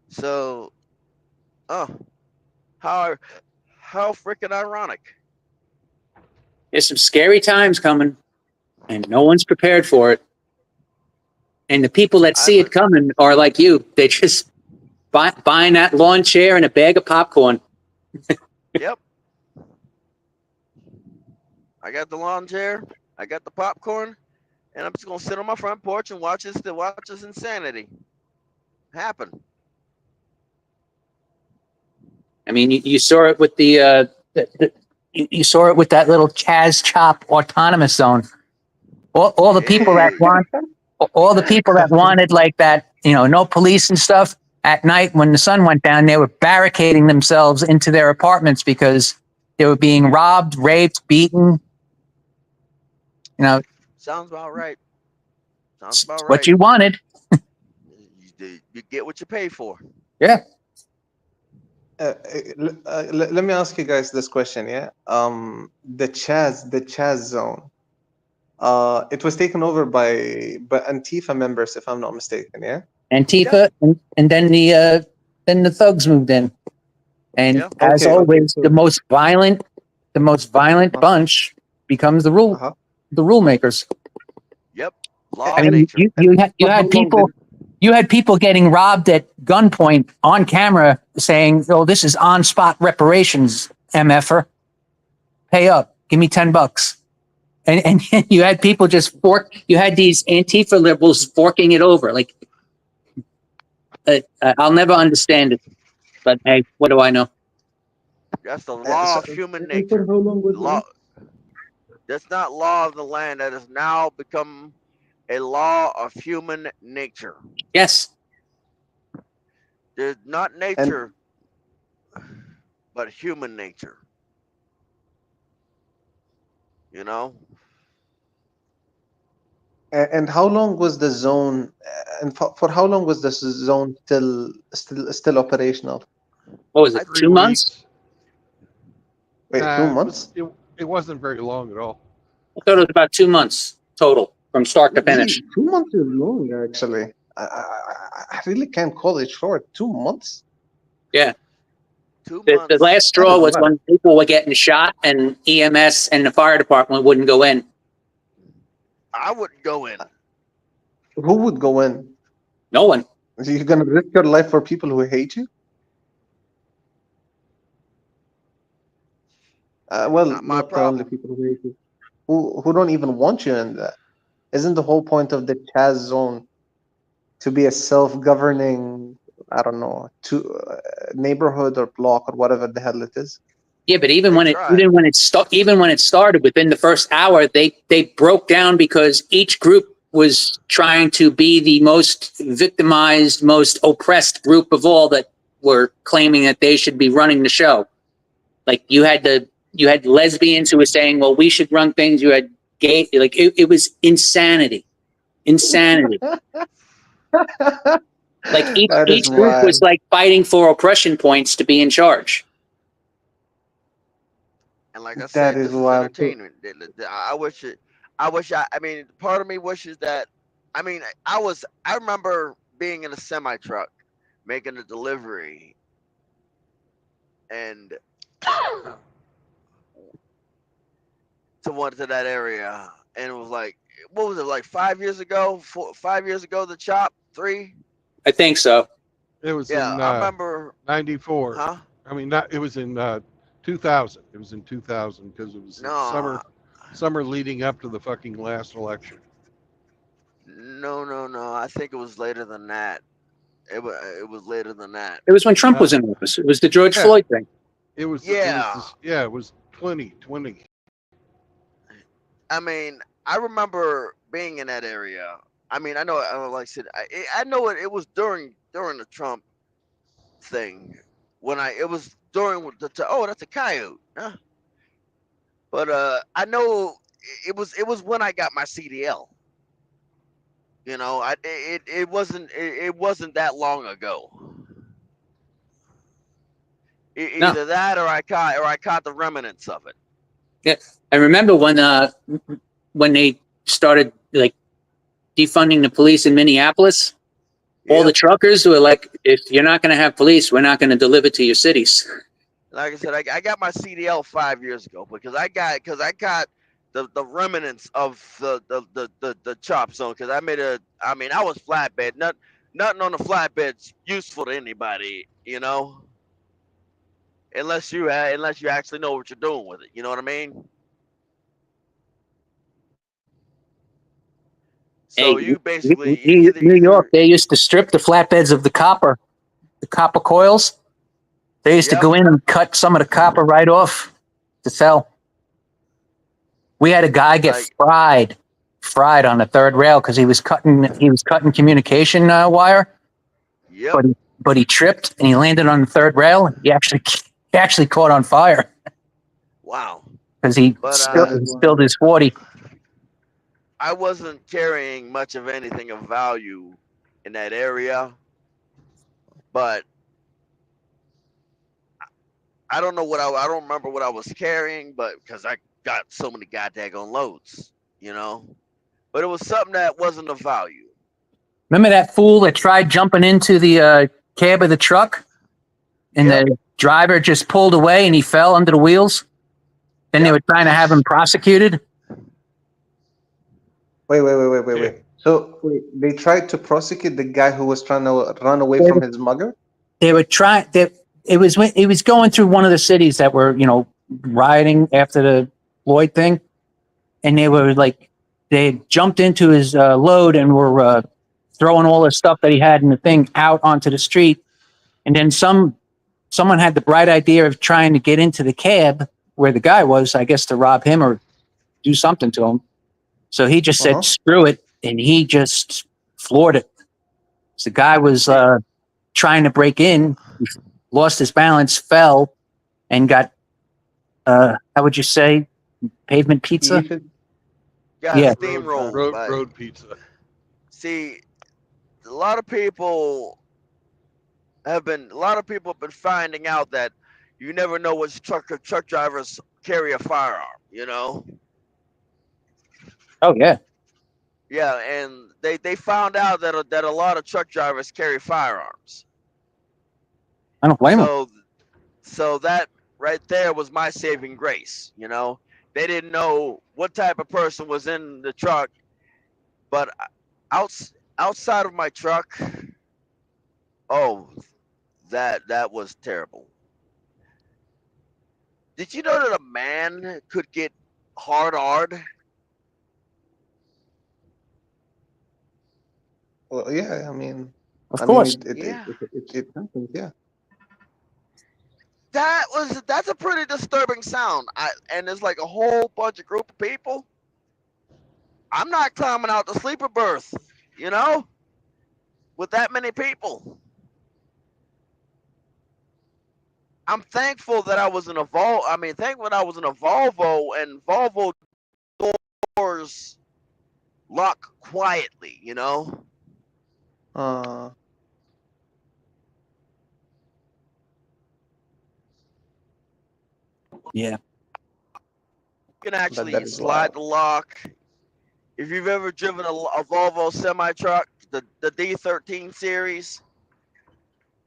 So, oh, how how freaking ironic. There's some scary times coming, and no one's prepared for it. And the people that see it coming are like you. They just buying that lawn chair and a bag of popcorn. Yep. I got the lawn chair. I got the popcorn, and I'm just gonna sit on my front porch and watch this insanity happen. I mean, you saw it with you saw it with that little Chaz Chop autonomous zone. All the people that want, all the people that wanted like that, no police and stuff. At night when the sun went down, they were barricading themselves into their apartments because they were being robbed, raped, beaten. Sounds about right. Sounds about right. What you wanted. You get what you pay for. Yeah. Let me ask you guys this question, yeah. The Chaz zone. It was taken over by Antifa members, if I'm not mistaken, yeah. Antifa, and then the thugs moved in, and as always, so the most violent bunch becomes the rule makers. Yep. Law I of mean, nature. you had people getting robbed at gunpoint on camera saying, "Oh, this is on spot reparations, MFer. Pay up, give me $10." And you had people just you had these Antifa liberals forking it over. Like, I'll never understand it, but hey, what do I know? That's the law of human nature. For how long was Law. That's not law of the land. That has now become a law of human nature. Yes. There's not nature, but human nature. You know. And how long was the zone? And for how long was this zone still operational? What was it? 2 months? Wait, 2 months? It wasn't very long at all. I thought it was about 2 months total from start to finish. 2 months is long, actually. I really can't call it short. 2 months? Yeah. 2 months. The last straw was when people were getting shot and EMS and the fire department wouldn't go in. I wouldn't go in. Who would go in? No one. Are you going to risk your life for people who hate you? Well, not the only people who hate you. Who don't even want you in that. Isn't the whole point of the Chaz zone to be a self-governing, I don't know, neighborhood or block or whatever the hell it is? Yeah, but even when it started, within the first hour, they broke down because each group was trying to be the most victimized, most oppressed group of all that were claiming that they should be running the show. Like you had lesbians who were saying, "Well, we should run things." You had gay, like it was insanity. Like each group was like fighting for oppression points to be in charge. And like I said, this is entertainment. I mean, part of me wishes that, I mean, I remember being in a semi truck making a delivery and to that area, and it was like, what was it, like 5 years ago? 5 years ago, the chop 3. I think so. It was I remember 94. Huh? I mean, it was in 2000. It was in 2000 because it was summer leading up to the fucking last election. No. I think it was later than that. It was later than that. It was when Trump was in office. It was the George Floyd thing. It was. It was 2020. I mean, I remember being in that area. I mean, I know, like I said, I know it was during the Trump thing when it was during oh, that's a coyote. Huh? But I know it was when I got my CDL. You know, it wasn't that long ago. No, Either that or I caught the remnants of it. yeah. I remember when they started like defunding the police in Minneapolis. All the Yep. truckers were like, "If you're not going to have police, we're not going to deliver to your cities." Like I said, I got my CDL 5 years ago because I got the remnants of the chop zone because I mean I was flatbed, nothing on the flatbed's useful to anybody, you know, unless you actually know what you're doing with it, you know what I mean? So Hey, you basically New York, either they used to strip the flatbeds of the copper coils. They used to yep, go in and cut some of the copper right off to sell. We had a guy get like fried on the third rail because he was cutting communication wire, yep, but he tripped and he landed on the third rail. He actually caught on fire wow. because he But spilled, That is he wild. spilled his 40. I wasn't carrying much of anything of value in that area, but I don't know I don't remember what I was carrying, but because I got so many goddamn loads, you know. But it was something that wasn't of value. Remember that fool that tried jumping into the cab of the truck and Yep. the driver just pulled away and he fell under the wheels? Then they Yep. were trying to have him prosecuted. Wait. So wait, they tried to prosecute the guy who was trying to run away They from his mugger? they were trying. It was when it was going through one of the cities that were rioting after the Floyd thing, and they were like they had jumped into his load and were throwing all the stuff that he had in the thing out onto the street, and then someone had the bright idea of trying to get into the cab where the guy was, I guess, to rob him or do something to him. So he just said, Uh-huh. "Screw it," and he just floored it. So the guy was See, trying to break in, lost his balance, fell, and got how would you say, pavement pizza? You should got Yeah, steamrolled, but Road pizza. see, a lot of people a lot of people have been finding out that you never know which truck drivers carry a firearm, you know. oh yeah, Yeah, and they found out that a lot of truck drivers carry firearms. I don't blame him. So that right there was my saving grace, you know. They didn't know what type of person was in the truck, but outside of my truck, oh, that was terrible. Did you know that a man could get hard? well, yeah, I mean Of I mean course. Yeah. it happens, yeah. That's a pretty disturbing sound. And there's like a whole bunch of group of people. I'm not climbing out the sleeper berth, you know, with that many people. I'm thankful that I was in a Volvo. I mean, thankful that I was in a Volvo and Volvo doors lock quietly, you know. Uh Yeah. You can but actually that is slide wild. the lock. If you've ever driven a Volvo semi truck, the D13 series,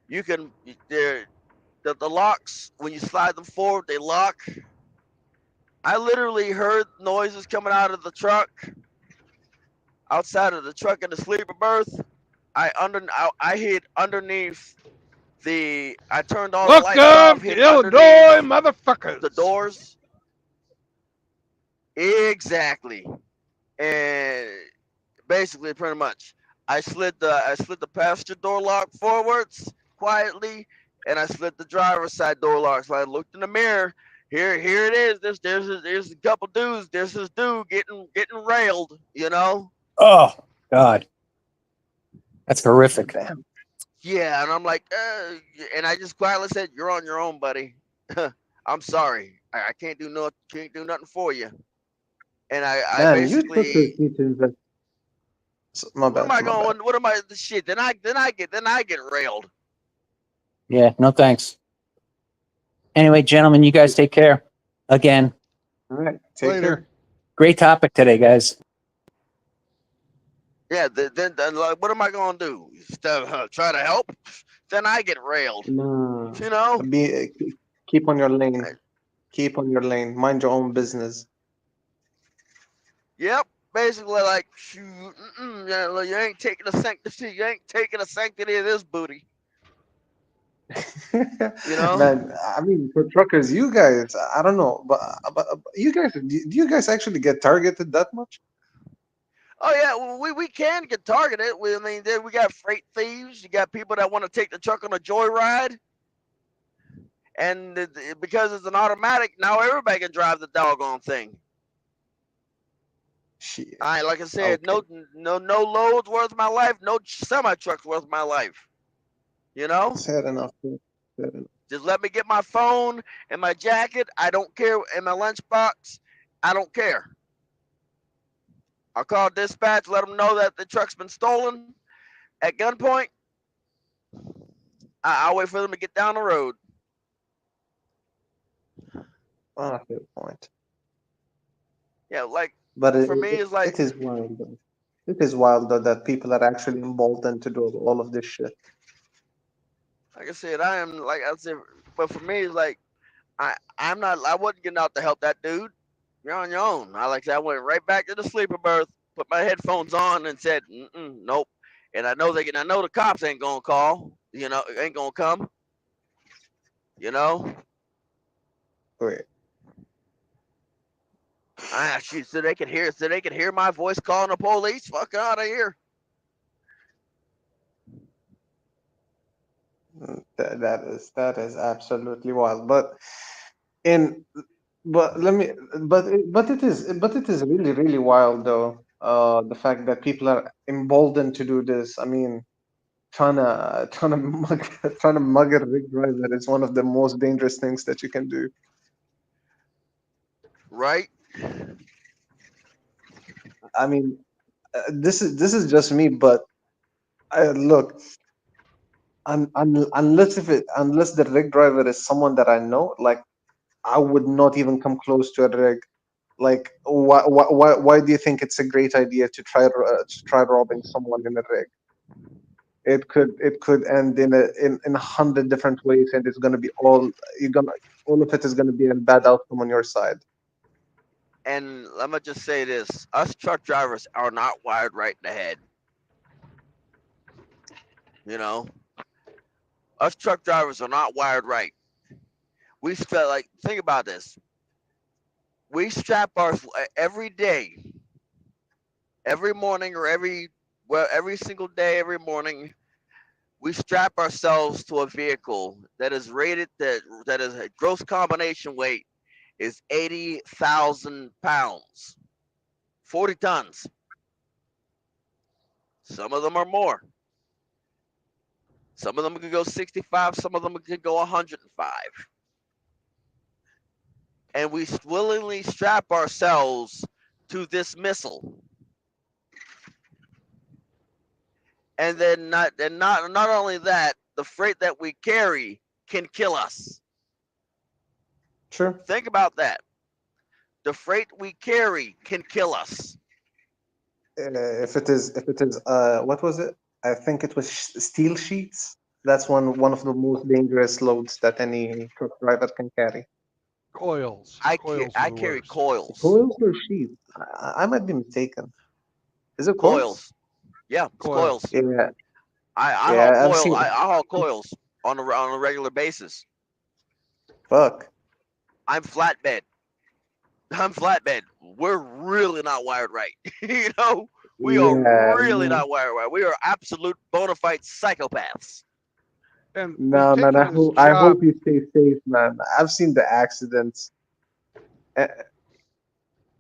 you can the locks when you slide them forward, they lock. I literally heard noises coming out of the truck, outside of the truck in the sleeper berth. I hid underneath I turned all the lights off, Welcome to hid Illinois, underneath the motherfuckers. doors. Exactly. And basically pretty much I slid the passenger door lock forwards quietly and I slid the driver's side door lock. So I looked in the mirror here it is. There's a couple dudes. There's this dude getting railed. Oh God, that's horrific. Damn. Yeah, and I'm like, and I just quietly said, "You're on your own, buddy. I'm sorry. I can't do nothing for you." And I Man, you truckers basically, need to invest. My what am bad, I my bad. going? What am I? Shit. Then I get railed. Yeah, no thanks. Anyway, gentlemen, you guys take care. Again, All right, take Later. care. great topic today, guys. Yeah. Then like, what am I gonna do? Try to help? Then I get railed. Nah, You know. keep on your lane. Keep on your lane. Mind your own business. Yep. Basically, like, shoot, yeah, like, you ain't taking the sanctity. You ain't taking the sanctity of this booty. You know. Man, I mean, for truckers, you guys, I don't know, but you guys, do you guys actually get targeted that much? Oh yeah, well, we can get targeted. I mean, then we got freight thieves. You got people that want to take the truck on a joyride, and because it's an automatic, now everybody can drive the doggone thing. Shit. Like I said, Okay. no loads worth my life, no semi trucks worth my life. You know, Fair enough. Fair enough. just let me get my phone and my jacket. I don't care, and my lunchbox. I don't care. I'll call dispatch, let them know that the truck's been stolen at gunpoint. I'll wait for them to get down the road. Ah, fair point. Yeah, like But for me, it's like it is wild though. It is wild though that people are actually emboldened to do all of this shit. I said, but for me, it's like I wasn't getting out to help that dude. You're on your own. I went right back to the sleeper berth, put my headphones on, and said, nope. And I know the cops ain't gonna call. Ain't gonna come. You know. Wait. Shoot, so they could hear my voice calling the police. Fuck out of here. That is absolutely wild. In but let me but it is really really wild though. The fact that people are emboldened to do this. I mean, trying to mug trying to mug a rig driver is one of the most dangerous things that you can do. Right. I mean, this is just me, but look, unless the rig driver is someone that I know, like I would not even come close to a rig. Like, why do you think it's a great idea to try robbing someone in a rig? It could end in 100 different ways, and it's gonna be all of it is gonna be a bad outcome on your side. And let me just say this: us truck drivers are not wired right in the head. You know, us truck drivers are not wired right. We feel like think about this. We strap our every day, every morning, or every single day, every morning. We strap ourselves to a vehicle that is rated that is a gross combination weight is 80,000 pounds, 40 tons. Some of them are more. Some of them could go 65. Some of them could go 105. And we willingly strap ourselves to this missile. And then not only that, the freight that we carry can kill us. Sure. Think about that. The freight we carry can kill us. If it is what was it? I think it was steel sheets. That's one of the most dangerous loads that any truck driver can carry. Coils. I Coils are I the carry worst. coils. Coils or sheets? I might be mistaken. Is it coils? Coils. Yeah, it's Coils. coils. Yeah, I haul yeah. I've coil. seen. I haul coils on a regular basis. Fuck. I'm flatbed. I'm flatbed. We're really not wired right. We are Yeah. really No, not wired right. We are absolute bona fide psychopaths. And we've no, man. taken this I hope job. you stay safe, man. I've seen the accidents. Uh,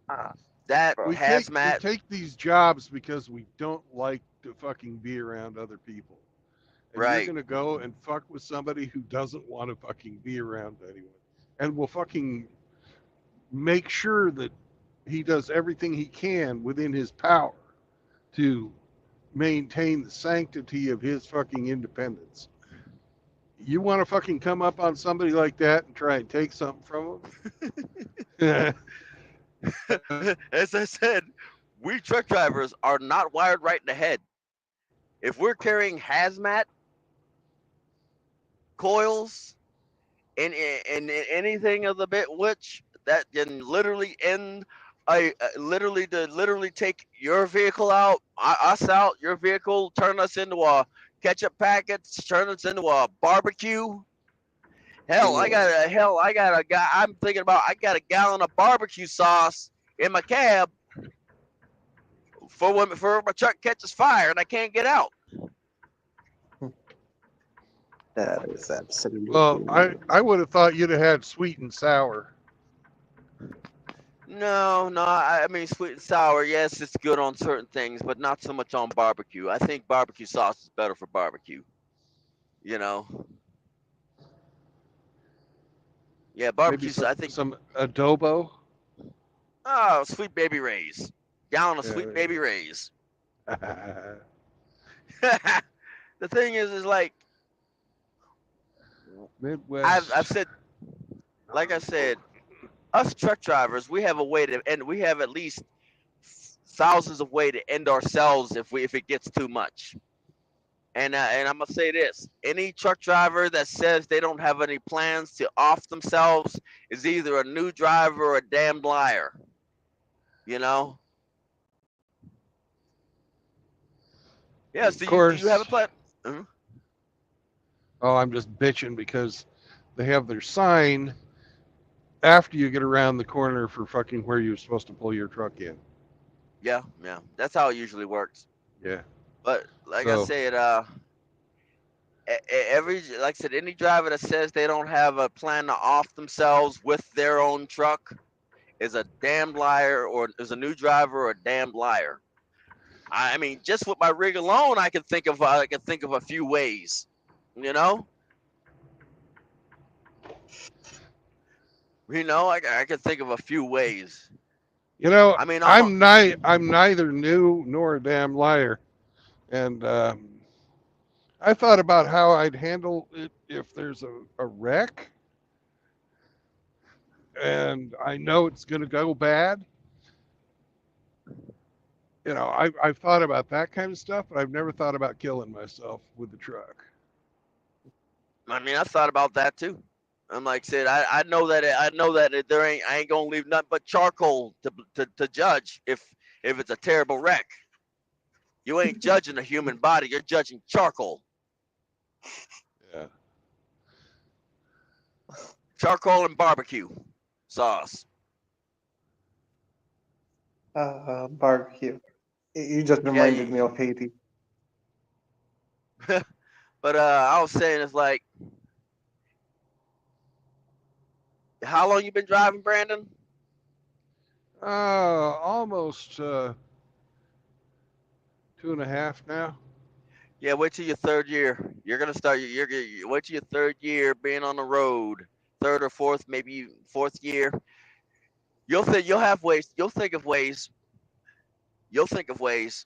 uh, That bro. We hazmat, take these jobs because we don't like to fucking be around other people. And you're right? gonna go and fuck with somebody who doesn't want to fucking be around anyone. And will fucking make sure that he does everything he can within his power to maintain the sanctity of his fucking independence. You want to fucking come up on somebody like that and try and take something from them? As I said, we truck drivers are not wired right in the head. If we're carrying hazmat coils and anything of the bit which that can literally end literally to literally take your vehicle out, us out, your vehicle, turn us into a ketchup packets, turn us into a barbecue. I got a guy. I'm thinking about. I got a gallon of barbecue sauce in my cab for my truck catches fire and I can't get out. That is absolutely Well, nuts. I would have thought you'd have had sweet and sour. No, no. I mean, sweet and sour. Yes, it's good on certain things, but not so much on barbecue. I think barbecue sauce is better for barbecue. You know. Yeah, Maybe barbecue. some I think. some adobo. Oh, Sweet Baby Ray's. Gallon of Sweet Yeah. Baby Ray's. The thing is like Midwest. I've said, like I said, us truck drivers, we have a way to end. We have at least thousands of way to end ourselves if it gets too much. And I'm gonna say this: any truck driver that says they don't have any plans to off themselves is either a new driver or a damned liar. You know? Yes. Of Do you have a course. plan? Mhm. Oh, I'm just bitching because they have their sign after you get around the corner for fucking where you're supposed to pull your truck in. Yeah, yeah. That's how it usually works. Yeah. But like I So said, every like I said, any driver that says they don't have a plan to off themselves with their own truck is a damned liar, or is a new driver or a damned liar. I mean, just with my rig alone, I can think of a few ways. You know, I can think of a few ways. I mean, I'm neither new nor a damn liar, and I thought about how I'd handle it if there's a wreck, and I know it's going to go bad. I've thought about that kind of stuff, but I've never thought about killing myself with the truck. I thought about that too. I'm like I said, I know that I ain't gonna leave nothing but charcoal to judge if it's a terrible wreck. You ain't judging a human body, you're judging charcoal. Yeah. Charcoal and barbecue sauce. Barbecue. You just Yeah, reminded me of Haiti. but I was saying it's like, how long you been driving, Brandon? Almost 2.5 now. Yeah, wait till your third year. You're gonna start. Wait till your third year being on the road. Third or fourth, maybe fourth year. You'll have ways. You'll think of ways. You'll think of ways.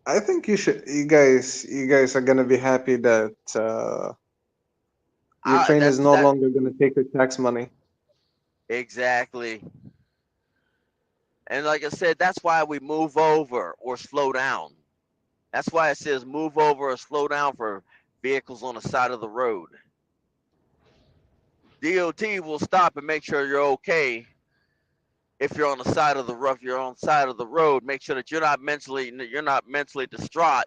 I think you should. You guys are gonna be happy that Ukraine is That's no that longer gonna take your tax money. exactly. And like I said, that's why we move over or slow down. That's why it says move over or slow down for vehicles on the side of the road. DOT will stop and make sure you're okay. If you're on the side of the rough, you're on the side of the road. Make sure that you're not mentally distraught.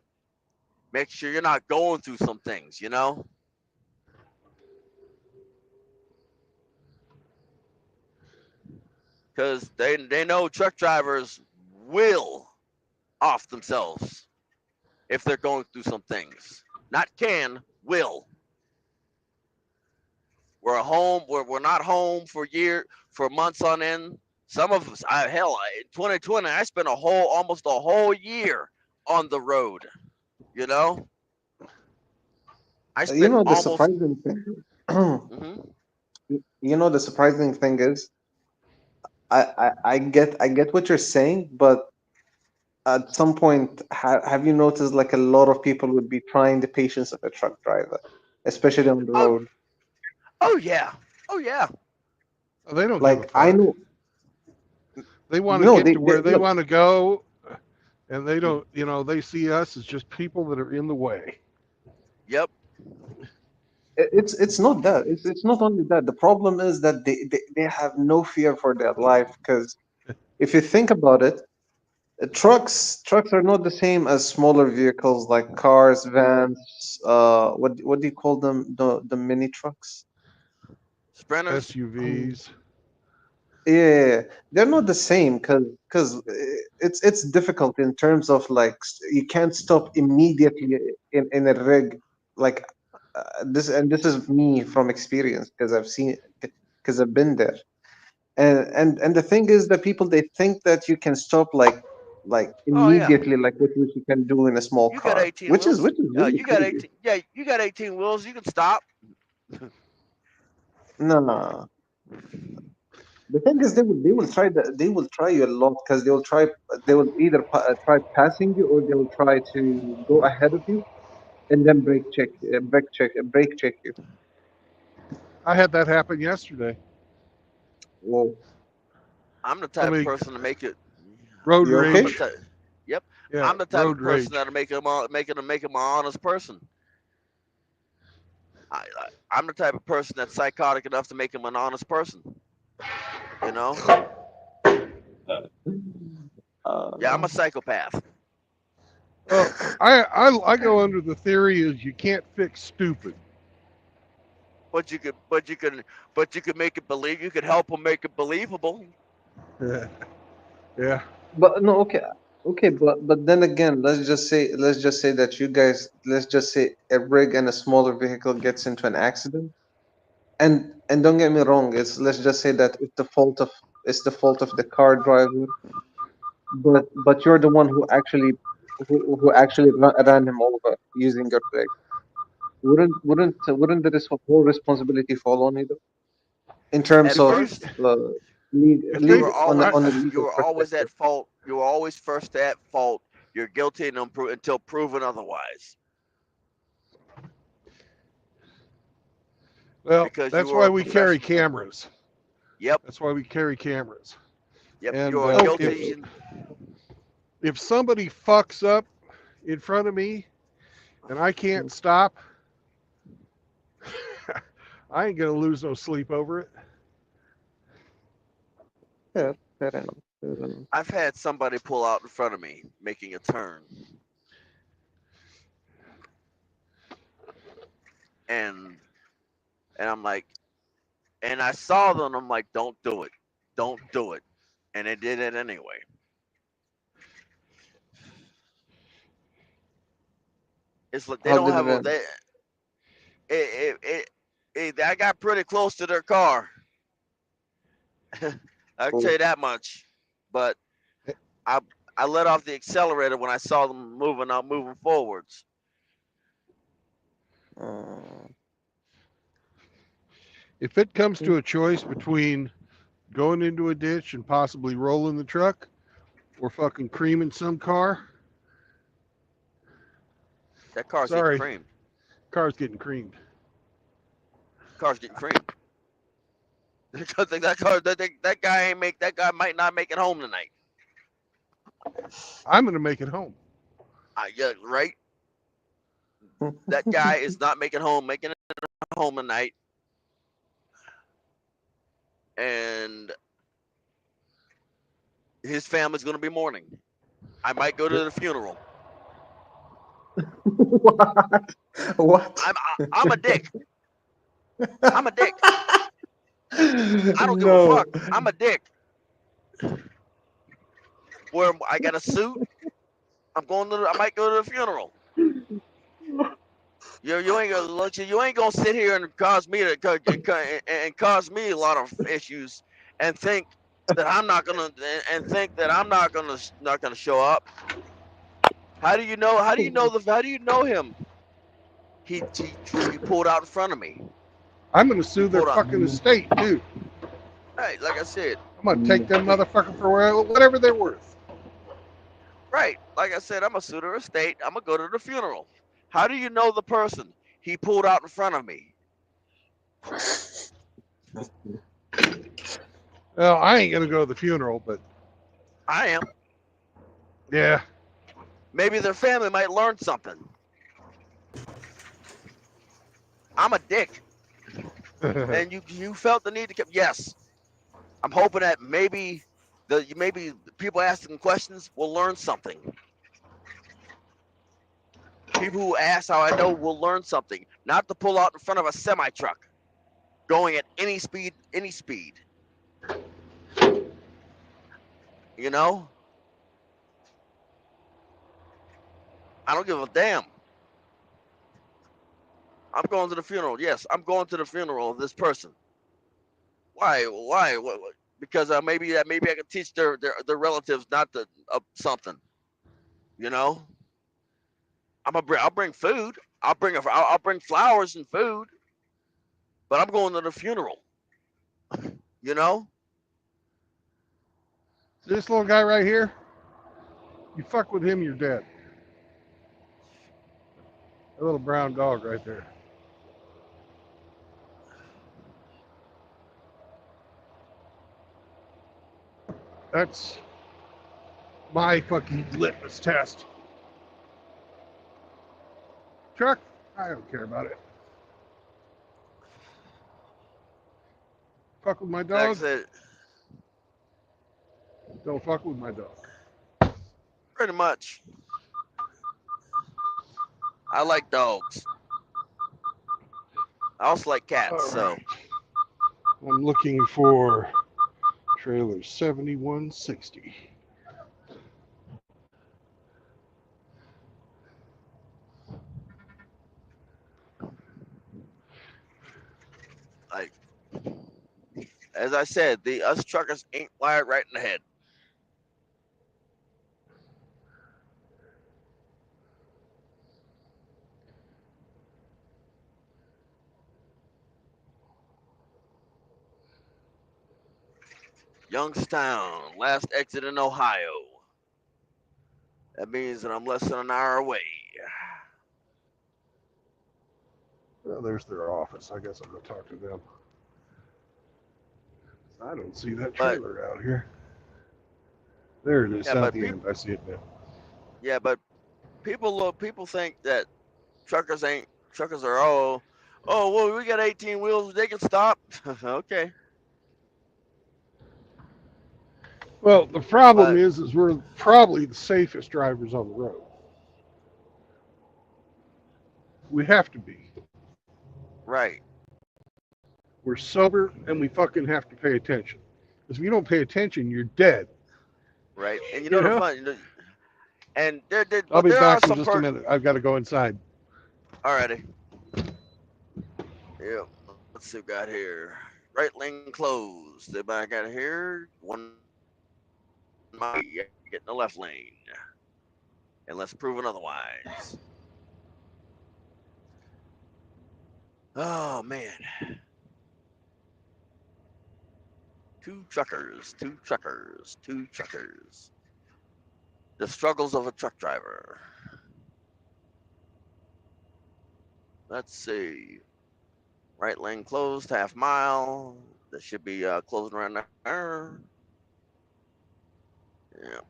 Make sure you're not going through some things, you know? Because they know truck drivers will off themselves if they're going through some things. Not can, will. We're home. We're not home for months on end. Some of us, in 2020, I spent almost a whole year on the road. You know, I You spent know the almost. surprising thing. Mhm. You know the surprising thing is, I get what you're saying, but at some point, have you noticed like a lot of people would be trying the patience of a truck driver, especially on the Oh, road? oh yeah, oh yeah. They don't give a Like I fuck. know, They want to no, get to they where they look. want to go, and they don't. They see us as just people that are in the way. Yep. It's not that. It's not only that. The problem is that they have no fear for their life. Because if you think about it, trucks are not the same as smaller vehicles like cars, vans. What do you call them? The mini trucks. Sprinters. SUVs. Yeah, they're not the same because it's difficult in terms of like you can't stop immediately in a rig like this is me from experience because I've seen because I've been there and the thing is that people they think that you can stop like Oh yeah. immediately like what you can do in a small You got car 18 wheels. which is really You got crazy. 18. Yeah, you got 18 wheels. You can stop. No, the thing is, they will try you a lot because they will either try passing you or they will try to go ahead of you and then brake check you. I had that happen yesterday. Whoa, I'm the type of Somebody person to make it. road you I'm the okay? rage. type. Yep. Yeah, I'm the type of road person rage. that'll make him an honest person. I'm the type of person that's psychotic enough to make him an honest person. You know? Yeah, I'm Uh, a psychopath. Well, I go under the theory is you can't fix stupid. But you could make it believe. You could help him make it believable. Yeah. Yeah. but no, okay, but then again, let's just say that you guys, let's just say a rig and a smaller vehicle gets into an accident, and don't get me wrong, it's let's just say that it's the fault of the car driver, but you're the one who actually ran him over using your leg. Wouldn't the whole responsibility fall on you though? In terms At If of they first, if you they were on always a you legal were always perspective. at fault. You were always first at fault. You're guilty until proven otherwise. well, Because you that's were why a we carry professional. cameras. Yep. That's why we carry cameras. Yep. And You're Okay, guilty. if somebody fucks up in front of me and I can't stop, I ain't gonna lose no sleep over it. fair enough. Fair enough. I've had somebody pull out in front of me making a turn, and I'm like, and I saw them. I'm like, don't do it, don't do it, and they did it anyway. It's like they How don't did have it a end? they. I got pretty close to their car. I'll tell Oh, you that much. But I I let off the accelerator when I saw them moving forwards. uh, If it comes to a choice between going into a ditch and possibly rolling the truck or fucking creaming some car, That car's getting sorry, creamed. car's getting creamed. Car's getting creamed. Because that guy might not make it home tonight. I'm gonna make it home. Yeah, right. That guy is not making it home tonight, and his family's going to be mourning. I might go to the funeral. What? I'm a dick. I'm a dick. I don't give a No. fuck. I'm a dick. Where I got a suit. I might go to the funeral. You ain't gonna look. You ain't gonna sit here and cause me and cause me a lot of issues, and think that I'm not gonna not gonna show up. How do you know? How do you know him? He pulled out in front of me. I'm gonna He sue their pulled out. fucking estate too. Right, like I said. I'm gonna take them He, motherfucker for whatever they're worth. right, like I said, I'm a sue their estate. I'm gonna go to the funeral. How do you know the person? He pulled out in front of me. Well, I ain't gonna go to the funeral, but I am. yeah. Maybe their family might learn something. I'm a dick, and you felt the need to. Yes, I'm hoping that maybe people asking questions will learn something. People who ask how I know will learn something. Not to pull out in front of a semi truck, going at any speed. You know, I don't give a damn. I'm going to the funeral. Yes, I'm going to the funeral of this person. Why? Why? What? Because maybe I could teach their relatives not to something. You know, I'll bring food. I'll bring flowers and food. But I'm going to the funeral. You know. This little guy right here, you fuck with him, you're dead. A little brown dog right there. That's my fucking litmus test. Truck, I don't care about it. Fuck with my Like dog, I said, don't fuck with my dog. pretty much. I like dogs. I also like cats. All So right. I'm looking for trailer 7160. like as I said, us truckers ain't wired right in the head. Youngstown, last exit in Ohio. That means that I'm less than an hour away. Well, there's their office. I guess I'll go talk to them. I don't see that But trailer out here. There it is, yeah, down at but the end. I see it now. but people think that truckers are well, we got 18 wheels, they can stop. Okay. Well, the problem But is we're probably the safest drivers on the road. We have to be. right. We're sober and we fucking have to pay attention. Because if you don't pay attention, you're dead. Right. And you You know the know? fun and I'll but be there are back in some just a minute. I've got to go inside. Alrighty. Yeah. Let's see what we got here. Right lane closed. Everybody got here. One might get in the left lane. Unless proven otherwise. Oh man. Two truckers. The struggles of a truck driver. Let's see. Right lane closed, half mile. That should be closing around there. Yeah.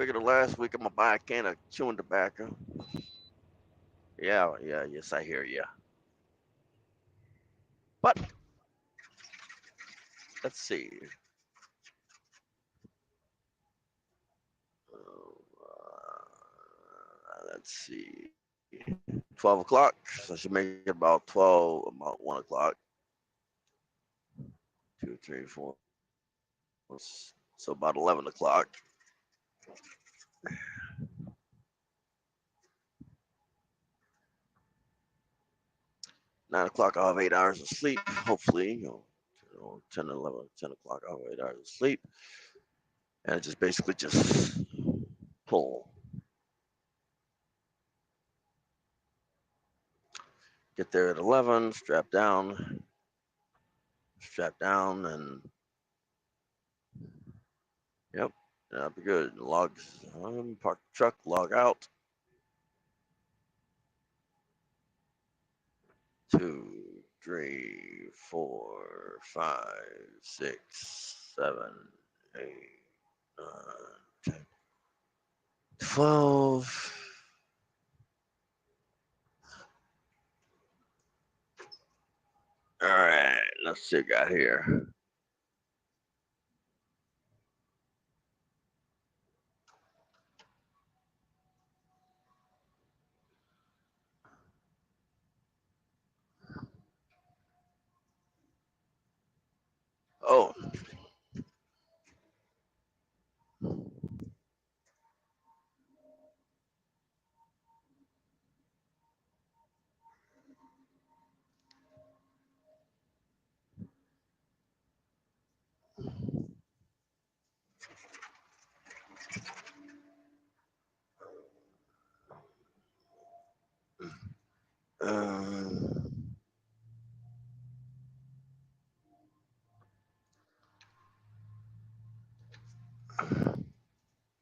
figured last week I'm gonna buy a can of chewing tobacco. Yeah, yes, I hear you. But let's see. Let's see. 12 o'clock. So I should make it about 1 o'clock. 2, 3, 4. So about 11 o'clock. 9 o'clock, I'll have 8 hours of sleep. Hopefully, 10, 11, 10 o'clock, I'll have 8 hours of sleep. And it just basically just pull. Get there at 11, strap down, and yep, that'll be good. Log, park the truck, log out. 2, 3, 4, 5, 6, 7, 8, 9, 10, 12. All right, let's see what we got here. Oh.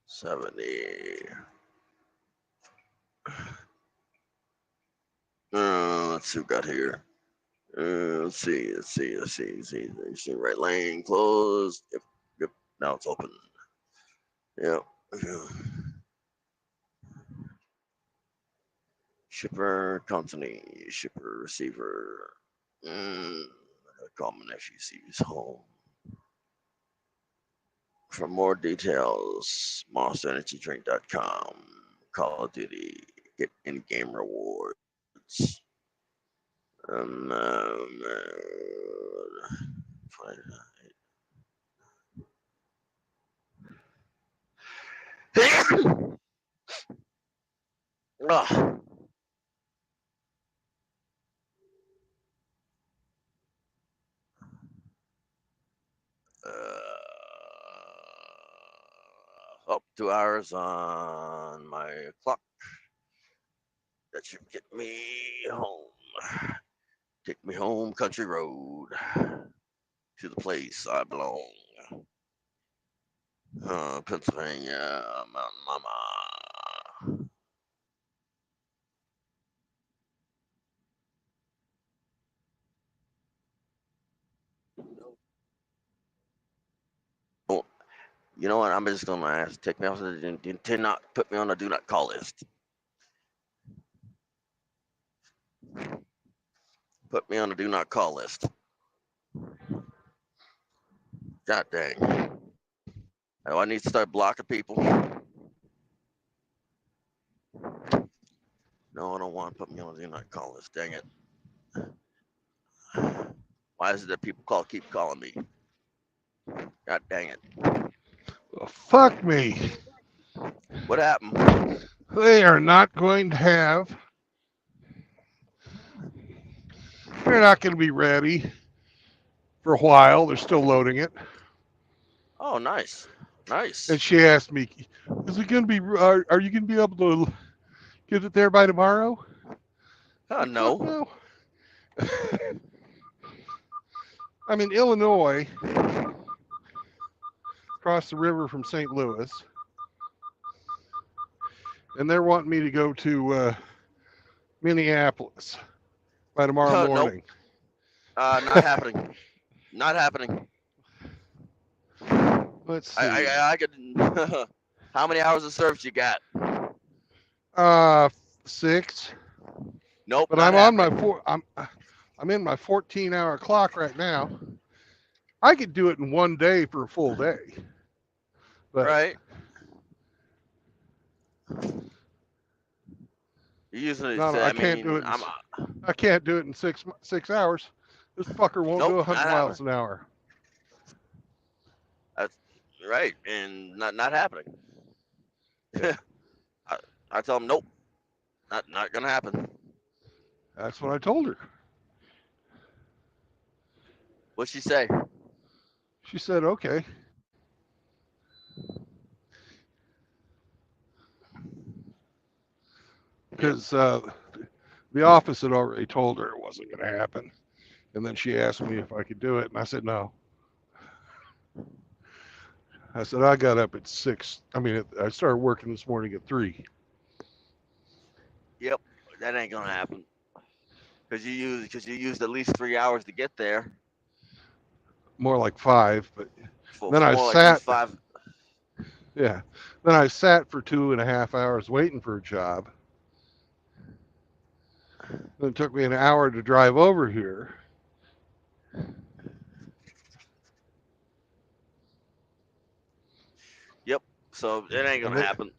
70. Let's see what we got here. Let's see. Right lane closed. Yep. Now it's open. Yep. Shipper, company, shipper, receiver. I gotta call my nephew, see if he's home. For more details, monsterenergydrink.com. Call of Duty. Get in-game rewards. Ugh. Oh, 2 hours on my clock. That should get me home. Take me home, country road, to the place I belong. Pennsylvania, Mountain Mama. Oh, you know what? I'm just gonna ask. Take me off the do not put me on the do not call list. Put me on the do not call list. God dang. Oh, I need to start blocking people. No, I don't want to put me on the do not call list. Dang it. Why is it that people keep calling me? God dang it. Well, fuck me. What happened? They are not going to have. They're not going to be ready for a while. They're still loading it. Oh, nice. Nice. And she asked me, "Is it going to be? Are you going to be able to get it there by tomorrow?" No. No. I'm in Illinois, across the river from St. Louis, and they're wanting me to go to Minneapolis by tomorrow morning. Nope. Not happening. Not happening. Let's see. I could. How many hours of service you got? 6. Nope, But not I'm on my happening. I'm in my 14-hour clock right now. I could do it in one day for a full day. But Right. You usually no, say, I I can't do mean, it. I'm I can't do it in 6 hours. This fucker won't nope, do not 100 miles happening. an hour. That's right, and not happening. Yeah. I tell them nope, not gonna happen. That's what I told her. What'd she say? She said, okay. Because the office had already told her it wasn't going to happen. And then she asked me if I could do it. And I said, no. I said, I got up at 6. I mean, I started working this morning at 3. Yep, that ain't gonna happen. Because you used at least 3 hours to get there. More like 5. But For then I more like at least sat. 5. Yeah. Then I sat for 2.5 hours waiting for a job. Then it took me an hour to drive over here. Yep. So it ain't And gonna happen.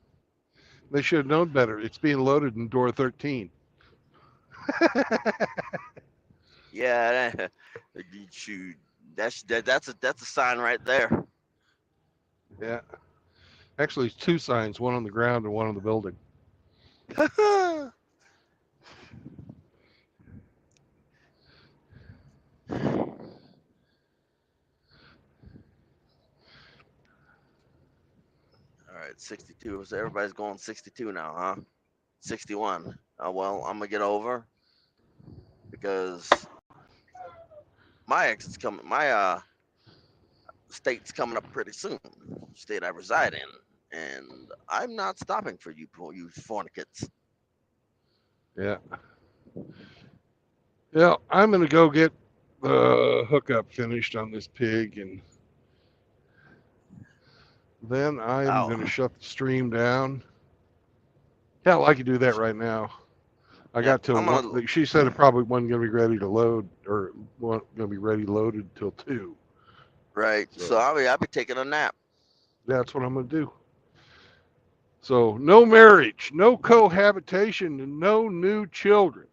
they should have known better. It's being loaded in door 13. Yeah, shoot, that's a sign right there. Yeah. Actually, it's 2 signs, one on the ground and one on the building. All right, 62. So everybody's going 62 now, huh? 61. Well, I'm gonna get over because my exit's coming. My state's coming up pretty soon. State I reside in, and I'm not stopping for you fornicates. Yeah. Yeah, I'm going to go get the hookup finished on this pig, and then I'm going to Oh, shut the stream down. Hell, I could do that right now. I yep. got till I'm gonna. one. She said it probably wasn't going to be ready to load, or wasn't going to be ready loaded till 2. Right. So So I'll be taking a nap. that's what I'm going to do. So no marriage, no cohabitation, and no new children.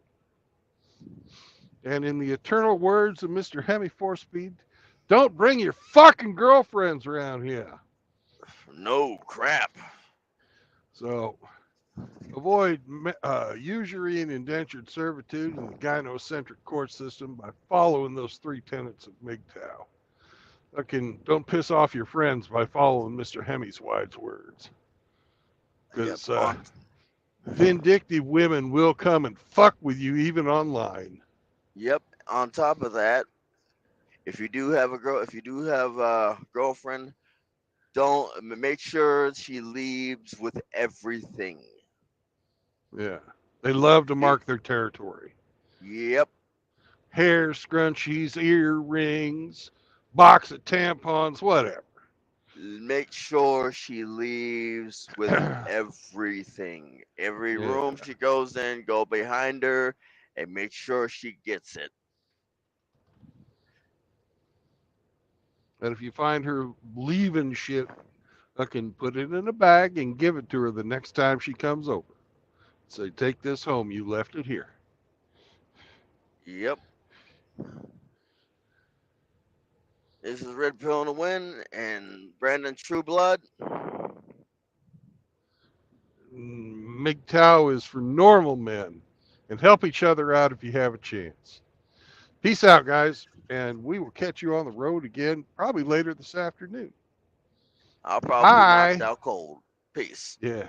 And in the eternal words of Mr. Hemi Four-Speed, don't bring your fucking girlfriends around here. No crap. So avoid usury and indentured servitude in the gynocentric court system by following those 3 tenets of MGTOW. Don't piss off your friends by following Mr. Hemi's wise words. Yep. Because vindictive women will come and fuck with you even online. Yep. On top of that, if you do have a girlfriend, don't make sure she leaves with everything. Yeah. They love to Be- mark their territory. Yep. Hair scrunchies, earrings, box of tampons, whatever. Make sure she leaves with everything. Every Yeah. room she goes in, go behind her and make sure she gets it. And if you find her leaving shit, I can put it in a bag and give it to her the next time she comes over. Say, take this home. You left it here. Yep. This is Red Pill in the Wind and Brandon Trueblood. MGTOW is for normal men, and help each other out if you have a chance. Peace out, guys, and we will catch you on the road again probably later this afternoon. I'll probably be knocked Hi. out cold. Peace. Yeah.